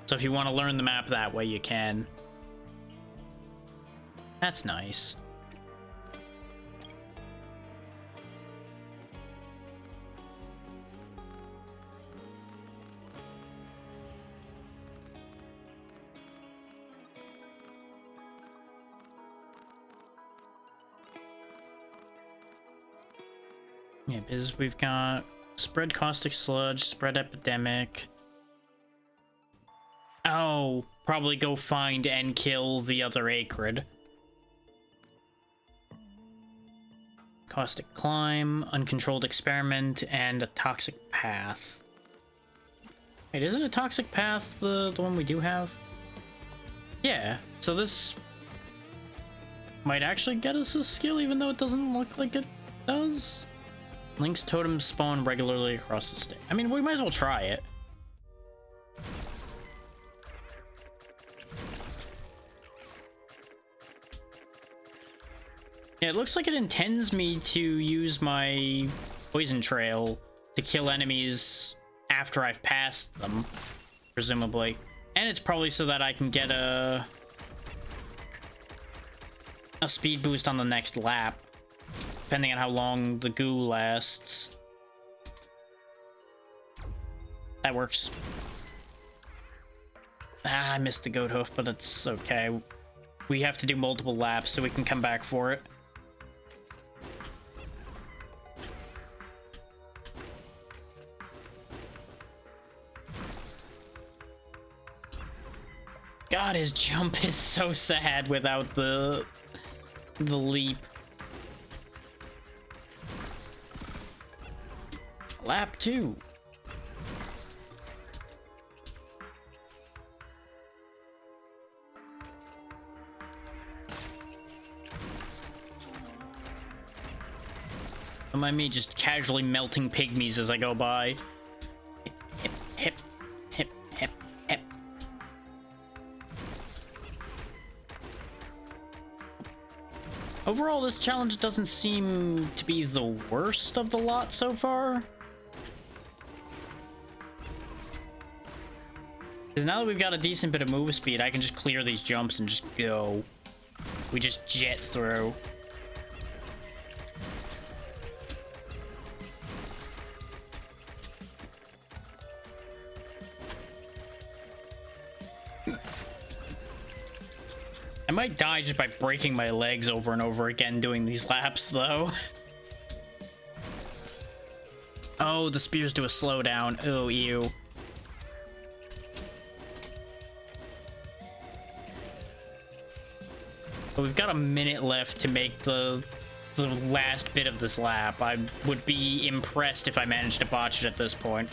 So if you want to learn the map that way, you can. That's nice. Yeah, because we've got spread caustic sludge, spread epidemic. Oh, probably go find and kill the other acrid. Caustic climb, uncontrolled experiment, and a toxic path. Wait, isn't a toxic path the one we do have? Yeah, so this might actually get us a skill even though it doesn't look like it does. Link's totems spawn regularly across the state. I mean, we might as well try it. Yeah, it looks like it intends me to use my poison trail to kill enemies after I've passed them, presumably. And it's probably so that I can get a speed boost on the next lap, depending on how long the goo lasts. That works. Ah, I missed the goat hoof, but it's okay. We have to do multiple laps so we can come back for it. God, his jump is so sad without the leap. Lap 2. Don't mind me just casually melting pygmies as I go by. Hip, hip, hip, hip, hip. Overall, this challenge doesn't seem to be the worst of the lot so far. Because now that we've got a decent bit of move speed, I can just clear these jumps and just go. We just jet through. I might die just by breaking my legs over and over again doing these laps, though. Oh, the spears do a slowdown. Oh, ew. But we've got a minute left to make the last bit of this lap. I would be impressed if I managed to botch it at this point.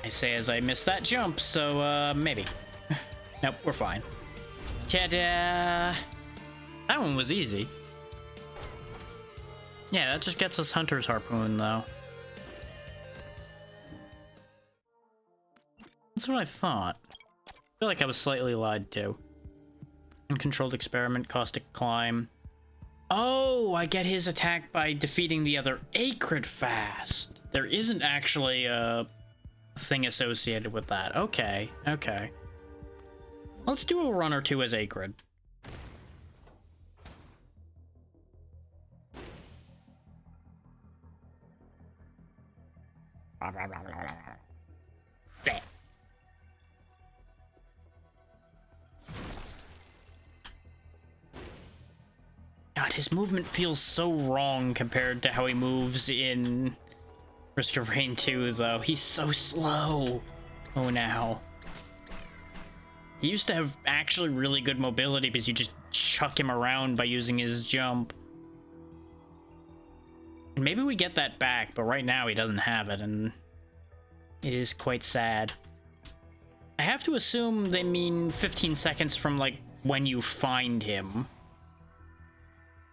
I say as I missed that jump, so maybe. Nope, we're fine. Ta-da! That one was easy. Yeah, that just gets us Hunter's Harpoon, though. That's what I thought. I feel like I was slightly lied to. Uncontrolled experiment, caustic climb. Oh, I get his attack by defeating the other acrid fast. There isn't actually a thing associated with that. Okay, okay. Let's do a run or two as acrid. God, his movement feels so wrong compared to how he moves in Risk of Rain 2, though. He's so slow. Oh, now. He used to have actually really good mobility because you just chuck him around by using his jump. And maybe we get that back, but right now he doesn't have it, and it is quite sad. I have to assume they mean 15 seconds from, like, when you find him.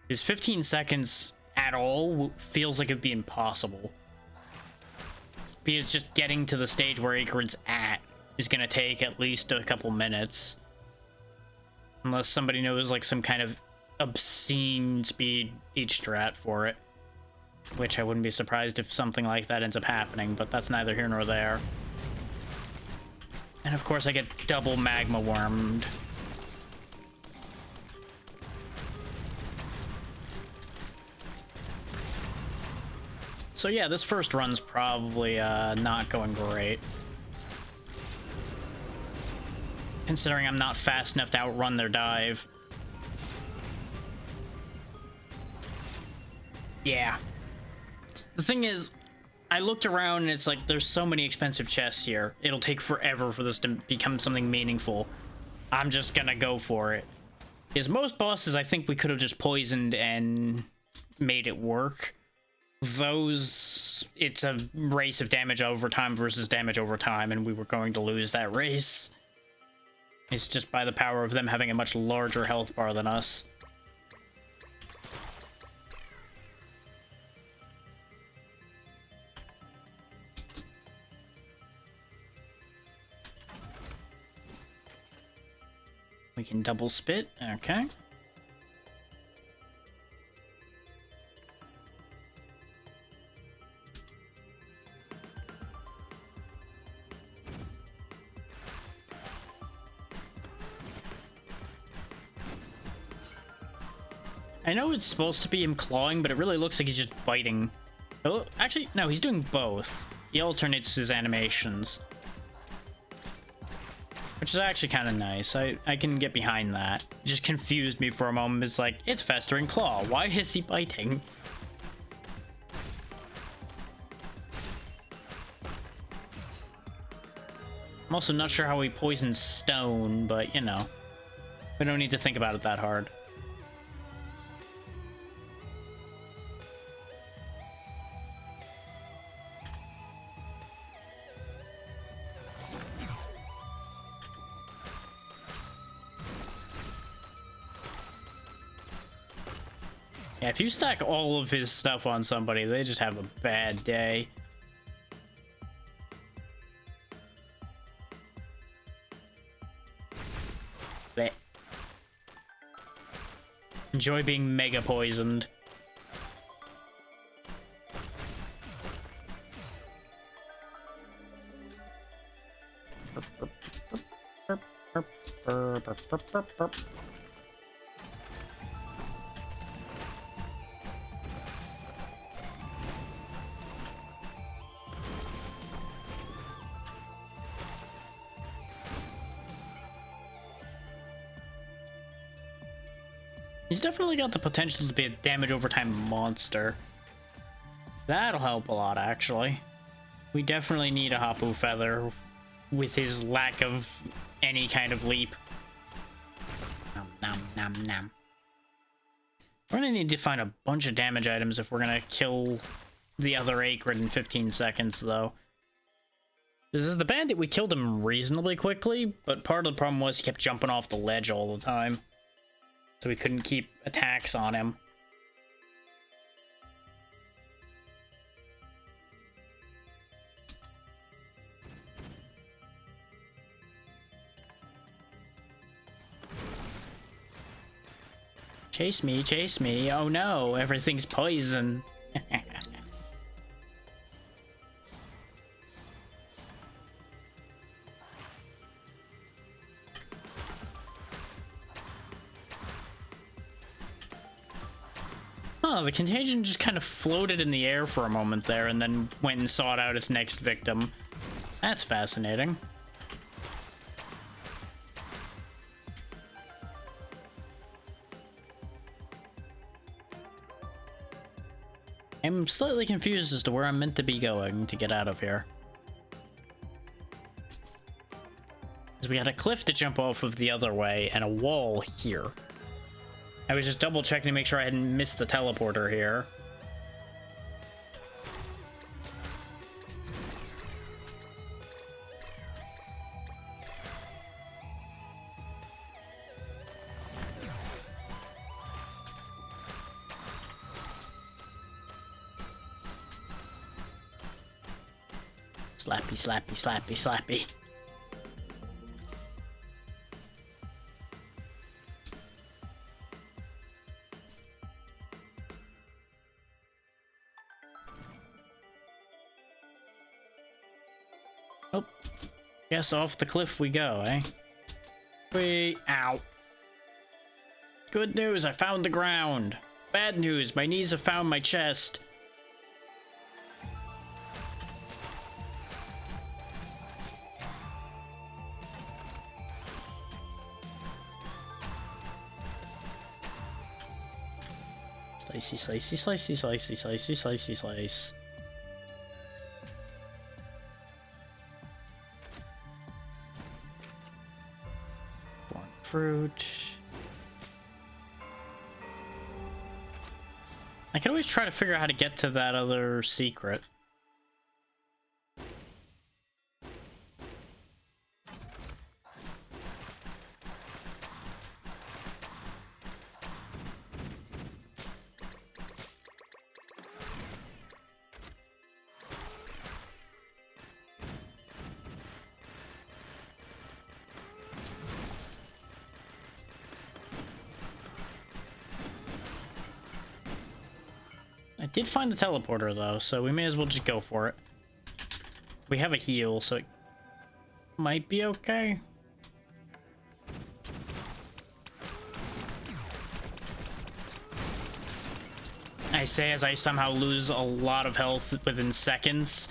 Because 15 seconds at all feels like it'd be impossible. Because just getting to the stage where Acrid's at is gonna take at least a couple minutes. Unless somebody knows, like, some kind of obscene speed H strat for it. which I wouldn't be surprised if something like that ends up happening, but that's neither here nor there. And of course I get double magma wormed. So yeah, this first run's probably not going great. Considering I'm not fast enough to outrun their dive. Yeah. The thing is, I looked around and it's like, there's so many expensive chests here. It'll take forever for this to become something meaningful. I'm just gonna go for it. Because most bosses, I think we could have just poisoned and made it work. Those, it's a race of damage over time versus damage over time, and we were going to lose that race. It's just by the power of them having a much larger health bar than us. We can double spit, okay. I know it's supposed to be him clawing, but it really looks like he's just biting. Oh, actually, no, he's doing both. He alternates his animations. Which is actually kind of nice. I can get behind that. It just confused me for a moment. It's like, it's Festering Claw. Why is he biting? I'm also not sure how he poisons stone, but, you know. We don't need to think about it that hard. Yeah, if you stack all of his stuff on somebody, they just have a bad day. Blech. Enjoy being mega poisoned. He's definitely got the potential to be a damage over time monster. That'll help a lot, actually. We definitely need a Hapu Feather with his lack of any kind of leap. Nom, nom, nom, nom. We're gonna need to find a bunch of damage items if we're gonna kill the other Acrid in 15 seconds, though. This is the bandit, we killed him reasonably quickly, but part of the problem was he kept jumping off the ledge all the time. So we couldn't keep attacks on him. Chase me, chase me. Oh no, everything's poison. Oh, the contagion just kind of floated in the air for a moment there and then went and sought out its next victim. That's fascinating. I'm slightly confused as to where I'm meant to be going to get out of here. Because we had a cliff to jump off of the other way and a wall here. I was just double checking to make sure I hadn't missed the teleporter here. Slappy, slappy, slappy, slappy. Oh, guess off the cliff we go, eh? Ow. Good news, I found the ground. Bad news, my knees have found my chest. Slicey, slicey, slicey, slicey, slicey, slicey, slice. One fruit. I can always try to figure out how to get to that other secret. I did find the teleporter though, so we may as well just go for it. We have a heal, so it might be okay. I say as I somehow lose a lot of health within seconds.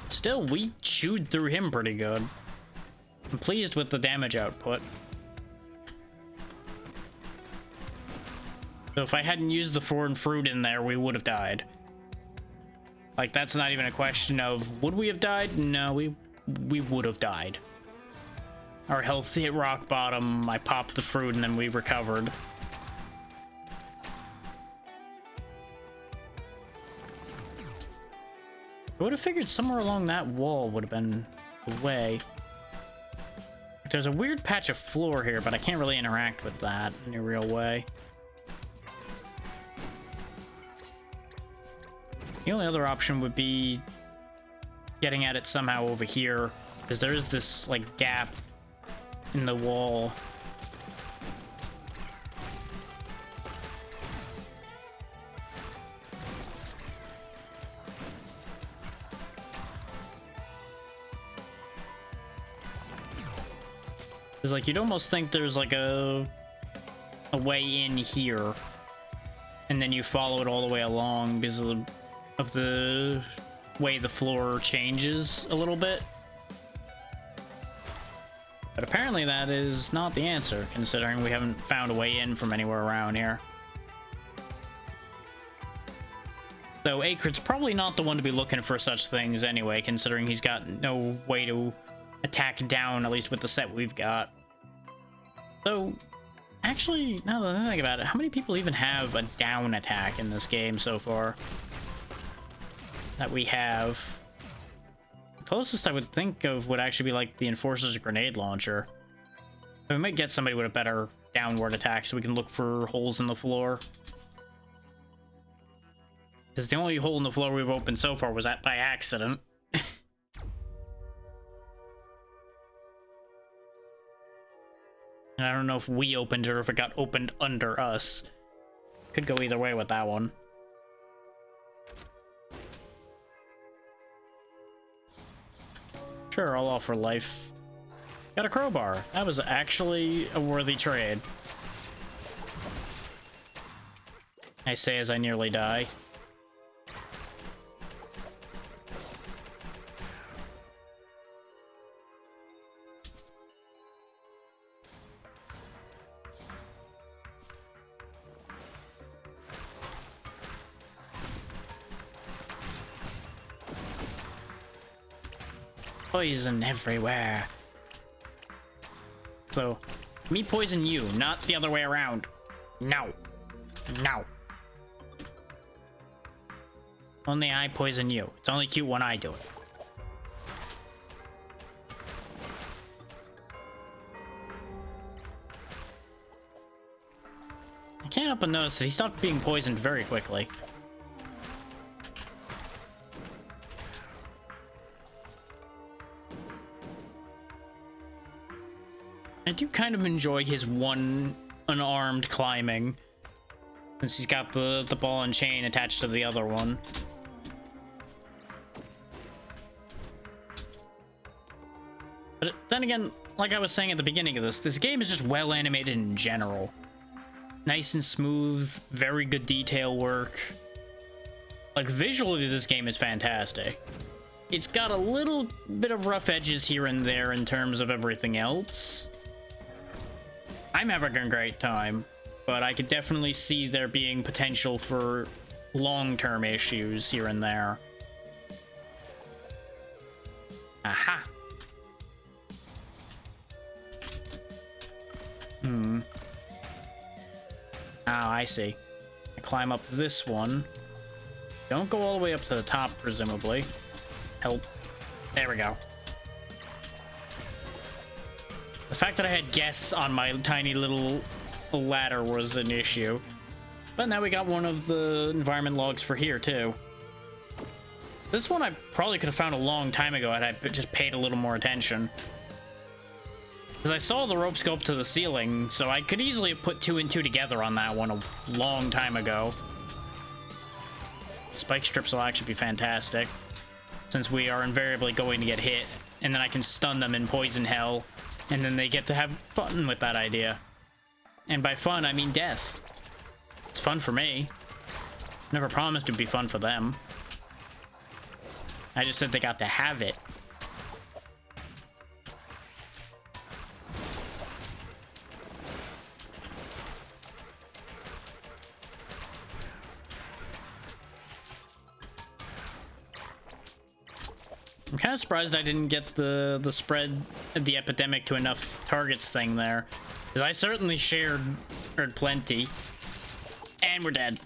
Still, we chewed through him pretty good. I'm pleased with the damage output. So if I hadn't used the foreign fruit in there, we would have died. Like, that's not even a question of would we have died? No, we would have died. Our health hit rock bottom, I popped the fruit, and then we recovered. I would have figured somewhere along that wall would have been the way. There's a weird patch of floor here, but I can't really interact with that in a real way. The only other option would be getting at it somehow over here, because there is this, like, gap in the wall. It's like, you'd almost think there's like a way in here, and then you follow it all the way along because of the way the floor changes a little bit. But apparently that is not the answer, considering we haven't found a way in from anywhere around here. Though Acrid's probably not the one to be looking for such things anyway, considering he's got no way to attack down, at least with the set we've got. So, actually, now that I think about it, how many people even have a down attack in this game so far? That we have. The closest I would think of would actually be like the Enforcer's grenade launcher. We might get somebody with a better downward attack so we can look for holes in the floor. Because the only hole in the floor we've opened so far was by accident. And I don't know if we opened it or if it got opened under us. Could go either way with that one. Sure, I'll offer life. Got a crowbar. That was actually a worthy trade. I say as I nearly die. Poison everywhere. So, me poison you, not the other way around. No. No. Only I poison you. It's only cute when I do it. I can't help but notice that he stopped being poisoned very quickly. I do kind of enjoy his one unarmed climbing, since he's got the ball and chain attached to the other one. But then again, like I was saying at the beginning of this game is just well animated in general. Nice and smooth, very good detail work. Like, visually, this game is fantastic. It's got a little bit of rough edges here and there in terms of everything else. I'm having a great time, but I could definitely see there being potential for long-term issues here and there. Aha! Oh, I see. I climb up this one. Don't go all the way up to the top, presumably. Help. There we go. The fact that I had guests on my tiny little ladder was an issue. But now we got one of the environment logs for here, too. This one I probably could have found a long time ago had I just paid a little more attention. Because I saw the ropes go up to the ceiling, so I could easily have put 2 and 2 together on that one a long time ago. Spike strips will actually be fantastic, since we are invariably going to get hit, and then I can stun them in poison hell, and then they get to have fun with that idea. And by fun, I mean death. It's fun for me. Never promised it'd be fun for them. I just said they got to have it. I'm kind of surprised I didn't get the spread of the epidemic to enough targets thing there. Because I certainly shared plenty. And we're dead.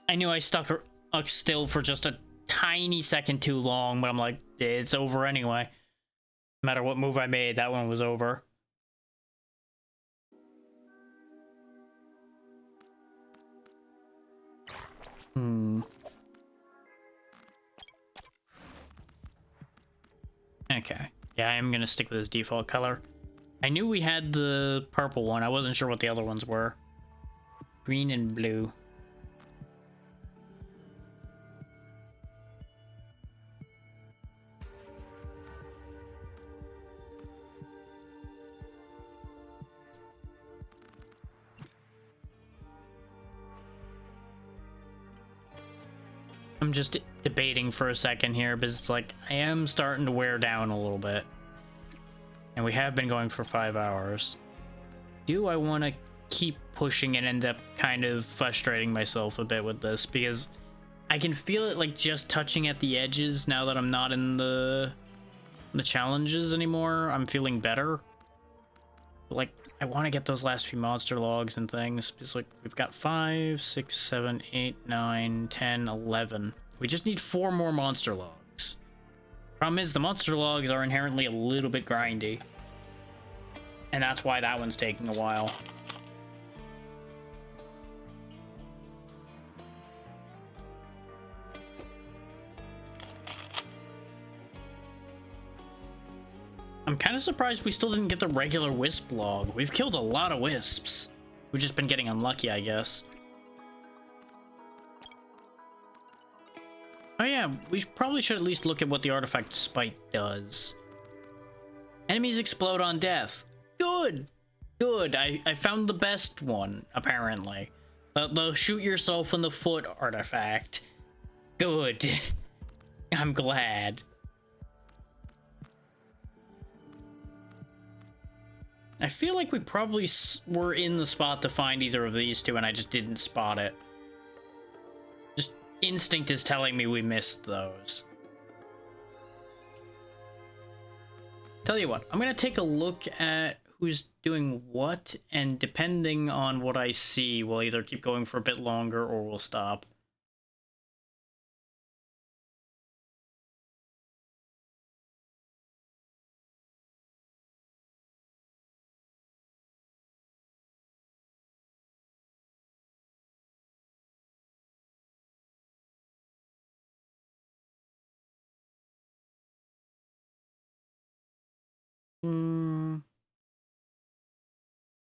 I knew I stuck still for just a tiny second too long, but I'm like, it's over anyway. No matter what move I made, that one was over. Okay. Yeah, I am gonna stick with his default color. I knew we had the purple one. I wasn't sure what the other ones were. Green and blue. I'm just debating for a second here, because it's like, I am starting to wear down a little bit. And we have been going for 5 hours. Do I want to keep pushing and end up kind of frustrating myself a bit with this? Because I can feel it like just touching at the edges now that I'm not in the challenges anymore. I'm feeling better. Like, I want to get those last few monster logs and things. It's like, we've got 5, 6, 7, 8, 9, 10, 11. We just need 4 more monster logs. Problem is, the monster logs are inherently a little bit grindy. And that's why that one's taking a while. I'm kind of surprised we still didn't get the regular wisp log. We've killed a lot of wisps. We've just been getting unlucky, I guess. Oh yeah, we probably should at least look at what the artifact spite does. Enemies explode on death. Good! Good, I found the best one, apparently. The shoot yourself in the foot artifact. Good. I'm glad. I feel like we probably were in the spot to find either of these two, and I just didn't spot it. Just instinct is telling me we missed those. Tell you what, I'm gonna take a look at who's doing what, and depending on what I see, we'll either keep going for a bit longer or we'll stop.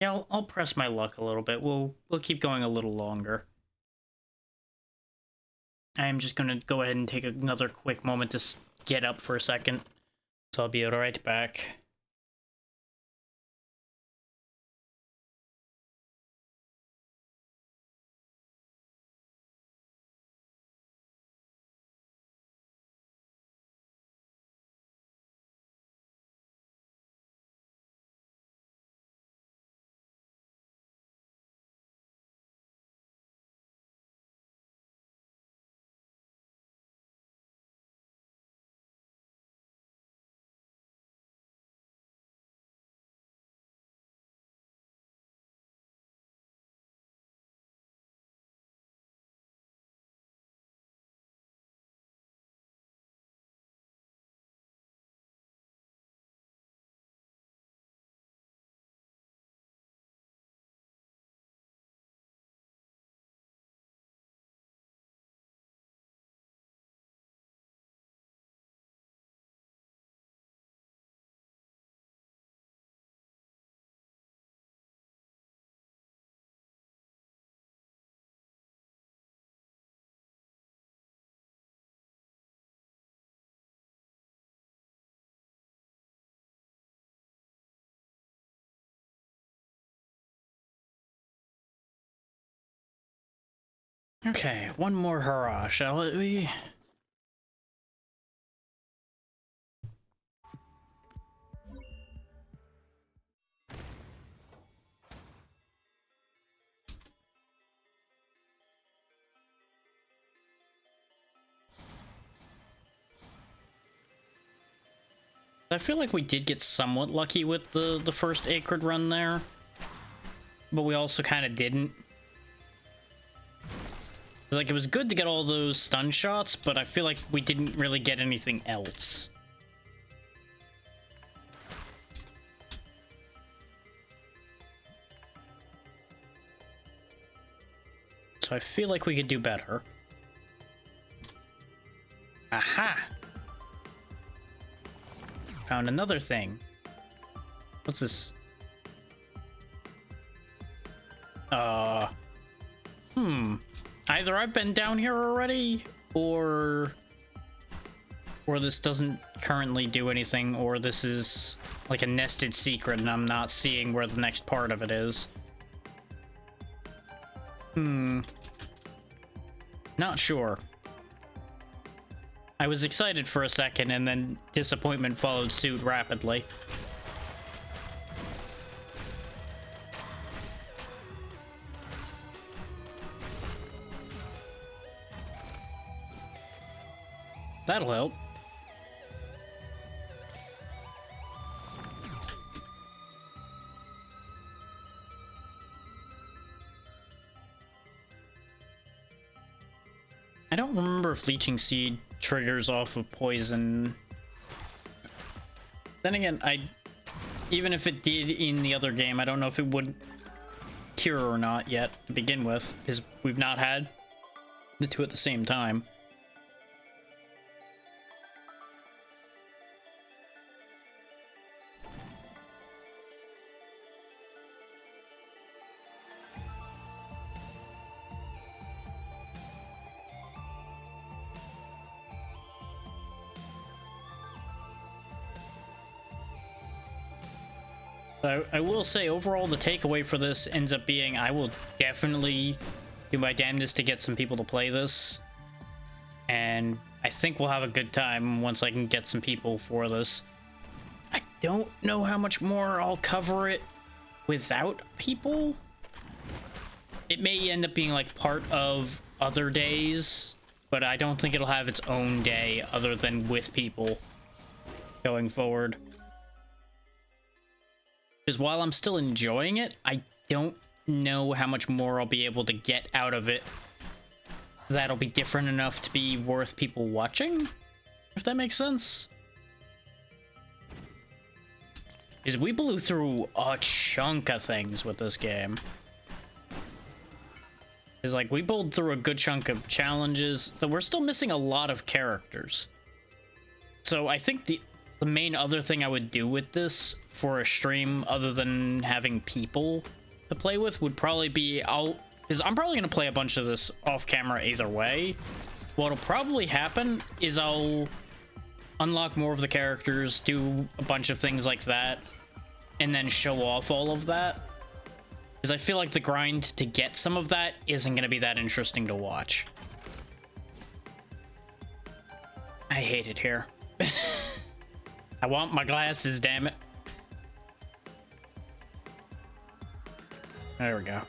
Yeah, I'll press my luck a little bit. We'll keep going a little longer. I'm just gonna go ahead and take another quick moment to get up for a second. So I'll be right back. Okay, one more hurrah, shall we? I feel like we did get somewhat lucky with the first Acrid run there, but we also kind of didn't. Like, it was good to get all those stun shots, but I feel like we didn't really get anything else. So I feel like we could do better. Aha! Found another thing. What's this? Either I've been down here already, or this doesn't currently do anything, or this is like a nested secret and I'm not seeing where the next part of it is. Not sure. I was excited for a second, and then disappointment followed suit rapidly. That'll help. I don't remember if Leeching Seed triggers off of poison. Then again, even if it did in the other game, I don't know if it would cure or not yet to begin with, because we've not had the two at the same time. I will say, overall, the takeaway for this ends up being I will definitely do my damnedest to get some people to play this. And I think we'll have a good time once I can get some people for this. I don't know how much more I'll cover it without people. It may end up being like part of other days, but I don't think it'll have its own day other than with people going forward. Because while I'm still enjoying it, I don't know how much more I'll be able to get out of it that'll be different enough to be worth people watching, if that makes sense. Because we blew through a chunk of things with this game. It's like, we bowled through a good chunk of challenges, but we're still missing a lot of characters. So I think the main other thing I would do with this for a stream, other than having people to play with, would probably be because I'm probably gonna play a bunch of this off camera either way. What'll probably happen is I'll unlock more of the characters, do a bunch of things like that, and then show off all of that. Because I feel like the grind to get some of that isn't gonna be that interesting to watch. I hate it here. I want my glasses, damn it. There we go.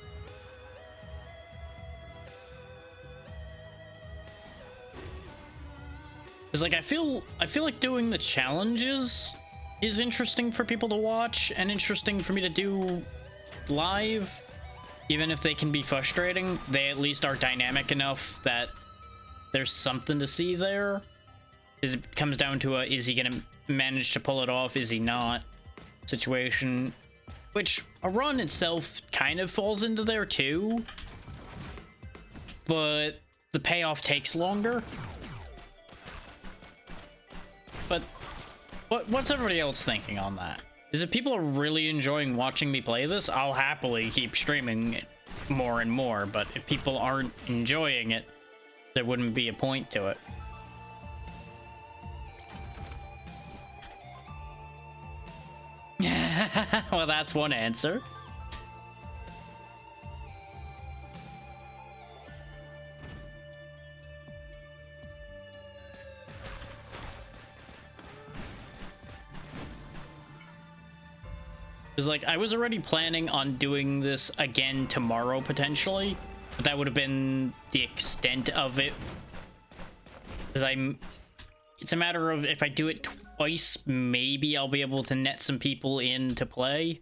Because like I feel like doing the challenges is interesting for people to watch and interesting for me to do live, even if they can be frustrating. They at least are dynamic enough that there's something to see there. It comes down to a, is he gonna manage to pull it off, is he not situation, which a run itself kind of falls into there too, but the payoff takes longer. But what's everybody else thinking on that? Is if people are really enjoying watching me play this, I'll happily keep streaming it more and more, but if people aren't enjoying it, there wouldn't be a point to it. Well, that's one answer. Because, like, I was already planning on doing this again tomorrow, potentially, but that would have been the extent of it. Because it's a matter of if I do it twice, maybe I'll be able to net some people in to play.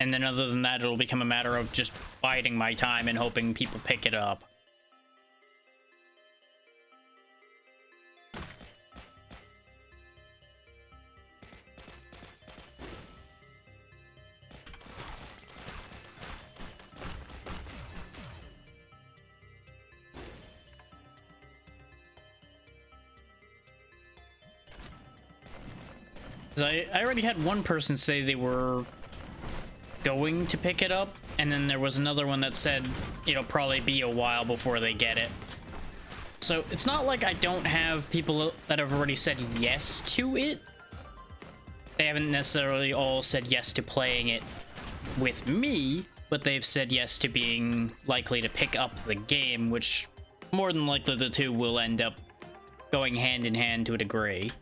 And then other than that, it'll become a matter of just biding my time and hoping people pick it up. I already had one person say they were going to pick it up, and then there was another one that said it'll probably be a while before they get it. So it's not like I don't have people that have already said yes to it. They haven't necessarily all said yes to playing it with me, but they've said yes to being likely to pick up the game, which more than likely the two will end up going hand in hand to a degree.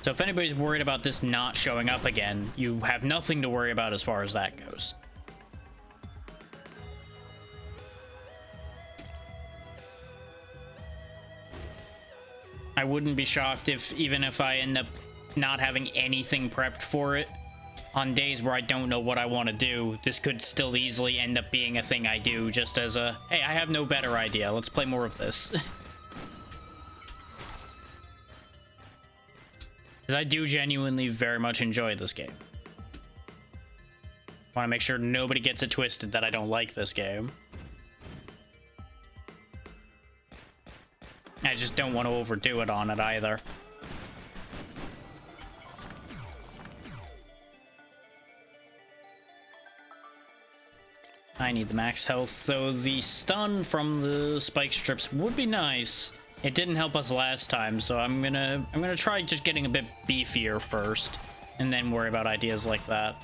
So if anybody's worried about this not showing up again, you have nothing to worry about as far as that goes. I wouldn't be shocked if, even if I end up not having anything prepped for it, on days where I don't know what I want to do, this could still easily end up being a thing I do just as a, hey, I have no better idea, let's play more of this. I do genuinely very much enjoy this game. Want to make sure nobody gets it twisted that I don't like this game. I just don't want to overdo it on it either. I need the max health, though the stun from the spike strips would be nice. It didn't help us last time, so I'm gonna try just getting a bit beefier first, and then worry about ideas like that.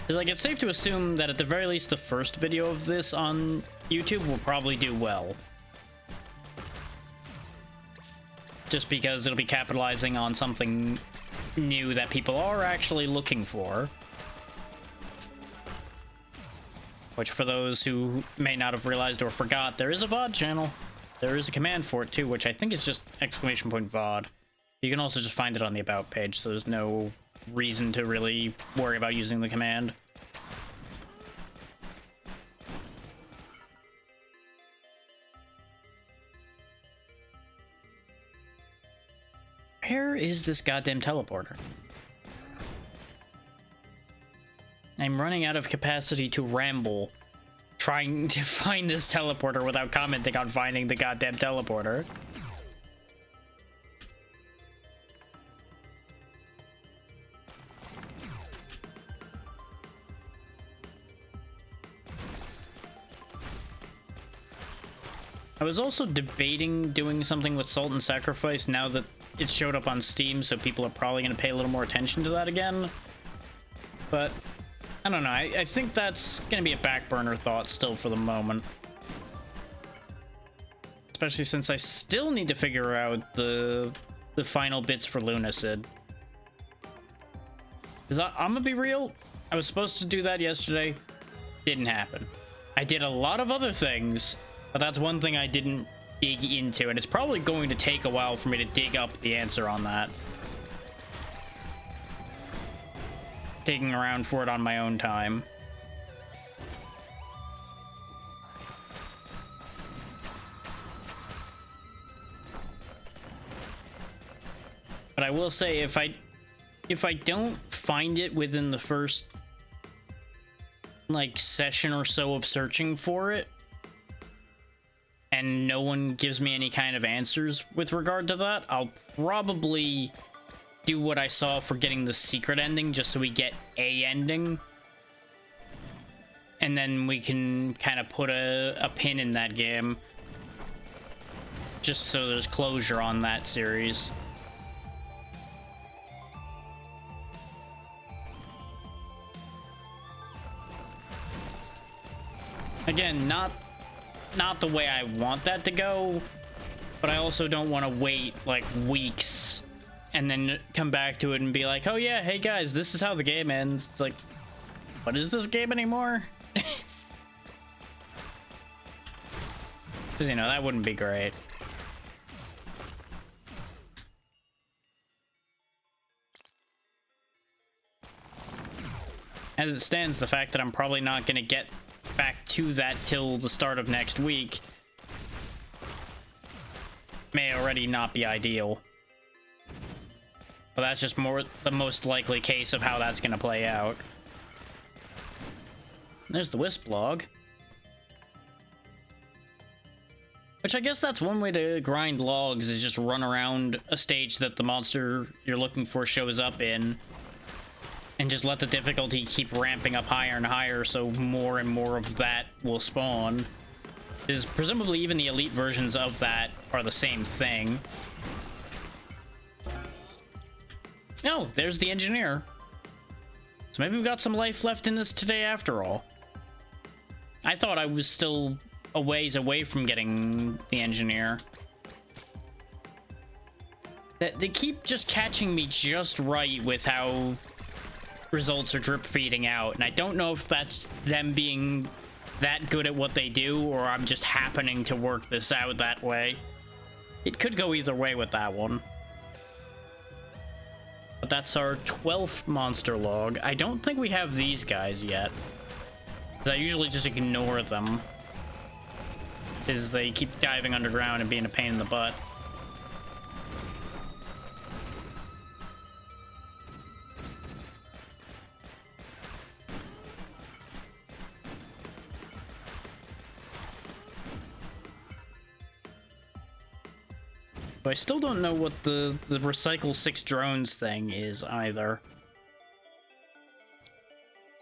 Because, like, it's safe to assume that at the very least the first video of this on YouTube will probably do well. Just because it'll be capitalizing on something new that people are actually looking for. Which, for those who may not have realized or forgot, there is a VOD channel. There is a command for it, too, which I think is just !VOD. You can also just find it on the About page, so there's no reason to really worry about using the command. Where is this goddamn teleporter? I'm running out of capacity to ramble, trying to find this teleporter without commenting on finding the goddamn teleporter. I was also debating doing something with Salt and Sacrifice now that it showed up on Steam, so people are probably going to pay a little more attention to that again. But, I don't know, I think that's going to be a back burner thought still for the moment. Especially since I still need to figure out the final bits for Lunacid. Because I'm going to be real, I was supposed to do that yesterday, didn't happen. I did a lot of other things, but that's one thing I didn't dig into, and it's probably going to take a while for me to dig up the answer on that. Digging around for it on my own time. But I will say, if I don't find it within the first, like, session or so of searching for it, and no one gives me any kind of answers with regard to that, I'll probably do what I saw for getting the secret ending, just so we get a ending. And then we can kind of put a pin in that game, just so there's closure on that series. Again, not the way I want that to go, but I also don't want to wait like weeks and then come back to it and be like, oh yeah, hey guys, this is how the game ends. It's like, what is this game anymore? Because, you know, that wouldn't be great. As it stands, the fact that I'm probably not going to get back to that till the start of next week may already not be ideal. But that's just the most likely case of how that's going to play out. There's the Wisp log. Which I guess that's one way to grind logs, is just run around a stage that the monster you're looking for shows up in, and just let the difficulty keep ramping up higher and higher so more and more of that will spawn. Because presumably even the elite versions of that are the same thing. No, there's the engineer. So maybe we've got some life left in this today after all. I thought I was still a ways away from getting the engineer. They keep just catching me just right with how results are drip feeding out, and I don't know if that's them being that good at what they do, or I'm just happening to work this out that way. It could go either way with that one. But that's our 12th monster log. I don't think we have these guys yet, 'cause I usually just ignore them, because they keep diving underground and being a pain in the butt. But I still don't know what the recycle 6 drones thing is either.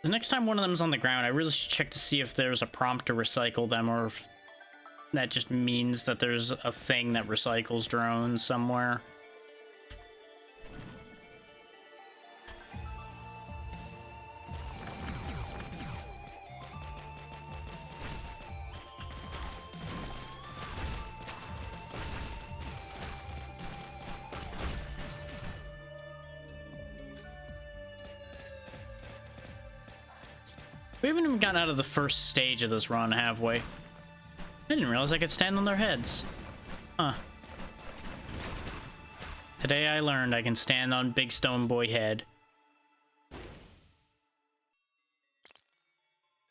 The next time one of them's on the ground, I really should check to see if there's a prompt to recycle them, or if that just means that there's a thing that recycles drones somewhere. We haven't even gotten out of the first stage of this run, have we? I didn't realize I could stand on their heads. Huh. Today I learned I can stand on Big Stone Boy head.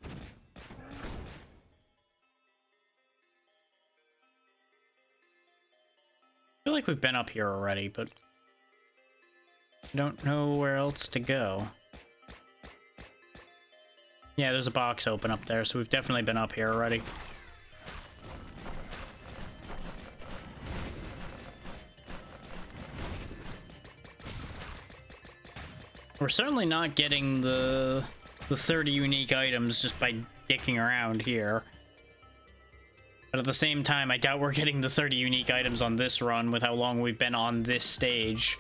I feel like we've been up here already, but I don't know where else to go. Yeah, there's a box open up there, so we've definitely been up here already. We're certainly not getting the 30 unique items just by dicking around here. But at the same time, I doubt we're getting the 30 unique items on this run with how long we've been on this stage.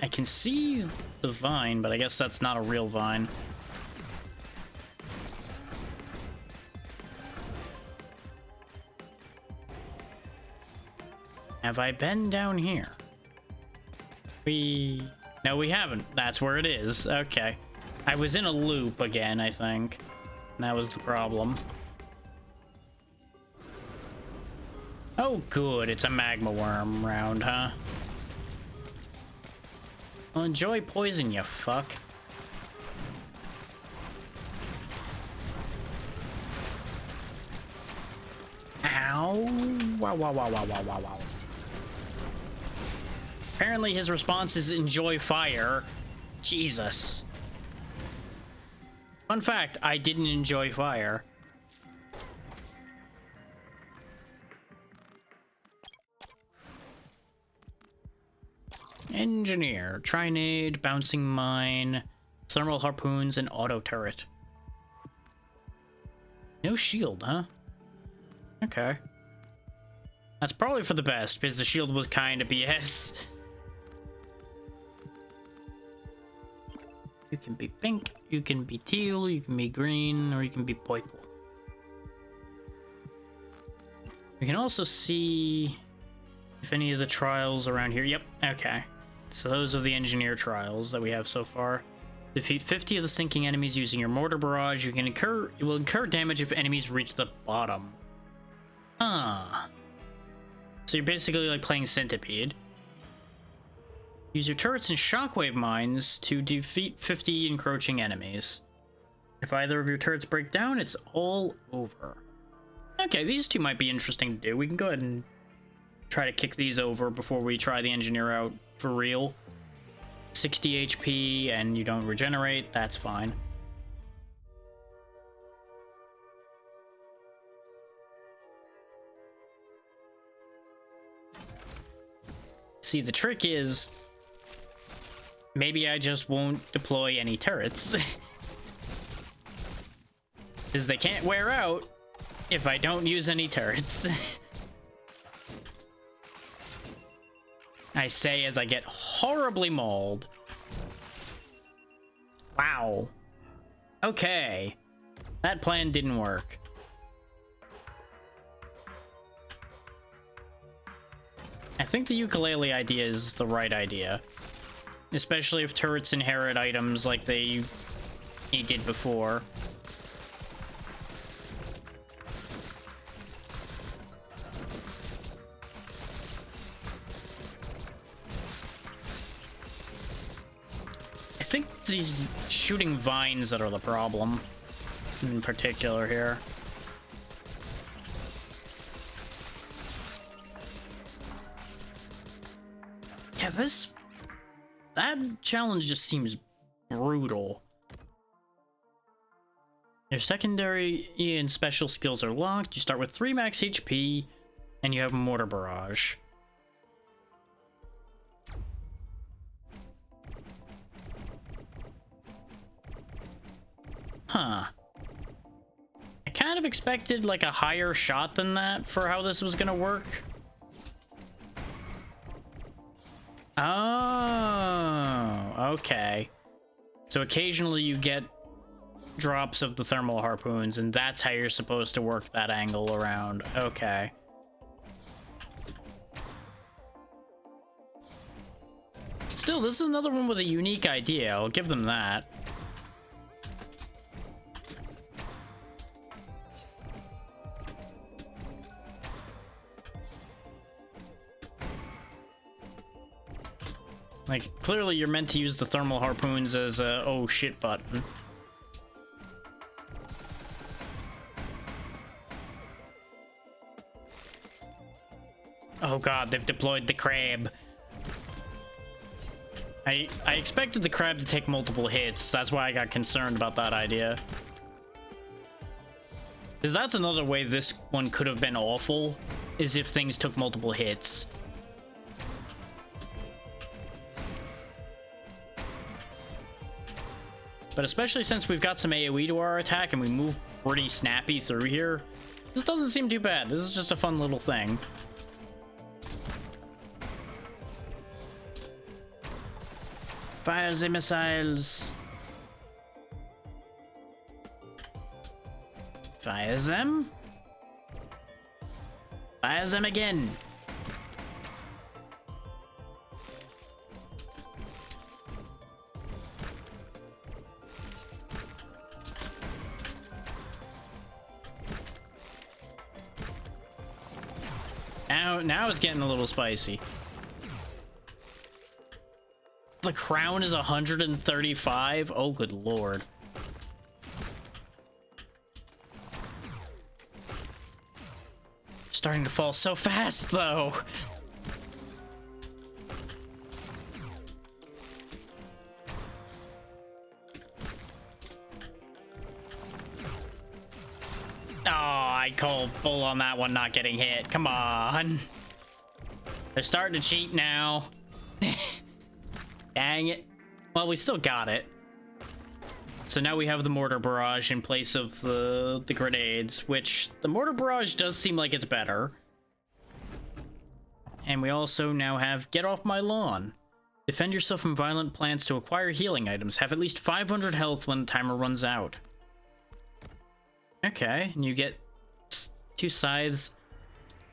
I can see the vine, but I guess that's not a real vine. Have I been down here? No, we haven't. That's where it is. Okay. I was in a loop again, I think. That was the problem. Oh, good. It's a magma worm round, huh? Well, enjoy poison, you fuck. Ow. Wow, wow, wow, wow, wow, wow, wow. Apparently his response is enjoy fire. Jesus. Fun fact, I didn't enjoy fire. Engineer, Trinade, Bouncing Mine, Thermal Harpoons, and Auto Turret. No shield, huh? Okay. That's probably for the best, because the shield was kind of BS. You can be pink, you can be teal, you can be green, or you can be purple. We can also see if any of the trials around here. Yep, okay. So those are the engineer trials that we have so far. Defeat 50 of the sinking enemies using your mortar barrage. You will incur damage if enemies reach the bottom. Huh. So you're basically like playing Centipede. Use your turrets and shockwave mines to defeat 50 encroaching enemies. If either of your turrets break down, it's all over. Okay, these two might be interesting to do. We can go ahead and try to kick these over before we try the engineer out for real. 60 HP and you don't regenerate, that's fine. See, the trick is maybe I just won't deploy any turrets. Because they can't wear out if I don't use any turrets. I say as I get horribly mauled. Wow. Okay. That plan didn't work. I think the ukulele idea is the right idea. Especially if turrets inherit items like he did before. I think these shooting vines that are the problem in particular here. Yeah, that challenge just seems brutal. Your secondary and special skills are locked. You start with 3 max HP, and you have Mortar Barrage. Huh. I kind of expected like a higher shot than that for how this was gonna work. Oh, okay. So occasionally you get drops of the thermal harpoons, and that's how you're supposed to work that angle around. Okay. Still, this is another one with a unique idea. I'll give them that. Like, clearly you're meant to use the thermal harpoons as a oh shit button. Oh god, they've deployed the crab. I expected the crab to take multiple hits. That's why I got concerned about that idea. Because that's another way this one could have been awful, is if things took multiple hits. But especially since we've got some AoE to our attack and we move pretty snappy through here, this doesn't seem too bad. This is just a fun little thing. Fire the missiles. Fire them. Fire them again. Now it's getting a little spicy. The crown is 135. Oh, good lord. Starting to fall so fast, though. Oh, I called bull on that one not getting hit. Come on. They're starting to cheat now. Dang it. Well, we still got it. So now we have the mortar barrage in place of the grenades, which the mortar barrage does seem like it's better. And we also now have Get Off My Lawn. Defend yourself from violent plants to acquire healing items. Have at least 500 health when the timer runs out. Okay, and you get 2 scythes.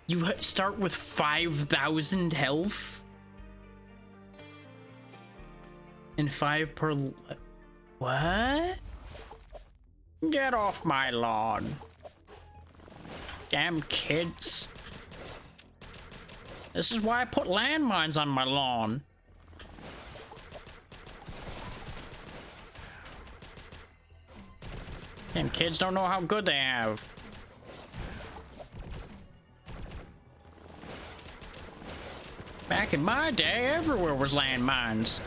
You start with 5,000 health? And 5 per... What? Get off my lawn. Damn kids. This is why I put landmines on my lawn. Damn kids don't know how good they have. Back in my day, everywhere was landmines.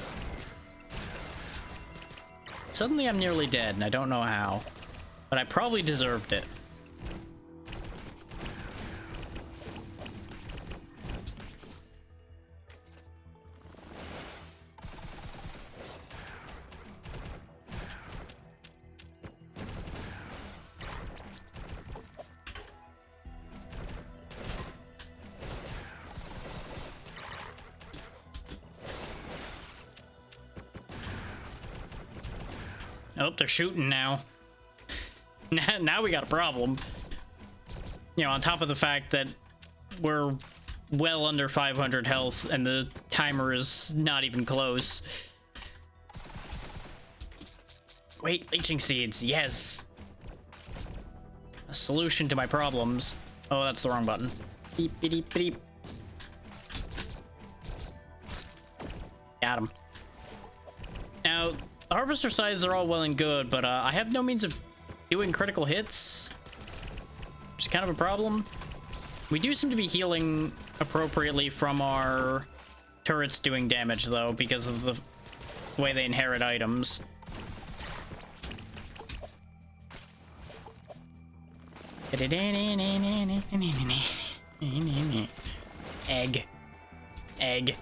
Suddenly I'm nearly dead, and I don't know how. But I probably deserved it. Oh, they're shooting now. Now we got a problem. You know, on top of the fact that we're well under 500 health and the timer is not even close. Wait, leeching seeds, yes. A solution to my problems. Oh, that's the wrong button. Beep, beep, beep. Got him. Now, harvester scythes are all well and good, but I have no means of doing critical hits, which is kind of a problem. We do seem to be healing appropriately from our turrets doing damage, though, because of the way they inherit items. Egg. Egg.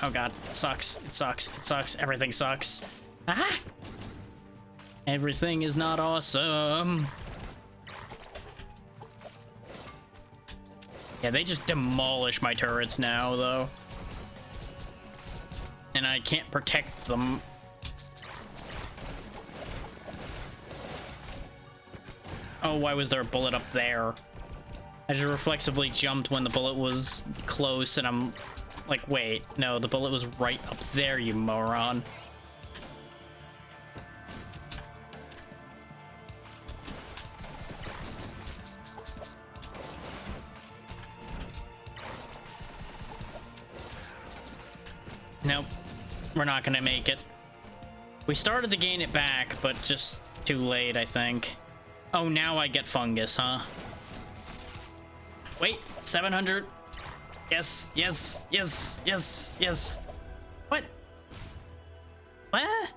Oh god, it sucks, it sucks, it sucks, everything sucks. Ah! Everything is not awesome. Yeah, they just demolish my turrets now, though. And I can't protect them. Oh, why was there a bullet up there? I just reflexively jumped when the bullet was close, and I'm like, wait, no, the bullet was right up there, you moron. Nope, we're not gonna make it. We started to gain it back, but just too late, I think. Oh, now I get fungus, huh? Wait, 700. Yes, yes, yes, yes, yes. What? What?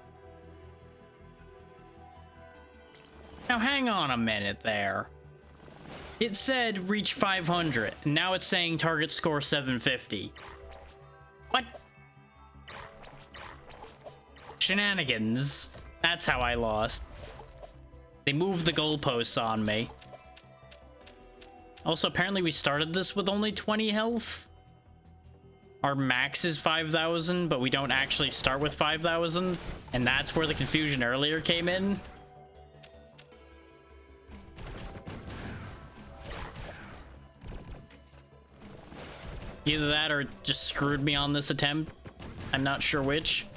Now hang on a minute there. It said reach 500, and now it's saying target score 750. What? Shenanigans. That's how I lost. They moved the goalposts on me. Also, apparently we started this with only 20 health. Our max is 5,000, but we don't actually start with 5,000. And that's where the confusion earlier came in. Either that or it just screwed me on this attempt. I'm not sure which.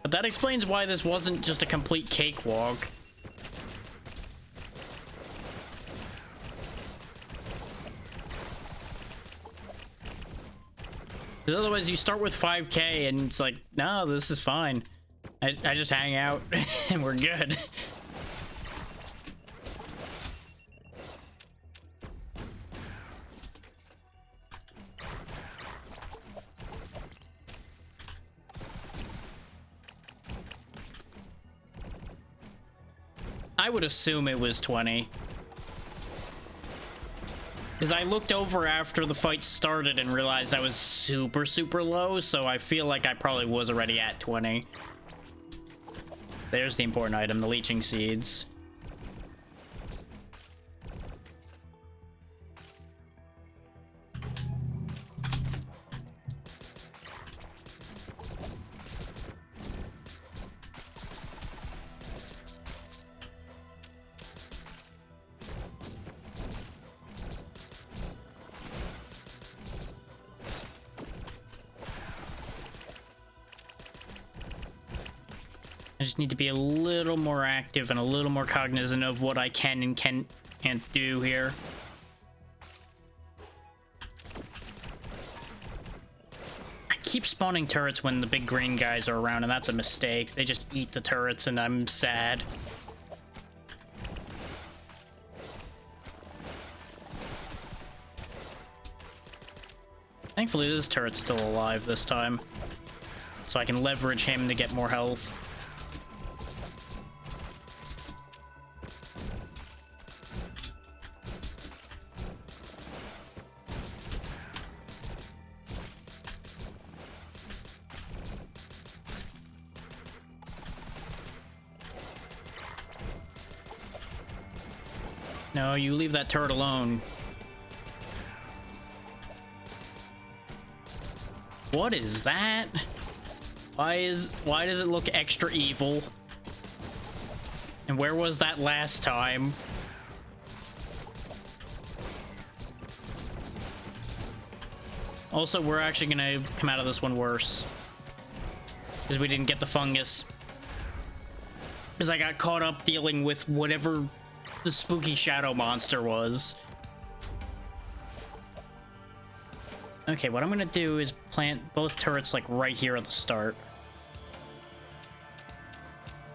But that explains why this wasn't just a complete cakewalk. Because otherwise you start with 5k and it's like, no, this is fine. I just hang out and we're good. I would assume it was 20. Because I looked over after the fight started and realized I was super, super low, so I feel like I probably was already at 20. There's the important item, the leeching seeds. I just need to be a little more active and a little more cognizant of what I can and can't do here. I keep spawning turrets when the big green guys are around, and that's a mistake. They just eat the turrets, and I'm sad. Thankfully, this turret's still alive this time, so I can leverage him to get more health. No, you leave that turret alone. What is that? Why does it look extra evil? And where was that last time? Also, we're actually gonna come out of this one worse, because we didn't get the fungus. Because I got caught up dealing with whatever the spooky shadow monster was. Okay, what I'm gonna do is plant both turrets like right here at the start.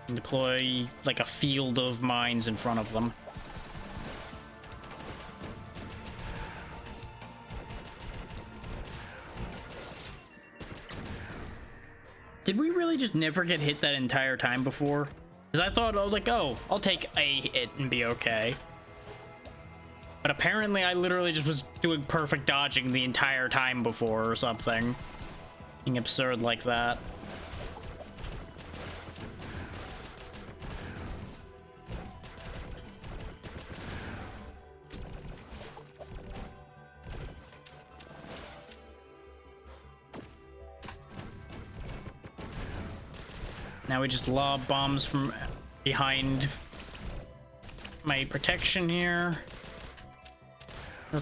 And deploy like a field of mines in front of them. Did we really just never get hit that entire time before? Because I thought, I was like, oh, I'll take a hit and be okay. But apparently I literally just was doing perfect dodging the entire time before or something. Being absurd like that. Now we just lob bombs from behind my protection here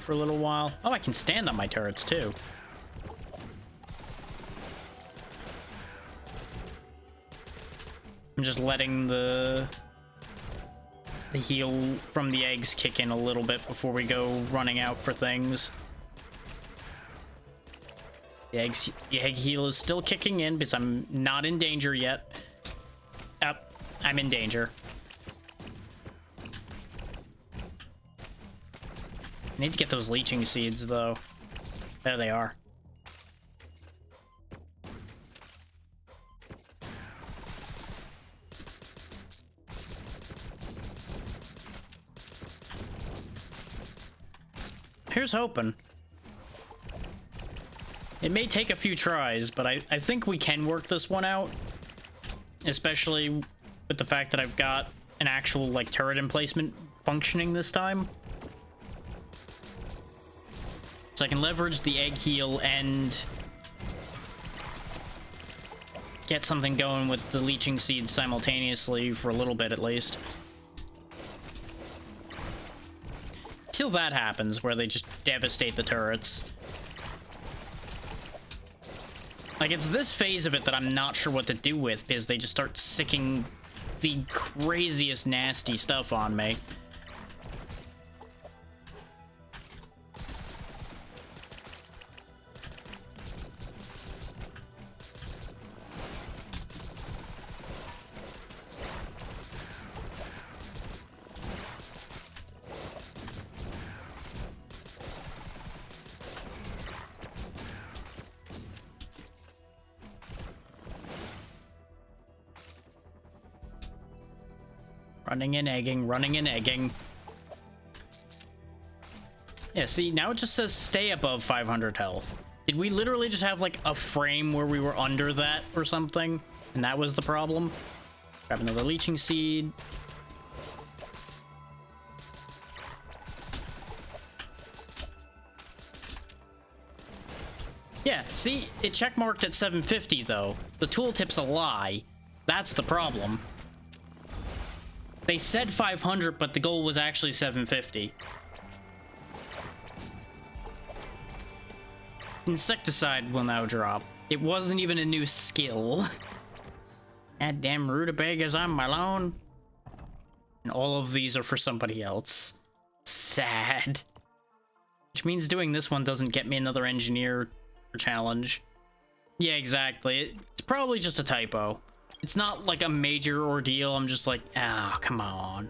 for a little while. Oh, I can stand on my turrets too. I'm just letting the heal from the eggs kick in a little bit before we go running out for things. The egg heal is still kicking in because I'm not in danger yet. I'm in danger. Need to get those leeching seeds, though. There they are. Here's hoping. It may take a few tries, but I think we can work this one out. Especially with the fact that I've got an actual, like, turret emplacement functioning this time. So I can leverage the egg heal and get something going with the leeching seeds simultaneously for a little bit at least. Till that happens, where they just devastate the turrets. Like, it's this phase of it that I'm not sure what to do with, because they just start sicking the craziest nasty stuff on me. Running and egging, running and egging. Yeah, see, now it just says stay above 500 health. Did we literally just have, like, a frame where we were under that or something? And that was the problem? Grab another leeching seed. Yeah, see, it checkmarked at 750, though. The tooltip's a lie. That's the problem. They said 500, but the goal was actually 750. Insecticide will now drop. It wasn't even a new skill. Goddamn rutabagas, I'm alone. And all of these are for somebody else. Sad. Which means doing this one doesn't get me another engineer challenge. Yeah, exactly. It's probably just a typo. It's not like a major ordeal. I'm just like, oh, come on.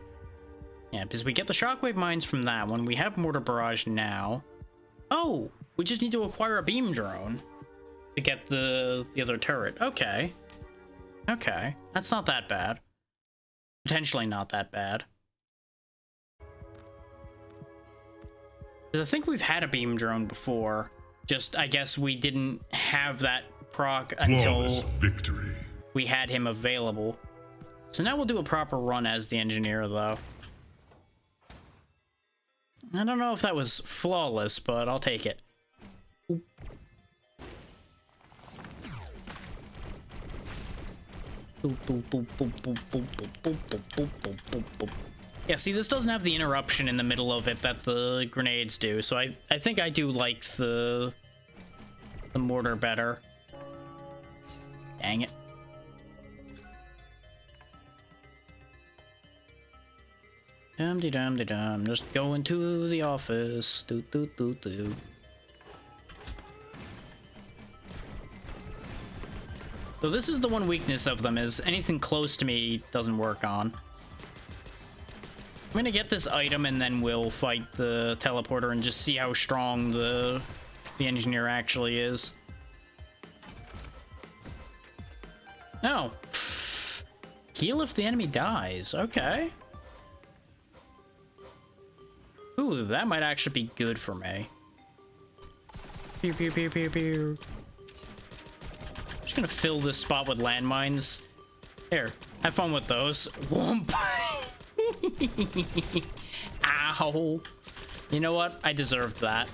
Yeah, because we get the shockwave mines from that one. We have mortar barrage now. Oh, we just need to acquire a beam drone to get the other turret. Okay. Okay. That's not that bad. Potentially not that bad. Because I think we've had a beam drone before. Just, I guess we didn't have that proc until victory. We had him available. So now we'll do a proper run as the engineer, though. I don't know if that was flawless, but I'll take it. Yeah, see, this doesn't have the interruption in the middle of it that the grenades do, so I think I do like the mortar better. Dang it. Dum-de-dum-de-dum, just going to the office. Do-do-do-do. So this is the one weakness of them, is anything close to me doesn't work on. I'm gonna get this item and then we'll fight the teleporter and just see how strong the engineer actually is. Oh. Heal if the enemy dies. Okay. Ooh, that might actually be good for me. Pew, pew, pew, pew, pew. Just gonna fill this spot with landmines. Here, have fun with those. Whoomp. Ow. You know what? I deserved that.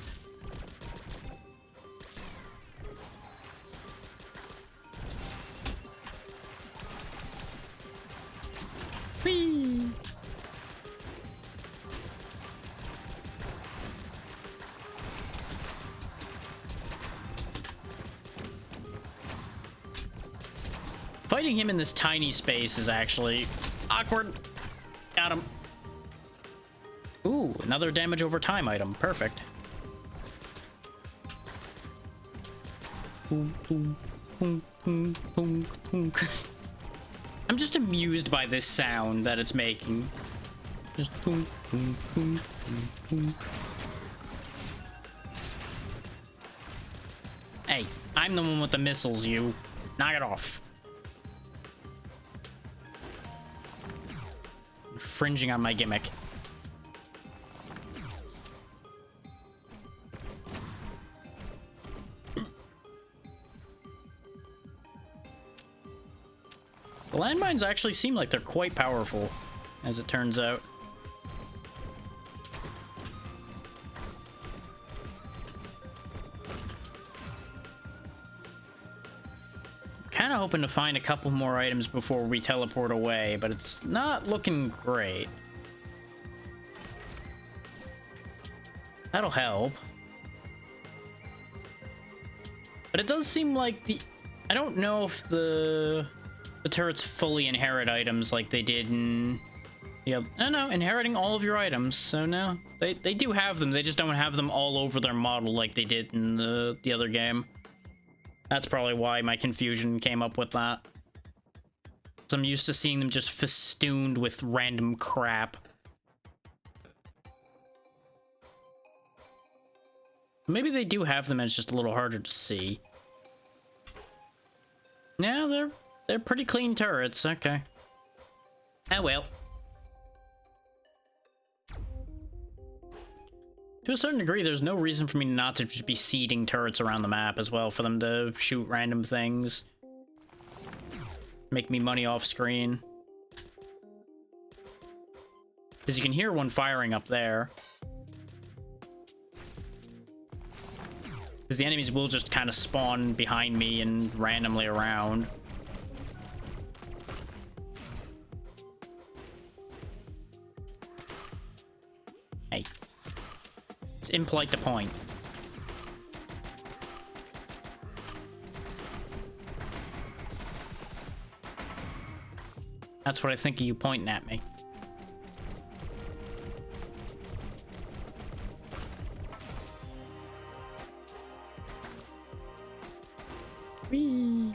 Whee. Fighting him in this tiny space is actually awkward. Got him. Ooh, another damage over time item. Perfect. I'm just amused by this sound that it's making. Just Hey, I'm the one with the missiles, you. Knock it off. Infringing on my gimmick. The landmines actually seem like they're quite powerful, as it turns out. Kind of hoping to find a couple more items before we teleport away, but it's not looking great. That'll help. But it does seem like I don't know if the turrets fully inherit items like they did in... Yep. No, inheriting all of your items. So no, they do have them. They just don't have them all over their model like they did in the other game. That's probably why my confusion came up with that. So I'm used to seeing them just festooned with random crap. Maybe they do have them and it's just a little harder to see. Yeah, they're pretty clean turrets. Okay. Oh well. To a certain degree, there's no reason for me not to just be seeding turrets around the map as well, for them to shoot random things. Make me money off screen. Because you can hear one firing up there. Because the enemies will just kind of spawn behind me and randomly around. Hey. It's impolite to point. That's what I think of you pointing at me. Whee!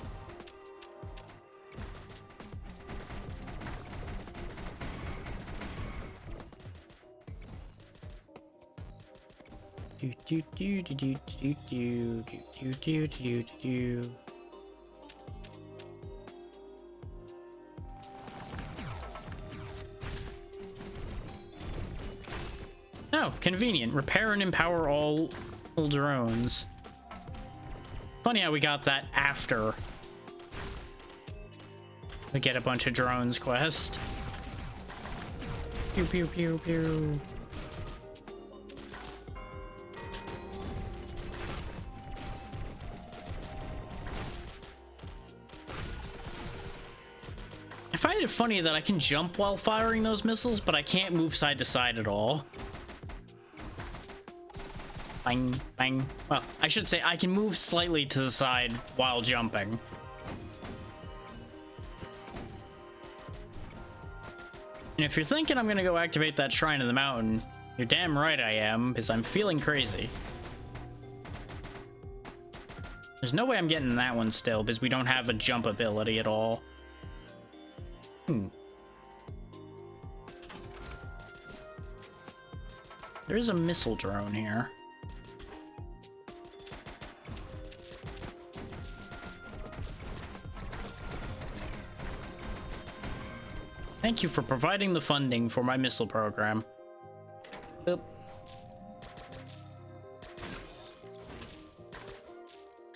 Do do do do do do do do do do do. Oh, convenient. Repair and empower all drones. Funny how we got that after we get a bunch of drones quest. Pew pew pew pew. I find it funny that I can jump while firing those missiles, but I can't move side to side at all. Bang, bang. Well, I should say I can move slightly to the side while jumping. And if you're thinking I'm gonna go activate that Shrine of the Mountain, you're damn right I am, because I'm feeling crazy. There's no way I'm getting that one still, because we don't have a jump ability at all. There is a missile drone here. Thank you for providing the funding for my missile program. Oop.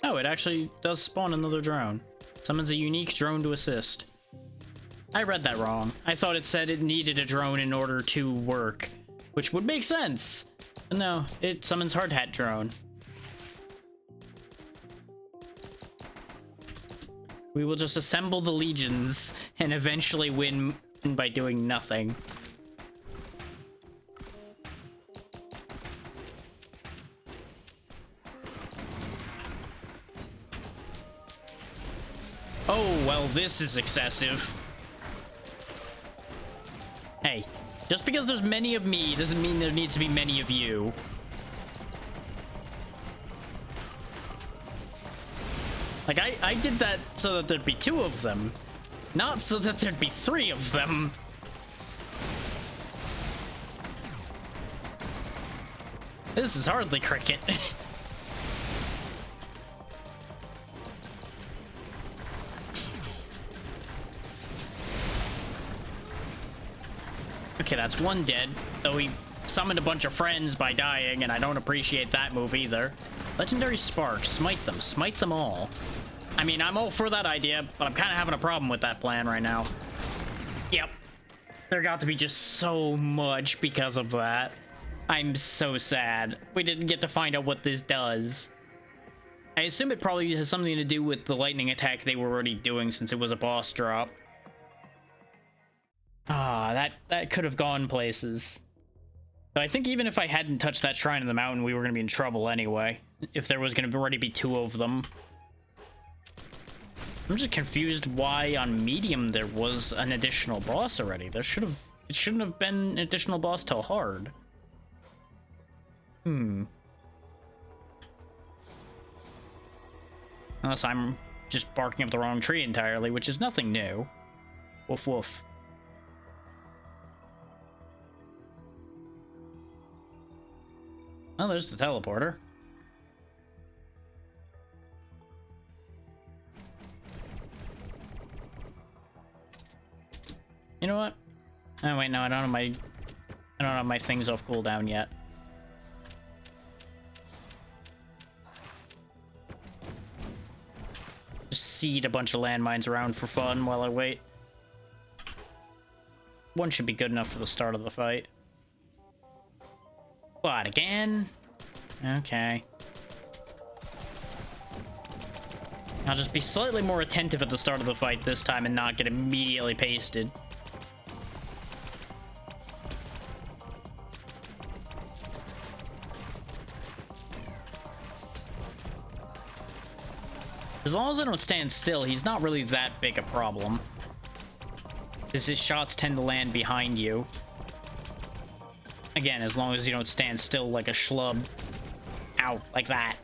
Oh, it actually does spawn another drone. Summons a unique drone to assist. I read that wrong. I thought it said it needed a drone in order to work, which would make sense. But no, it summons Hard Hat drone. We will just assemble the legions and eventually win by doing nothing. Oh, well, this is excessive. Hey, just because there's many of me doesn't mean there needs to be many of you. Like, I did that so that there'd be 2 of them, not so that there'd be 3 of them. This is hardly cricket. Okay, that's one dead. Though he summoned a bunch of friends by dying, and I don't appreciate that move either. Legendary Spark. Smite them. Smite them all. I mean, I'm all for that idea, but I'm kind of having a problem with that plan right now. Yep. There got to be just so much because of that. I'm so sad. We didn't get to find out what this does. I assume it probably has something to do with the lightning attack they were already doing since it was a boss drop. Ah, that could have gone places. But I think even if I hadn't touched that shrine in the mountain, we were going to be in trouble anyway. If there was going to already be 2 of them. I'm just confused why on medium there was an additional boss already. It shouldn't have been an additional boss till hard. Unless I'm just barking up the wrong tree entirely, which is nothing new. Woof woof. Oh, there's the teleporter. You know what? Oh wait, no, I don't have my things off cooldown yet. Just seed a bunch of landmines around for fun while I wait. One should be good enough for the start of the fight. What, again? Okay. I'll just be slightly more attentive at the start of the fight this time and not get immediately pasted. As long as I don't stand still, he's not really that big a problem. Because his shots tend to land behind you. Again, as long as you don't stand still like a schlub. Ow, like that.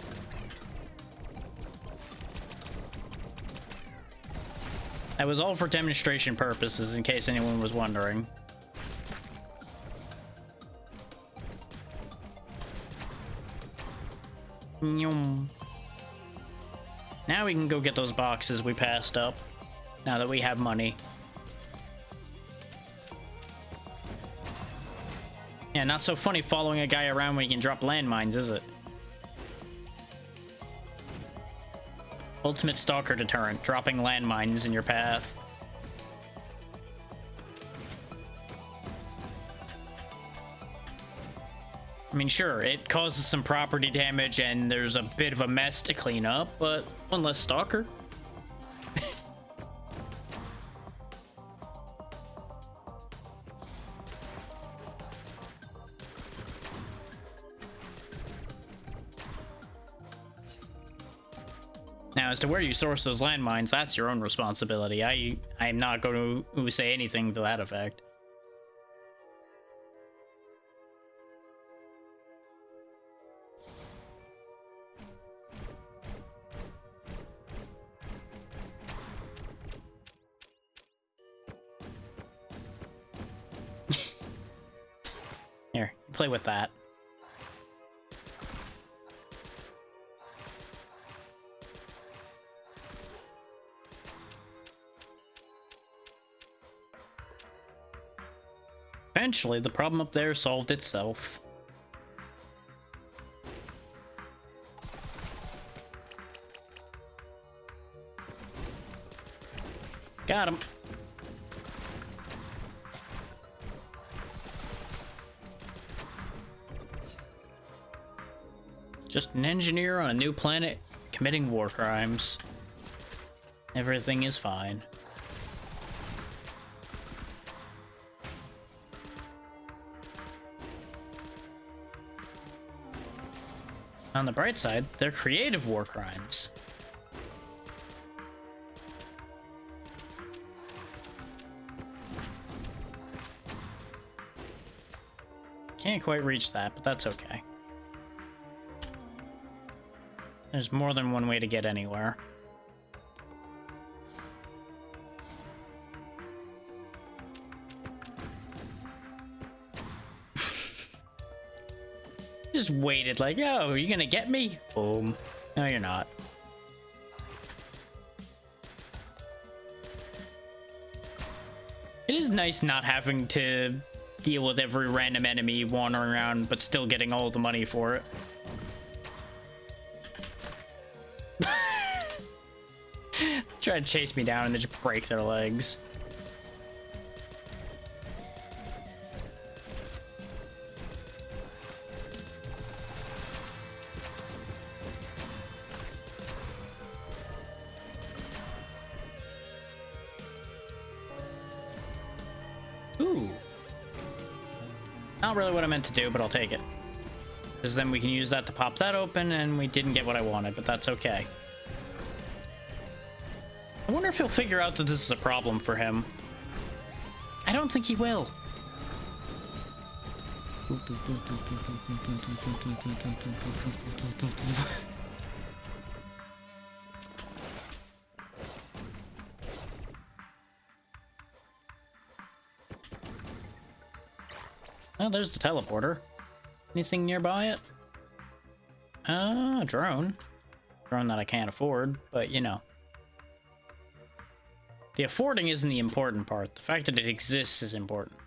That was all for demonstration purposes, in case anyone was wondering. Nyum. Now we can go get those boxes we passed up, now that we have money. Yeah, not so funny following a guy around when he can drop landmines, is it? Ultimate stalker deterrent, dropping landmines in your path. I mean, sure, it causes some property damage and there's a bit of a mess to clean up, but one less stalker. Now, as to where you source those landmines, that's your own responsibility. I'm not going to say anything to that effect. Here, play with that. Eventually, the problem up there solved itself. Got him. Just an engineer on a new planet committing war crimes. Everything is fine. On the bright side, they're creative war crimes. Can't quite reach that, but that's okay. There's more than one way to get anywhere. Just waited like, oh, are you gonna get me? Boom. No, you're not. It is nice not having to deal with every random enemy wandering around, but still getting all the money for it. Try to chase me down and they just break their legs. Ooh. Not really what I meant to do, but I'll take it. Because then we can use that to pop that open, and we didn't get what I wanted, but that's okay. I wonder if he'll figure out that this is a problem for him. I don't think he will. Oh, there's the teleporter. Anything nearby it? A drone. Drone that I can't afford, but you know. The affording isn't the important part. The fact that it exists is important.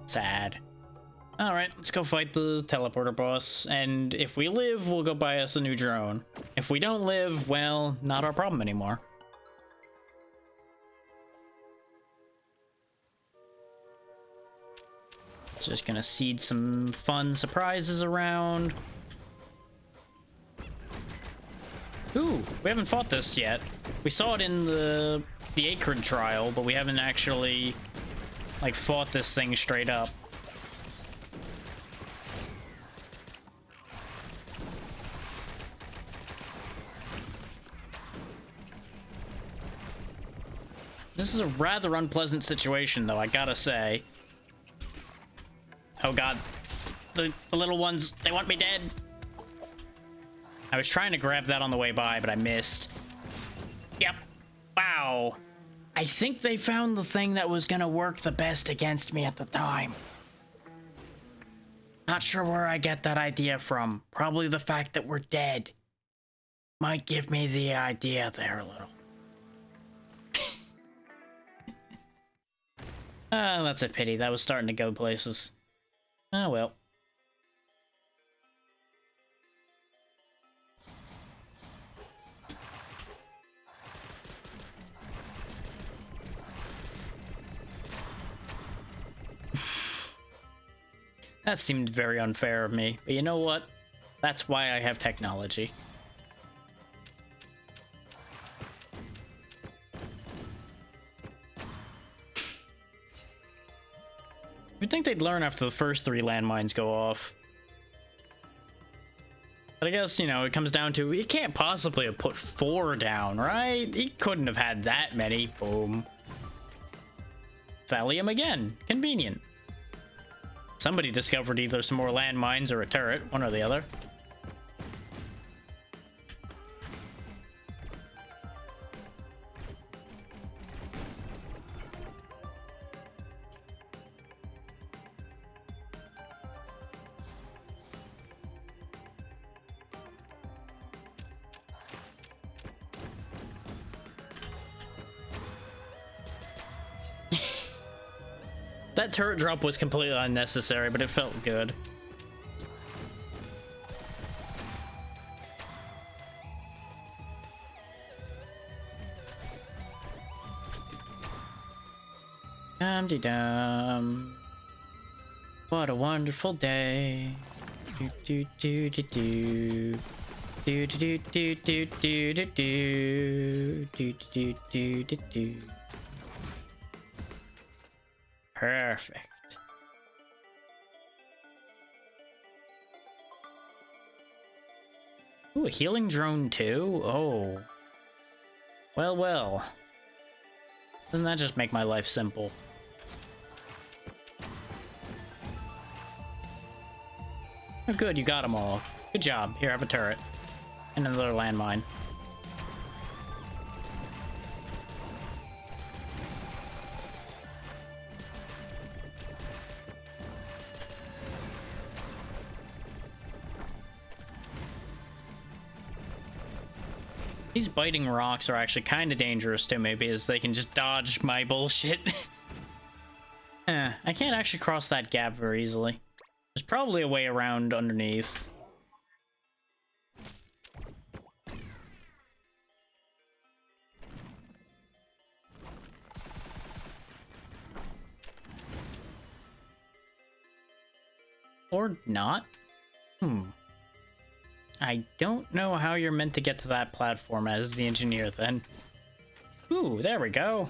Sad. Alright, let's go fight the teleporter boss. And if we live, we'll go buy us a new drone. If we don't live, well, not our problem anymore. It's just gonna seed some fun surprises around. Ooh, we haven't fought this yet. We saw it in the Acrid trial, but we haven't actually, like, fought this thing straight up. This is a rather unpleasant situation, though, I gotta say. Oh god. The little ones, they want me dead. I was trying to grab that on the way by, but I missed. Yep. Wow. I think they found the thing that was gonna work the best against me at the time. Not sure where I get that idea from. Probably the fact that we're dead. Might give me the idea there a little. Ah, that's a pity. That was starting to go places. Oh well. That seemed very unfair of me, but you know what? That's why I have technology. You'd think they'd learn after the first 3 landmines go off. But I guess, you know, it comes down to, he can't possibly have put 4 down, right? He couldn't have had that many. Boom. Thallium again. Convenient. Somebody discovered either some more landmines or a turret, one or the other. That turret drop was completely unnecessary, but it felt good. Dum-de-dum. What a wonderful day. Do do do do do. Do do do do do do do. Do do do do do. Perfect. Ooh, a healing drone too? Oh. Well, well. Doesn't that just make my life simple? Oh, good, you got them all. Good job. Here, have a turret. And another landmine. These biting rocks are actually kind of dangerous to me because they can just dodge my bullshit. I can't actually cross that gap very easily. There's probably a way around underneath. Or not? I don't know how you're meant to get to that platform as the engineer then. Ooh, there we go.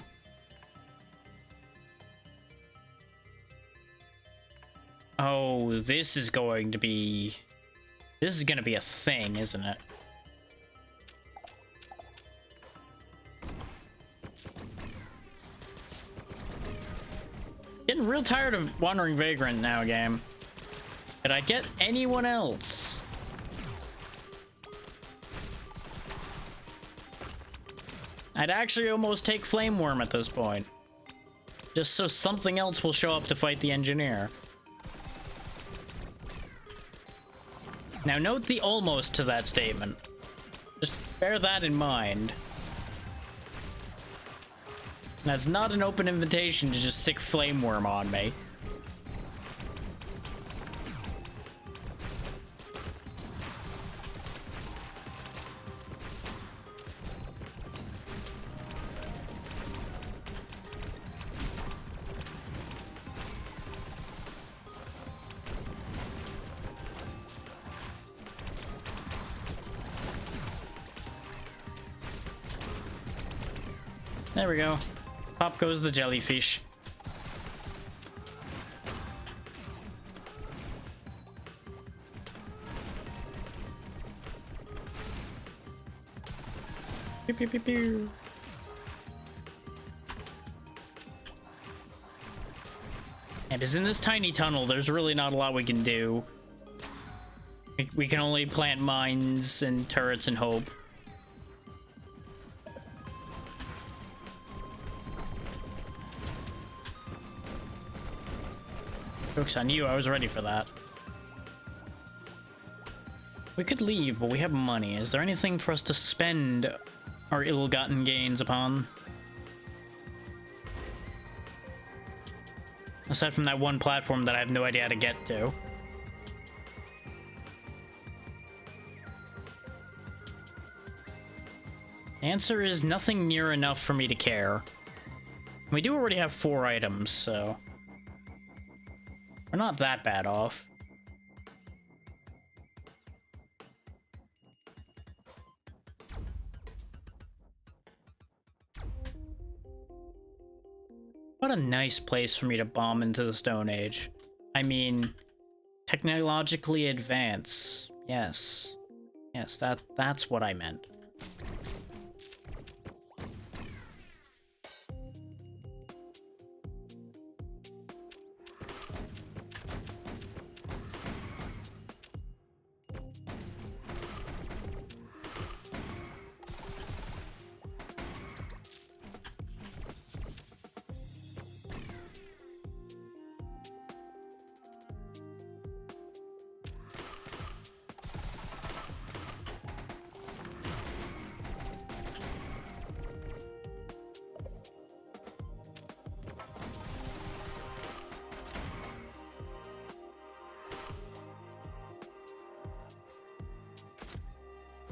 Oh, this is going to be a thing, isn't it? Getting real tired of Wandering Vagrant now, game. Could I get anyone else? I'd actually almost take Flame Worm at this point. Just so something else will show up to fight the engineer. Now note the almost to that statement. Just bear that in mind. That's not an open invitation to just sick Flame Worm on me. There we go. Pop goes the jellyfish. Pew, pew, pew, pew. And because in this tiny tunnel, there's really not a lot we can do. We can only plant mines and turrets and hope. Joke's on you, I was ready for that. We could leave, but we have money. Is there anything for us to spend our ill-gotten gains upon? Aside from that one platform that I have no idea how to get to. Answer is nothing near enough for me to care. We do already have 4 items, so... we're not that bad off. What a nice place for me to bomb into the Stone Age. I mean, technologically advance. Yes. Yes, that's what I meant.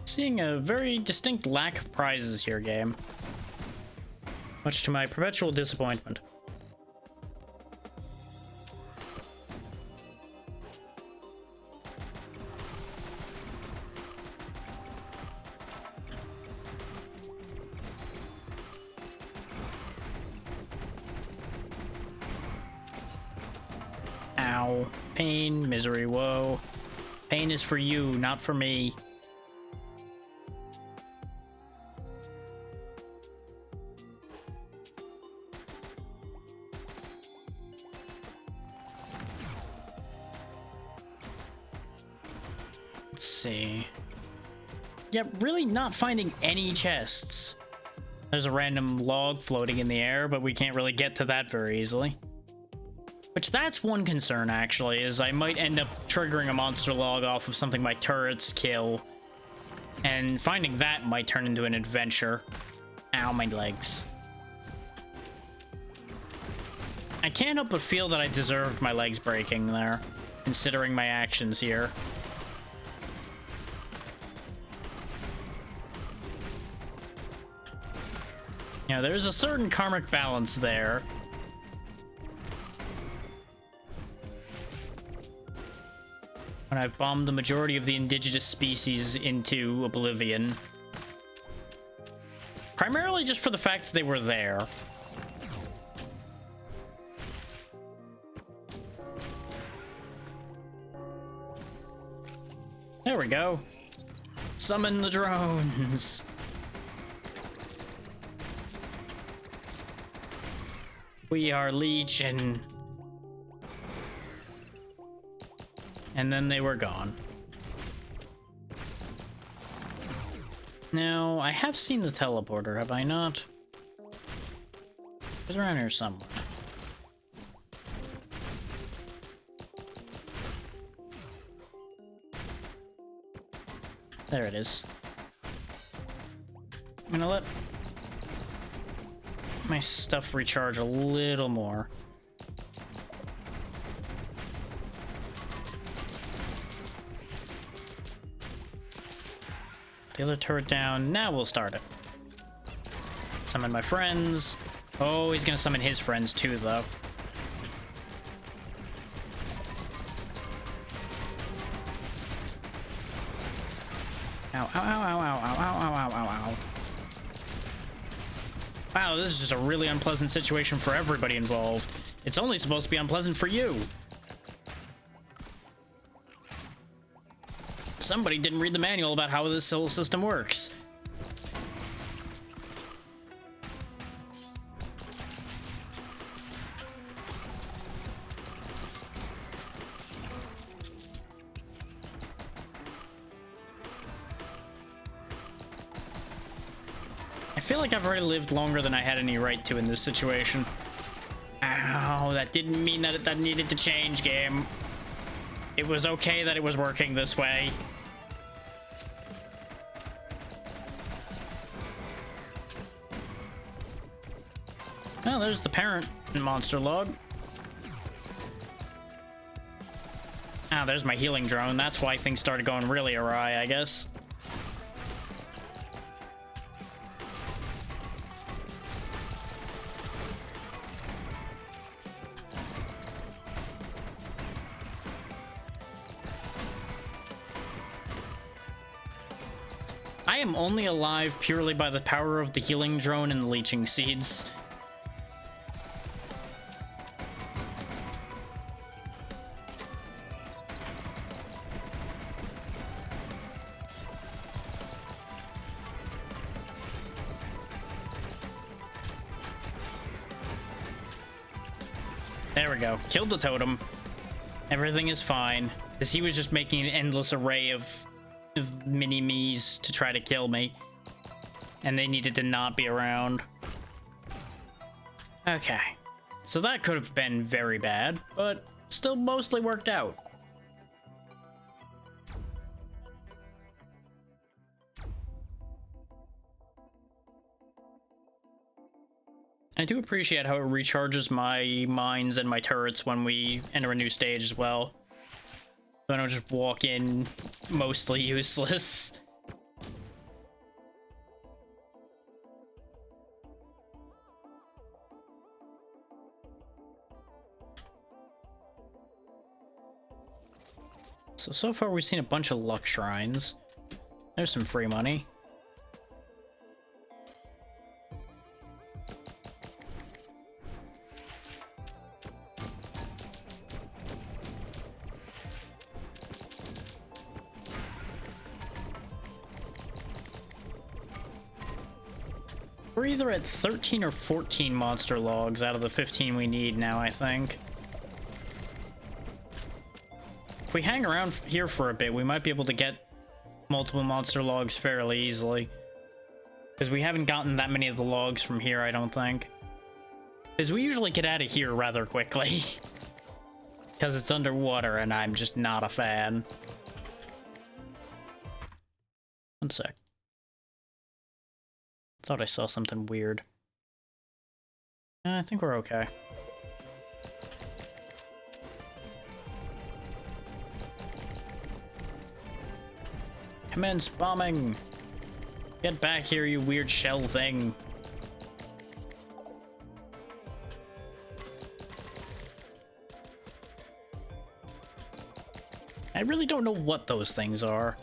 Seeing a very distinct lack of prizes here, game. Much to my perpetual disappointment. Ow. Pain, misery, woe. Pain is for you, not for me. Let's see. Yeah, really not finding any chests. There's a random log floating in the air, but we can't really get to that very easily. Which, that's one concern, actually, is I might end up triggering a monster log off of something my turrets kill. And finding that might turn into an adventure. Ow, my legs. I can't help but feel that I deserved my legs breaking there, considering my actions here. You know, there's a certain karmic balance there. When I've bombed the majority of the indigenous species into oblivion. Primarily just for the fact that they were there. There we go. Summon the drones. We are Legion. And then they were gone. Now, I have seen the teleporter, have I not? It's around here somewhere. There it is. I'm gonna let my stuff recharge a little more. The other turret down. Now we'll start it. Summon my friends. Oh, he's gonna summon his friends too, though. Ow, ow, ow, ow, ow, ow, ow, ow, ow, ow. Wow, this is just a really unpleasant situation for everybody involved. It's only supposed to be unpleasant for you. Somebody didn't read the manual about how this whole system works. I feel like I've already lived longer than I had any right to in this situation. Ow, that didn't mean that that needed to change, game. It was okay that it was working this way. Oh, there's the parent monster log. Ah, there's my healing drone. That's why things started going really awry, I guess. I am only alive purely by the power of the healing drone and the leeching seeds. There we go. Killed the totem. Everything is fine. Because he was just making an endless array of mini-me's to try to kill me. And they needed to not be around. Okay. So that could have been very bad, but still mostly worked out. I do appreciate how it recharges my mines and my turrets when we enter a new stage as well. So I don't just walk in mostly useless. So far we've seen a bunch of luck shrines. There's some free money. We're either at 13 or 14 monster logs out of the 15 we need now, I think. If we hang around here for a bit, we might be able to get multiple monster logs fairly easily. Because we haven't gotten that many of the logs from here, I don't think. Because we usually get out of here rather quickly. Because it's underwater and I'm just not a fan. One sec. Thought I saw something weird. I think we're okay. Commence bombing! Get back here, you weird shell thing! I really don't know what those things are.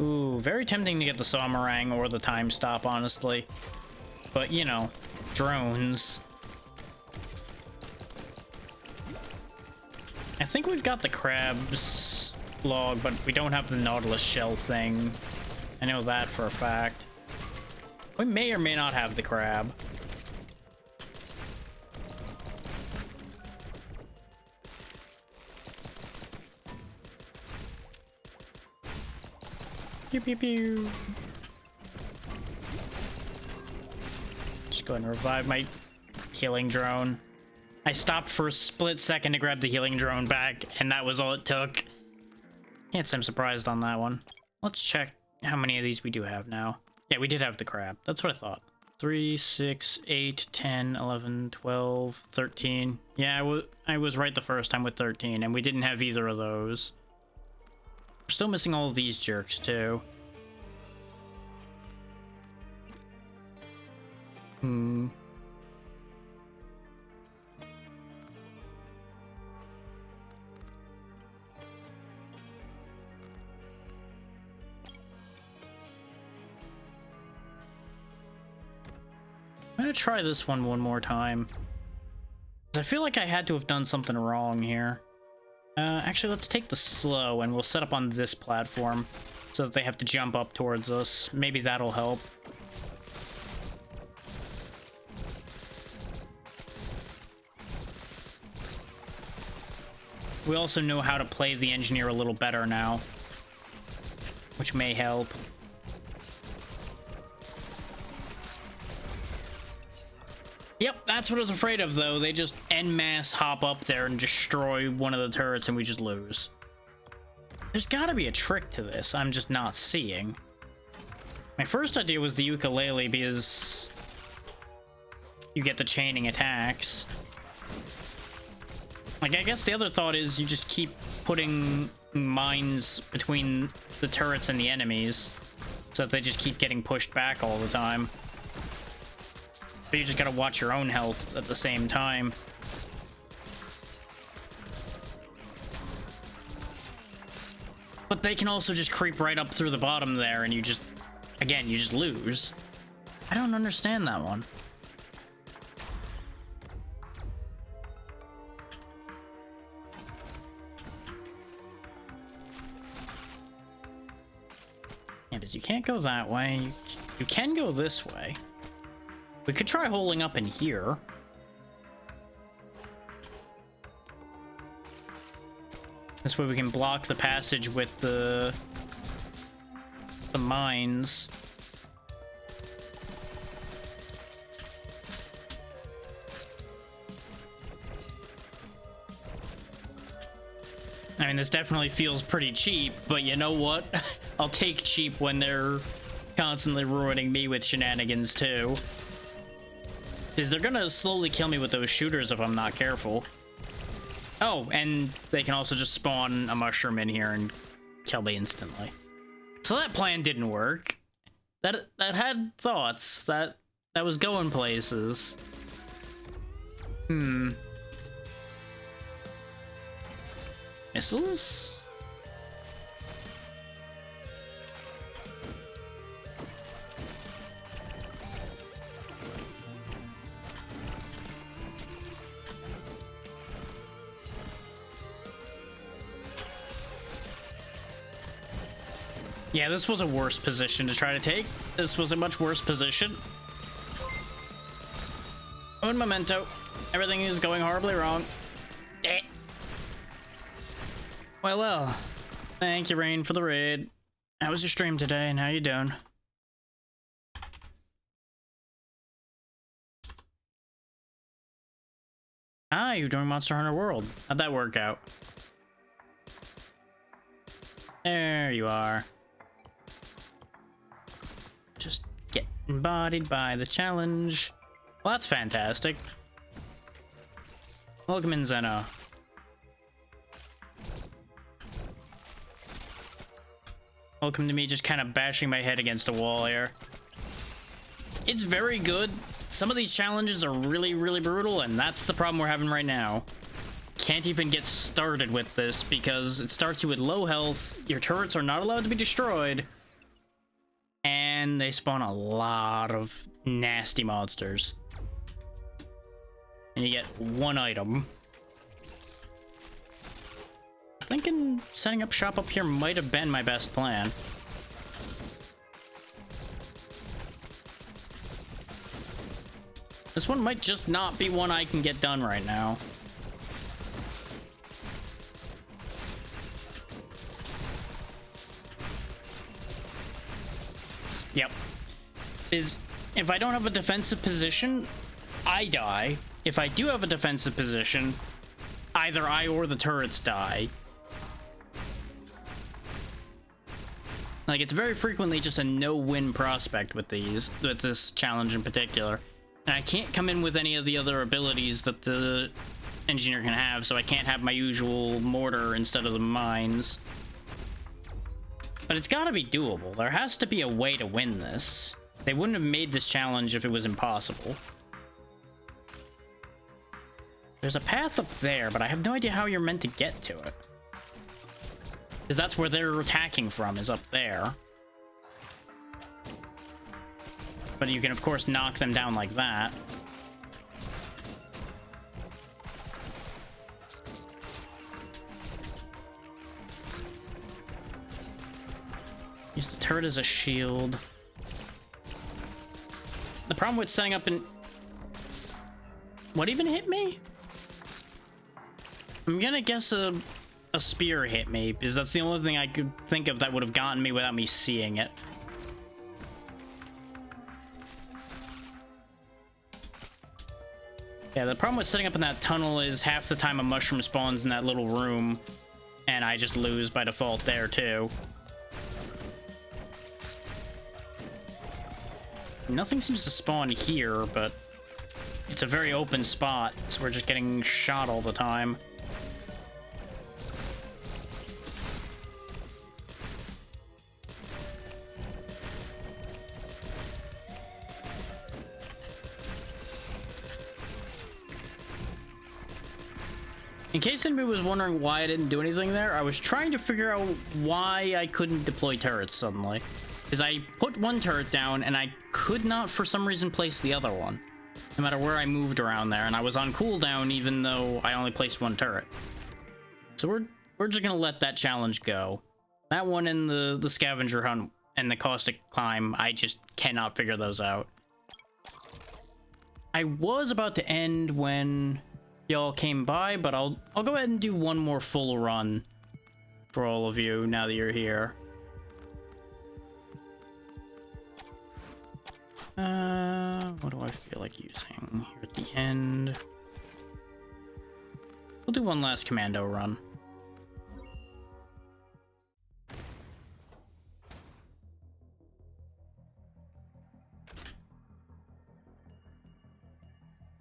Ooh, very tempting to get the Sawmorang or the Time Stop, honestly. But, you know, drones. I think we've got the crab's log, but we don't have the Nautilus shell thing. I know that for a fact. We may or may not have the crab. Pew pew pew. Just go ahead and revive my healing drone. I stopped for a split second to grab the healing drone back, and that was all it took. Can't say I'm surprised on that one. Let's check how many of these we do have now. Yeah, we did have the crab. That's what I thought. 3, 6, 8, 10, 11, 12, 13. Yeah, I was right the first time with 13, and we didn't have either of those. We're still missing all of these jerks, too. I'm gonna try this one more time. I feel like I had to have done something wrong here. Actually, let's take the slow and we'll set up on this platform so that they have to jump up towards us. Maybe that'll help. We also know how to play the engineer a little better now, which may help. Yep, that's what I was afraid of, though. They just en masse hop up there and destroy one of the turrets, and we just lose. There's gotta be a trick to this I'm just not seeing. My first idea was the ukulele, because you get the chaining attacks. Like, I guess the other thought is you just keep putting mines between the turrets and the enemies, so that they just keep getting pushed back all the time. But you just gotta watch your own health at the same time. But they can also just creep right up through the bottom there, and you just, again, you just lose. I don't understand that one. Yeah, because you can't go that way. You can go this way. We could try holding up in here. This way we can block the passage with the mines. I mean, this definitely feels pretty cheap, but you know what? I'll take cheap when they're constantly ruining me with shenanigans too. Because they're gonna slowly kill me with those shooters if I'm not careful. Oh, and they can also just spawn a mushroom in here and kill me instantly. So that plan didn't work. That had thoughts. That was going places. Missiles? Yeah, this was a worse position to try to take. This was a much worse position. Un momento. Everything is going horribly wrong. Eh. Well. Thank you, Rain, for the raid. How was your stream today, and how you doing? Ah, you're doing Monster Hunter World. How'd that work out? There you are. Just get embodied by the challenge. Well, that's fantastic. Welcome in, Zeno. Welcome to me just kind of bashing my head against a wall here. It's very good. Some of these challenges are really, really brutal, and that's the problem we're having right now. Can't even get started with this because it starts you with low health, your turrets are not allowed to be destroyed, and they spawn a lot of nasty monsters. And you get one item. Thinking setting up shop up here might have been my best plan. This one might just not be one I can get done right now. Yep. If I don't have a defensive position, I die. If I do have a defensive position, either I or the turrets die. Like, it's very frequently just a no-win prospect with this challenge in particular. And I can't come in with any of the other abilities that the engineer can have, so I can't have my usual mortar instead of the mines. But it's gotta be doable. There has to be a way to win this. They wouldn't have made this challenge if it was impossible. There's a path up there, but I have no idea how you're meant to get to it. Because that's where they're attacking from, is up there. But you can, of course, knock them down like that. Use the turret as a shield. The problem with setting up in... What even hit me? I'm gonna guess a spear hit me, because that's the only thing I could think of that would have gotten me without me seeing it. Yeah, the problem with setting up in that tunnel is half the time a mushroom spawns in that little room, and I just lose by default there too. Nothing seems to spawn here, but it's a very open spot, so we're just getting shot all the time. In case anybody was wondering why I didn't do anything there, I was trying to figure out why I couldn't deploy turrets suddenly. Because I put one turret down, and I could not, for some reason, place the other one. No matter where I moved around there, and I was on cooldown even though I only placed one turret. So we're just gonna let that challenge go. That one and the scavenger hunt and the caustic climb, I just cannot figure those out. I was about to end when y'all came by, but I'll go ahead and do one more full run for all of you now that you're here. What do I feel like using here at the end? We'll do one last commando run.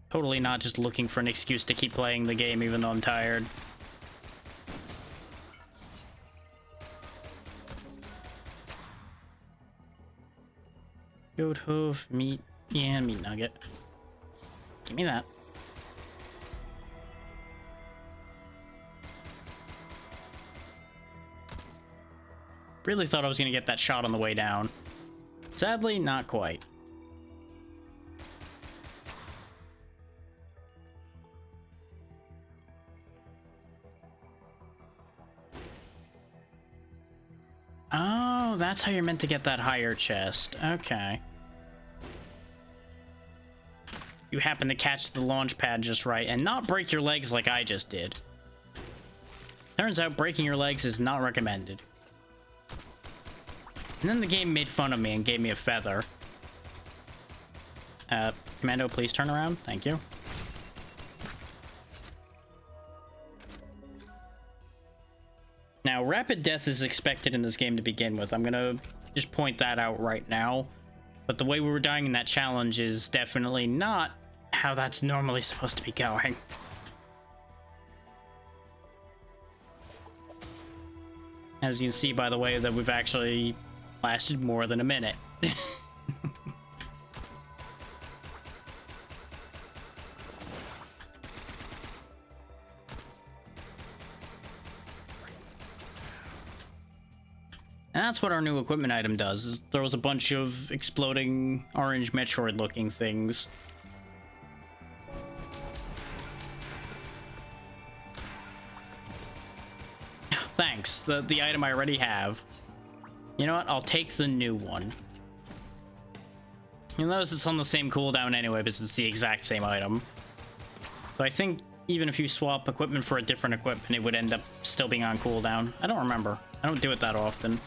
Totally not just looking for an excuse to keep playing the game even though I'm tired. Goat hoof, meat, yeah, meat nugget. Give me that. Really thought I was gonna get that shot on the way down. Sadly, not quite. Oh, that's how you're meant to get that higher chest. Okay. You happen to catch the launch pad just right and not break your legs like I just did. Turns out breaking your legs is not recommended. And then the game made fun of me and gave me a feather. Commando, please turn around. Thank you. Now, rapid death is expected in this game to begin with. I'm gonna just point that out right now. But the way we were dying in that challenge is definitely not how that's normally supposed to be going. As you can see by the way that we've actually lasted more than a minute. And that's what our new equipment item does, is throws a bunch of exploding orange Metroid looking things. Thanks, the item I already have. You know what, I'll take the new one. You'll notice it's on the same cooldown anyway, because it's the exact same item. But I think even if you swap equipment for a different equipment, it would end up still being on cooldown. I don't remember. I don't do it that often.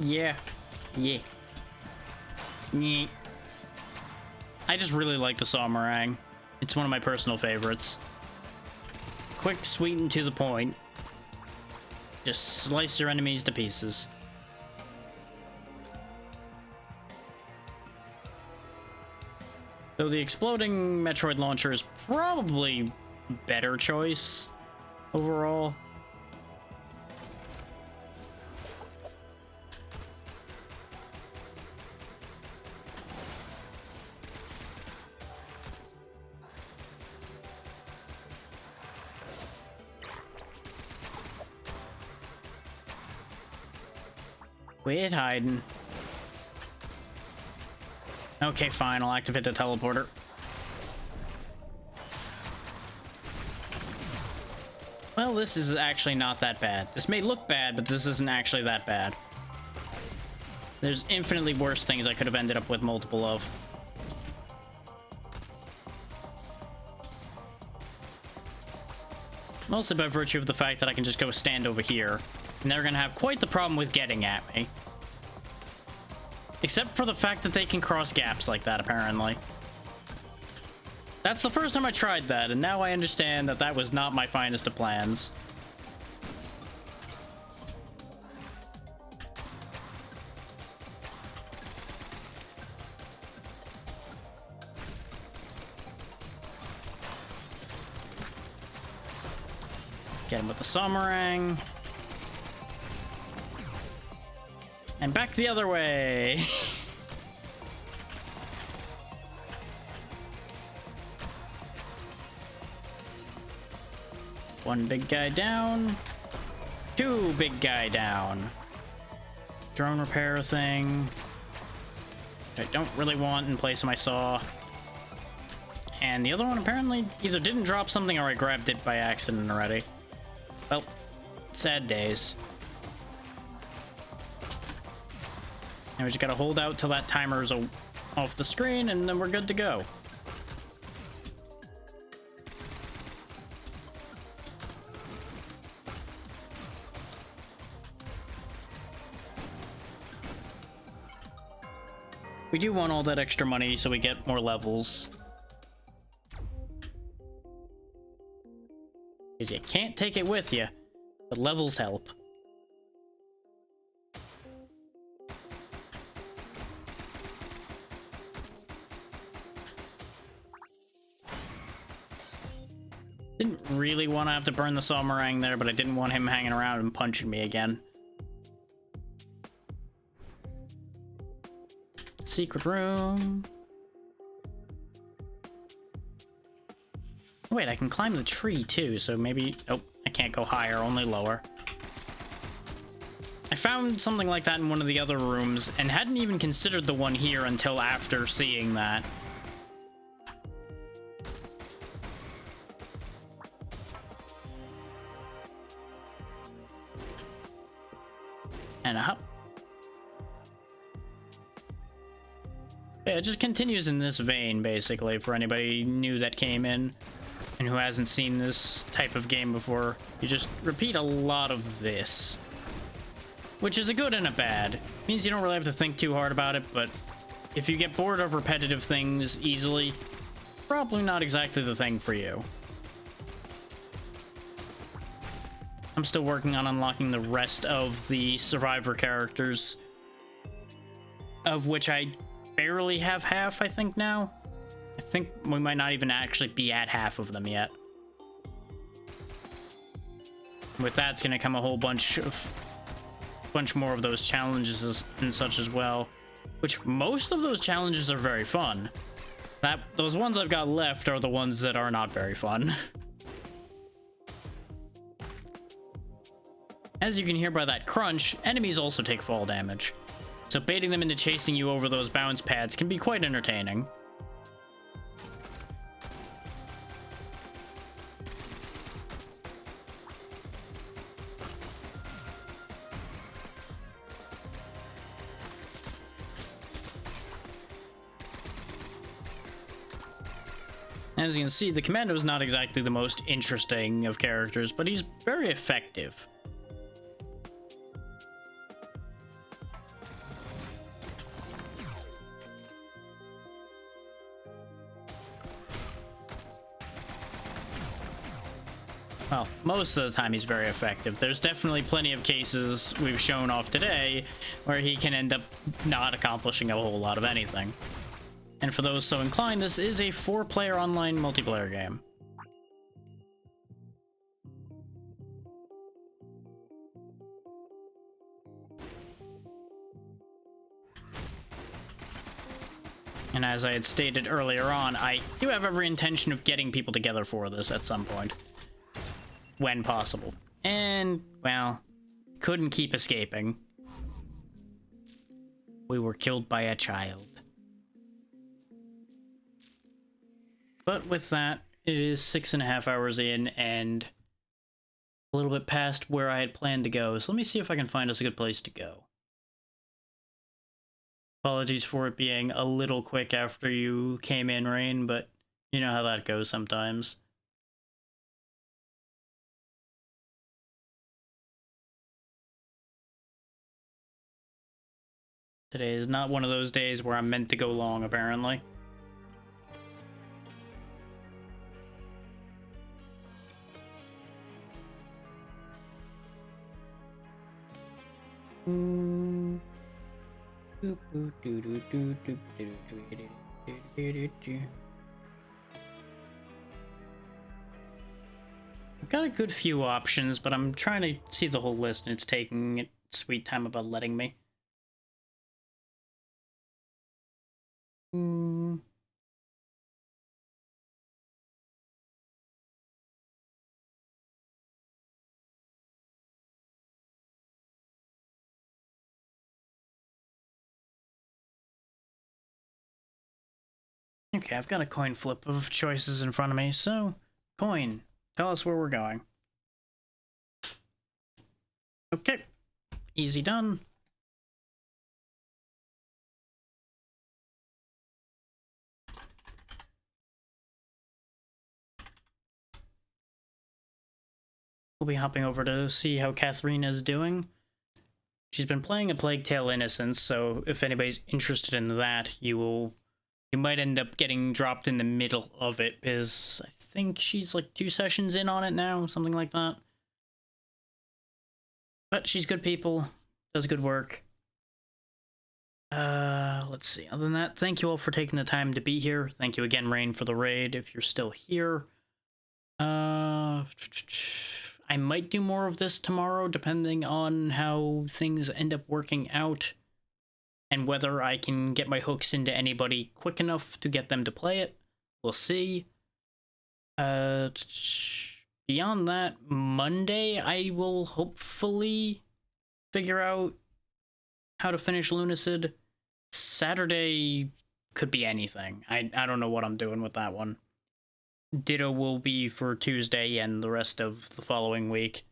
Yeah. Yeah. Yeah. I just really like the Saw Meringue. It's one of my personal favorites. Quick, sweet, and to the point. Just slice your enemies to pieces. So the exploding Metroid launcher is probably a better choice overall. Quit hiding. Okay, fine. I'll activate the teleporter. Well, this is actually not that bad. This may look bad, but this isn't actually that bad. There's infinitely worse things I could have ended up with multiple of. Mostly by virtue of the fact that I can just go stand over here. And they're gonna have quite the problem with getting at me. Except for the fact that they can cross gaps like that, apparently. That's the first time I tried that, and now I understand that that was not my finest of plans. Get him with the Saw Meringue. And back the other way. One big guy down. Two big guy down. Drone repair thing. Which I don't really want in place of my saw. And the other one apparently either didn't drop something or I grabbed it by accident already. Well, sad days. And we just gotta hold out till that timer's off the screen, and then we're good to go. We do want all that extra money so we get more levels. Because you can't take it with you, but levels help. Didn't really want to have to burn the Saw Meringue there, but I didn't want him hanging around and punching me again. Secret room. Wait, I can climb the tree too, so maybe... Oh, I can't go higher, only lower. I found something like that in one of the other rooms, and hadn't even considered the one here until after seeing that. And up. Yeah, it just continues in this vein, basically, for anybody new that came in and who hasn't seen this type of game before. You just repeat a lot of this. which is a good and a bad. Means you don't really have to think too hard about it, but if you get bored of repetitive things easily, probably not exactly the thing for you. I'm still working on unlocking the rest of the survivor characters, of which I barely have half, I think, now. I think we might not even actually be at half of them yet. With that's going to come a whole bunch more of those challenges and such as well, which most of those challenges are very fun. Those ones I've got left are the ones that are not very fun. As you can hear by that crunch, enemies also take fall damage, so baiting them into chasing you over those bounce pads can be quite entertaining. As you can see, the Commando is not exactly the most interesting of characters, but he's very effective. Well, most of the time he's very effective. There's definitely plenty of cases we've shown off today where he can end up not accomplishing a whole lot of anything. And for those so inclined, this is a 4-player online multiplayer game. And as I had stated earlier on, I do have every intention of getting people together for this at some point, when possible. And, well, couldn't keep escaping. We were killed by a child. But with that, it is 6.5 hours in and a little bit past where I had planned to go. So let me see if I can find us a good place to go. Apologies for it being a little quick after you came in, Rain, but you know how that goes sometimes. Today is not one of those days where I'm meant to go long, apparently. I've got a good few options, but I'm trying to see the whole list and it's taking its sweet time about letting me. Okay, I've got a coin flip of choices in front of me, so coin, tell us where we're going. Okay, easy done. We'll be hopping over to see how Katharina's doing. She's been playing A Plague Tale: Innocence, so if anybody's interested in that, you might end up getting dropped in the middle of it, because I think she's like 2 sessions in on it now, something like that. But she's good people, does good work. Let's see. Other than that, thank you all for taking the time to be here. Thank you again, Rain, for the raid, if you're still here. I might do more of this tomorrow, depending on how things end up working out, and whether I can get my hooks into anybody quick enough to get them to play it. We'll see. Beyond that, Monday, I will hopefully figure out how to finish Lunacid. Saturday could be anything. I don't know what I'm doing with that one. Ditto will be for Tuesday and the rest of the following week.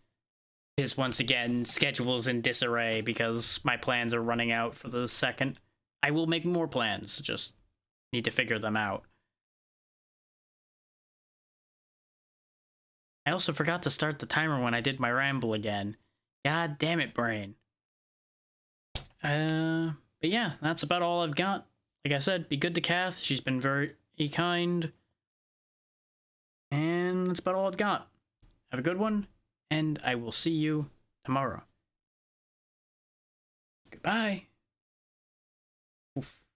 Is once again schedules in disarray because my plans are running out for the 2nd. I will make more plans, just need to figure them out. I also forgot to start the timer when I did my ramble again. God damn it, brain. But yeah, that's about all I've got. Like I said, be good to Kath. She's been very kind. And that's about all I've got. Have a good one, and I will see you tomorrow. Goodbye. Oof.